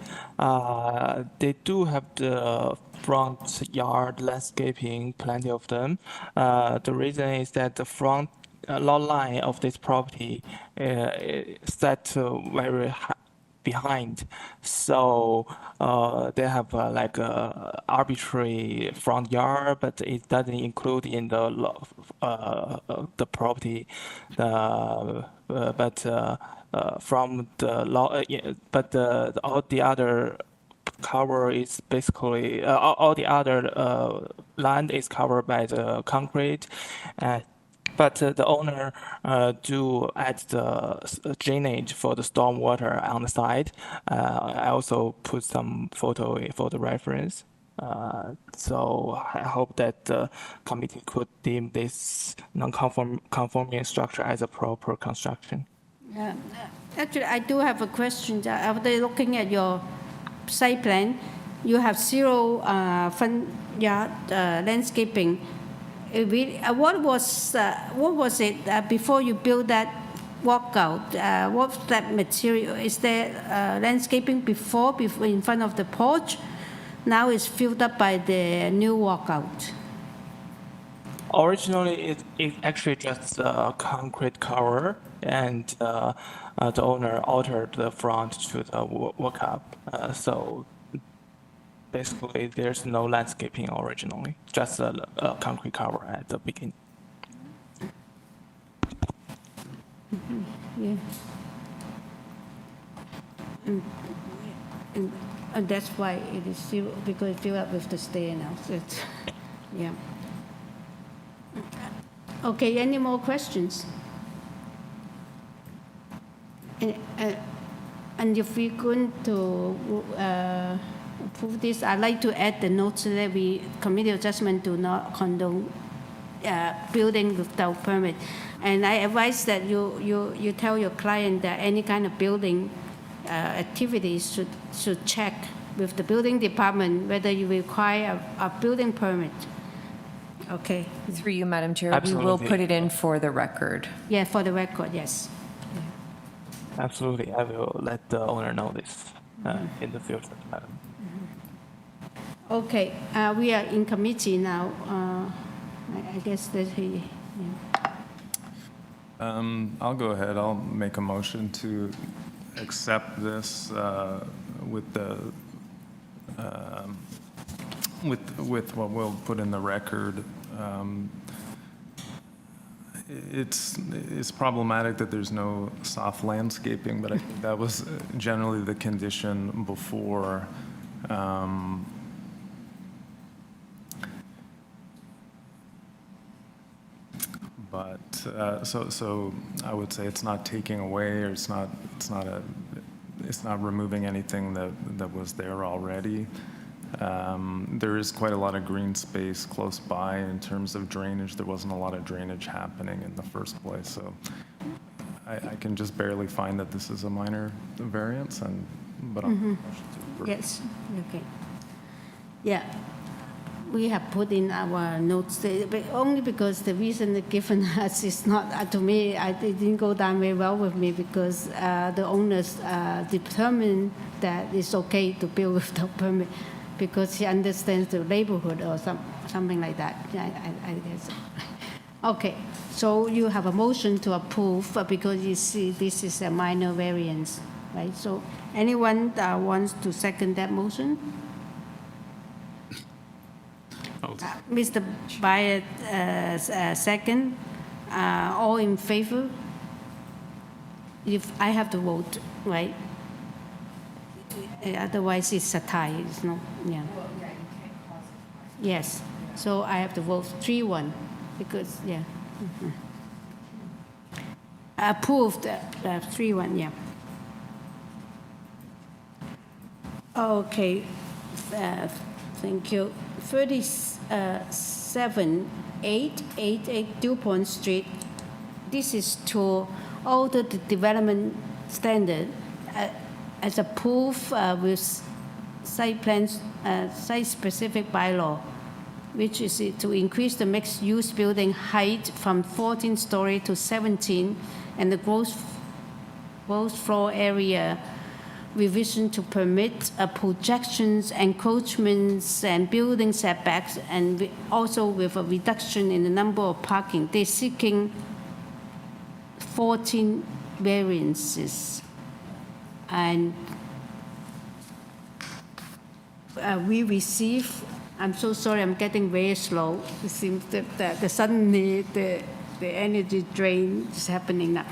they do have the front yard landscaping, plenty of them. The reason is that the front lot line of this property is set very high behind, so they have like a arbitrary front yard, but it doesn't include in the property. From the law, but all the other cover is basically all the other land is covered by the concrete. But the owner do add the drainage for the storm water on the side. I also put some photo for the reference. So I hope that the committee could deem this non-conforming structure as a proper construction.
Actually, I do have a question. After looking at your site plan, you have zero front yard landscaping. What was it before you built that walkout? What's that material? Is there landscaping before in front of the porch? Now it's filled up by the new walkout.
Originally, it actually just a concrete cover, and the owner altered the front to the walkout. So basically, there's no landscaping originally, just a concrete cover at the beginning.
Yeah. And that's why it is zero, because it filled up with the stair now. So it's, yeah. Okay, any more questions? And if we're going to approve this, I'd like to add the note so that committee adjustment do not condone building without permit. And I advise that you tell your client that any kind of building activities should check with the building department whether you require a building permit. Okay.
Through you, Madam Chair,
Absolutely.
we will put it in for the record.
Yeah, for the record, yes.
Absolutely, I will let the owner know this in the future, madam.
Okay, we are in committee now. I guess that he. Yeah.
I'll go ahead. I'll make a motion to accept this with the with what we'll put in the record. It's problematic that there's no soft landscaping, but I think that was generally the condition before. But so I would say it's not taking away, or it's not removing anything that was there already. There is quite a lot of green space close by in terms of drainage. There wasn't a lot of drainage happening in the first place, so I can just barely find that this is a minor variance, but I'll motion to approve.
Yes. Okay. Yeah. We have put in our notes, but only because the reason given us is not, to me, it didn't go down very well with me, because the owners determined that it's okay to build without permit because he understands the neighborhood or something like that, I guess. Okay, so you have a motion to approve because you see this is a minor variance, right? So anyone that wants to second that motion? Mr. Byard, second. All in favor? If I have to vote, right? Otherwise, it's a tie. It's not, yeah. Yes. So I have to vote 3-1 because, yeah. Approved 3-1, yeah. Okay. Thank you. 37-888 DuPont Street. This is to alter the development standard as approved with site plans, site-specific bylaw, which is to increase the mixed-use building height from 14 story to 17, and the gross floor area revision to permit projections, encroachments, and building setbacks, and also with a reduction in the number of parking. They're seeking 14 variances. And we receive, I'm so sorry, I'm getting very slow. It seems that suddenly the energy drain is happening now.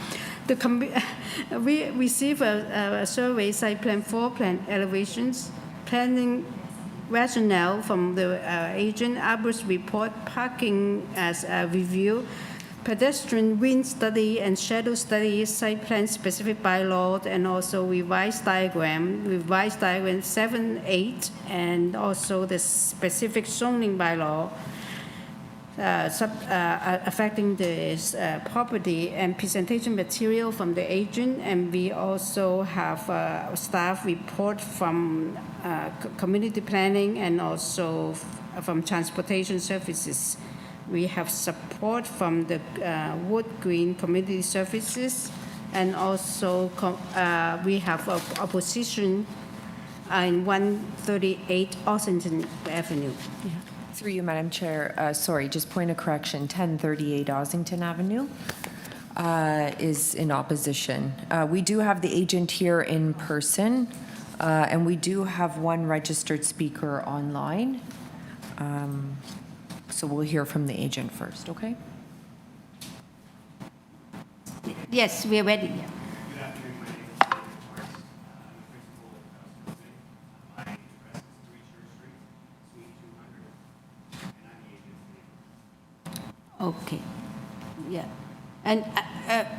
We receive a survey, site plan, floor plan, elevations, planning rationale from the agent, arborist report, parking as a review, pedestrian wind study and shadow study, site plan specific bylaw, and also revised diagram 7-8, and also the specific zoning bylaw affecting this property, and presentation material from the agent. And we also have a staff report from community planning and also from transportation services. We have support from the Wood Green Community Services, and also we have opposition in 138 Ossington Avenue. Yeah.
Through you, Madam Chair, sorry, just point of correction, 1038 Ossington Avenue is in opposition. We do have the agent here in person, and we do have one registered speaker online. So we'll hear from the agent first, okay?
Yes, we are ready. Okay, yeah. And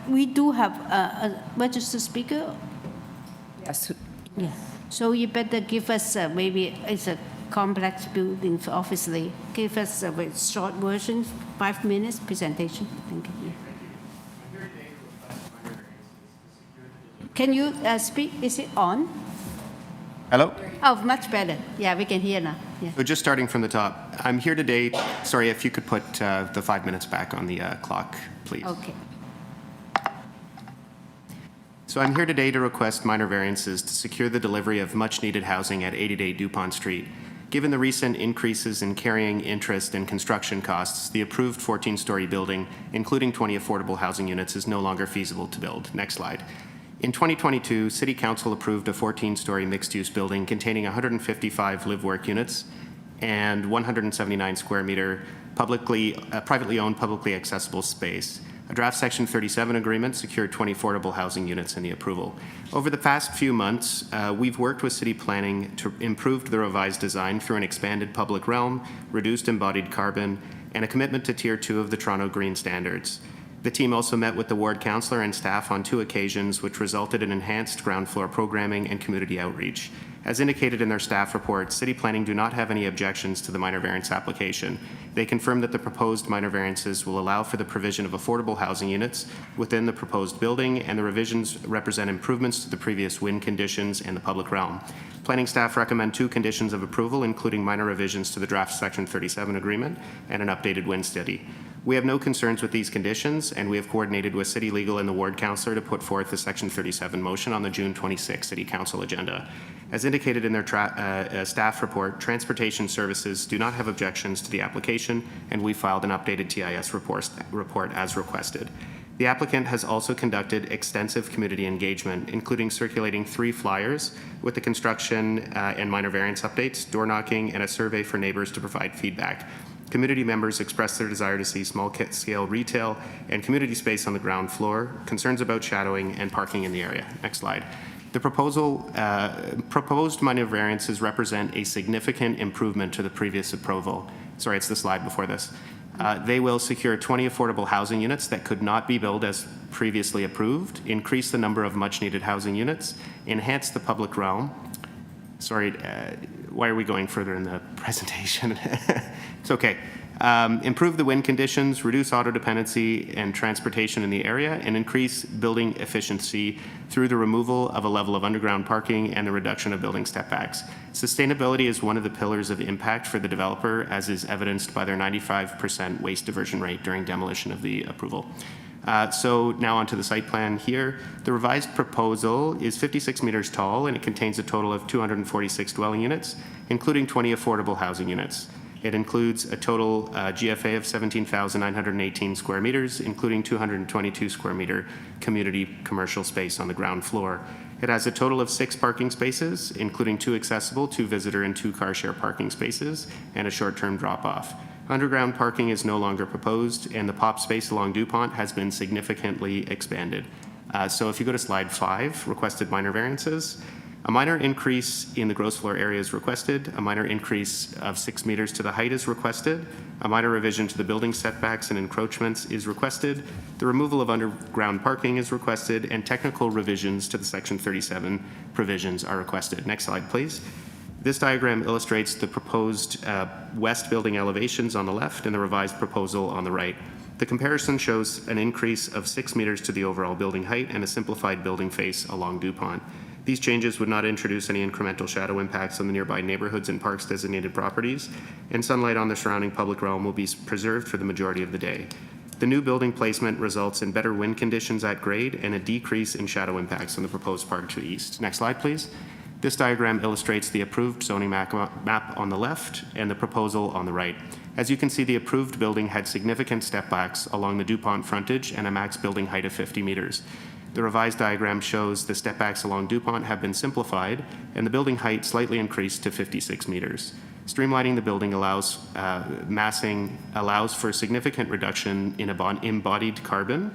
we do have a registered speaker?
Yes.
Yeah. So you better give us maybe it's a complex building, obviously. Give us a very short version, 5 minutes presentation. Thank you. Can you speak? Is it on?
Hello?
Oh, much better. Yeah, we can hear now. Yeah.
So just starting from the top, I'm here today. Sorry, if you could put the 5 minutes back on the clock, please.
Okay.
So I'm here today to request minor variances to secure the delivery of much-needed housing at 88 DuPont Street. Given the recent increases in carrying interest and construction costs, the approved 14-story building, including 20 affordable housing units, is no longer feasible to build. Next slide. In 2022, City Council approved a 14-story mixed-use building containing 155 live-work units and 179 square meter privately owned, publicly accessible space. A draft Section 37 agreement secured 20 affordable housing units in the approval. Over the past few months, we've worked with city planning to improve the revised design through an expanded public realm, reduced embodied carbon, and a commitment to Tier 2 of the Toronto Green Standards. The team also met with the ward councillor and staff on 2 occasions, which resulted in enhanced ground floor programming and community outreach. As indicated in their staff report, City Planning do not have any objections to the minor variance application. They confirm that the proposed minor variances will allow for the provision of affordable housing units within the proposed building, and the revisions represent improvements to the previous wind conditions and the public realm. Planning staff recommend 2 conditions of approval, including minor revisions to the draft Section 37 agreement and an updated wind study. We have no concerns with these conditions, and we have coordinated with City Legal and the Ward Councillor to put forth the Section 37 motion on the June 26 City Council agenda. As indicated in their staff report, Transportation Services do not have objections to the application, and we filed an updated TIS report as requested. The applicant has also conducted extensive community engagement, including circulating 3 flyers with the construction and minor variance updates, door knocking, and a survey for neighbors to provide feedback. Community members expressed their desire to see small-scale retail and community space on the ground floor, concerns about shadowing and parking in the area. Next slide. The proposed minor variances represent a significant improvement to the previous approval. Sorry, it's the slide before this. They will secure 20 affordable housing units that could not be built as previously approved, increase the number of much-needed housing units, enhance the public realm. Sorry, why are we going further in the presentation? It's okay. Improve the wind conditions, reduce auto dependency and transportation in the area, and increase building efficiency through the removal of a level of underground parking and the reduction of building stepbacks. Sustainability is one of the pillars of impact for the developer, as is evidenced by their 95% waste diversion rate during demolition of the approval. So now onto the site plan here. The revised proposal is 56 meters tall, and it contains a total of 246 dwelling units, including 20 affordable housing units. It includes a total GFA of 17,918 square meters, including 222 square meter community commercial space on the ground floor. It has a total of 6 parking spaces, including 2 accessible, 2 visitor, and 2 car share parking spaces, and a short-term drop-off. Underground parking is no longer proposed, and the POP space along DuPont has been significantly expanded. So if you go to slide 5, requested minor variances. A minor increase in the gross floor area is requested. A minor increase of 6 meters to the height is requested. A minor revision to the building setbacks and encroachments is requested. The removal of underground parking is requested, and technical revisions to the Section 37 provisions are requested. Next slide, please. This diagram illustrates the proposed west building elevations on the left and the revised proposal on the right. The comparison shows an increase of 6 meters to the overall building height and a simplified building face along DuPont. These changes would not introduce any incremental shadow impacts on the nearby neighborhoods and parks designated properties, and sunlight on the surrounding public realm will be preserved for the majority of the day. The new building placement results in better wind conditions at grade and a decrease in shadow impacts on the proposed park to the east. Next slide, please. This diagram illustrates the approved zoning map on the left and the proposal on the right. As you can see, the approved building had significant step backs along the DuPont frontage and a max building height of 50 meters. The revised diagram shows the step backs along DuPont have been simplified and the building height slightly increased to 56 meters. Streamlining the building massing allows for significant reduction in embodied carbon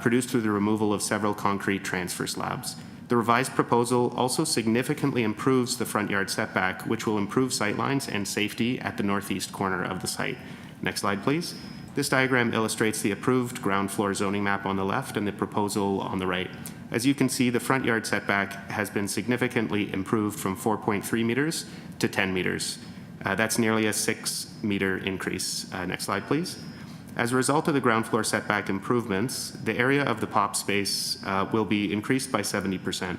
produced through the removal of several concrete transfer slabs. The revised proposal also significantly improves the front yard setback, which will improve sightlines and safety at the northeast corner of the site. Next slide, please. This diagram illustrates the approved ground floor zoning map on the left and the proposal on the right. As you can see, the front yard setback has been significantly improved from 4.3 meters to 10 meters. That's nearly a 6-meter increase. Next slide, please. As a result of the ground floor setback improvements, the area of the POP space will be increased by 70%.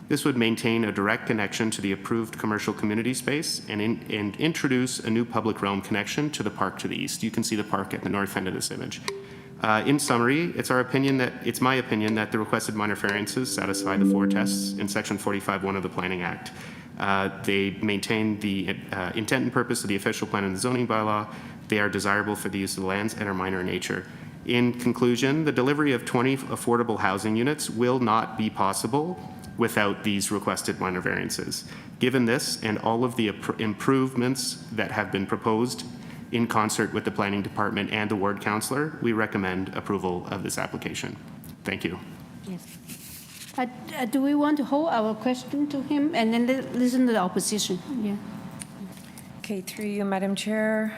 This would maintain a direct connection to the approved commercial community space and introduce a new public realm connection to the park to the east. You can see the park at the north end of this image. In summary, it's my opinion that the requested minor variances satisfy the 4 tests in Section 45(1) of the Planning Act. They maintain the intent and purpose of the official plan and the zoning bylaw. They are desirable for the use of the lands and are minor in nature. In conclusion, the delivery of 20 affordable housing units will not be possible without these requested minor variances. Given this and all of the improvements that have been proposed in concert with the Planning Department and the Ward Councillor, we recommend approval of this application. Thank you.
Yes. Do we want to hold our question to him and then listen to the opposition? Yeah.
Okay, through you, Madam Chair,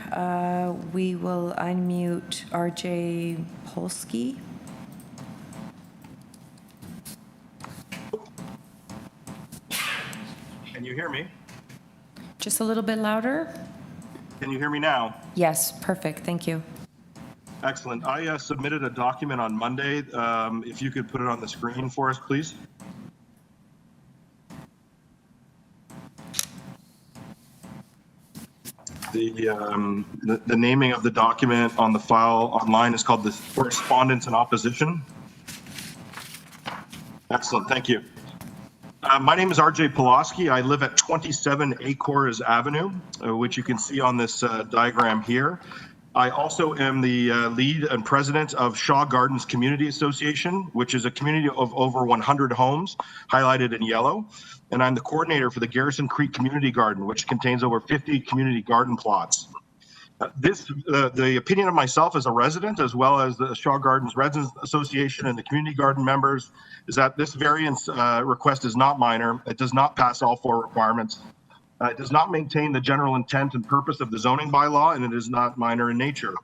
we will unmute RJ Polsky.
Can you hear me?
Just a little bit louder.
Can you hear me now?
Yes, perfect. Thank you.
Excellent. I submitted a document on Monday. If you could put it on the screen for us, please. The naming of the document on the file online is called the Correspondence in Opposition. Excellent. Thank you. My name is RJ Pulaski. I live at 27 Acres Avenue, which you can see on this diagram here. I also am the lead and president of Shaw Gardens Community Association, which is a community of over 100 homes, highlighted in yellow. And I'm the coordinator for the Garrison Creek Community Garden, which contains over 50 community garden plots. The opinion of myself as a resident, as well as the Shaw Gardens Residents Association and the community garden members, is that this variance request is not minor. It does not pass all 4 requirements. It does not maintain the general intent and purpose of the zoning bylaw, and it is not minor in nature.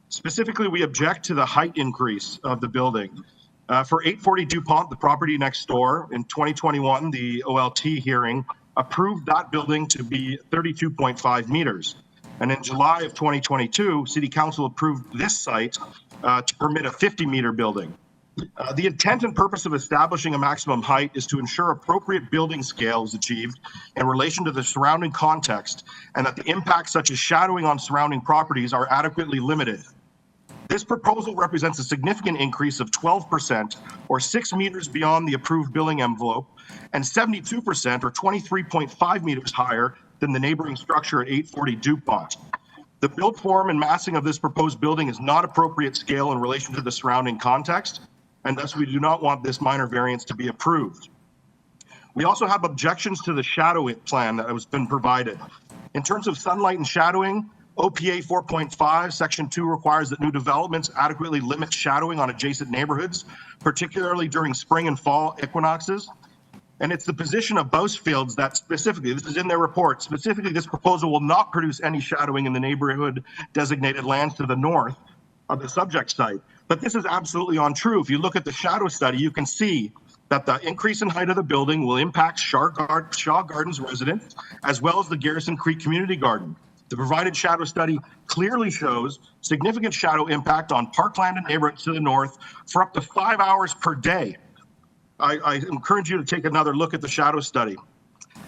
Specifically, we object to the height increase of the building. For 840 DuPont, the property next door, in 2021, the OLT hearing approved that building to be 32.5 meters. And in July of 2022, City Council approved this site to permit a 50-meter building. The intent and purpose of establishing a maximum height is to ensure appropriate building scale is achieved in relation to the surrounding context, and that the impacts such as shadowing on surrounding properties are adequately limited. This proposal represents a significant increase of 12%, or 6 meters beyond the approved building envelope, and 72%, or 23.5 meters higher than the neighboring structure at 840 DuPont. The build form and massing of this proposed building is not appropriate scale in relation to the surrounding context, and thus we do not want this minor variance to be approved. We also have objections to the shadow plan that has been provided. In terms of sunlight and shadowing, OPA 4.5 Section 2 requires that new developments adequately limit shadowing on adjacent neighborhoods, particularly during spring and fall equinoxes. And it's the position of Bousfields that specifically, this is in their report, specifically this proposal will not produce any shadowing in the neighborhood designated lands to the north of the subject site. But this is absolutely untrue. If you look at the shadow study, you can see that the increase in height of the building will impact Shaw Gardens residents, as well as the Garrison Creek Community Garden. The provided shadow study clearly shows significant shadow impact on parkland and neighborhoods to the north for up to 5 hours per day. I encourage you to take another look at the shadow study.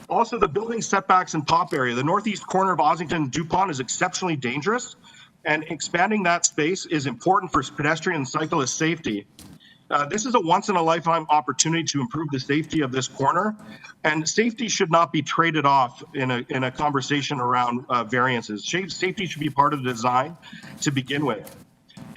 Also, the building setbacks and pop area. The northeast corner of Ossington and DuPont is exceptionally dangerous, and expanding that space is important for pedestrian and cyclist safety. This is a once-in-a-lifetime opportunity to improve the safety of this corner, and safety should not be traded off in a conversation around variances. Safety should be part of the design to begin with.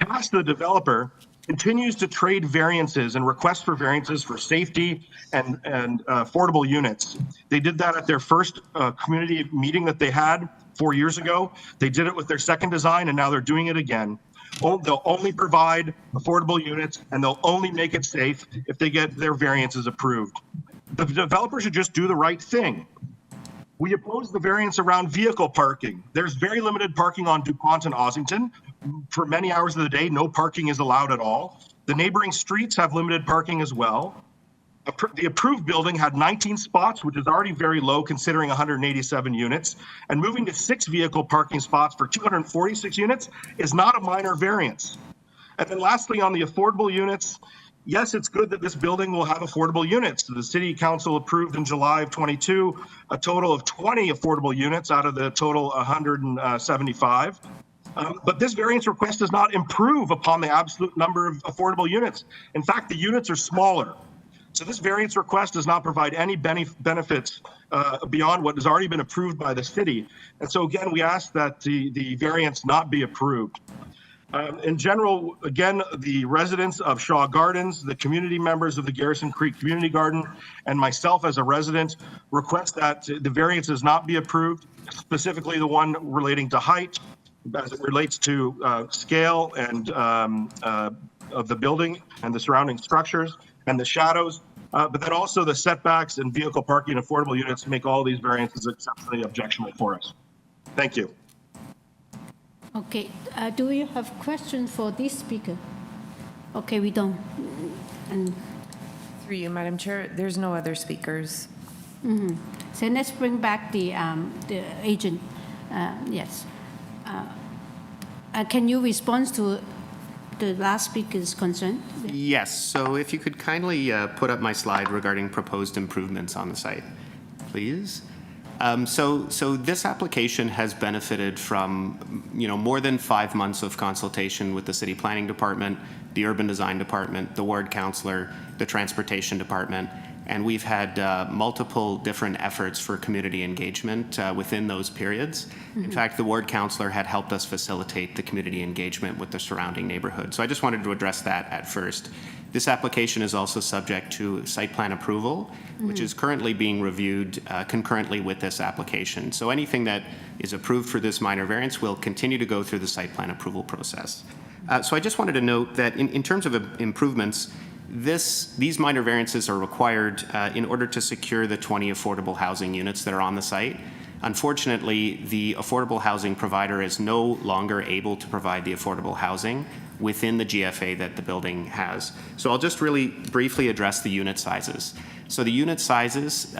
Past the developer continues to trade variances and requests for variances for safety and affordable units. They did that at their first community meeting that they had 4 years ago. They did it with their second design, and now they're doing it again. They'll only provide affordable units, and they'll only make it safe if they get their variances approved. The developer should just do the right thing. We oppose the variance around vehicle parking. There's very limited parking on DuPont and Ossington. For many hours of the day, no parking is allowed at all. The neighboring streets have limited parking as well. The approved building had 19 spots, which is already very low considering 187 units. And moving to 6 vehicle parking spots for 246 units is not a minor variance. And then lastly, on the affordable units, yes, it's good that this building will have affordable units. The City Council approved in July of 22 a total of 20 affordable units out of the total 175. But this variance request does not improve upon the absolute number of affordable units. In fact, the units are smaller. So this variance request does not provide any benefits beyond what has already been approved by the city. And so again, we ask that the variance not be approved. In general, again, the residents of Shaw Gardens, the community members of the Garrison Creek Community Garden, and myself as a resident request that the variances not be approved, specifically the one relating to height, as it relates to scale and of the building and the surrounding structures and the shadows, but then also the setbacks and vehicle parking and affordable units make all these variances exceptionally objectionable for us. Thank you.
Okay, do you have questions for this speaker? Okay, we don't. And
through you, Madam Chair, there's no other speakers.
Mm-hmm. So let's bring back the agent. Yes. Can you respond to the last speaker's concern?
Yes, so if you could kindly put up my slide regarding proposed improvements on the site, please. So this application has benefited from, more than 5 months of consultation with the City Planning Department, the Urban Design Department, the Ward Councillor, the Transportation Department, and we've had multiple different efforts for community engagement within those periods. Mm-hmm. In fact, the Ward Councillor had helped us facilitate the community engagement with the surrounding neighborhood. So I just wanted to address that at first. This application is also subject to site plan approval, which is currently being reviewed concurrently with this application. So anything that is approved for this minor variance will continue to go through the site plan approval process. So I just wanted to note that in terms of improvements, these minor variances are required in order to secure the 20 affordable housing units that are on the site. Unfortunately, the affordable housing provider is no longer able to provide the affordable housing within the GFA that the building has. So I'll just really briefly address the unit sizes. So the unit sizes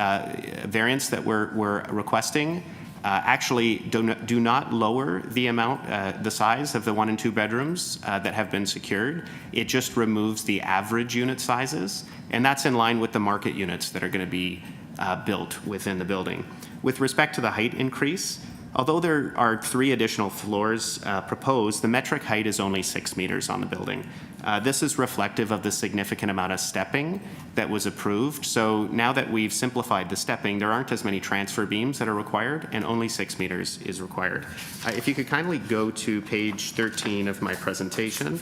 variance that we're requesting actually do not lower the amount, the size of the 1 and 2 bedrooms that have been secured. It just removes the average unit sizes, and that's in line with the market units that are going to be built within the building. With respect to the height increase, although there are 3 additional floors proposed, the metric height is only 6 meters on the building. This is reflective of the significant amount of stepping that was approved. So now that we've simplified the stepping, there aren't as many transfer beams that are required, and only 6 meters is required. If you could kindly go to page 13 of my presentation,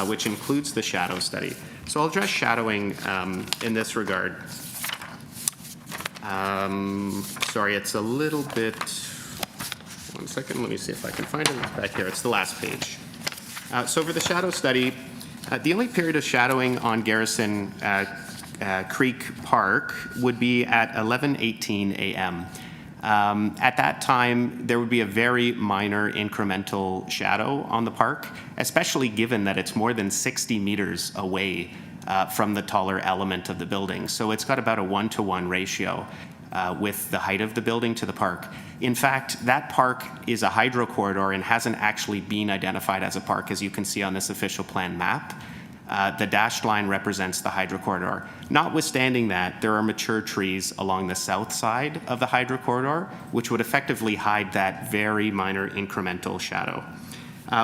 which includes the shadow study. So I'll address shadowing in this regard. Sorry, it's a little bit, 1 second, let me see if I can find it. It's back here, it's the last page. So for the shadow study, the only period of shadowing on Garrison Creek Park would be at 11:18 a.m. At that time, there would be a very minor incremental shadow on the park, especially given that it's more than 60 meters away from the taller element of the building. So it's got about a 1-to-1 ratio with the height of the building to the park. In fact, that park is a hydro corridor and hasn't actually been identified as a park, as you can see on this official plan map. The dashed line represents the hydro corridor. Notwithstanding that, there are mature trees along the south side of the hydro corridor, which would effectively hide that very minor incremental shadow.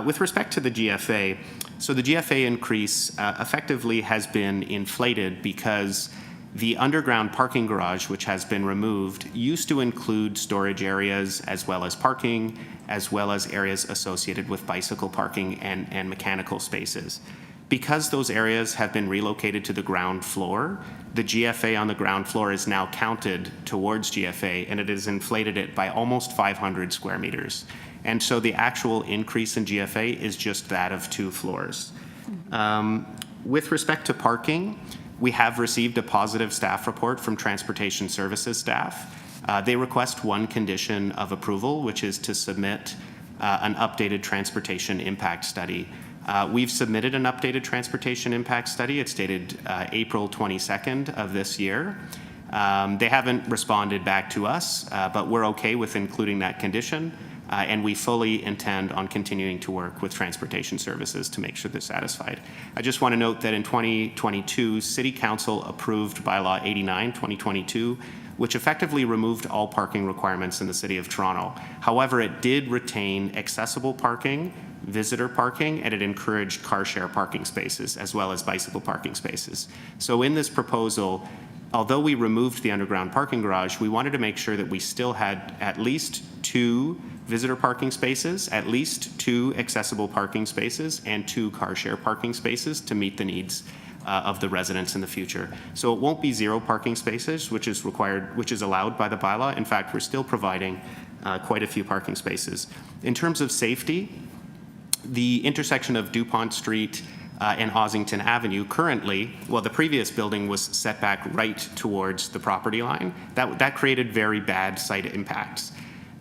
With respect to the GFA, so the GFA increase effectively has been inflated because the underground parking garage, which has been removed, used to include storage areas as well as parking, as well as areas associated with bicycle parking and mechanical spaces. Because those areas have been relocated to the ground floor, the GFA on the ground floor is now counted towards GFA, and it has inflated it by almost 500 square meters. And so the actual increase in GFA is just that of 2 floors. With respect to parking, we have received a positive staff report from Transportation Services staff. They request one condition of approval, which is to submit an updated transportation impact study. We've submitted an updated transportation impact study. It's dated April 22nd of this year. They haven't responded back to us, but we're okay with including that condition, and we fully intend on continuing to work with Transportation Services to make sure they're satisfied. I just want to note that in 2022, City Council approved Bylaw 89, 2022, which effectively removed all parking requirements in the City of Toronto. However, it did retain accessible parking, visitor parking, and it encouraged car share parking spaces as well as bicycle parking spaces. So in this proposal, although we removed the underground parking garage, we wanted to make sure that we still had at least 2 visitor parking spaces, at least 2 accessible parking spaces, and 2 car share parking spaces to meet the needs of the residents in the future. So it won't be 0 parking spaces, which is required, which is allowed by the bylaw. In fact, we're still providing quite a few parking spaces. In terms of safety, the intersection of DuPont Street and Ossington Avenue currently, well, the previous building was set back right towards the property line. That created very bad site impacts.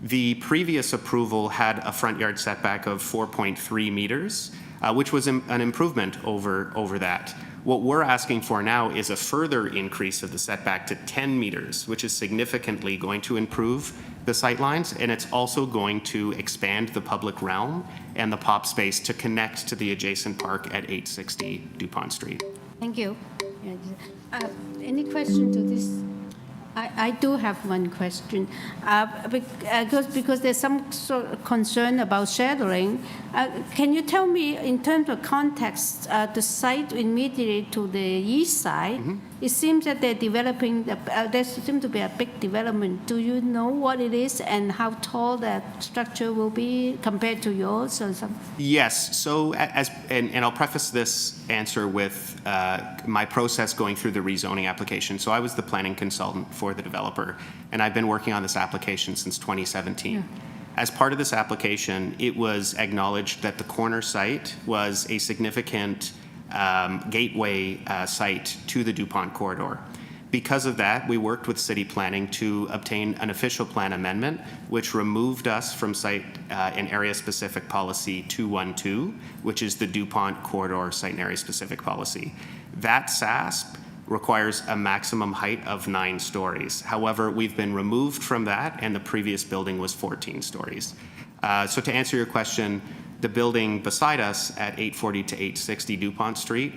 The previous approval had a front yard setback of 4.3 meters, which was an improvement over that. What we're asking for now is a further increase of the setback to 10 meters, which is significantly going to improve the sight lines, and it's also going to expand the public realm and the pop space to connect to the adjacent park at 860 DuPont Street.
Thank you. Any question to this? I do have one question. Because there's some sort of concern about shadowing. Can you tell me, in terms of context, the site immediately to the east side, it seems that they're developing, there seems to be a big development. Do you know what it is and how tall that structure will be compared to yours or something?
Yes, so and I'll preface this answer with my process going through the rezoning application. So I was the planning consultant for the developer, and I've been working on this application since 2017. Yeah. As part of this application, it was acknowledged that the corner site was a significant gateway site to the DuPont corridor. Because of that, we worked with city planning to obtain an official plan amendment, which removed us from site and area specific policy 212, which is the DuPont corridor site and area specific policy. That SASP requires a maximum height of 9 stories. However, we've been removed from that, and the previous building was 14 stories. So to answer your question, the building beside us at 840 to 860 DuPont Street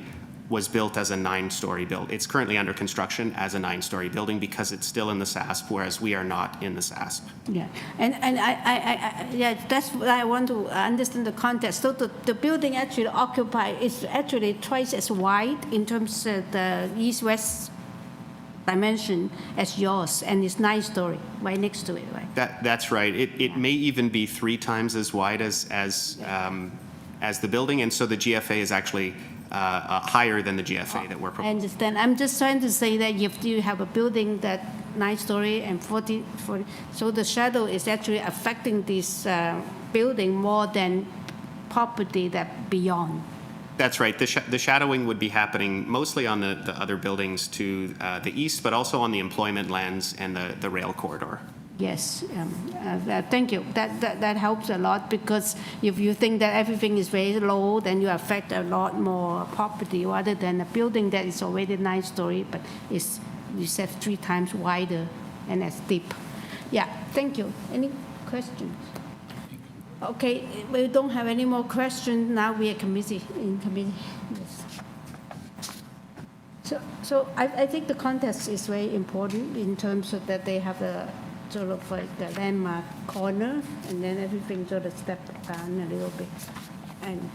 was built as a 9-story building. It's currently under construction as a 9-story building because it's still in the SASP, whereas we are not in the SASP.
Yeah, and yeah, that's what I want to understand the context. So the building actually occupied is actually twice as wide in terms of the east-west dimension as yours, and it's 9-story right next to it, right?
That's right. It may even be 3 times as wide as the building, and so the GFA is actually higher than the GFA that we're proposing.
I understand. I'm just trying to say that if you have a building that 9-story and 40, so the shadow is actually affecting this building more than property that beyond.
That's right. The shadowing would be happening mostly on the other buildings to the east, but also on the employment lands and the rail corridor.
Yes, thank you. That helps a lot, because if you think that everything is very low, then you affect a lot more property rather than a building that is already 9-story, but is, you said, 3 times wider and as deep. Yeah, thank you. Any questions? Okay, we don't have any more questions. Now we are in committee. Yes. So I think the context is very important in terms of that they have a sort of like the landmark corner, and then everything sort of step down a little bit. And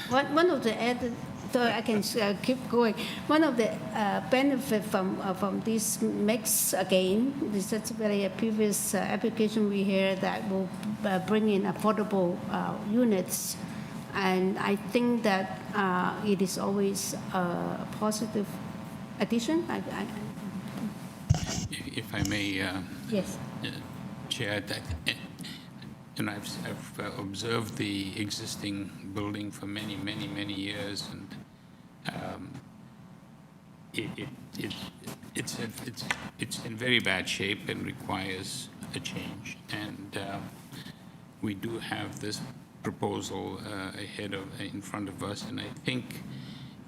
one of the added, so I can keep going. One of the benefits from this mix, again, this is a previous application we hear that will bring in affordable units. And I think that it is always a positive addition.
If I may,
yes.
Chair, that, I've observed the existing building for many, many, many years, and it's in very bad shape and requires a change. And we do have this proposal in front of us, and I think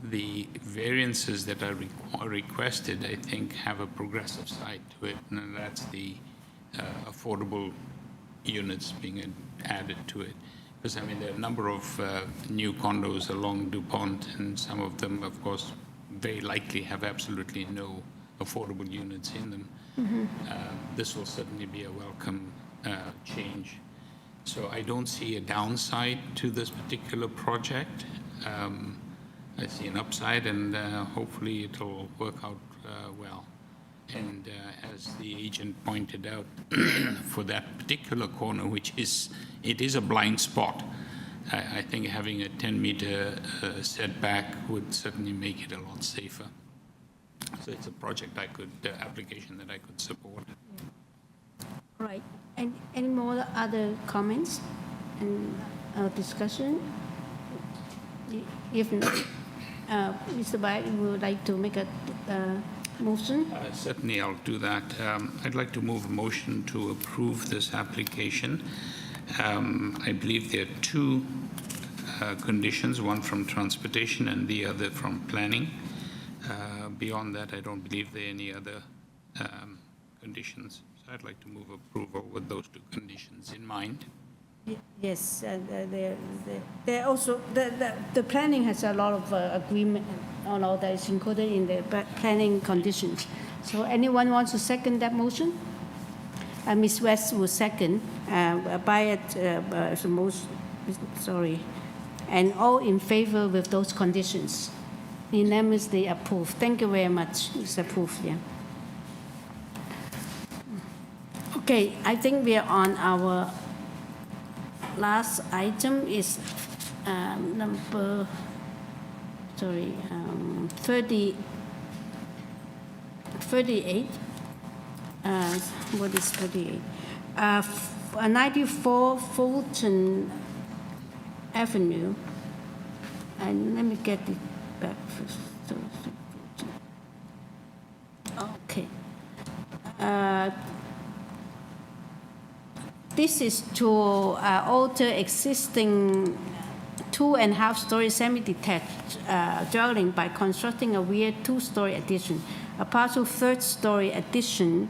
the variances that are requested, I think, have a progressive side to it, and that's the affordable units being added to it. Because, I mean, there are a number of new condos along DuPont, and some of them, of course, very likely have absolutely no affordable units in them.
Mm-hmm.
This will certainly be a welcome change. So I don't see a downside to this particular project. I see an upside, and hopefully it'll work out well. And as the agent pointed out, for that particular corner, which is a blind spot, I think having a 10-meter setback would certainly make it a lot safer. So it's a project application that I could support.
Right. And any more other comments and discussion? If not, Mr. Bai, you would like to make a motion?
Certainly, I'll do that. I'd like to move a motion to approve this application. I believe there are 2 conditions, one from transportation and the other from planning. Beyond that, I don't believe there are any other conditions. So I'd like to move approval with those 2 conditions in mind.
Yes, they're also, the planning has a lot of agreement on all that is included in the planning conditions. So anyone wants to second that motion? Ms. West will second. Sorry. And all in favor with those conditions. Unanimously approved. Thank you very much. It's approved, yeah. Okay, I think we are on our last item is number 38. What is 38? 94 Fulton Avenue. And let me get it back first. Okay. This is to alter existing 2.5-story semi-detached dwelling by constructing a rear 2-story addition, a partial 3rd-story addition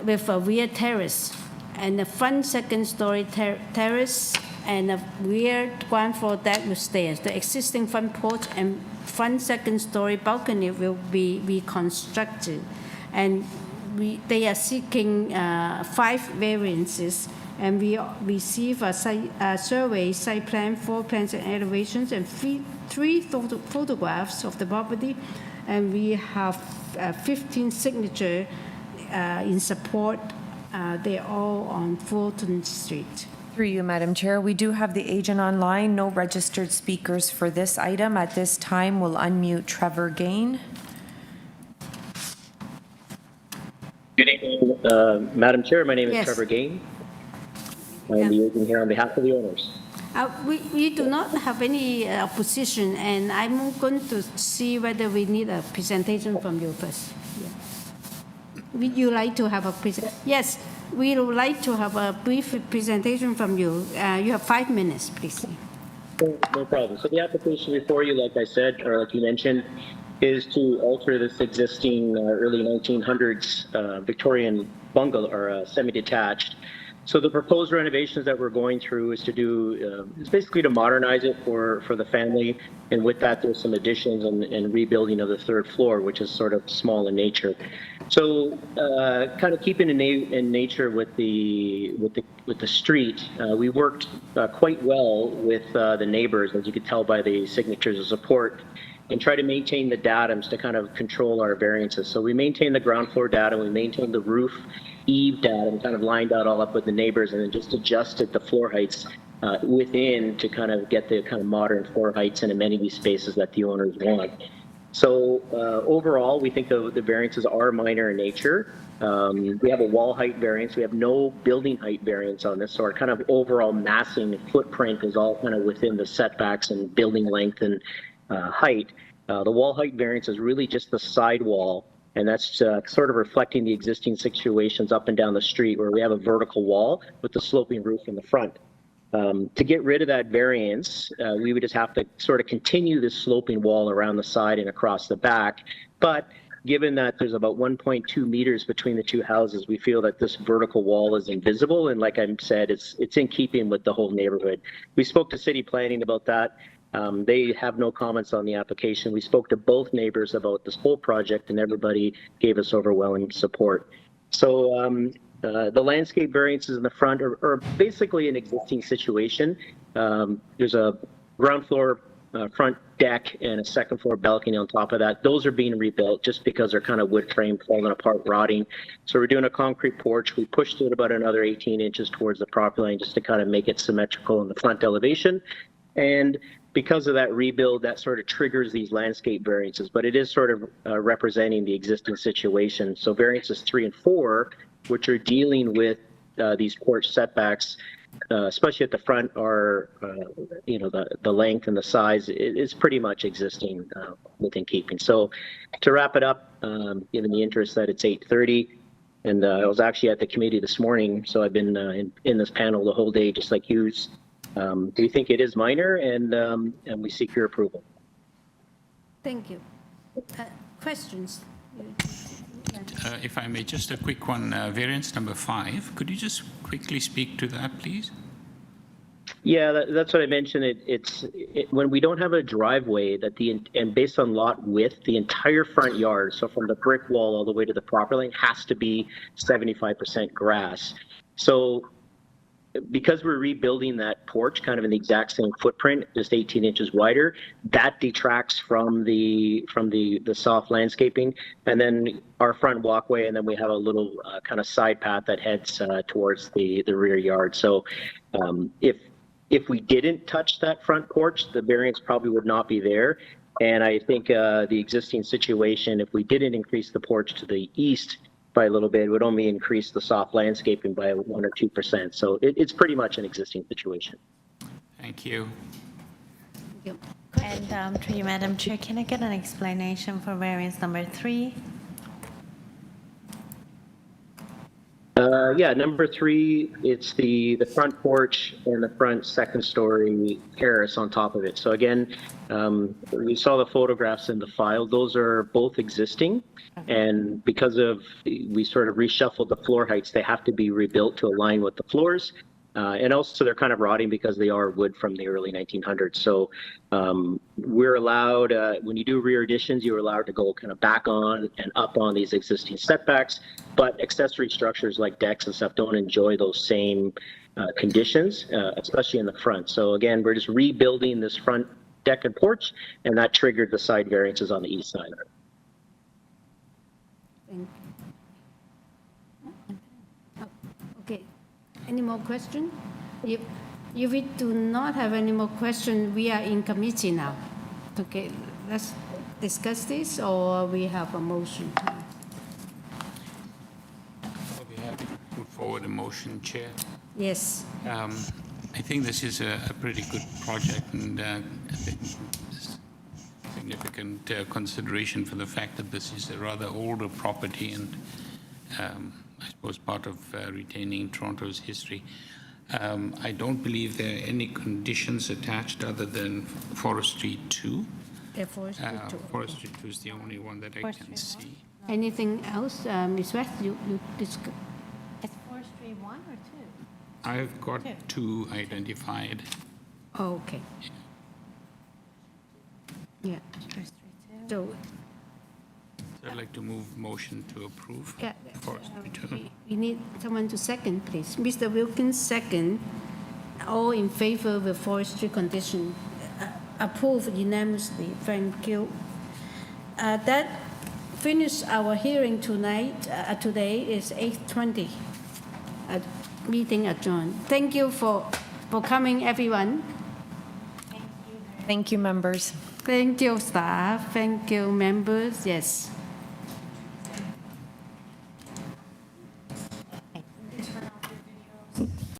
with a rear terrace, and a front 2nd-story terrace, and a rear ground floor deck with stairs. The existing front porch and front 2nd-story balcony will be reconstructed, and they are seeking 5 variances. And we receive a survey, site plan, floor plans, and elevations, and 3 photographs of the property. And we have 15 signatures in support. They're all on Fulton Street.
Through you, Madam Chair, we do have the agent online. No registered speakers for this item. At this time, we'll unmute Trevor Gain.
Good evening, Madam Chair. My name is
Yes.
Trevor Gain. I'm liaising here on behalf of the owners.
We do not have any opposition, and I'm going to see whether we need a presentation from you first. Yeah. Would you like to have a presentation? Yes, we would like to have a brief presentation from you. You have 5 minutes, please.
No problem. So the application before you, like I said, or like you mentioned, is to alter this existing early 1900s Victorian bungalow or semi-detached. So the proposed renovations that we're going through is to do, is basically to modernize it for the family. And with that, there's some additions and rebuilding of the third floor, which is sort of small in nature. So kind of keeping in nature with the street, we worked quite well with the neighbors, as you could tell by the signatures of support, and try to maintain the datums to kind of control our variances. So we maintain the ground floor datum, we maintained the roof eave datum, kind of lined that all up with the neighbors, and then just adjusted the floor heights within to kind of get the kind of modern floor heights and amenity spaces that the owners want. So overall, we think the variances are minor in nature. We have a wall height variance. We have no building height variance on this. So our kind of overall massing footprint is all kind of within the setbacks and building length and height. The wall height variance is really just the side wall, and that's sort of reflecting the existing situations up and down the street where we have a vertical wall with the sloping roof in the front. To get rid of that variance, we would just have to sort of continue this sloping wall around the side and across the back. But given that there's about 1.2 meters between the two houses, we feel that this vertical wall is invisible. And like I said, it's in keeping with the whole neighborhood. We spoke to city planning about that. They have no comments on the application. We spoke to both neighbors about this whole project, and everybody gave us overwhelming support. So the landscape variances in the front are basically an existing situation. There's a ground floor front deck and a second floor balcony on top of that. Those are being rebuilt just because they're kind of wood frame, falling apart, rotting. So we're doing a concrete porch. We pushed it about another 18 inches towards the property line just to kind of make it symmetrical in the front elevation. And because of that rebuild, that sort of triggers these landscape variances, but it is sort of representing the existing situation. So variances 3 and 4, which are dealing with these porch setbacks, especially at the front, are the length and the size is pretty much existing within keeping. So to wrap it up, given the interest that it's 8:30, and I was actually at the committee this morning, so I've been in this panel the whole day, just like you. Do you think it is minor, and we seek your approval?
Thank you. Questions?
If I may, just a quick one, variance number 5. Could you just quickly speak to that, please?
Yeah, that's what I mentioned. It's when we don't have a driveway and based on lot width, the entire front yard, so from the brick wall all the way to the property line, has to be 75% grass. So because we're rebuilding that porch kind of in the exact same footprint, just 18 inches wider, that detracts from the soft landscaping. And then our front walkway, and then we have a little kind of side path that heads towards the rear yard. So if we didn't touch that front porch, the variance probably would not be there. And I think the existing situation, if we didn't increase the porch to the east by a little bit, it would only increase the soft landscaping by 1 or 2%. So it's pretty much an existing situation.
Thank you.
And through you, Madam Chair, can I get an explanation for variance number 3?
Yeah, number 3, it's the front porch and the front second story terrace on top of it. So again, we saw the photographs in the file. Those are both existing. And because we sort of reshuffled the floor heights, they have to be rebuilt to align with the floors. And also they're kind of rotting because they are wood from the early 1900s. So we're allowed, when you do rear additions, you're allowed to go kind of back on and up on these existing setbacks. But accessory structures like decks and stuff don't enjoy those same conditions, especially in the front. So again, we're just rebuilding this front deck and porch, and that triggered the side variances on the east side.
Thank you. Okay. Any more questions? If we do not have any more questions, we are in committee now. Okay, let's discuss this, or we have a motion.
forward a motion, Chair.
Yes.
I think this is a pretty good project, and I think significant consideration for the fact that this is a rather older property and I suppose part of retaining Toronto's history. I don't believe there are any conditions attached other than Forestry 2.
Yeah, Forestry 2.
Forestry 2 is the only one that I can see.
Anything else, Ms. West, you discuss?
Is Forestry 1 or 2?
I've got 2 identified.
Oh, okay. Yeah. So,
I'd like to move motion to approve.
yeah,
Forestry 2.
we need someone to second, please. Mr. Wilkins, second. All in favor of the forestry condition? Approved unanimously. Thank you. That finished our hearing tonight. Today is 8:20. Meeting adjourned. Thank you for coming, everyone.
Thank you, members.
Thank you, staff. Thank you, members. Yes.